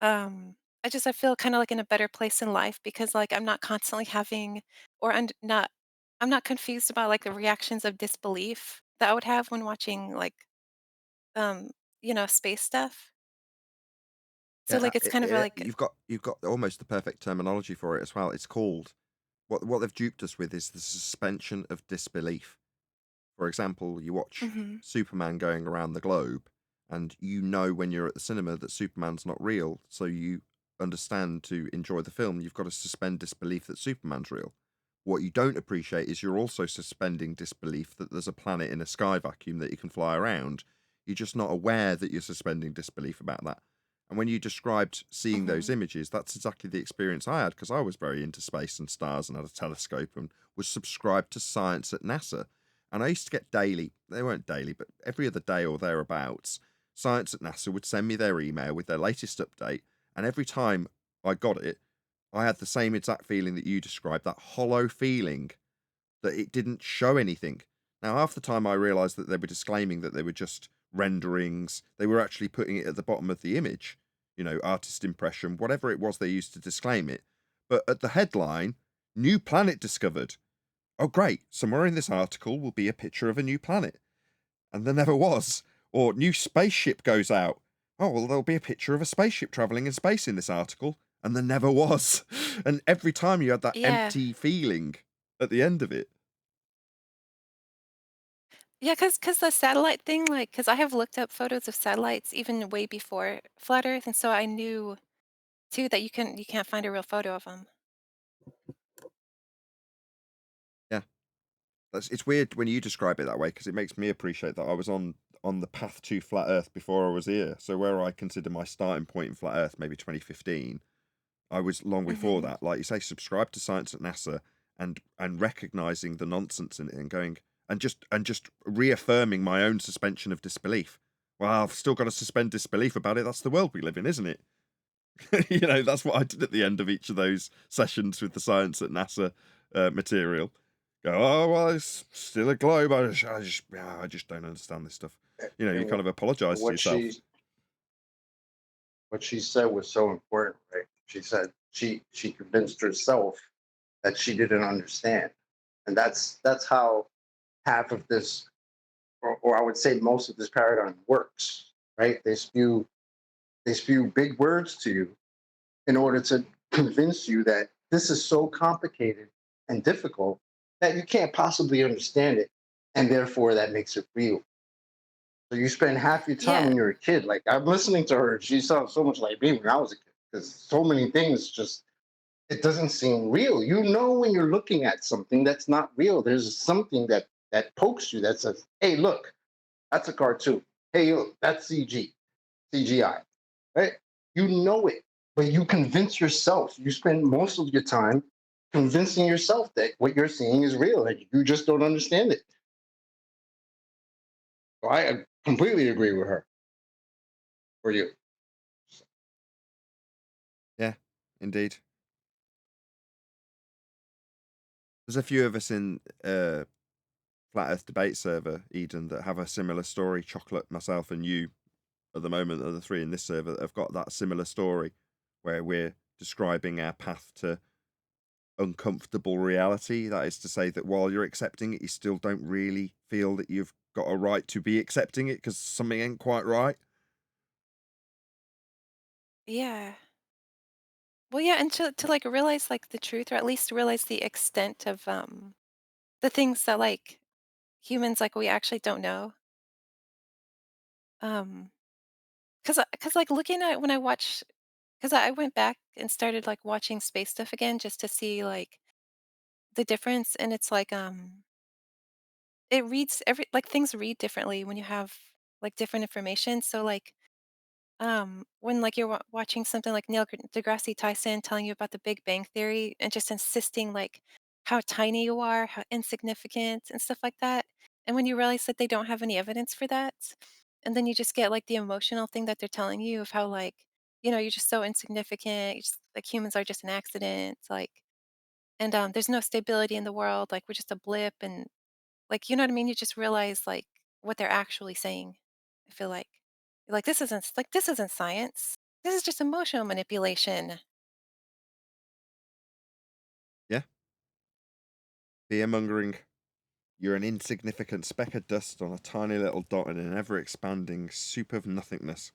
Q: I feel kind of like in a better place in life because like I'm not constantly having, or I'm not confused about like the reactions of disbelief that I would have when watching like um space stuff. So
A: Yeah,
Q: like it's kind of like
A: you've got almost the perfect terminology for it as well. It's called what they've duped us with is the suspension of disbelief. For example, you watch
Q: mhm.
A: Superman going around the globe, and you know when you're at the cinema that Superman's not real, so you understand to enjoy the film, you've got to suspend disbelief that Superman's real. What you don't appreciate is you're also suspending disbelief that there's a planet in a sky vacuum that you can fly around. You're just not aware that you're suspending disbelief about that. And when you described seeing those
Q: Mhm.
A: images, that's exactly the experience I had because I was very into space and stars and had a telescope and was subscribed to science at NASA. And I used to get daily, they weren't daily, but every other day or thereabouts, Science at NASA would send me their email with their latest update. And every time I got it, I had the same exact feeling that you described, that hollow feeling that it didn't show anything. Now, half the time I realized that they were disclaiming that they were just renderings. They were actually putting it at the bottom of the image, artist impression, whatever it was they used to disclaim it. But at the headline, new planet discovered. Oh, great. Somewhere in this article will be a picture of a new planet. And there never was. Or new spaceship goes out. Oh, well, there'll be a picture of a spaceship traveling in space in this article. And there never was. And every time you had that
Q: Yeah.
A: empty feeling at the end of it.
Q: Yeah, cause the satellite thing, like, cause I have looked up photos of satellites even way before flat Earth, and so I knew too that you can't find a real photo of them.
A: Yeah. It's weird when you describe it that way because it makes me appreciate that I was on the path to flat Earth before I was here. So where I consider my starting point in flat Earth, maybe 2015, I was long before
Q: Mhm.
A: that. Like you say, subscribe to Science at NASA and recognizing the nonsense in it and going and just reaffirming my own suspension of disbelief. Well, I've still got to suspend disbelief about it. That's the world we live in, isn't it? You know, that's what I did at the end of each of those sessions with the Science at NASA material. Go, oh, well, it's still a globe. I just don't understand this stuff. You know, you kind of apologize to
O: what
A: yourself.
O: what she said was so important, right? She said she convinced herself that she didn't understand, and that's how half of this, or I would say most of this paradigm works, right? They spew big words to you in order to convince you that this is so complicated and difficult that you can't possibly understand it, and therefore that makes it real. So you spend half your time when you're a kid. Like, I'm listening to her, she sounds so much like me when I was a kid, because so many things just, it doesn't seem real. You know, when you're looking at something that's not real, there's something that pokes you that says, hey, look, that's a cartoon. Hey, look, that's CGI, right? You know it, but you convince yourself. You spend most of your time convincing yourself that what you're seeing is real, and you just don't understand it. So I completely agree with her. For you.
A: Yeah, indeed. There's a few of us in Flat Earth debate server, Eden, that have a similar story. Chocolate, myself, and you at the moment are the three in this server that have got that similar story where we're describing our path to uncomfortable reality. That is to say that while you're accepting it, you still don't really feel that you've got a right to be accepting it because something ain't quite right.
Q: Yeah. Well, yeah, and to like realize like the truth, or at least realize the extent of the things that like humans like we actually don't know. Um, cause like looking at when I watch, cause I went back and started like watching space stuff again just to see like the difference, and it's like it reads every like things read differently when you have like different information. So like when like you're watching something like Neil deGrasse Tyson telling you about the Big Bang Theory and just insisting like how tiny you are, how insignificant and stuff like that, and when you realize that they don't have any evidence for that, and then you just get like the emotional thing that they're telling you of how like you're just so insignificant, you just like humans are just an accident, like, and there's no stability in the world, like we're just a blip, and like, you know what I mean? You just realize, like, what they're actually saying, I feel like. Like, this isn't science. This is just emotional manipulation.
A: Yeah. Fear mongering. You're an insignificant speck of dust on a tiny little dot in an ever expanding soup of nothingness.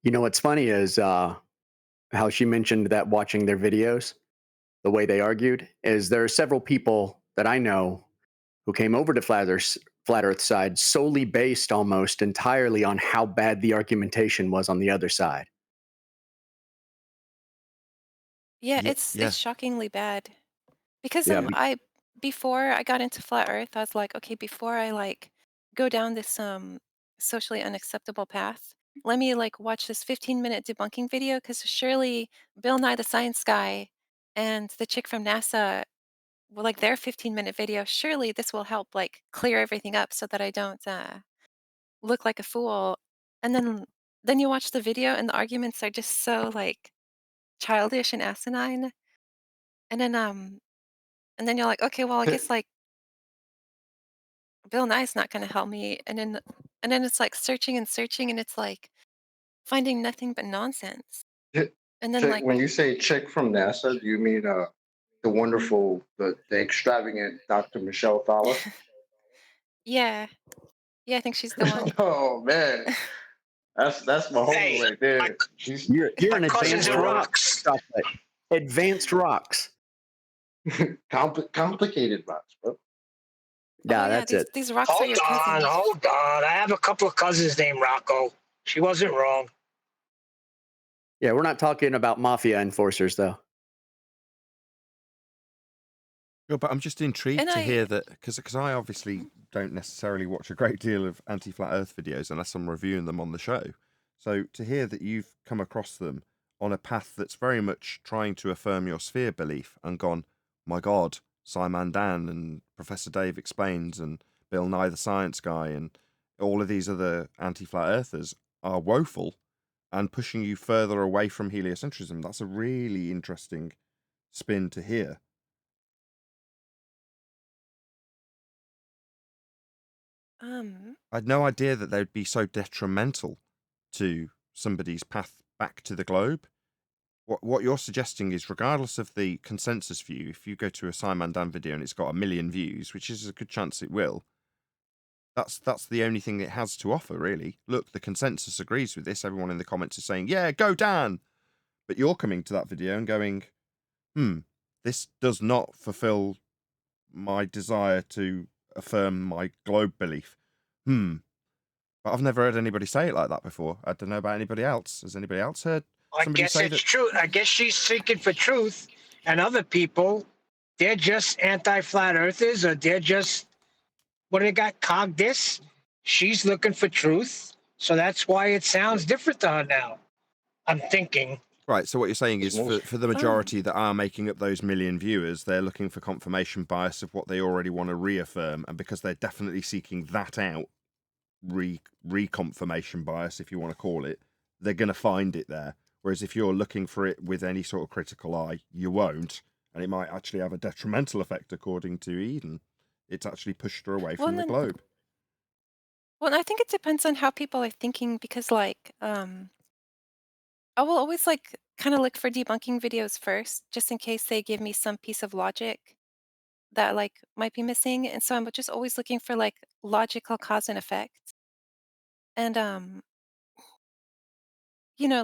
L: You know what's funny is how she mentioned that watching their videos, the way they argued, is there are several people that I know who came over to Flat Earth side solely based almost entirely on how bad the argumentation was on the other side.
Q: Yeah,
A: Yeah,
Q: it's shockingly bad. Because
L: Yeah,
Q: I before I got into flat earth, I was like, okay, before I like go down this socially unacceptable path, let me like watch this 15-minute debunking video because surely Bill Nye the Science Guy and the chick from NASA, well, like their 15-minute video, surely this will help like clear everything up so that I don't look like a fool. And then you watch the video and the arguments are just so like childish and asinine. And then and then you're like, okay, well, I guess like Bill Nye's not going to help me. And then it's like searching and searching, and it's like finding nothing but nonsense. And then like
O: When you say chick from NASA, do you mean the wonderful, the extravagant Dr. Michelle Thaler?
Q: yeah, yeah, I think she's the one.
O: Oh man, that's my homie right there. She's
L: you're an
H: Cousins
L: advanced
H: and
L: rock.
H: rocks.
L: Chocolate. Advanced rocks.
O: complicated rocks, bro.
L: Yeah,
Q: Oh yeah,
L: that's it.
Q: these rocks are your cousins.
H: Hold on. I have a couple of cousins named Rocco. She wasn't wrong.
L: Yeah, we're not talking about mafia enforcers though.
A: No, but I'm just intrigued
Q: And
A: to hear that because I obviously
Q: Mhm.
A: don't necessarily watch a great deal of anti-flat Earth videos unless I'm reviewing them on the show. So to hear that you've come across them on a path that's very much trying to affirm your sphere belief and gone, my God, Simon Dan and Professor Dave Explains and Bill Nye the Science Guy and all of these other anti-flat Earthers are woeful. and pushing you further away from heliocentrism. That's a really interesting spin to hear. I had no idea that they would be so detrimental to somebody's path back to the globe. What you're suggesting is, regardless of the consensus view, if you go to a Simon Dan video and it's got 1 million views, which is a good chance it will, that's the only thing it has to offer, really. Look, the consensus agrees with this. Everyone in the comments is saying, yeah, go Dan. But you're coming to that video and going, this does not fulfill my desire to affirm my globe belief. But I've never heard anybody say it like that before. I don't know about anybody else. Has anybody else heard
H: I
A: somebody
H: guess
A: say
H: it's
A: that?
H: true. I guess she's seeking for truth, and other people, they're just anti-flat earthers, or they're just, what do they got, cog this? She's looking for truth, so that's why it sounds different to her now. I'm thinking.
A: Right, so what you're saying is, for the
H: Oh.
A: majority that are making up those million viewers, they're looking for confirmation bias of what they already want to reaffirm, and because they're definitely seeking that out, reconfirmation bias, if you want to call it, they're going to find it there. Whereas if you're looking for it with any sort of critical eye, you won't, and it might actually have a detrimental effect, according to Eden. It's actually pushed her away
Q: Well,
A: from the
Q: then,
A: globe.
Q: well, I think it depends on how people are thinking because, like, I will always like kind of look for debunking videos first, just in case they give me some piece of logic that like might be missing. And so I'm just always looking for like logical cause and effect. And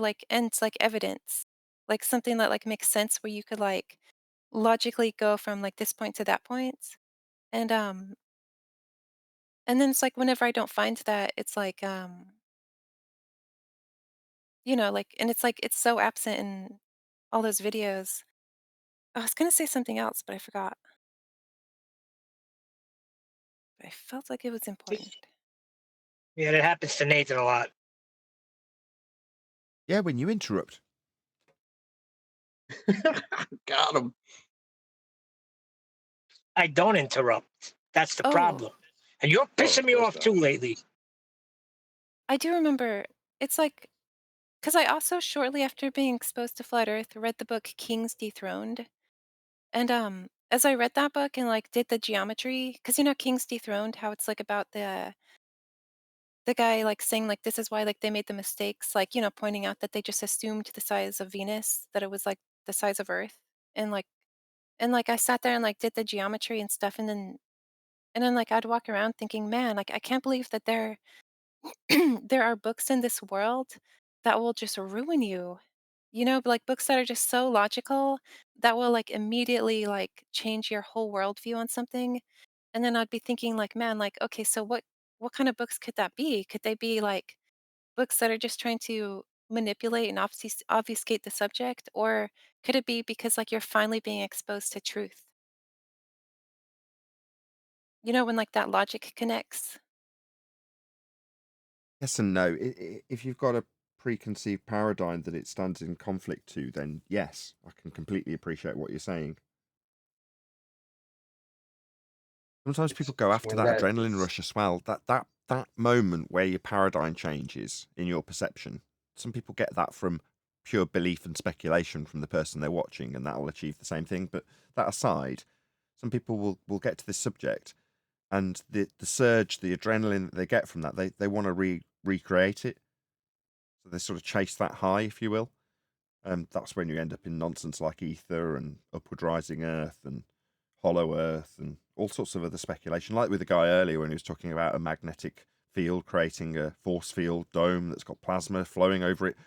Q: like and it's like evidence. Like something that like makes sense where you could like logically go from like this point to that point. And and then it's like whenever I don't find that, it's like like and it's like it's so absent in all those videos. I was gonna say something else, but I forgot. I felt like it was important.
H: Yeah, that happens to Nathan a lot.
A: Yeah, when you interrupt.
O: Got him.
H: I don't interrupt. That's the
Q: Oh,
H: problem. And you're pissing me off too lately.
Q: I do remember. It's like because I also shortly after being exposed to flat Earth read the book Kings Dethroned, and as I read that book and like did the geometry, because Kings Dethroned, how it's like about the guy like saying like this is why like they made the mistakes, like pointing out that they just assumed the size of Venus, that it was like the size of Earth, and like I sat there and like did the geometry and stuff, and then like I'd walk around thinking, man, like I can't believe that there are books in this world that will just ruin you. But like books that are just so logical that will like immediately like change your whole worldview on something. And then I'd be thinking like, man, like, okay, so what kind of books could that be? Could they be like books that are just trying to manipulate and obfuscate the subject? Or could it be because like you're finally being exposed to truth? When like that logic connects.
A: Yes and no. If you've got a preconceived paradigm that it stands in conflict to, then yes, I can completely appreciate what you're saying. Sometimes people go after
O: when
A: that
O: that
A: adrenaline rush as well. That moment where your paradigm changes in your perception. Some people get that from pure belief and speculation from the person they're watching, and that will achieve the same thing. But that aside, some people will get to this subject, and the surge, the adrenaline that they get from that, they want to recreate it. So they sort of chase that high, if you will. That's when you end up in nonsense like ether and upward rising Earth and hollow Earth and all sorts of other speculation. Like with the guy earlier when he was talking about a magnetic field creating a force field dome that's got plasma flowing over it.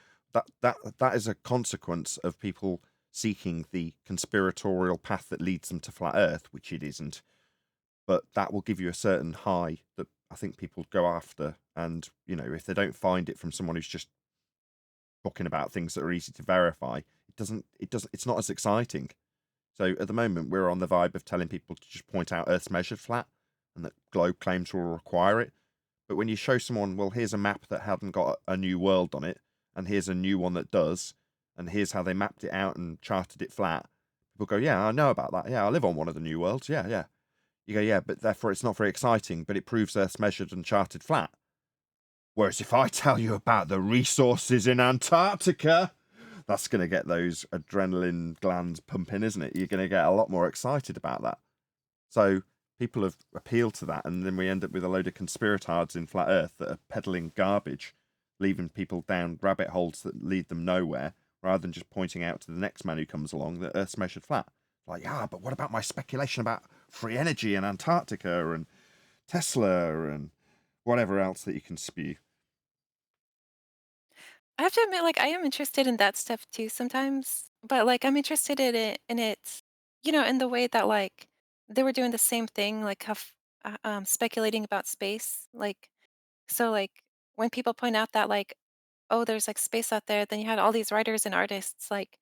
A: That is a consequence of people seeking the conspiratorial path that leads them to flat Earth, which it isn't. But that will give you a certain high that I think people go after. And if they don't find it from someone who's just talking about things that are easy to verify, it's not as exciting. So at the moment we're on the vibe of telling people to just point out Earth's measured flat and that globe claims will require it. But when you show someone, well, here's a map that hadn't got a new world on it, and here's a new one that does, and here's how they mapped it out and charted it flat, people go, yeah, I know about that. Yeah, I live on one of the new worlds. Yeah. You go, yeah, but therefore it's not very exciting, but it proves Earth's measured and charted flat. Whereas if I tell you about the resources in Antarctica, that's going to get those adrenaline glands pumping, isn't it? You're going to get a lot more excited about that. So people have appealed to that, and then we end up with a load of conspiratards in flat Earth that are peddling garbage, leaving people down rabbit holes that lead them nowhere, rather than just pointing out to the next man who comes along that Earth's measured flat. Like, yeah, but what about my speculation about free energy in Antarctica and Tesla and whatever else that you can spew?
Q: I have to admit, like, I am interested in that stuff too sometimes, but like, I'm interested in it, in the way that like they were doing the same thing, like speculating about space, like so like when people point out that like, oh, there's like space out there, then you had all these writers and artists like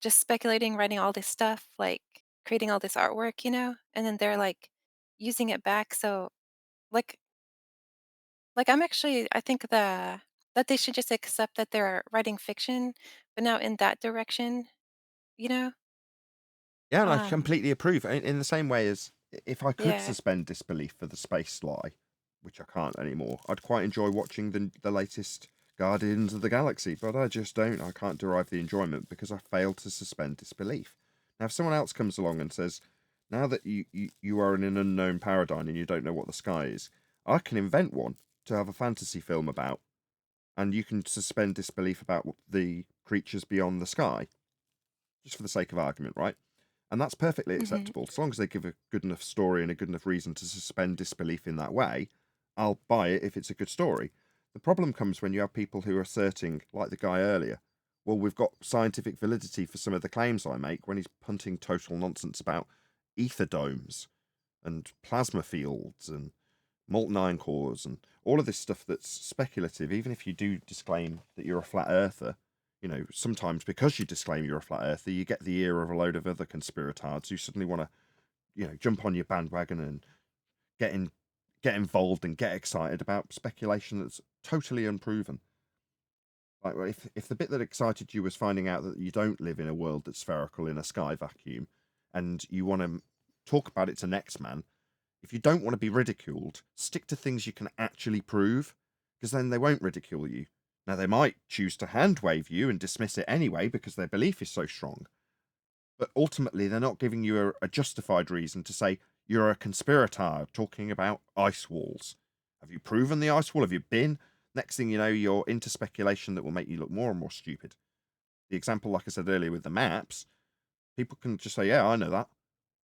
Q: just speculating, writing all this stuff, like creating all this artwork, and then they're like using it back. So like I'm actually I think that they should just accept that they're writing fiction, but now in that direction, you know?
A: Yeah, and I
Q: Um,
A: completely approve. In the same way as if I could
Q: yeah.
A: suspend disbelief for the space lie, which I can't anymore, I'd quite enjoy watching the latest Guardians of the Galaxy, but I just don't. I can't derive the enjoyment because I failed to suspend disbelief. Now, if someone else comes along and says, now that you are in an unknown paradigm and you don't know what the sky is, I can invent one to have a fantasy film about, and you can suspend disbelief about the creatures beyond the sky, just for the sake of argument, right? And that's perfectly
Q: Mhm.
A: acceptable. As long as they give a good enough story and a good enough reason to suspend disbelief in that way, I'll buy it if it's a good story. The problem comes when you have people who are asserting, like the guy earlier, well, we've got scientific validity for some of the claims I make, when he's punting total nonsense about ether domes and plasma fields and molten iron cores and all of this stuff that's speculative. Even if you do disclaim that you're a flat earther, sometimes because you disclaim you're a flat earther, you get the ear of a load of other conspiratards who suddenly want to, jump on your bandwagon and get in, get involved and get excited about speculation that's totally unproven. Like, well, if the bit that excited you was finding out that you don't live in a world that's spherical in a sky vacuum, and you want to talk about it to next man, if you don't want to be ridiculed, stick to things you can actually prove, because then they won't ridicule you. Now, they might choose to hand wave you and dismiss it anyway because their belief is so strong, but ultimately they're not giving you a justified reason to say you're a conspirator talking about ice walls. Have you proven the ice wall? Have you been? Next thing you know, you're into speculation that will make you look more and more stupid. The example, like I said earlier, with the maps, people can just say, yeah, I know that.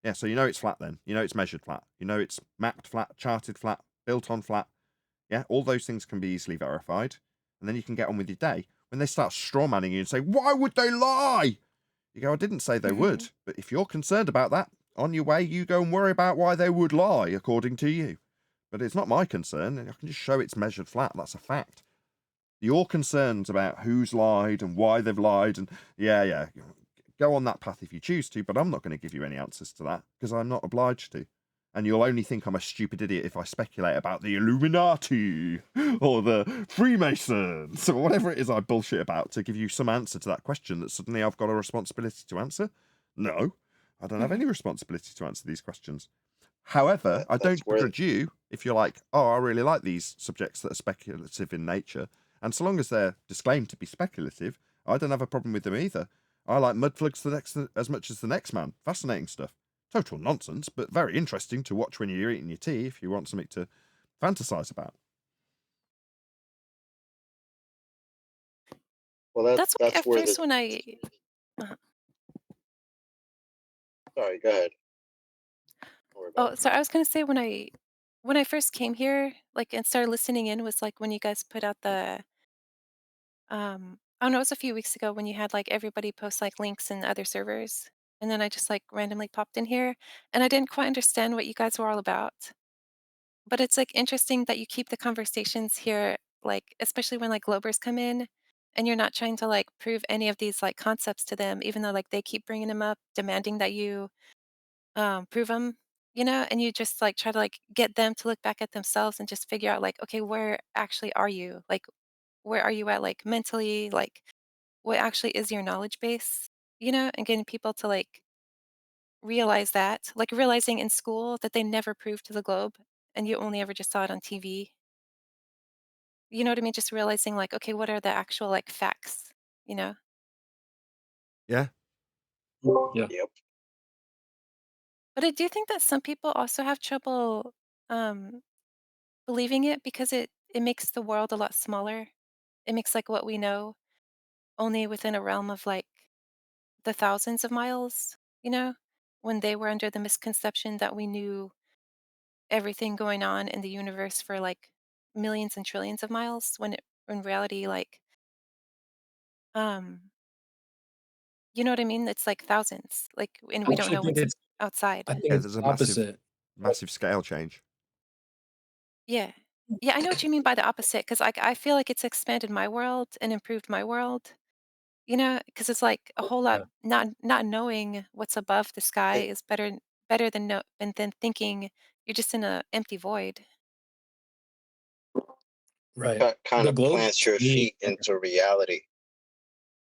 A: Yeah, so you know it's flat then. You know it's measured flat. You know it's mapped flat, charted flat, built on flat. Yeah, all those things can be easily verified. And then you can get on with your day. When they start strawmanning you and say, why would they lie? You go, I didn't say they would.
Q: Mhm.
A: But if you're concerned about that, on your way, you go and worry about why they would lie, according to you. But it's not my concern. I can just show it's measured flat. That's a fact. Your concerns about who's lied and why they've lied, and yeah, go on that path if you choose to, but I'm not going to give you any answers to that because I'm not obliged to. And you'll only think I'm a stupid idiot if I speculate about the Illuminati or the Freemasons or whatever it is I bullshit about to give you some answer to that question that suddenly I've got a responsibility to answer. No, I don't have any
Q: Mhm.
A: responsibility to answer these questions. However, I
O: That's
A: don't
O: where
A: begrudge you if you're like, oh, I really like these subjects that are speculative in nature. And so long as they're disclaimed to be speculative, I don't have a problem with them either. I like mud flugs as much as the next man. Fascinating stuff. Total nonsense, but very interesting to watch when you're eating your tea if you want something to fantasize about.
O: well
Q: That's why
O: that's
Q: at
O: where
Q: first
O: the
Q: when I uh,
O: sorry, go ahead. Don't worry about
Q: oh, so I was gonna say when I first came here, like and started listening in was like when you guys put out the I don't know, it was a few weeks ago when you had like everybody post like links in other servers. And then I just like randomly popped in here and I didn't quite understand what you guys were all about. But it's like interesting that you keep the conversations here, like especially when like Globers come in and you're not trying to like prove any of these like concepts to them, even though like they keep bringing them up, demanding that you prove them, and you just like try to like get them to look back at themselves and just figure out like, okay, where actually are you? Like, where are you at like mentally? Like, what actually is your knowledge base, and getting people to like realize that, like realizing in school that they never proved to the globe and you only ever just saw it on TV. You know what I mean? Just realizing like, okay, what are the actual like facts, you know?
A: Yeah.
M: Yeah.
B: Yep.
Q: But I do think that some people also have trouble believing it because it makes the world a lot smaller. It makes like what we know only within a realm of like the thousands of miles, you know? When they were under the misconception that we knew everything going on in the universe for like millions and trillions of miles, when in reality, like, um, you know what I mean? It's like thousands, like, and
M: I
Q: we don't
M: actually
Q: know
M: think
Q: what's
M: it's
Q: outside.
M: I think
A: Yeah,
M: it's
A: there's a
M: opposite.
A: massive scale change.
Q: Yeah. Yeah, I know what you mean by the opposite, because like I feel like it's expanded my world and improved my world, you know, because it's like a whole lot
M: Yeah.
Q: not knowing what's above the sky is better than than thinking you're just in a empty void.
M: Right.
O: Kind
M: The
O: of
M: globe
O: plants
M: to
O: your
M: me.
O: feet into reality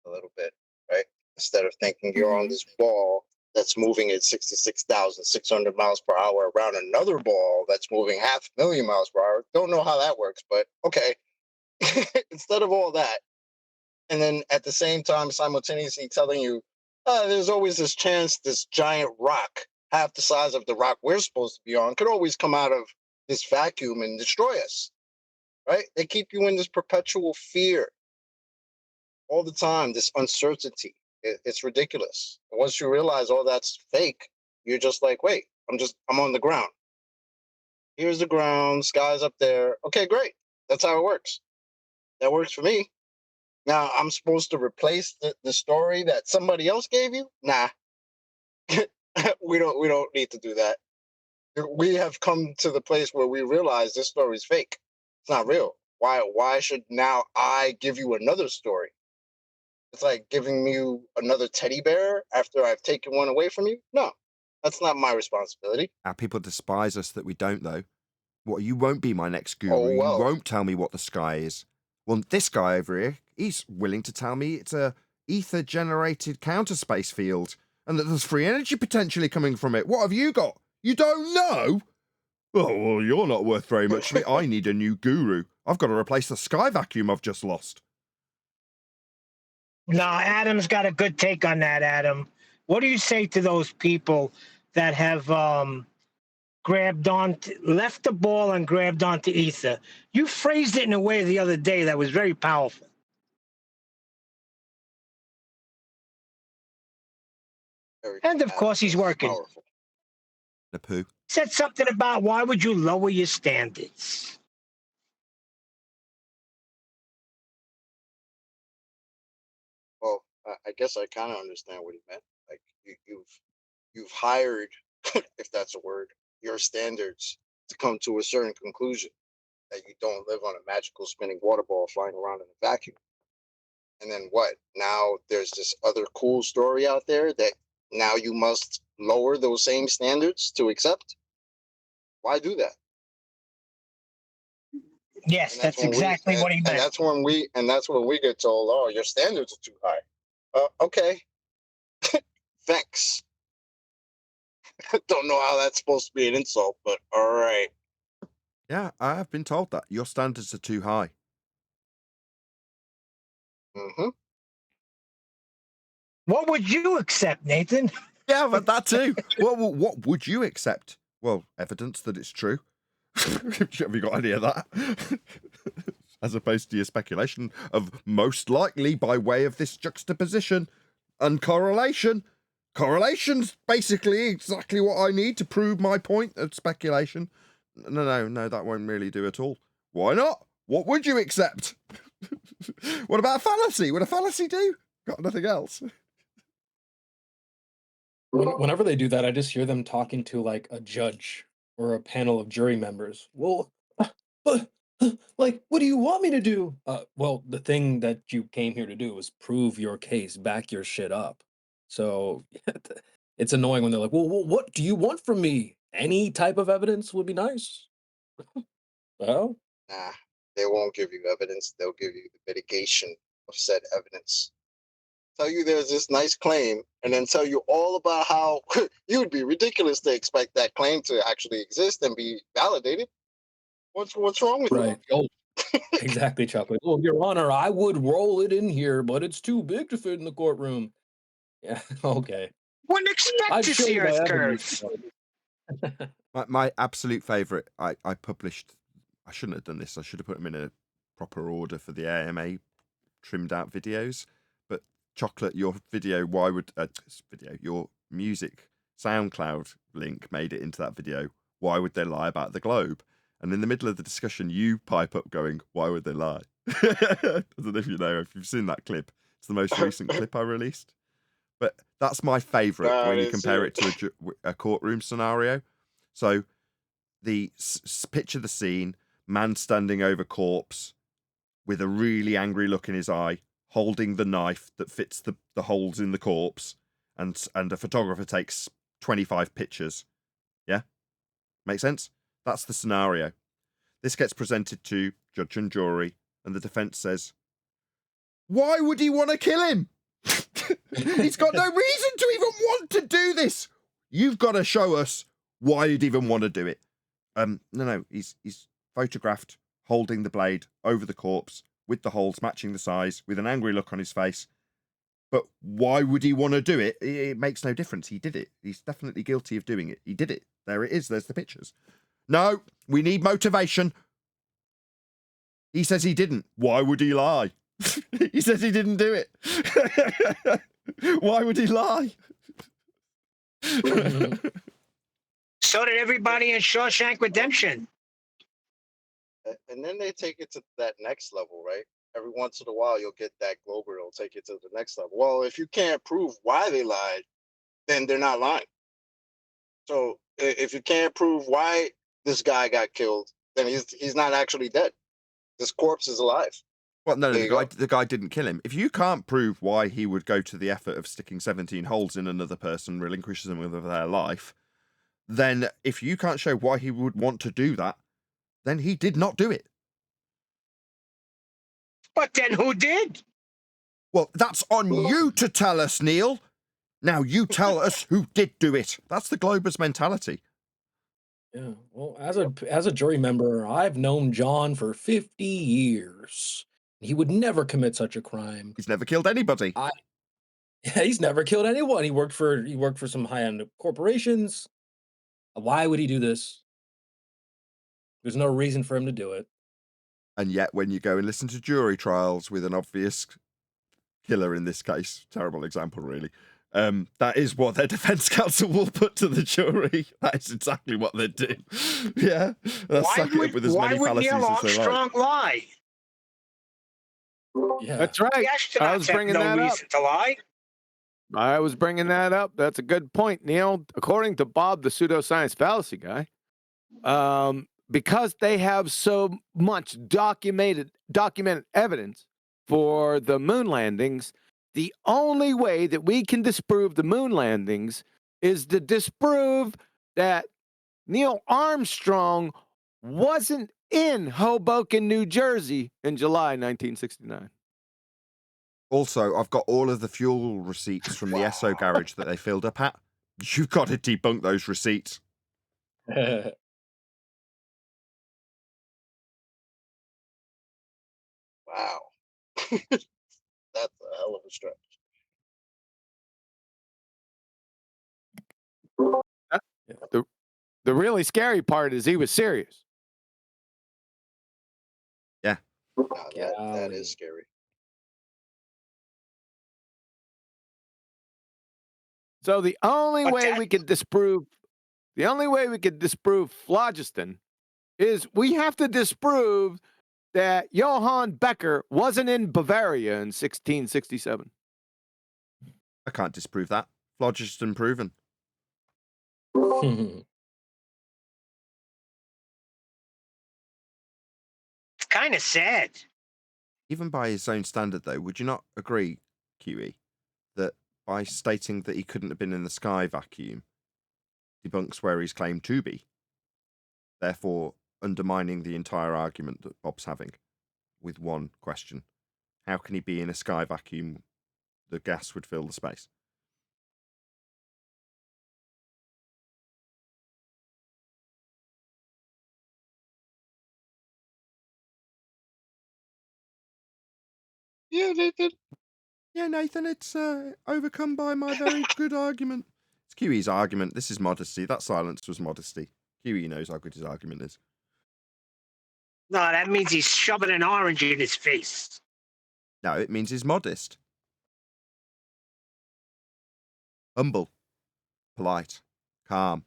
O: a little bit, right? Instead of thinking you're on
Q: Mhm.
O: this ball that's moving at 66,600 miles per hour around another ball that's moving 500,000 miles per hour. Don't know how that works, but okay. Instead of all that, and then at the same time, simultaneously telling you, there's always this chance this giant rock, half the size of the rock we're supposed to be on, could always come out of this vacuum and destroy us, right? They keep you in this perpetual fear all the time, this uncertainty. It's ridiculous. Once you realize all that's fake, you're just like, wait, I'm on the ground. Here's the ground, sky's up there. Okay, great. That's how it works. That works for me. Now I'm supposed to replace the story that somebody else gave you? Nah. We don't need to do that. We have come to the place where we realize this story is fake. It's not real. Why should now I give you another story? It's like giving you another teddy bear after I've taken one away from you. No, that's not my responsibility.
A: Our people despise us that we don't, though. What, you won't be my next guru.
O: Oh,
A: You
O: well.
A: won't tell me what the sky is. Well, this guy over here, he's willing to tell me it's a ether-generated counter-space field and that there's free energy potentially coming from it. What have you got? You don't know? Oh, well, you're not worth very much to me. I need a new guru. I've got to replace the sky vacuum I've just lost.
H: No, Adam's got a good take on that, Adam. What do you say to those people that have left the ball and grabbed onto ether? You phrased it in a way the other day that was very powerful. And of course, he's working.
O: Powerful.
A: The poo.
H: Said something about why would you lower your standards?
O: Well, I guess I kind of understand what he meant. Like you've hired, if that's a word, your standards to come to a certain conclusion that you don't live on a magical spinning water ball flying around in a vacuum. And then what? Now there's this other cool story out there that now you must lower those same standards to accept. Why do that?
H: Yes, that's exactly what he meant.
O: And that's when we get told, "Oh, your standards are too high." Okay, thanks. Don't know how that's supposed to be an insult, but all right.
A: Yeah, I have been told that. Your standards are too high.
O: Mm-hmm.
H: What would you accept, Nathan?
A: Yeah, but that too. What would you accept? Well, evidence that it's true. Have you got any of that? As opposed to your speculation of most likely by way of this juxtaposition and correlation. Correlation's basically exactly what I need to prove my point of speculation. No, that won't really do at all. Why not? What would you accept? What about a fallacy? Would a fallacy do? Got nothing else.
M: Whenever they do that, I just hear them talking to like a judge or a panel of jury members. Well, but like, what do you want me to do? Well, the thing that you came here to do is prove your case, back your shit up. So it's annoying when they're like, well, what do you want from me? Any type of evidence would be nice. Well,
O: Nah, they won't give you evidence. They'll give you the mitigation of said evidence. Tell you there's this nice claim, and then tell you all about how you would be ridiculous to expect that claim to actually exist and be validated. What's wrong with
M: right.
O: you?
M: Oh, Exactly, Chuck. Like, oh, Your Honor, I would roll it in here, but it's too big to fit in the courtroom. Yeah, okay.
H: Wouldn't expect
M: I've
H: to
M: shown
H: see
M: my
H: Earth
M: evidence.
H: curves.
A: My absolute favorite, I published, I shouldn't have done this. I should have put them in a proper order for the AMA trimmed out videos. But Chocolate, your video, your music SoundCloud link made it into that video. Why would they lie about the globe? And in the middle of the discussion, you pipe up going, why would they lie? I don't know if you know, if you've seen that clip. It's the most recent clip I released. But that's my favourite
I: Nah, I
A: when you
I: didn't see
A: compare
I: it.
A: it to a courtroom scenario. So the picture the scene, man standing over corpse with a really angry look in his eye, holding the knife that fits the holes in the corpse, and a photographer takes 25 pictures. Yeah? Make sense? That's the scenario. This gets presented to judge and jury, and the defense says, why would he want to kill him? He's got no reason to even want to do this. You've got to show us why he'd even want to do it. No, he's photographed holding the blade over the corpse with the holes matching the size, with an angry look on his face. But why would he want to do it? It makes no difference. He did it. He's definitely guilty of doing it. He did it. There it is. There's the pictures. No, we need motivation. He says he didn't. Why would he lie? He says he didn't do it. Why would he lie?
H: So did everybody in Shawshank Redemption.
O: And then they take it to that next level, right? Every once in a while, you'll get that Glober. It'll take it to the next level. Well, if you can't prove why they lied, then they're not lying. So if you can't prove why this guy got killed, then he's not actually dead. This corpse is alive.
A: Well, no,
O: There you go.
A: the guy didn't kill him. If you can't prove why he would go to the effort of sticking 17 holes in another person, relinquishes them of their life, then if you can't show why he would want to do that, then he did not do it.
H: But then who did?
A: Well, that's on you to tell us, Neil. Now you tell us who did do it. That's the Glober's mentality.
M: Yeah. Well, as a jury member, I've known John for 50 years. He would never commit such a crime.
A: He's never killed anybody.
M: He's never killed anyone. He worked for some high-end corporations. Why would he do this? There's no reason for him to do it.
A: And yet, when you go and listen to jury trials with an obvious killer in this case, terrible example, really, that is what their defense counsel will put to the jury. That is exactly what they do. Yeah, they'll suck it up with as many fallacies
H: Neil
A: as they like.
H: Armstrong lie?
M: Yeah,
E: That's right.
H: The
E: I was
H: astronauts have
E: bringing
H: no
E: that up.
H: reason to lie.
E: I was bringing that up. That's a good point, Neil. According to Bob, the pseudoscience fallacy guy, because they have so much documented evidence for the moon landings, the only way that we can disprove the moon landings is to disprove that Neil Armstrong wasn't in Hoboken, New Jersey in July 1969.
A: Also, I've got all of the fuel receipts from the Esso garage that they filled up at. You've got to debunk those receipts.
O: Wow. That's a hell of a stretch.
E: The really scary part is he was serious.
A: Yeah.
O: Wow, that is scary.
E: So the only way we could disprove phlogiston is we have to disprove that Johann Becker wasn't in Bavaria in 1667.
A: I can't disprove that. Phlogiston proven.
H: It's kind of sad.
A: Even by his own standard, though, would you not agree, QE, that by stating that he couldn't have been in the sky vacuum debunks where he's claimed to be, therefore undermining the entire argument that Bob's having with one question? How can he be in a sky vacuum? The gas would fill the space. Yeah, Nathan. Yeah, Nathan, it's overcome by my very good argument. It's QE's argument. This is modesty. That silence was modesty. QE knows how good his argument is.
H: No, that means he's shoving an orange in his face.
A: No, it means he's modest. Humble. Polite. Calm.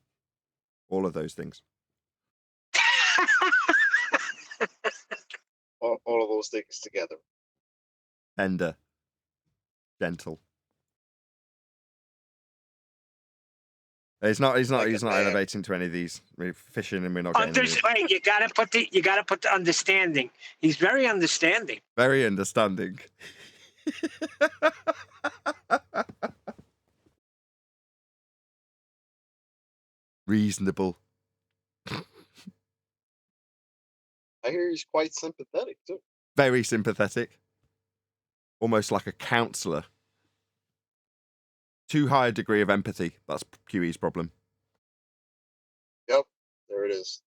A: All of those things.
F: All of those things together.
A: Tender. Gentle. He's not elevating to any of these. We're fishing and we're not getting
H: Wait, you gotta put the understanding. He's very understanding.
A: very understanding. Reasonable.
F: I hear he's quite sympathetic too.
A: Very sympathetic. Almost like a counsellor. Too high a degree of empathy. That's QE's problem.
F: Yep, there it is.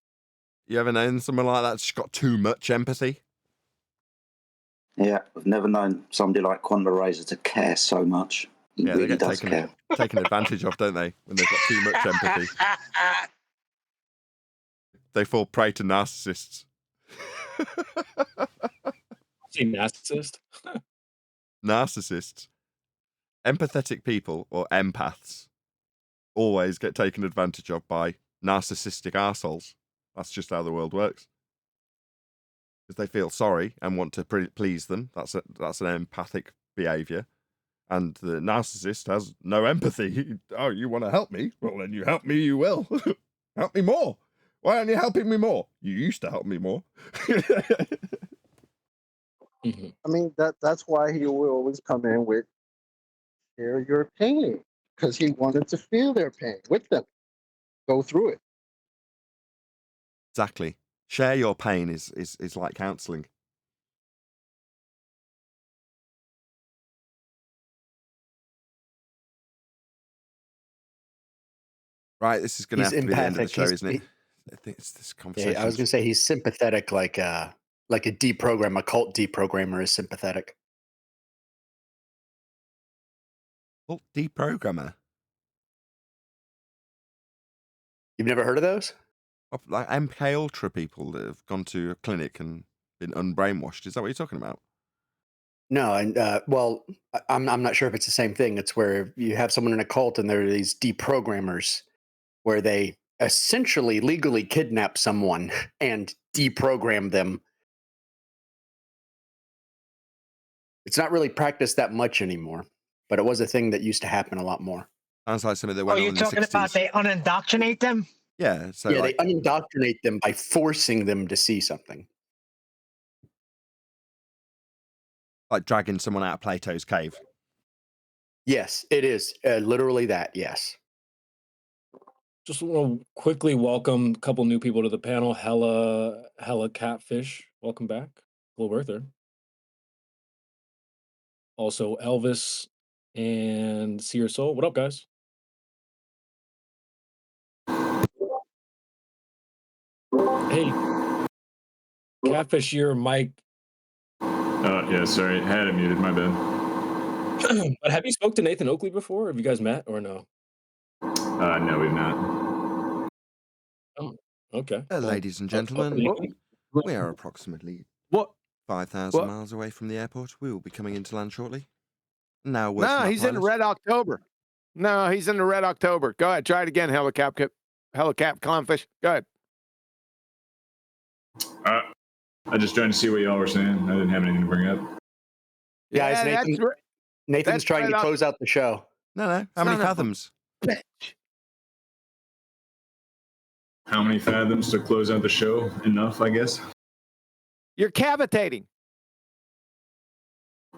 A: You ever known someone like that that's got too much empathy?
K: Yeah, I've never known somebody like Quantum Razor to care so much. He
A: Yeah,
K: really
A: they get
K: does care.
A: taken advantage of, don't they? When they've got too much empathy. They fall prey to narcissists.
M: See, narcissist.
A: Narcissists. Empathetic people, or empaths, always get taken advantage of by narcissistic arseholes. That's just how the world works. Because they feel sorry and want to please them. That's an empathic behaviour. And the narcissist has no empathy. Oh, you want to help me? Well, then you help me, you will. Help me more. Why aren't you helping me more? You used to help me more.
O: I mean, that's why he will always come in with share your pain, because he wanted to feel their pain with them, go through it.
A: Exactly. Share your pain is like counselling. Right, this is going to have to be the end of the show, isn't it? I think it's this conversation.
L: Yeah, I was going to say he's sympathetic, like a cult deprogrammer is sympathetic.
A: Cult deprogrammer.
L: You've never heard of those?
A: Like MK Ultra people that have gone to a clinic and been unbrainwashed. Is that what you're talking about?
L: No, and well, I'm not sure if it's the same thing. It's where you have someone in a cult and there are these deprogrammers where they essentially legally kidnap someone and deprogram them. It's not really practiced that much anymore, but it was a thing that used to happen a lot more.
A: Sounds like something that went on
H: you're
A: in the 60s.
H: talking about they unindoctrinate them?
A: Yeah, so
L: yeah,
A: like,
L: they unindoctrinate them by forcing them to see something.
A: like dragging someone out of Plato's cave.
L: Yes, it is literally that. Yes.
M: Just want to quickly welcome a couple new people to the panel. Hella Catfish, welcome back. Globe Earther. Also Elvis and Seer Soul. What up, guys? Hey, Catfish, your mic.
R: Yeah, sorry, I had it muted. My bad.
M: But have you spoke to Nathan Oakley before? Have you guys met or no?
R: No, we've not.
M: Oh, okay.
A: Ladies and gentlemen, we are approximately 5,000 miles away from the airport. We will be coming into land shortly. Now,
E: No, he's in the Red October. No, he's in the Red October. Go ahead, try it again, Helicap Clownfish. Go ahead.
R: I just trying to see what y'all were saying. I didn't have anything to bring up.
L: Guys, Nathan's trying to close out the show.
A: No. How many fathoms?
R: How many fathoms to close out the show? Enough, I guess.
E: You're cavitating.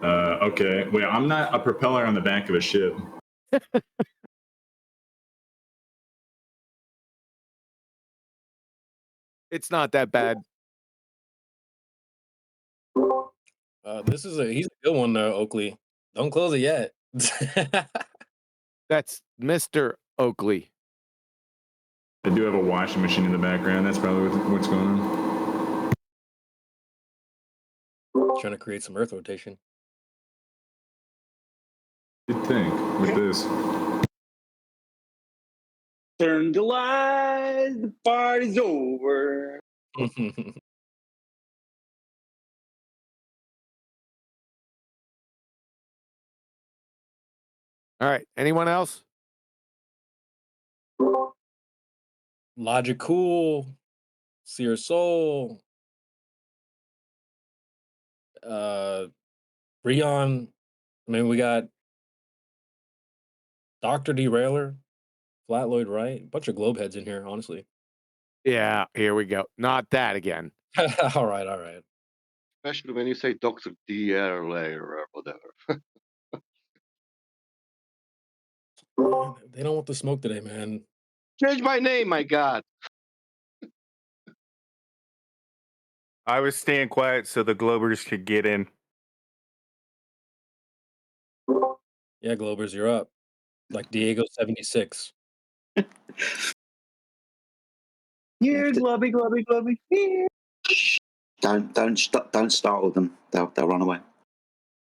R: Okay. Wait, I'm not a propeller on the back of a ship.
E: It's not that bad.
M: He's a good one though, Oakley. Don't close it yet.
E: That's Mr. Oakley.
R: I do have a washing machine in the background. That's probably what's going on.
M: Trying to create some Earth rotation.
R: this.
X: Turn the lights, the party's over.
E: All right. Anyone else?
M: Logic Cool, Seer Soul, Breon. I mean, we got Dr. Derailer, Flatloid Wright, a bunch of globe heads in here, honestly.
E: Yeah, here we go. Not that again.
M: All right.
C: Especially when you say Dr. DLA or whatever.
M: They don't want the smoke today, man.
C: Change my name, my God.
T: I was staying quiet so the Globers could get in.
M: Yeah, Globers, you're up. Like Diego 76.
X: Here, glubby, glubby, glubby. Here.
K: Don't startle them. They'll run away. You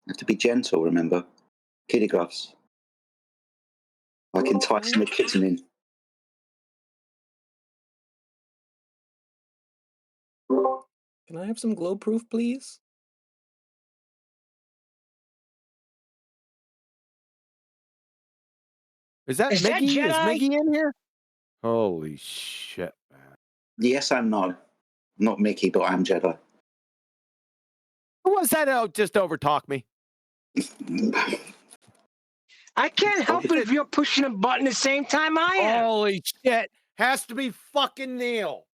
K: have to be gentle. Remember, kitty gloves. Like enticing a kitten in.
M: Can I have some globe proof, please?
E: Is that
H: Is that
E: Miggy? Is
H: Jedi?
E: Miggy in here? Holy shit, man.
K: Yes and no. Not Mickey, but I'm Jedi.
E: Who was that? Oh, just overtalk me.
H: I can't help it if you're pushing a button the same time I am.
E: Holy shit. Has to be fucking Neil.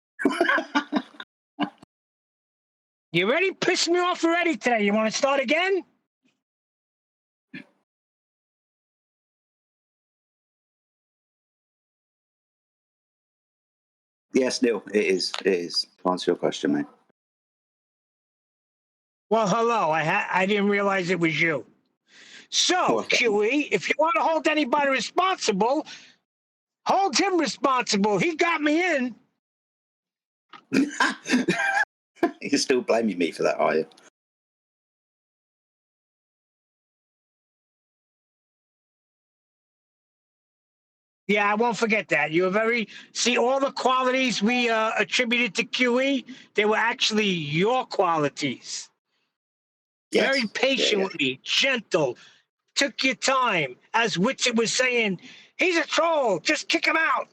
H: You already pissed me off already today. You want to start again?
K: Yes, Neil, it is. It is. To answer your question, mate.
H: Well, hello. I didn't realize it was you. So, QE, if you want to hold anybody responsible, hold him responsible. He got me in.
K: You're still blaming me for that, are you?
H: Yeah, I won't forget that. You were see, all the qualities we attributed to QE, they were actually your qualities.
K: Yes.
H: Very patient with me, gentle, took your time. As Witsit was saying, he's a troll, just kick him out.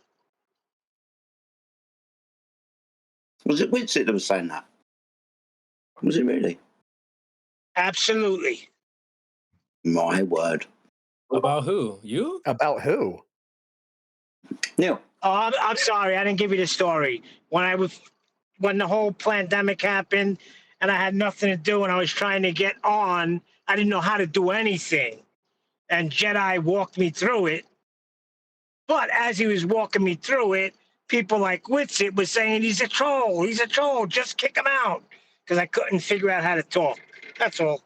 K: Was it Witsit that was saying that? Was it really?
H: Absolutely.
K: My word.
M: About who? You?
L: About who?
K: Neil.
H: Oh, I'm sorry, I didn't give you the story. When the whole pandemic happened and I had nothing to do and I was trying to get on, I didn't know how to do anything. And Jedi walked me through it. But as he was walking me through it, people like Witsit was saying, he's a troll, just kick him out. Because I couldn't figure out how to talk. That's all.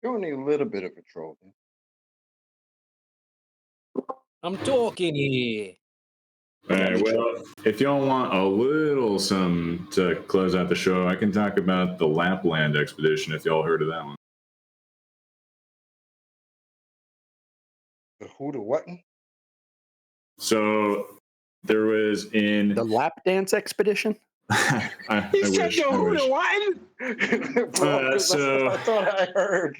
O: You're only a little bit of a troll.
M: I'm talking here.
R: All right, well, if y'all want a little some to close out the show, I can talk about the Lapland expedition if y'all heard of that one.
O: Who the what?
R: So there was in
L: the lap dance expedition.
R: I
H: He said,
R: wish.
H: who the what?
O: Bro, 'cause
R: So
O: I thought I heard.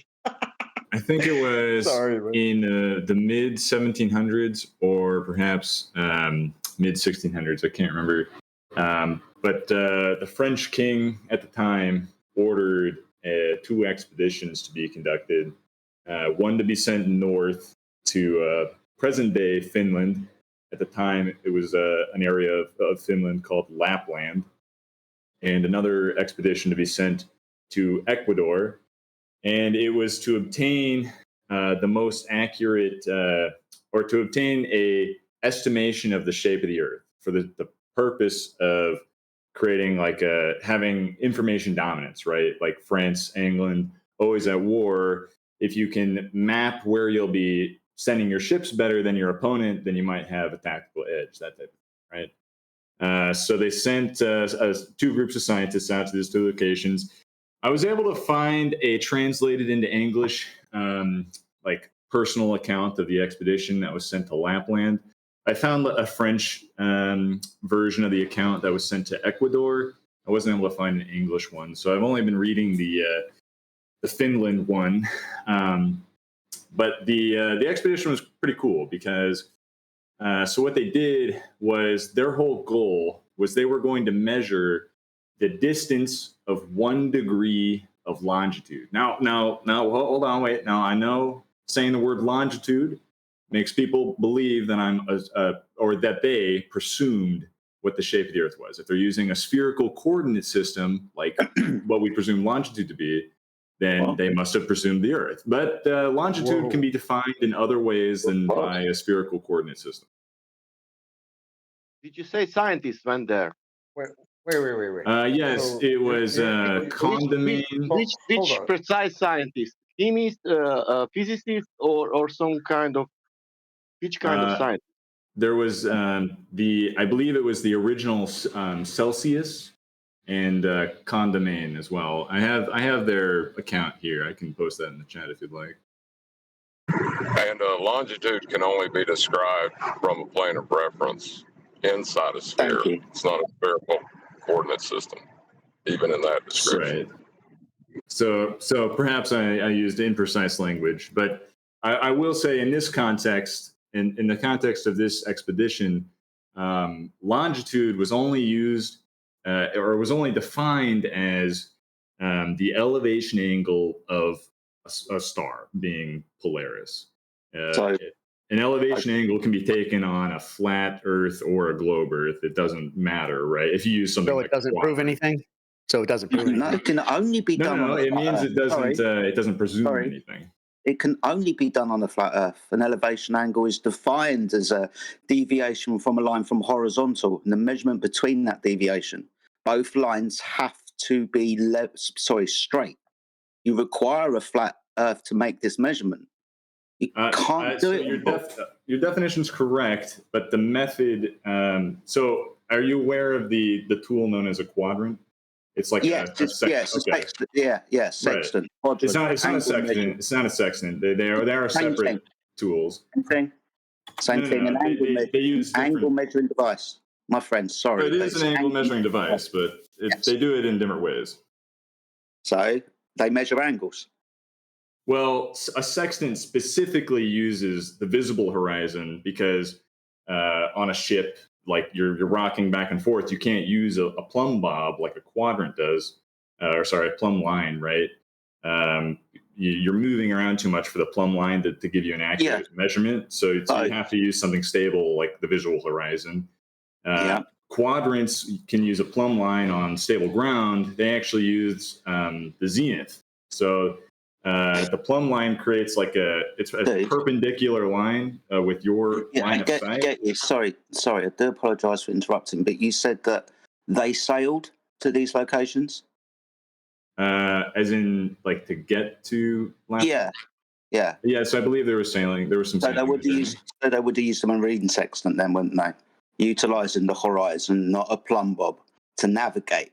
R: I think it was
O: Sorry, man.
R: in the mid 1700s or perhaps mid 1600s. I can't remember. But the French king at the time ordered 2 expeditions to be conducted. One to be sent north to present-day Finland. At the time, it was an area of Finland called Lapland. And another expedition to be sent to Ecuador. And it was to obtain the most accurate, or to obtain a estimation of the shape of the Earth for the purpose of creating having information dominance, right? Like France, England, always at war. If you can map where you'll be sending your ships better than your opponent, then you might have a tactical edge, that type of thing, right? So they sent 2 groups of scientists out to these 2 locations. I was able to find a translated into English, like personal account of the expedition that was sent to Lapland. I found a French version of the account that was sent to Ecuador. I wasn't able to find an English one, so I've only been reading the Finland one. But the expedition was pretty cool because so what they did was their whole goal was they were going to measure the distance of 1 degree of longitude. Now, hold on, wait. Now, I know saying the word longitude makes people believe that or that they presumed what the shape of the Earth was. If they're using a spherical coordinate system, like what we presume longitude to be, then they must have presumed the Earth. But longitude can be defined in other ways than by a spherical coordinate system.
C: Did you say scientists went there?
O: Wait.
R: Yes,
O: So,
R: it was Condamine.
C: Which precise scientist? Chemist, physicist, or some kind of which kind of science?
R: There was I believe it was the original Celsius and Condamine as well. I have their account here. I can post that in the chat if you'd like.
D: And longitude can only be described from a plane of reference inside a sphere. It's not a spherical coordinate system, even in that description.
R: Right. So perhaps I used imprecise language, but I will say in this context, in the context of this expedition, longitude was only used or was only defined as the elevation angle of a star, being Polaris. An elevation angle can be taken on a flat Earth or a globe Earth. It doesn't matter, right? If you use something
L: So it
R: like
L: doesn't prove anything. So it doesn't prove anything.
K: No, it can only be done on a
R: it
K: flat
R: means
K: Earth.
R: it doesn't.
K: Sorry.
R: It doesn't presume anything.
K: It can only be done on a flat Earth. An elevation angle is defined as a deviation from a line from horizontal, and the measurement between that deviation. Both lines have to be straight. You require a flat Earth to make this measurement. You can't do it.
R: Your definition's correct, but the method. So, are you aware of the tool known as a quadrant? It's like sextant.
K: Sextant.
R: Right. It's not a sextant. It's not a sextant. They are separate tools.
K: Same thing. An angle measuring device. My friend, sorry.
R: It is an angle measuring device, but they do it in different ways.
K: So they measure angles.
R: Well, a sextant specifically uses the visible horizon because on a ship, like you're rocking back and forth, you can't use a plumb bob like a quadrant does, a plumb line, right? You're moving around too much for the plumb line to give you an accurate measurement. So you have to use something stable like the visual horizon. Quadrants can use a plumb line on stable ground. They actually use the zenith. So the plumb line creates like it's a perpendicular line with your line of sight.
K: Sorry, I do apologize for interrupting, but you said that they sailed to these locations?
R: As in, like, to get to Lapland?
K: Yeah.
R: So I believe there was sailing. There was some sailing.
K: They would have used a marine sextant then, wouldn't they? Utilising the horizon, not a plumb bob, to navigate.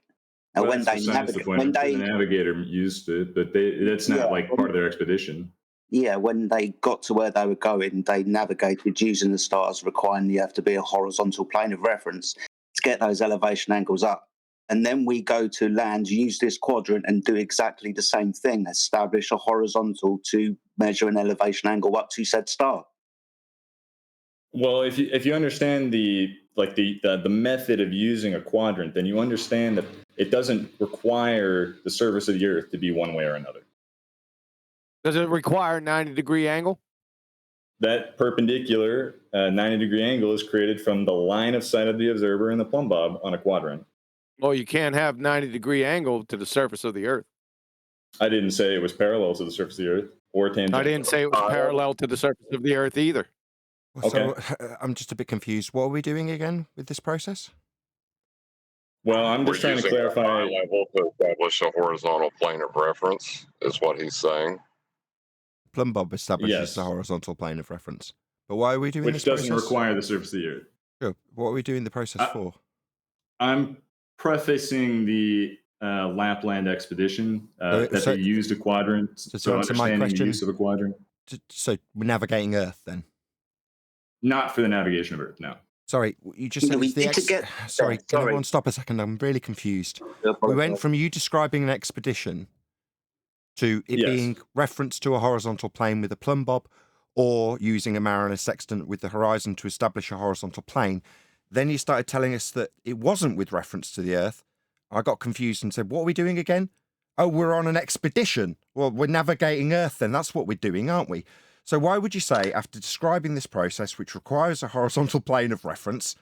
K: And when they navigate,
R: the navigator used it, but that's not like part of their expedition.
K: Yeah, when they got to where they were going, they navigated using the stars, requiring the Earth to be a horizontal plane of reference to get those elevation angles up. And then we go to land, use this quadrant, and do exactly the same thing: establish a horizontal to measure an elevation angle up to said star.
R: Well, if you understand the method of using a quadrant, then you understand that it doesn't require the surface of the Earth to be one way or another.
J: Does it require a 90-degree angle?
R: That perpendicular 90-degree angle is created from the line of sight of the observer and the plumb bob on a quadrant.
J: Well, you can't have 90-degree angle to the surface of the Earth.
R: I didn't say it was parallel to the surface of the Earth or tangential.
J: I didn't say it was parallel to the surface of the Earth either.
A: So I'm just a bit confused. What are we doing again with this process?
R: Well, I'm just trying to clarify.
D: A high level to establish a horizontal plane of reference is what he's saying.
A: Plumb bob establishes the horizontal plane of reference. But why are we doing this process?
R: Which doesn't require the surface of the Earth.
A: Sure. What are we doing the process for?
R: I'm prefacing the Lapland expedition that they used a quadrant. So
A: answer my
R: understanding the
A: question,
R: use of a quadrant.
A: So we're navigating Earth then?
R: Not for the navigation of Earth, no.
A: Sorry, you just said it's the Sorry, can everyone stop a second? I'm really confused. We went from you describing an expedition to it being reference to a horizontal plane with a plumb bob, or using a mariner's sextant with the horizon to establish a horizontal plane. Then you started telling us that it wasn't with reference to the Earth. I got confused and said, what are we doing again? Oh, we're on an expedition. Well, we're navigating Earth then. That's what we're doing, aren't we? So why would you say, after describing this process, which requires a horizontal plane of reference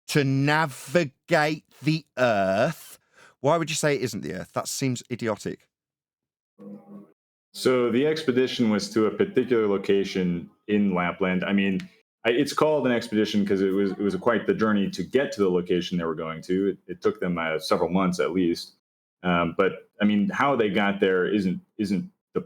A: to navigate the Earth, why would you say it isn't the Earth? That seems idiotic.
R: So the expedition was to a particular location in Lapland. I mean, it's called an expedition because it was quite the journey to get to the location they were going to. It took them several months at least. But I mean, how they got there isn't the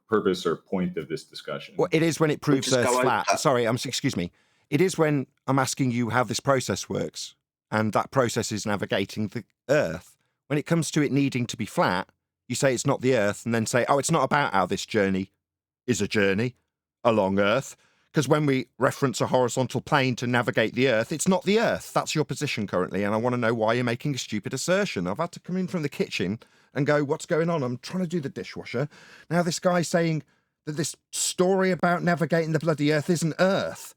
R: purpose or point of this discussion.
A: Well, it is when it proves Earth's flat. Sorry, excuse me. It is when I'm asking you how this process works, and that process is navigating the Earth. When it comes to it needing to be flat, you say it's not the Earth, and then say, oh, it's not about how this journey is a journey along Earth. Because when we reference a horizontal plane to navigate the Earth, it's not the Earth. That's your position currently, and I want to know why you're making a stupid assertion. I've had to come in from the kitchen and go, what's going on? I'm trying to do the dishwasher. Now this guy's saying that this story about navigating the bloody Earth isn't Earth.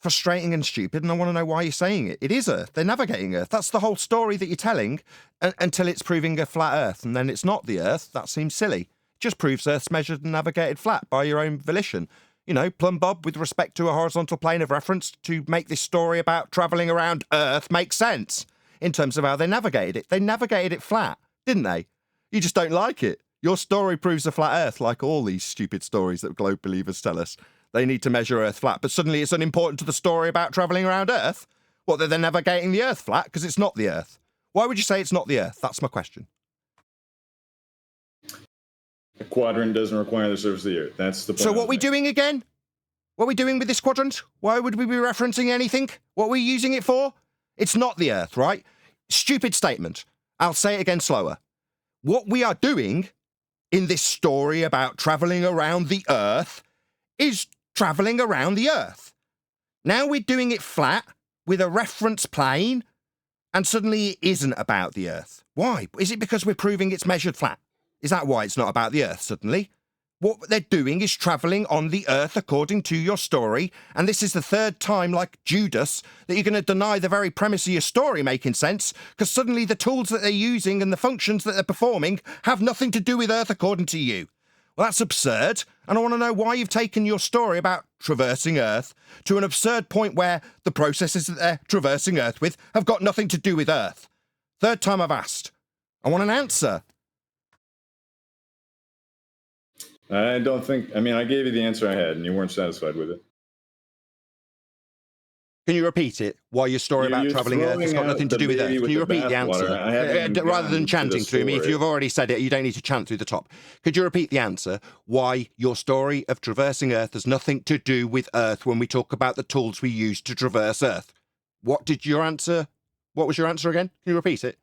A: Frustrating and stupid, and I want to know why you're saying it. It is Earth. They're navigating Earth. That's the whole story that you're telling until it's proving a flat Earth, and then it's not the Earth. That seems silly. It just proves Earth's measured and navigated flat by your own volition. You know, plumb bob with respect to a horizontal plane of reference to make this story about travelling around Earth make sense in terms of how they navigated it. They navigated it flat, didn't they? You just don't like it. Your story proves a flat Earth, like all these stupid stories that globe believers tell us. They need to measure Earth flat, but suddenly it's unimportant to the story about travelling around Earth? What, that they're navigating the Earth flat because it's not the Earth? Why would you say it's not the Earth? That's my question.
R: A quadrant doesn't require the surface of the Earth. That's the point.
A: So what are we doing again? What are we doing with this quadrant? Why would we be referencing anything? What are we using it for? It's not the Earth, right? Stupid statement. I'll say it again slower. What we are doing in this story about travelling around the Earth is travelling around the Earth. Now we're doing it flat with a reference plane, and suddenly it isn't about the Earth. Why? Is it because we're proving it's measured flat? Is that why it's not about the Earth suddenly? What they're doing is travelling on the Earth according to your story, and this is the third time, like Judas, that you're going to deny the very premise of your story making sense, because suddenly the tools that they're using and the functions that they're performing have nothing to do with Earth according to you. Well, that's absurd, and I want to know why you've taken your story about traversing Earth to an absurd point where the processes that they're traversing Earth with have got nothing to do with Earth. Third time I've asked. I want an answer.
R: I don't think, I mean, I gave you the answer I had, and you weren't satisfied with it.
A: Can you repeat it? Why your story about travelling Earth has got nothing to do with Earth? Can you repeat the answer? Rather than chanting through me, if you've already said it, you don't need to chant through the top. Could you repeat the answer? Why your story of traversing Earth has nothing to do with Earth when we talk about the tools we use to traverse Earth? What was your answer again? Can you repeat it?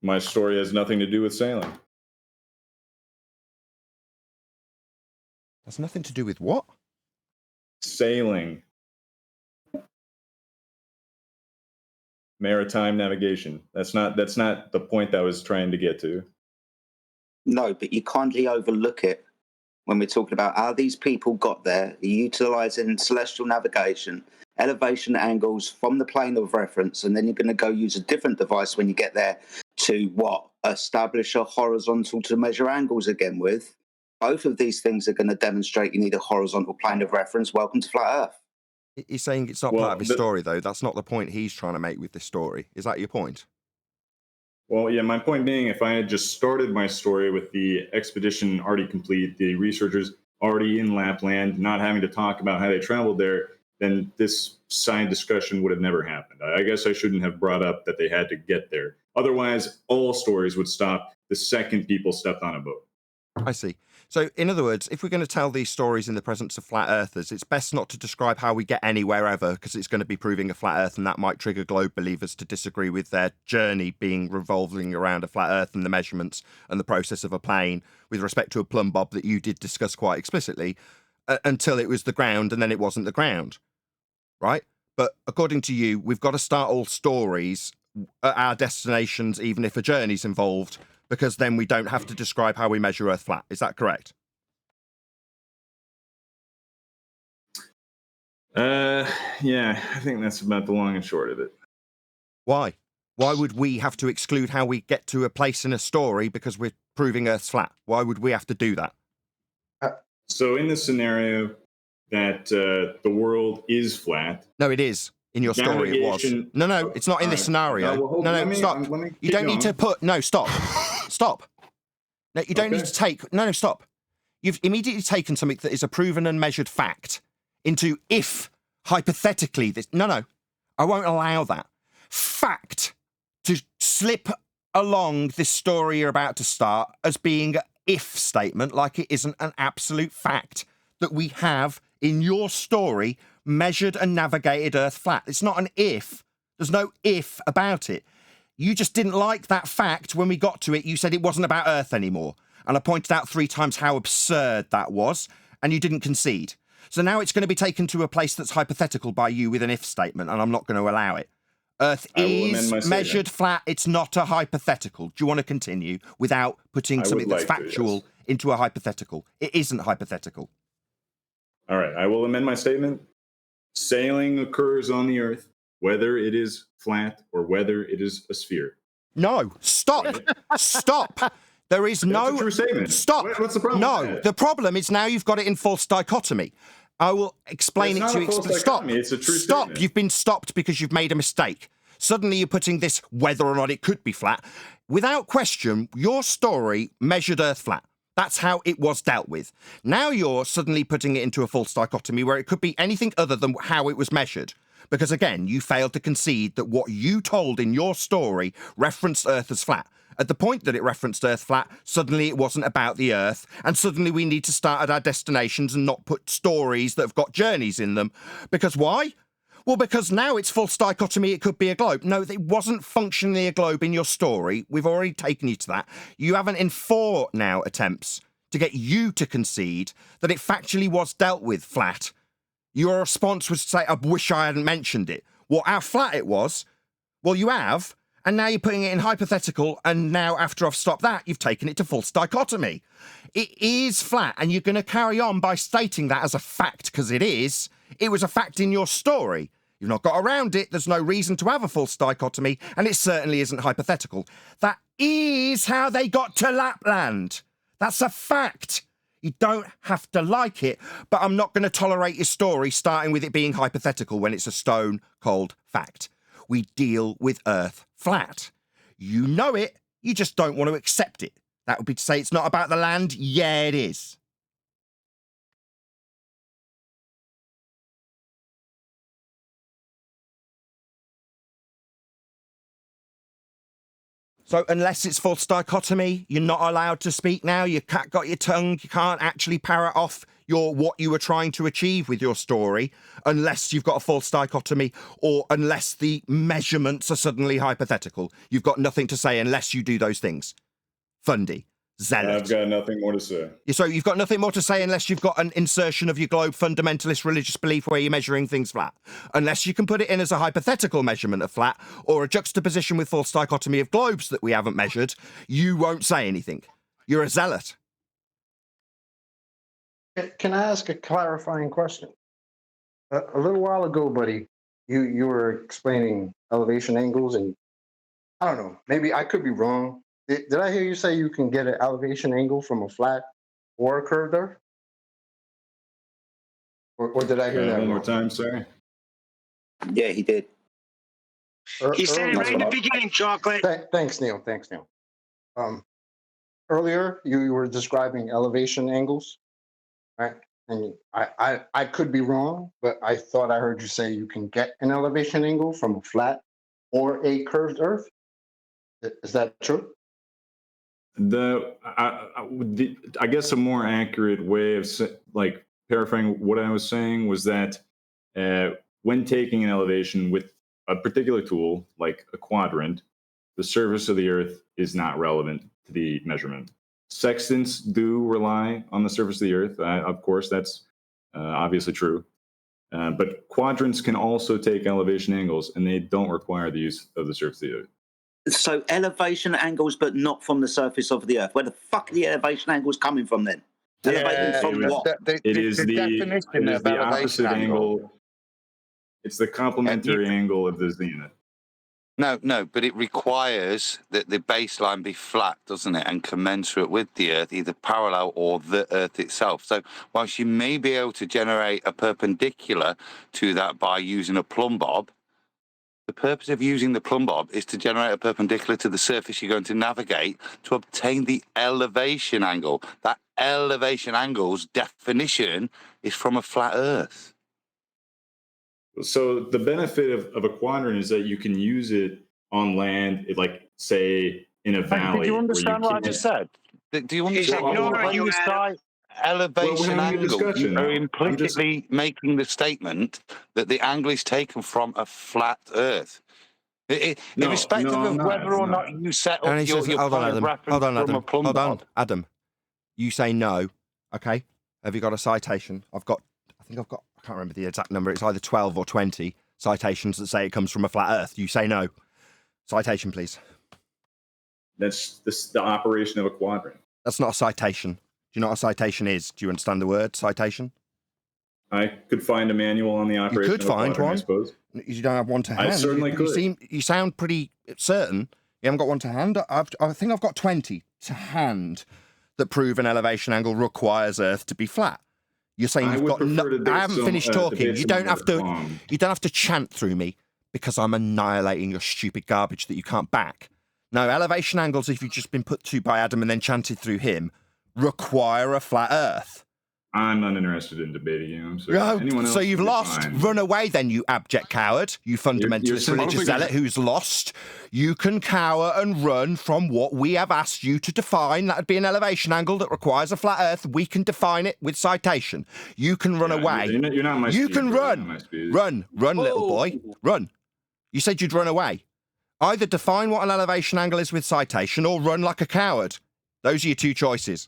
R: My story has nothing to do with sailing.
A: That's nothing to do with what?
R: Sailing. Maritime navigation. That's not the point that I was trying to get to.
K: No, but you kindly overlook it when we're talking about how these people got there, utilising celestial navigation, elevation angles from the plane of reference, and then you're going to go use a different device when you get there to what? Establish a horizontal to measure angles again with. Both of these things are going to demonstrate you need a horizontal plane of reference. Welcome to Flat Earth.
A: He's saying it's not part of his story, though. That's not the point he's trying to make with this story. Is that your point?
R: Well, yeah, my point being, if I had just started my story with the expedition already complete, the researchers already in Lapland, not having to talk about how they traveled there, then this side discussion would have never happened. I guess I shouldn't have brought up that they had to get there. Otherwise, all stories would stop the second people stepped on a boat.
A: I see. So, in other words, if we're going to tell these stories in the presence of flat earthers, it's best not to describe how we get anywhere ever, because it's going to be proving a flat earth, and that might trigger globe believers to disagree with their journey being revolving around a flat earth and the measurements and the process of a plane with respect to a plumb bob that you did discuss quite explicitly, until it was the ground and then it wasn't the ground, right? But according to you, we've got to start all stories at our destinations, even if a journey's involved, because then we don't have to describe how we measure Earth flat. Is that correct?
R: Yeah, I think that's about the long and short of it.
A: Why? Why would we have to exclude how we get to a place in a story because we're proving Earth's flat? Why would we have to do that?
R: So in the scenario that the world is flat.
A: No, it is. In your story, it was. No, it's not in this scenario. No, stop. You don't need to put... No, stop. Stop. No, you don't need to take... No, stop. You've immediately taken something that is a proven and measured fact into if, hypothetically, this... No, I won't allow that. Fact to slip along this story you're about to start as being an if statement, like it isn't an absolute fact that we have in your story measured and navigated Earth flat. It's not an if. There's no if about it. You just didn't like that fact when we got to it. You said it wasn't about Earth anymore. And I pointed out 3 times how absurd that was, and you didn't concede. So now it's going to be taken to a place that's hypothetical by you with an if statement, and I'm not going to allow it. Earth is measured flat. It's not a hypothetical. Do you want to continue without putting something that's factual into a hypothetical? It isn't hypothetical.
R: All right, I will amend my statement. Sailing occurs on the Earth, whether it is flat or whether it is a sphere.
A: No, stop. Stop. There is no...
R: That's a true statement.
A: Stop.
R: What's the problem?
A: No, the problem is now you've got it in false dichotomy. I will explain it to you. Stop.
R: It's a true
A: Stop.
R: statement.
A: You've been stopped because you've made a mistake. Suddenly you're putting this whether or not it could be flat. Without question, your story measured Earth flat. That's how it was dealt with. Now you're suddenly putting it into a false dichotomy where it could be anything other than how it was measured. Because again, you failed to concede that what you told in your story referenced Earth as flat. At the point that it referenced Earth flat, suddenly it wasn't about the Earth, and suddenly we need to start at our destinations and not put stories that have got journeys in them. Because why? Well, because now it's false dichotomy, it could be a globe. No, it wasn't functionally a globe in your story. We've already taken you to that. You haven't in 4 now attempts to get you to concede that it factually was dealt with flat. Your response was to say, I wish I hadn't mentioned it. Well, how flat it was? Well, you have. And now you're putting it in hypothetical, and now after I've stopped that, you've taken it to false dichotomy. It is flat, and you're going to carry on by stating that as a fact, because it is. It was a fact in your story. You've not got around it. There's no reason to have a false dichotomy, and it certainly isn't hypothetical. That is how they got to Lapland. That's a fact. You don't have to like it, but I'm not going to tolerate your story starting with it being hypothetical when it's a stone cold fact. We deal with Earth flat. You know it, you just don't want to accept it. That would be to say it's not about the land. Yeah, it is. So unless it's false dichotomy, you're not allowed to speak now. You got your tongue. You can't actually parrot off what you were trying to achieve with your story unless you've got a false dichotomy or unless the measurements are suddenly hypothetical. You've got nothing to say unless you do those things. Fundy. Zealot.
R: I've got nothing more to say.
A: So you've got nothing more to say unless you've got an insertion of your globe fundamentalist religious belief where you're measuring things flat. Unless you can put it in as a hypothetical measurement of flat or a juxtaposition with false dichotomy of globes that we haven't measured, you won't say anything. You're a zealot.
O: Can I ask a clarifying question? A little while ago, buddy, you were explaining elevation angles, and I don't know, maybe I could be wrong. Did I hear you say you can get an elevation angle from a flat or a curved Earth? Or did I hear that
R: one more
O: wrong?
R: time, sorry?
K: Yeah, he did.
H: He said it right in the beginning, Chocolate.
O: Thanks, Neil. Earlier, you were describing elevation angles, right? And I could be wrong, but I thought I heard you say you can get an elevation angle from a flat or a curved Earth. Is that true?
R: I guess a more accurate way of like paraphrasing what I was saying was that when taking an elevation with a particular tool, like a quadrant, the surface of the Earth is not relevant to the measurement. Sextants do rely on the surface of the Earth. Of course, that's obviously true. But quadrants can also take elevation angles, and they don't require the use of the surface of the Earth.
K: So elevation angles, but not from the surface of the Earth. Where the fuck are the elevation angles coming from then? Elevating from what?
R: It is the opposite angle. It's the complementary angle of the zenith.
G: No, but it requires that the baseline be flat, doesn't it, and commensurate with the Earth, either parallel or the Earth itself. So whilst you may be able to generate a perpendicular to that by using a plumb bob, the purpose of using the plumb bob is to generate a perpendicular to the surface you're going to navigate to obtain the elevation angle. That elevation angle's definition is from a flat Earth.
R: So the benefit of a quadrant is that you can use it on land, like say in a valley.
G: Did you understand what I just said? Do you understand? When you cite elevation angle, you are implicitly making the statement that the angle is taken from a flat Earth. Irrespective of whether or not you set up your point of reference from a plumb bob.
A: Adam, you say no. Okay. Have you got a citation? I can't remember the exact number. It's either 12 or 20 citations that say it comes from a flat Earth. You say no. Citation, please.
R: That's the operation of a quadrant.
A: That's not a citation. Do you know what a citation is? Do you understand the word citation?
R: I could find a manual on the operation.
A: You could find one.
R: I suppose.
A: You don't have one to hand.
R: I certainly could.
A: You sound pretty certain you haven't got one to hand. I think I've got 20 to hand that prove an elevation angle requires Earth to be flat. You're saying you've got I haven't finished talking. You don't have to chant through me because I'm annihilating your stupid garbage that you can't back. No, elevation angles, if you've just been put to by Adam and then chanted through him, require a flat Earth.
R: I'm not interested in debating you. I'm sorry.
A: So you've lost. Fine. Run away then, you abject coward. You fundamentalist religious zealot who's lost. You can cower and run from what we have asked you to define. That would be an elevation angle that requires a flat Earth. We can define it with citation. You can run away.
R: You're not my
A: You
R: speed,
A: can
R: bro.
A: run. Run, little boy. Run. You said you'd run away. Either define what an elevation angle is with citation or run like a coward. Those are your two choices.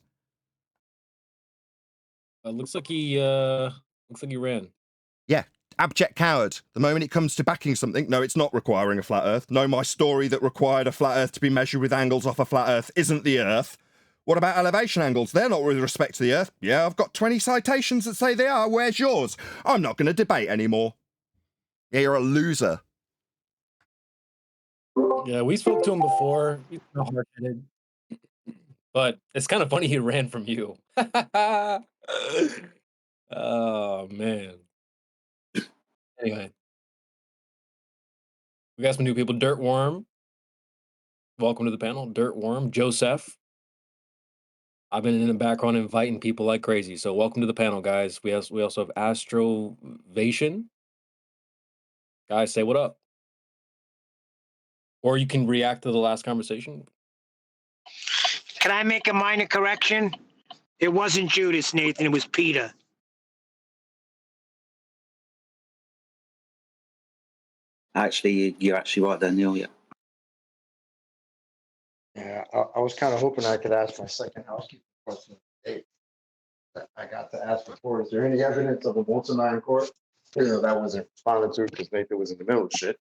M: Looks like he ran.
A: Yeah, abject coward. The moment it comes to backing something, no, it's not requiring a flat Earth. No, my story that required a flat Earth to be measured with angles off a flat Earth isn't the Earth. What about elevation angles? They're not with respect to the Earth. Yeah, I've got 20 citations that say they are. Where's yours? I'm not going to debate anymore. Yeah, you're a loser.
M: Yeah, we spoke to him before. He's hard-headed. But it's kind of funny he ran from you. Oh, man. Anyway. We got some new people. Dirtworm. Welcome to the panel. Dirtworm. Joseph. I've been in the background inviting people like crazy. So welcome to the panel, guys. We also have Astrovation. Guys, say what up. Or you can react to the last conversation.
H: Can I make a minor correction? It wasn't Judas, Nathan. It was Peter.
K: Actually, you're actually right there, Neil. Yeah.
O: Yeah, I was kind of hoping I could ask my second housekeeping question that I got to ask before. Is there any evidence of a molten iron core? That wasn't responded to because Nathan was in the middle of shit.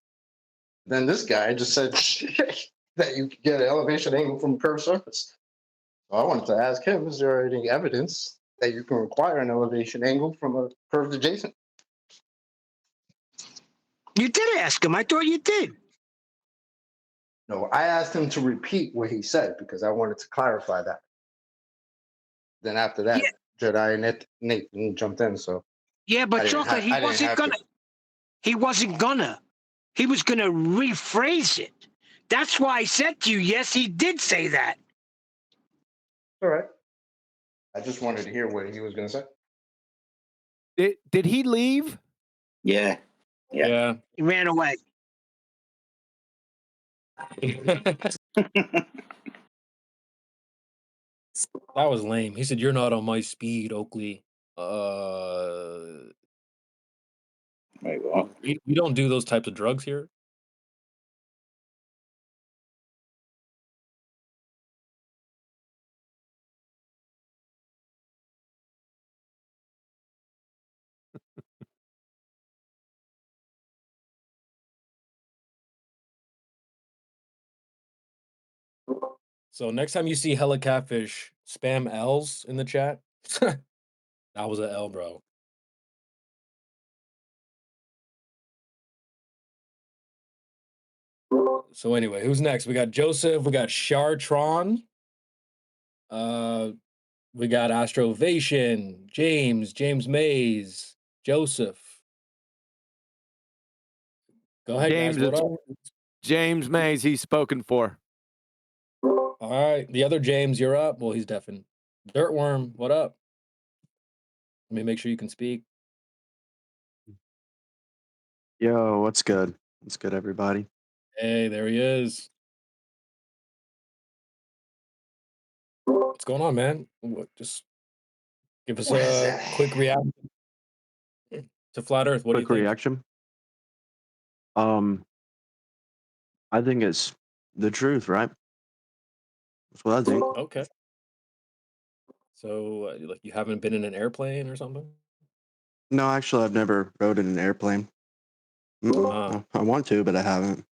O: Then this guy just said that you could get an elevation angle from a curved surface. So I wanted to ask him, is there any evidence that you can require an elevation angle from a curved adjacent?
H: You did ask him. I thought you did.
O: No, I asked him to repeat what he said because I wanted to clarify that. Then after that, Jedi and Nathan jumped in. So
H: yeah, but Chocolate, he wasn't gonna. He wasn't gonna. He was gonna rephrase it. That's why I said to you, yes, he did say that.
O: All right. I just wanted to hear what he was gonna say.
J: Did he leave?
K: Yeah.
M: Yeah.
H: He ran away.
M: That was lame. He said, "You're not on my speed, Oakley."
I: Wait, what?
M: We don't do those types of drugs here. So next time you see hella catfish, spam L's in the chat. That was an L, bro. So anyway, who's next? We got Joseph. We got Chartron. We got Astrovation. James Mays. Joseph. Go ahead,
J: James,
M: guys. What up?
J: James Mays, he's spoken for.
M: All right, the other James, you're up. Well, he's deafened. Dirtworm, what up? Let me make sure you can speak.
P: Yo, what's good? What's good, everybody?
M: Hey, there he is. What's going on, man? Just give us a quick reaction to Flat Earth. What do you
P: Quick
M: think?
P: reaction. I think it's the truth, right? That's what I think.
M: Okay. So, like, you haven't been in an airplane or something?
P: No, actually, I've never rode in an airplane. I want to, but I haven't.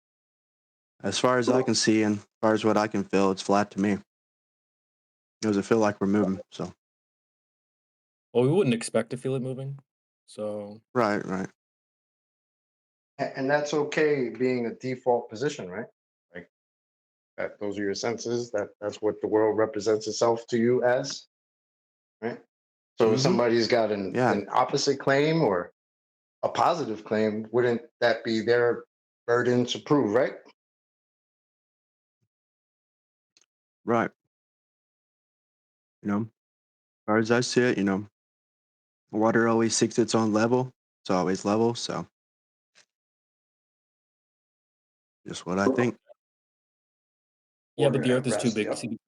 P: As far as I can see, and as far as what I can feel, it's flat to me. Does it feel like we're moving? So.
M: Well, we wouldn't expect to feel it moving. So.
P: Right.
O: And that's okay being a default position, right? Like that those are your senses, that's what the world represents itself to you as, right? So if somebody's got an opposite claim or a positive claim, wouldn't that be their burden to prove, right?
P: Right. As far as I see it, water always seeks its own level. It's always level, so just what I think.
M: Yeah, but the Earth is too big to see.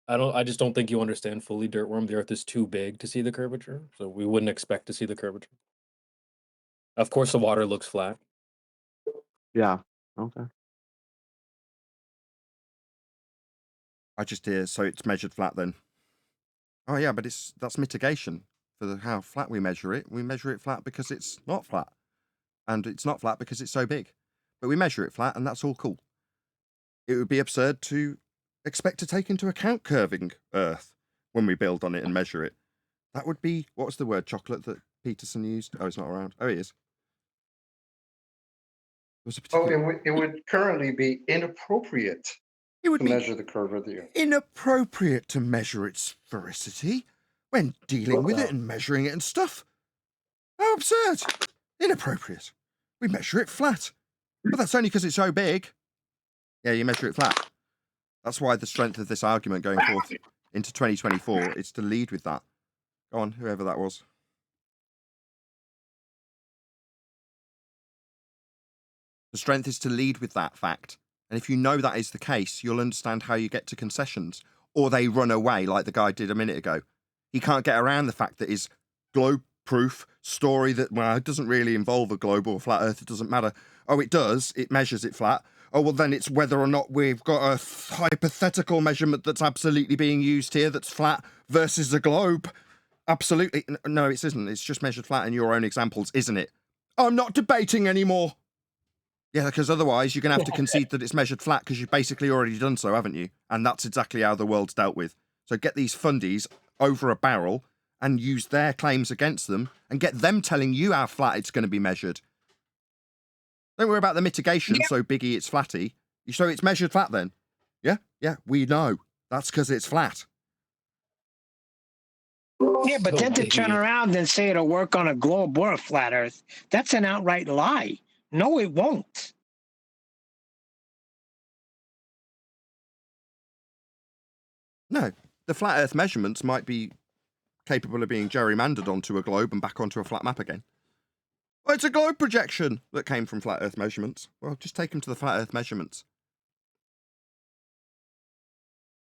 M: I just don't think you understand fully, Dirtworm. The Earth is too big to see the curvature, so we wouldn't expect to see the curvature. Of course, the water looks flat.
P: Yeah. Okay.
A: I just hear, so it's measured flat then. Oh yeah, but that's mitigation for how flat we measure it. We measure it flat because it's not flat. And it's not flat because it's so big. But we measure it flat and that's all cool. It would be absurd to expect to take into account curving Earth when we build on it and measure it. That would be, what was the word, chocolate, that Peterson used? Oh, he's not around. Oh, he is.
O: It would currently be inappropriate to measure the curve of the Earth.
A: Inappropriate to measure its sphericity when dealing with it and measuring it and stuff. How absurd. Inappropriate. We measure it flat. But that's only because it's so big. Yeah, you measure it flat. That's why the strength of this argument going forth into 2024 is to lead with that. Go on, whoever that was. The strength is to lead with that fact. And if you know that is the case, you'll understand how you get to concessions. Or they run away like the guy did a minute ago. He can't get around the fact that his globe-proof story that, well, it doesn't really involve a globe or a flat Earth, it doesn't matter. Oh, it does, it measures it flat. Oh, well, then it's whether or not we've got a hypothetical measurement that's absolutely being used here that's flat versus a globe. Absolutely. No, it isn't. It's just measured flat in your own examples, isn't it? I'm not debating anymore. Yeah, because otherwise you're going to have to concede that it's measured flat because you've basically already done so, haven't you? And that's exactly how the world's dealt with. So get these fundies over a barrel and use their claims against them and get them telling you how flat it's going to be measured. Don't worry about the mitigation, so biggie it's flatty. So it's measured flat then? Yeah, we know. That's because it's flat.
H: Yeah, but then to turn around and say it'll work on a globe or a flat Earth, that's an outright lie. No, it won't.
A: No, the flat Earth measurements might be capable of being gerrymandered onto a globe and back onto a flat map again. Well, it's a globe projection that came from flat Earth measurements. Well, just take them to the flat Earth measurements.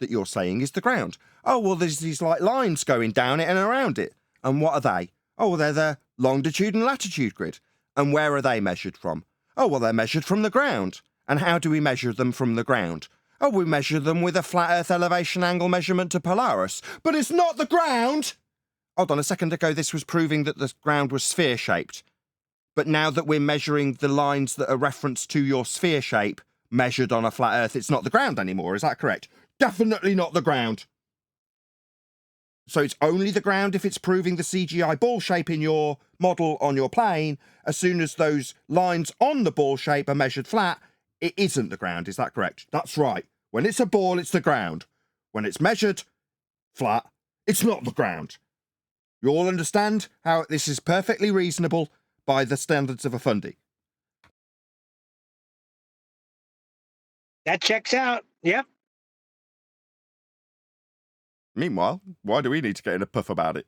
A: that you're saying is the ground. Oh, well, there's these like lines going down it and around it. And what are they? Oh, well, they're the longitude and latitude grid. And where are they measured from? Oh, well, they're measured from the ground. And how do we measure them from the ground? Oh, we measure them with a flat Earth elevation angle measurement to Polaris. But it's not the ground! Hold on, a second ago this was proving that the ground was sphere-shaped. But now that we're measuring the lines that are referenced to your sphere shape measured on a flat Earth, it's not the ground anymore, is that correct? Definitely not the ground. So it's only the ground if it's proving the CGI ball shape in your model on your plane. As soon as those lines on the ball shape are measured flat, it isn't the ground, is that correct? That's right. When it's a ball, it's the ground. When it's measured flat, it's not the ground. You all understand how this is perfectly reasonable by the standards of a fundy?
H: That checks out. Yep.
A: Meanwhile, why do we need to get in a puff about it?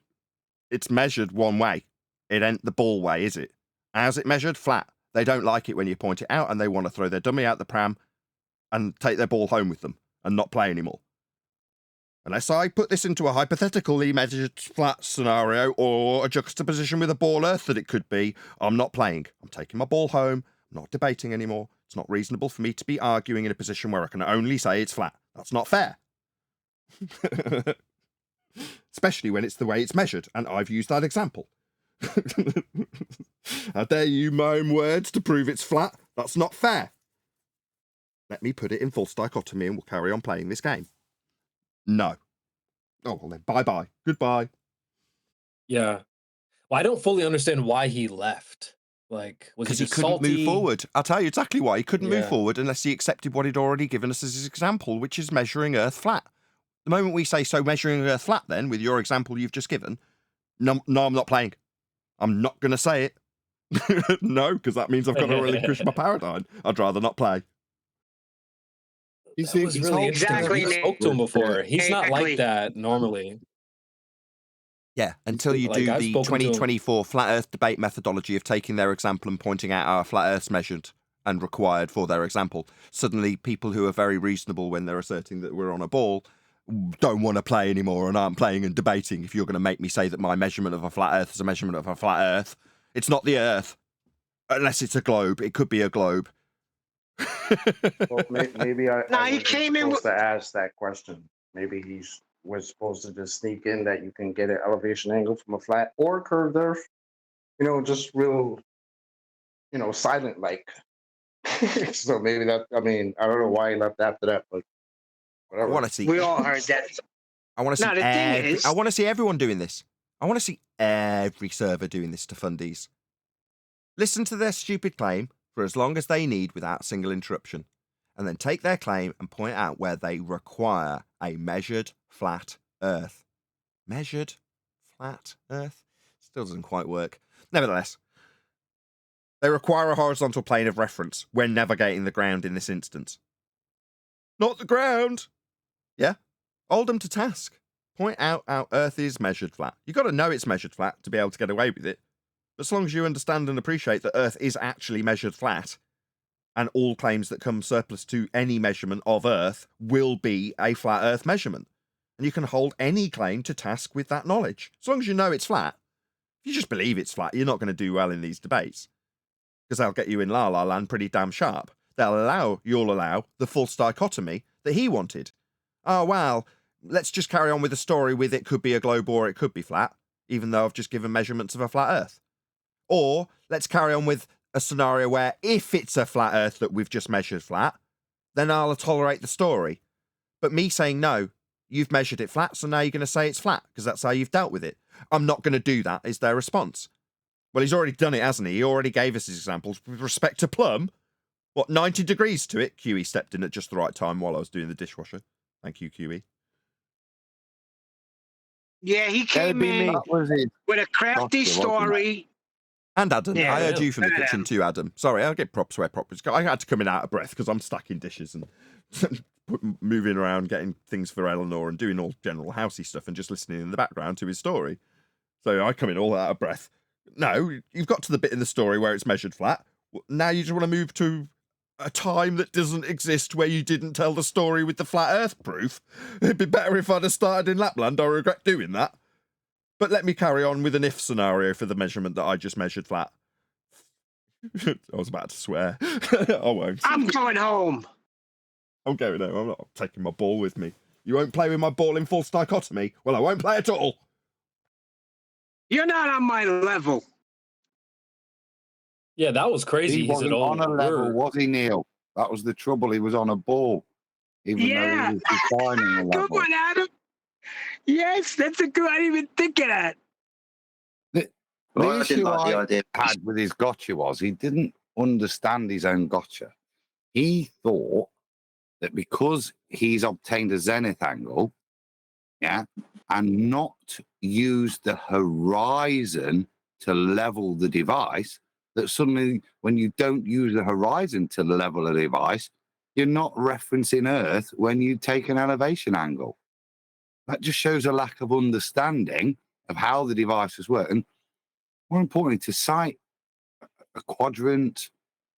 A: It's measured one way. It ain't the ball way, is it? How's it measured? Flat. They don't like it when you point it out and they want to throw their dummy out the pram and take their ball home with them and not play anymore. Unless I put this into a hypothetically measured flat scenario or a juxtaposition with a ball Earth that it could be, I'm not playing. I'm taking my ball home. I'm not debating anymore. It's not reasonable for me to be arguing in a position where I can only say it's flat. That's not fair. Especially when it's the way it's measured, and I've used that example. How dare you mime words to prove it's flat? That's not fair. Let me put it in false dichotomy and we'll carry on playing this game. No. Oh, well then, bye-bye. Goodbye.
M: Yeah. Well, I don't fully understand why he left. Like, was he
A: Because he
M: just
A: couldn't
M: salty?
A: move forward. I'll tell you exactly why. He couldn't move
M: Yeah.
A: forward unless he accepted what he'd already given us as his example, which is measuring Earth flat. The moment we say, so measuring Earth flat then, with your example you've just given, no, I'm not playing. I'm not going to say it. No, because that means I've got to relinquish my paradigm. I'd rather not play.
M: That was really interesting.
H: Exactly,
M: We spoke to him before. He's not
H: exactly.
M: like that normally.
A: Yeah, until you
M: Like,
A: do
M: I've
A: the
M: spoken to him.
A: 2024 Flat Earth debate methodology of taking their example and pointing out how Flat Earth's measured and required for their example. Suddenly, people who are very reasonable when they're asserting that we're on a ball don't want to play anymore and aren't playing and debating. If you're going to make me say that my measurement of a flat Earth is a measurement of a flat Earth, it's not the Earth. Unless it's a globe. It could be a globe.
O: Well, maybe I
H: No, he
O: wasn't
H: came in
O: supposed to ask that question. Maybe was supposed to just sneak in that you can get an elevation angle from a flat or curved Earth. You know, just real, silent like. So maybe that. I mean, I don't know why he left after that, but
A: I
O: whatever.
A: want to see.
H: We all heard that.
A: I want to see.
H: No, the thing is,
A: I want to see everyone doing this. I want to see every server doing this to fundies. Listen to their stupid claim for as long as they need without a single interruption, and then take their claim and point out where they require a measured flat Earth. Measured flat Earth? Still doesn't quite work. Nevertheless, they require a horizontal plane of reference when navigating the ground in this instance. Not the ground! Yeah? Hold them to task. Point out how Earth is measured flat. You've got to know it's measured flat to be able to get away with it. As long as you understand and appreciate that Earth is actually measured flat, and all claims that come surplus to any measurement of Earth will be a flat Earth measurement. And you can hold any claim to task with that knowledge. As long as you know it's flat. If you just believe it's flat, you're not going to do well in these debates. Because they'll get you in La La Land pretty damn sharp. You'll allow the false dichotomy that he wanted. Oh, well, let's just carry on with the story with it could be a globe or it could be flat, even though I've just given measurements of a flat Earth. Or let's carry on with a scenario where if it's a flat Earth that we've just measured flat, then I'll tolerate the story. But me saying no, you've measured it flat, so now you're going to say it's flat, because that's how you've dealt with it. I'm not going to do that, is their response. Well, he's already done it, hasn't he? He already gave us his examples. With respect to Plum, 90 degrees to it? QE stepped in at just the right time while I was doing the dishwasher. Thank you, QE.
H: yeah, he came in with a crafty story.
A: And Adam,
H: Yeah,
A: I heard you from the
H: and
A: kitchen
H: Adam.
A: too, Adam. Sorry, I'll get props where props. I had to come in out of breath because I'm stacking dishes and moving around, getting things for Eleanor and doing all general housey stuff and just listening in the background to his story. So I come in all out of breath. No, you've got to the bit in the story where it's measured flat. Now you just want to move to a time that doesn't exist where you didn't tell the story with the flat earth proof. It'd be better if I'd have started in Lapland. I regret doing that. But let me carry on with an if scenario for the measurement that I just measured flat. I was about to swear. I won't.
H: I'm going home.
A: I'm going home. I'm not taking my ball with me. You won't play with my ball in false dichotomy? Well, I won't play at all.
H: You're not on my level.
M: Yeah, that was crazy.
S: He
M: He's
S: wasn't
M: an
S: on a
M: old
S: level,
M: word.
S: was he, Neil? That was the trouble. He was on a ball, even though he was defining a
H: Good
S: level.
H: one, Adam. Yes, that's a good. I didn't even think of that.
S: The
K: Well, I didn't
S: issue
K: like the
S: I
K: idea.
S: had with his gotcha was he didn't understand his own gotcha. He thought that because he's obtained a zenith angle, yeah, and not used the horizon to level the device, that suddenly when you don't use the horizon to level a device, you're not referencing Earth when you take an elevation angle. That just shows a lack of understanding of how the devices work. And more importantly, to cite a quadrant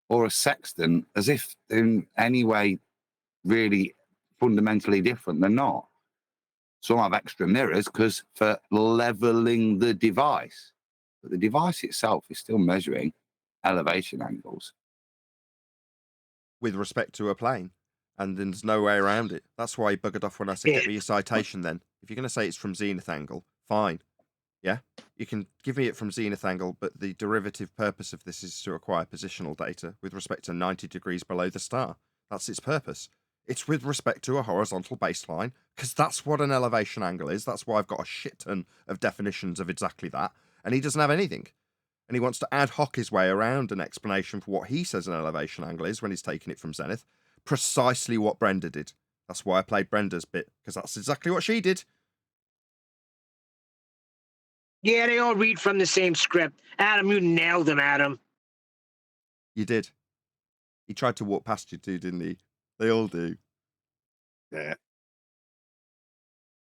S: or a sextant as if in any way really fundamentally different, they're not. Some have extra mirrors because for leveling the device, but the device itself is still measuring elevation angles.
A: With respect to a plane. And there's no way around it. That's why he buggered off when I said, get me your citation then. If you're going to say it's from zenith angle, fine. Yeah? You can give me it from zenith angle, but the derivative purpose of this is to acquire positional data with respect to 90 degrees below the star. That's its purpose. It's with respect to a horizontal baseline, because that's what an elevation angle is. That's why I've got a shit ton of definitions of exactly that. And he doesn't have anything. And he wants to ad hoc his way around an explanation for what he says an elevation angle is when he's taking it from zenith. Precisely what Brenda did. That's why I played Brenda's bit, because that's exactly what she did.
H: Yeah, they all read from the same script. Adam, you nailed him, Adam.
A: You did. He tried to walk past you too, didn't he? They all do.
S: Yeah.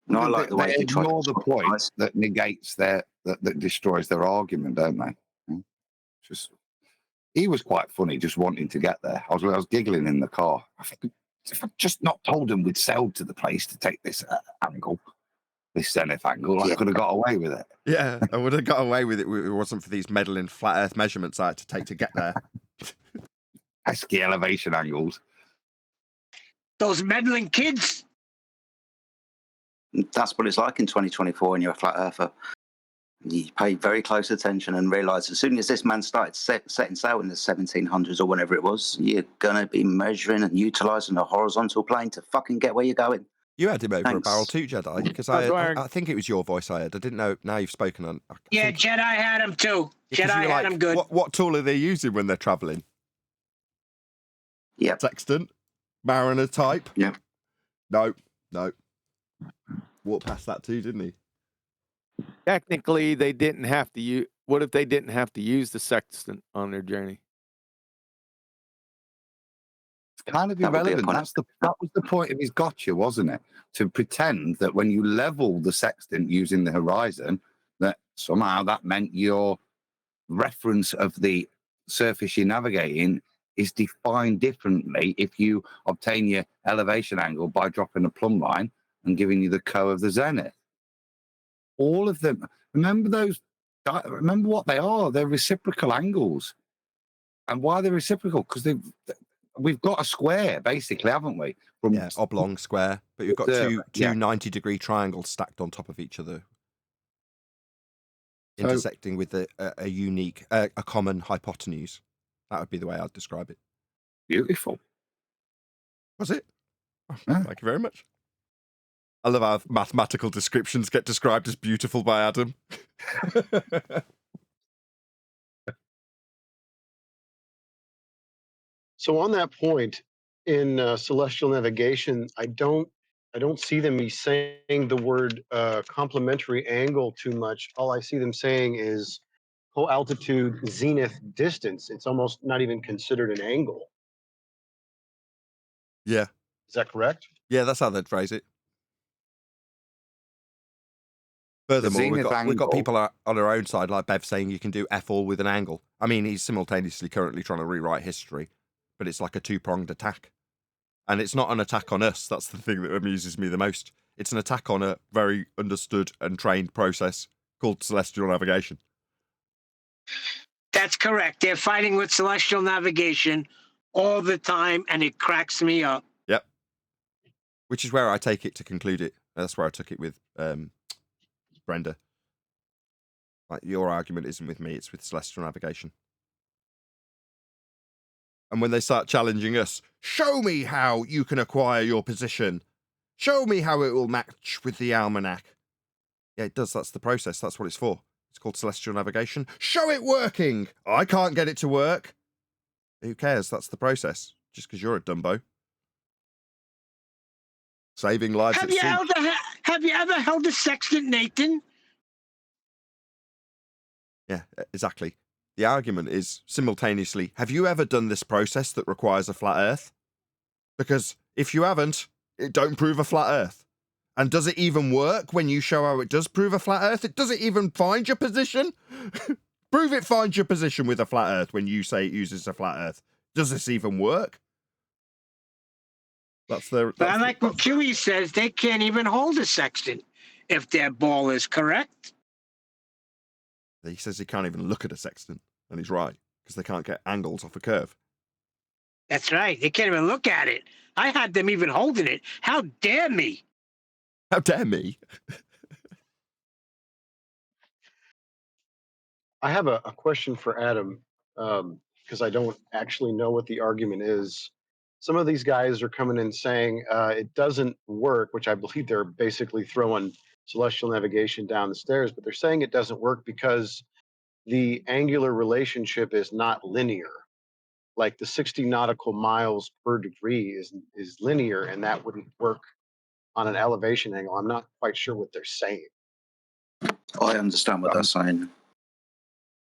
K: No, I like the way
S: they
K: he tried
S: ignore
K: to
S: the point that negates that destroys their argument, don't they? Just he was quite funny, just wanting to get there. I was giggling in the car. I think if I'd just not told him we'd sailed to the place to take this angle, this zenith angle, I could have got away with it.
A: Yeah, I would have got away with it if it wasn't for these meddling flat Earth measurements I had to take to get there.
S: Pesky elevation angles.
H: Those meddling kids.
K: That's what it's like in 2024 when you're a flat earther. You pay very close attention and realise as soon as this man started setting sail in the 1700s or whenever it was, you're going to be measuring and utilising a horizontal plane to fucking get where you're going.
A: You had him over a
K: Thanks.
A: barrel too, Jedi, because I think it was your voice I heard. I didn't know. Now you've spoken on.
H: Yeah, Jedi had him too.
A: Because
H: Jedi
A: you were
H: had
A: like,
H: him good.
A: What tool are they using when they're travelling?
K: Yeah.
A: Sextant? Mariner type?
K: Yeah.
A: No. Walked past that too, didn't he?
J: Technically, they didn't have to use. What if they didn't have to use the sextant on their journey?
S: It's kind of
K: That would be a
S: irrelevant.
K: point.
S: That was the point of his gotcha, wasn't it? To pretend that when you level the sextant using the horizon, that somehow that meant your reference of the surface you're navigating is defined differently if you obtain your elevation angle by dropping a plumb line and giving you the co of the zenith. All of them. Remember what they are. They're reciprocal angles. And why are they reciprocal? Because we've got a square, basically, haven't we?
A: Yeah, oblong square. But you've got two 90-degree triangles stacked on top of each other. Intersecting with a unique, a common hypotenuse. That would be the way I'd describe it.
S: Beautiful.
A: Was it? Oh, thank you very much. I love how mathematical descriptions get described as beautiful by Adam.
F: So on that point, in celestial navigation, I don't see them saying the word complementary angle too much. All I see them saying is whole altitude zenith distance. It's almost not even considered an angle.
A: Yeah.
F: Is that correct?
A: Yeah, that's how they'd phrase it. Furthermore, we've got people on our own side, like Bev, saying you can do F all with an angle. I mean, he's simultaneously currently trying to rewrite history, but it's like a two-pronged attack. And it's not an attack on us. That's the thing that amuses me the most. It's an attack on a very understood and trained process called celestial navigation.
H: That's correct. They're fighting with celestial navigation all the time, and it cracks me up.
A: Yep. Which is where I take it to conclude it. That's where I took it with Brenda. Like, your argument isn't with me, it's with celestial navigation. And when they start challenging us, show me how you can acquire your position. Show me how it will match with the almanac. Yeah, it does. That's the process. That's what it's for. It's called celestial navigation. Show it working. I can't get it to work. Who cares? That's the process. Just because you're a Dumbo. Saving lives at sea.
H: Have you ever held a sextant, Nathan?
A: Yeah, exactly. The argument is simultaneously, have you ever done this process that requires a flat earth? Because if you haven't, it don't prove a flat earth. And does it even work when you show how it does prove a flat earth? Does it even find your position? Prove it finds your position with a flat earth when you say it uses a flat earth. Does this even work? But I
H: like what QE says, they can't even hold a sextant if their ball is correct.
A: He says he can't even look at a sextant, and he's right, because they can't get angles off a curve.
H: That's right. They can't even look at it. I had them even holding it. How dare me?
A: How dare me?
F: I have a question for Adam, because I don't actually know what the argument is. Some of these guys are coming in saying it doesn't work, which I believe they're basically throwing celestial navigation down the stairs, but they're saying it doesn't work because the angular relationship is not linear. Like the 60 nautical miles per degree is linear, and that wouldn't work on an elevation angle. I'm not quite sure what they're saying.
K: I understand what they're saying.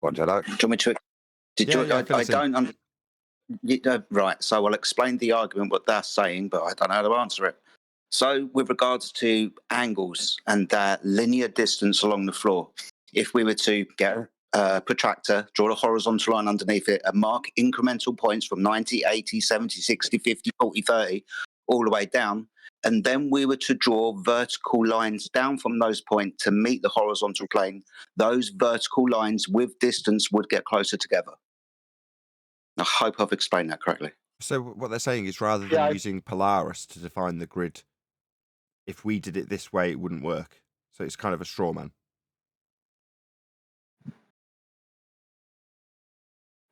S: What, Jedi?
K: Do you want me to? I don't. Right, so I'll explain the argument, what they're saying, but I don't know how to answer it. So, with regards to angles and that linear distance along the floor, if we were to get a protractor, draw a horizontal line underneath it, and mark incremental points from 90, 80, 70, 60, 50, 40, 30, all the way down, and then we were to draw vertical lines down from those points to meet the horizontal plane, those vertical lines with distance would get closer together. I hope I've explained that correctly.
A: So what they're saying is rather than using Polaris to define the grid, if we did it this way, it wouldn't work. So it's kind of a straw man.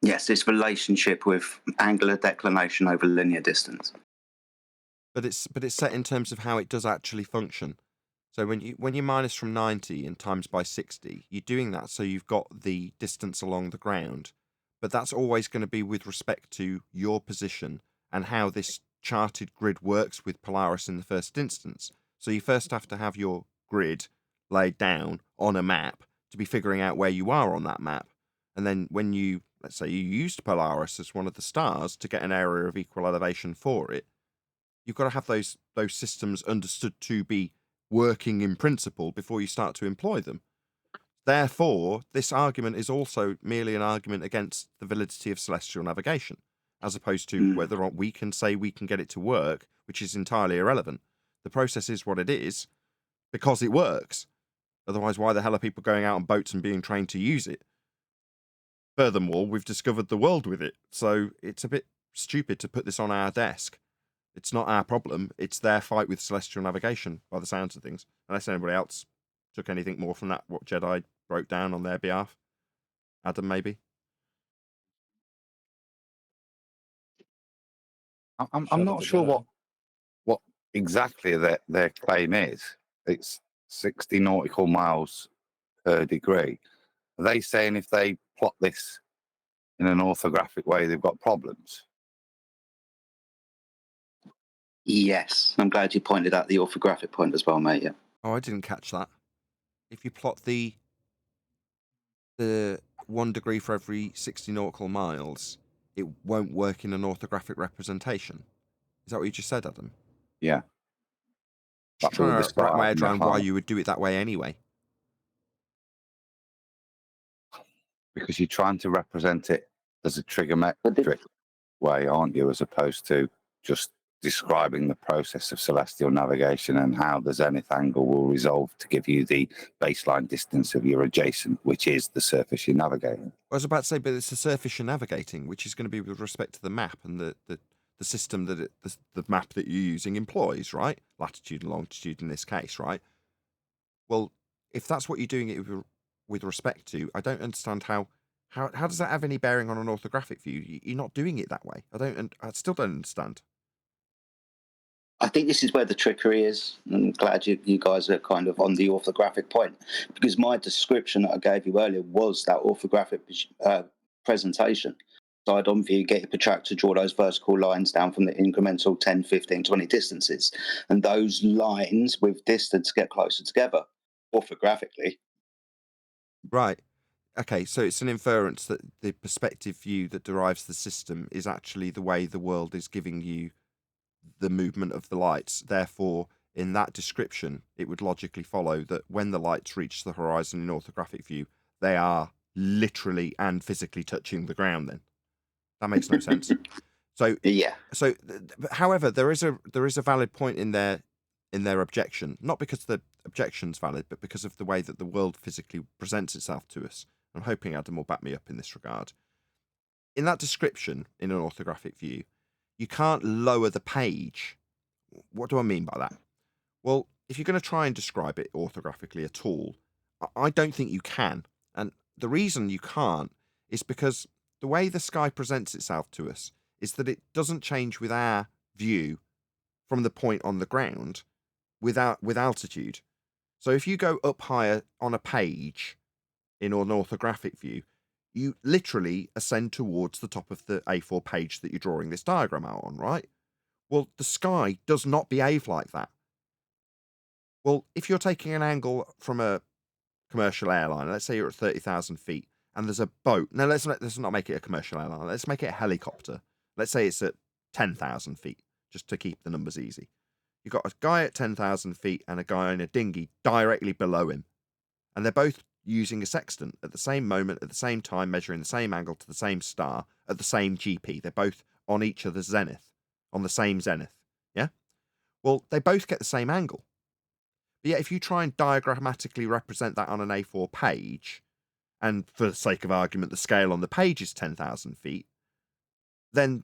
K: Yes, this relationship with angular declination over linear distance.
A: But it's set in terms of how it does actually function. So when you minus from 90 and times by 60, you're doing that so you've got the distance along the ground. But that's always going to be with respect to your position and how this charted grid works with Polaris in the first instance. So you first have to have your grid laid down on a map to be figuring out where you are on that map. And then when you, let's say you used Polaris as one of the stars to get an area of equal elevation for it, you've got to have those systems understood to be working in principle before you start to employ them. Therefore, this argument is also merely an argument against the validity of celestial navigation, as opposed to whether or not we can say we can get it to work, which is entirely irrelevant. The process is what it is because it works. Otherwise, why the hell are people going out on boats and being trained to use it? Furthermore, we've discovered the world with it, so it's a bit stupid to put this on our desk. It's not our problem. It's their fight with celestial navigation, by the sounds of things. Unless anybody else took anything more from that, what Jedi wrote down on their behalf. Adam, maybe?
S: I'm not sure what exactly their claim is. It's 60 nautical miles per degree. Are they saying if they plot this in an orthographic way, they've got problems?
K: Yes, I'm glad you pointed out the orthographic point as well, mate. Yeah.
A: Oh, I didn't catch that. If you plot the 1 degree for every 60 nautical miles, it won't work in an orthographic representation. Is that what you just said, Adam?
S: Yeah.
A: Just trying to wrap my head around why you would do it that way anyway.
S: Because you're trying to represent it as a trigonometric way, aren't you, as opposed to just describing the process of celestial navigation and how the zenith angle will resolve to give you the baseline distance of your adjacent, which is the surface you're navigating.
A: I was about to say, but it's the surface you're navigating, which is going to be with respect to the map and the system that the map that you're using employs, right? Latitude and longitude in this case, right? Well, if that's what you're doing it with respect to, I don't understand how does that have any bearing on an orthographic view? You're not doing it that way. I still don't understand.
K: I think this is where the trickery is. I'm glad you guys are kind of on the orthographic point, because my description that I gave you earlier was that orthographic presentation. Side on view, get your protractor, draw those vertical lines down from the incremental 10, 15, 20 distances. And those lines with distance get closer together orthographically.
A: Right. Okay, so it's an inference that the perspective view that derives the system is actually the way the world is giving you the movement of the lights. Therefore, in that description, it would logically follow that when the lights reach the horizon in orthographic view, they are literally and physically touching the ground then. That makes no sense. So
K: yeah.
A: So, however, there is a valid point in their objection, not because the objection's valid, but because of the way that the world physically presents itself to us. I'm hoping Adam will back me up in this regard. In that description, in an orthographic view, you can't lower the page. What do I mean by that? Well, if you're going to try and describe it orthographically at all, I don't think you can. And the reason you can't is because the way the sky presents itself to us is that it doesn't change with our view from the point on the ground with altitude. So if you go up higher on a page in an orthographic view, you literally ascend towards the top of the A4 page that you're drawing this diagram out on, right? Well, the sky does not behave like that. Well, if you're taking an angle from a commercial airliner, let's say you're at 30,000 feet, and there's a boat. No, let's not make it a commercial airliner. Let's make it a helicopter. Let's say it's at 10,000 feet, just to keep the numbers easy. You've got a guy at 10,000 feet and a guy in a dinghy directly below him. And they're both using a sextant at the same moment, at the same time, measuring the same angle to the same star at the same GP. They're both on each other's zenith, on the same zenith. Yeah? Well, they both get the same angle. But yet, if you try and diagrammatically represent that on an A4 page, and for the sake of argument, the scale on the page is 10,000 feet, then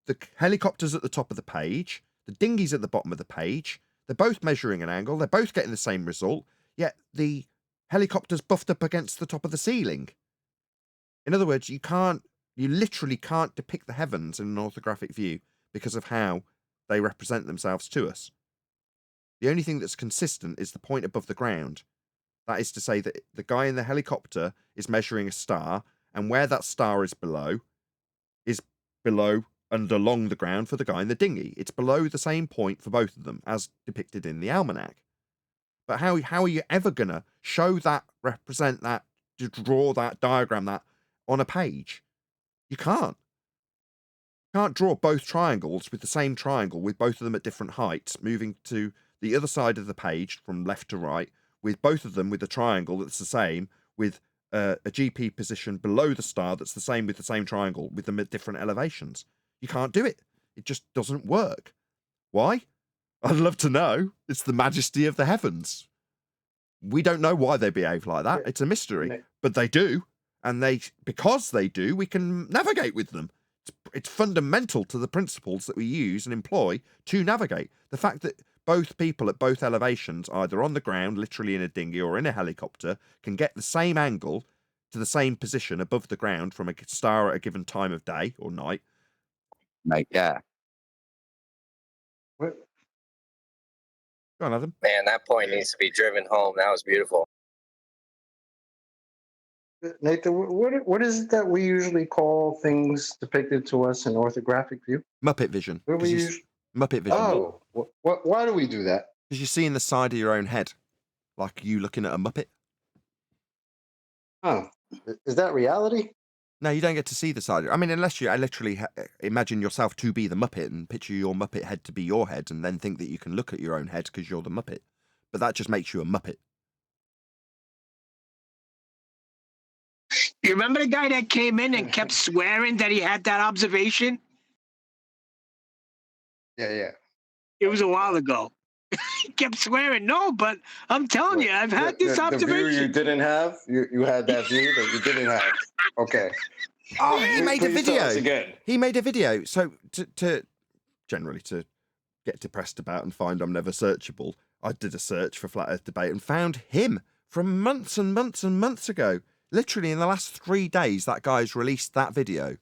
A: the helicopter's at the top of the page, the dinghy's at the bottom of the page, they're both measuring an angle, they're both getting the same result, yet the helicopter's buffed up against the top of the ceiling. In other words, you literally can't depict the heavens in an orthographic view because of how they represent themselves to us. The only thing that's consistent is the point above the ground. That is to say that the guy in the helicopter is measuring a star, and where that star is below and along the ground for the guy in the dinghy. It's below the same point for both of them, as depicted in the almanac. But how are you ever going to show that, represent that, to draw that, diagram that on a page? You can't. You can't draw both triangles with the same triangle, with both of them at different heights, moving to the other side of the page from left to right, with both of them with a triangle that's the same, with a GP position below the star that's the same with the same triangle, with them at different elevations. You can't do it. It just doesn't work. Why? I'd love to know. It's the majesty of the heavens. We don't know why they behave like that. It's a mystery, but they do. And because they do, we can navigate with them. It's fundamental to the principles that we use and employ to navigate. The fact that both people at both elevations, either on the ground, literally in a dinghy, or in a helicopter, can get the same angle to the same position above the ground from a star at a given time of day or night.
S: Mate, yeah.
A: Go on, Adam.
B: Man, that point needs to be driven home. That was beautiful.
O: Nathan, what is it that we usually call things depicted to us in orthographic view?
A: Muppet vision.
O: What do we use?
A: Muppet vision.
O: Oh, why do we do that?
A: Because you're seeing the side of your own head, like you looking at a Muppet.
O: Oh, is that reality?
A: No, you don't get to see the side. I mean, unless you literally imagine yourself to be the Muppet and picture your Muppet head to be your head, and then think that you can look at your own head because you're the Muppet. But that just makes you a Muppet.
H: You remember the guy that came in and kept swearing that he had that observation?
O: Yeah.
H: It was a while ago. He kept swearing, no, but I'm telling you, I've had this
O: The view you
H: observation.
O: didn't have, you had that view that you didn't have. Okay.
A: Oh, he made a
O: Please tell us
A: video.
O: again.
A: He made a video. So to generally to get depressed about and find I'm never searchable, I did a search for Flat Earth debate and found him from months and months and months ago. Literally in the last 3 days, that guy's released that video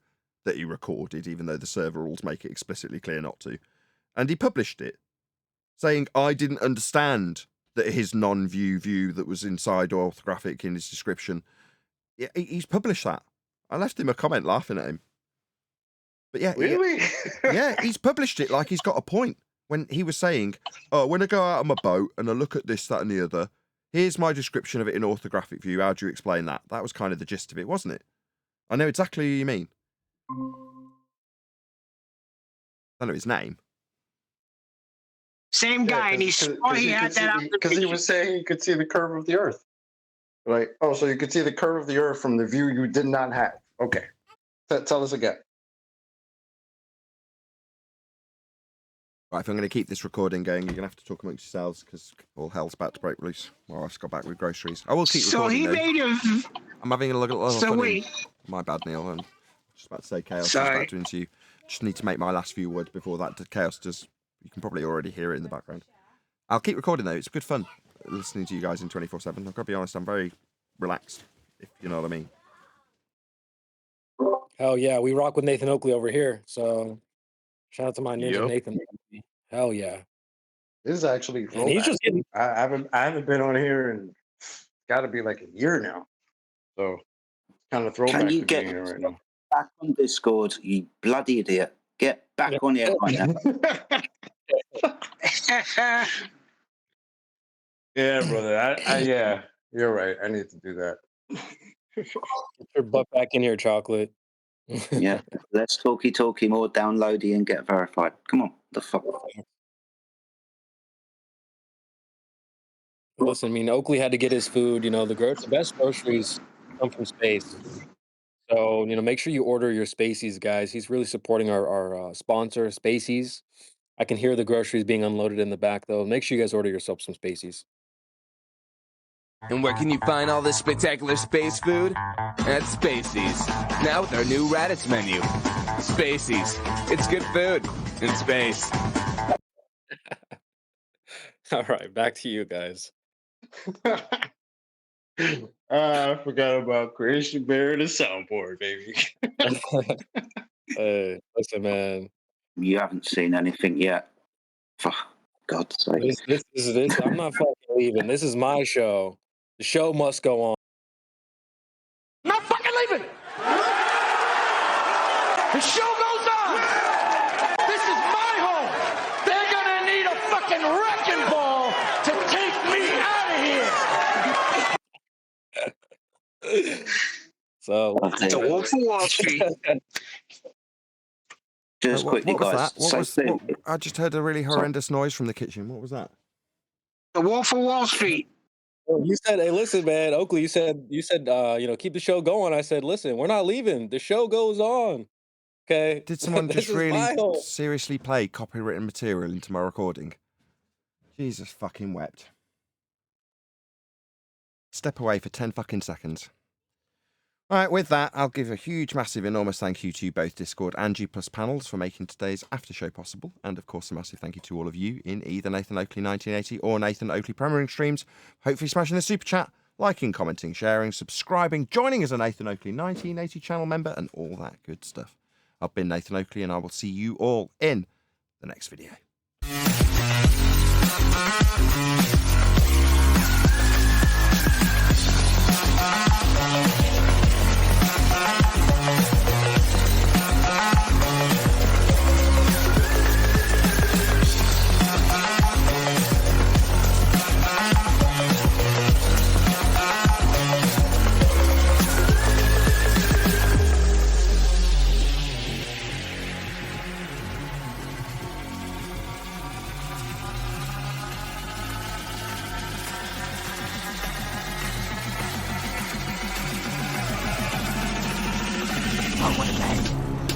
A: that he recorded, even though the server rules make it explicitly clear not to. And he published it, saying, I didn't understand that his non-view that was inside orthographic in his description. Yeah, he's published that. I left him a comment laughing at him. But yeah,
O: Really?
A: yeah, he's published it like he's got a point. When he was saying, oh, when I go out on my boat and I look at this, that and the other, here's my description of it in orthographic view. How do you explain that? That was kind of the gist of it, wasn't it? I know exactly who you mean. I know his name.
H: Same guy, and he swore he had that
O: because
H: observation.
O: he was saying he could see the curve of the Earth. Like, oh, so you could see the curve of the Earth from the view you did not have. Okay, tell us again.
A: Right, if I'm going to keep this recording going, you're going to have to talk amongst yourselves because all hell's about to break loose. My wife's got back with groceries. I will keep
H: So
A: recording.
H: he
A: though.
H: made a.
A: I'm having a look at
H: So
A: funny.
H: wait.
A: My bad, Neil. I'm just about to say chaos is
H: Sorry.
A: about to ensue. Just need to make my last few words before that chaos does. You can probably already hear it in the background. I'll keep recording though. It's good fun listening to you guys in 24/7. I've got to be honest. I'm very relaxed, if you know what I mean.
M: Hell yeah, we rock with Nathan Oakley over here. So shout out to my ninja
O: Yep.
M: Nathan. Hell yeah.
O: This is actually.
M: And he's just getting.
O: I haven't been on here in got to be like a year now. So kind of throwback
K: Can you
O: to
K: get
O: being here right now.
K: back on Discord, you bloody idiot? Get back on here right now.
O: Yeah, brother. Yeah, you're right. I need to do that.
M: Get your butt back in here, chocolate.
K: Yeah, let's talky more downloady and get verified. Come on, the fuck.
M: Listen, I mean, Oakley had to get his food. You know, the best groceries come from space. So, you know, make sure you order your Spacies, guys. He's really supporting our sponsor, Spacies. I can hear the groceries being unloaded in the back, though. Make sure you guys order yourself some Spacies.
Q: And where can you find all this spectacular space food? At Spacies. Now with our new Raditz menu. Spacies. It's good food in space.
M: All right, back to you guys.
O: I forgot about Creation Bear and the soundboard, baby.
M: Hey, listen, man.
K: You haven't seen anything yet. For God's sake.
M: This is this. I'm not fucking leaving. This is my show. The show must go on.
Q: Not fucking leaving! The show goes on! This is my home! They're gonna need a fucking wrecking ball to take me out of here!
M: So,
H: The Wolf of Wall Street.
K: Just quickly,
A: what was
K: guys.
A: that? What
K: So
A: was,
K: soon.
A: I just heard a really horrendous noise from the kitchen. What was that?
H: The Wolf of Wall Street.
M: Oh, you said, "Hey, listen, man, Oakley." You said, you know, keep the show going. I said, "Listen, we're not leaving. The show goes on." Okay.
A: Did someone
M: This
A: just
M: is
A: really
M: my home.
A: seriously play copywritten material into my recording? Jesus fucking wept. Step away for 10 fucking seconds. All right, with that, I'll give a huge, massive, enormous thank you to both Discord and G+ panels for making today's after show possible. And of course, a massive thank you to all of you in either Nathan Oakley 1980 or Nathan Oakley Premiering streams. Hopefully smashing the super chat, liking, commenting, sharing, subscribing, joining as a Nathan Oakley 1980 channel member, and all that good stuff. I've been Nathan Oakley, and I will see you all in the next video.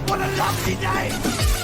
Q: What a lovely day!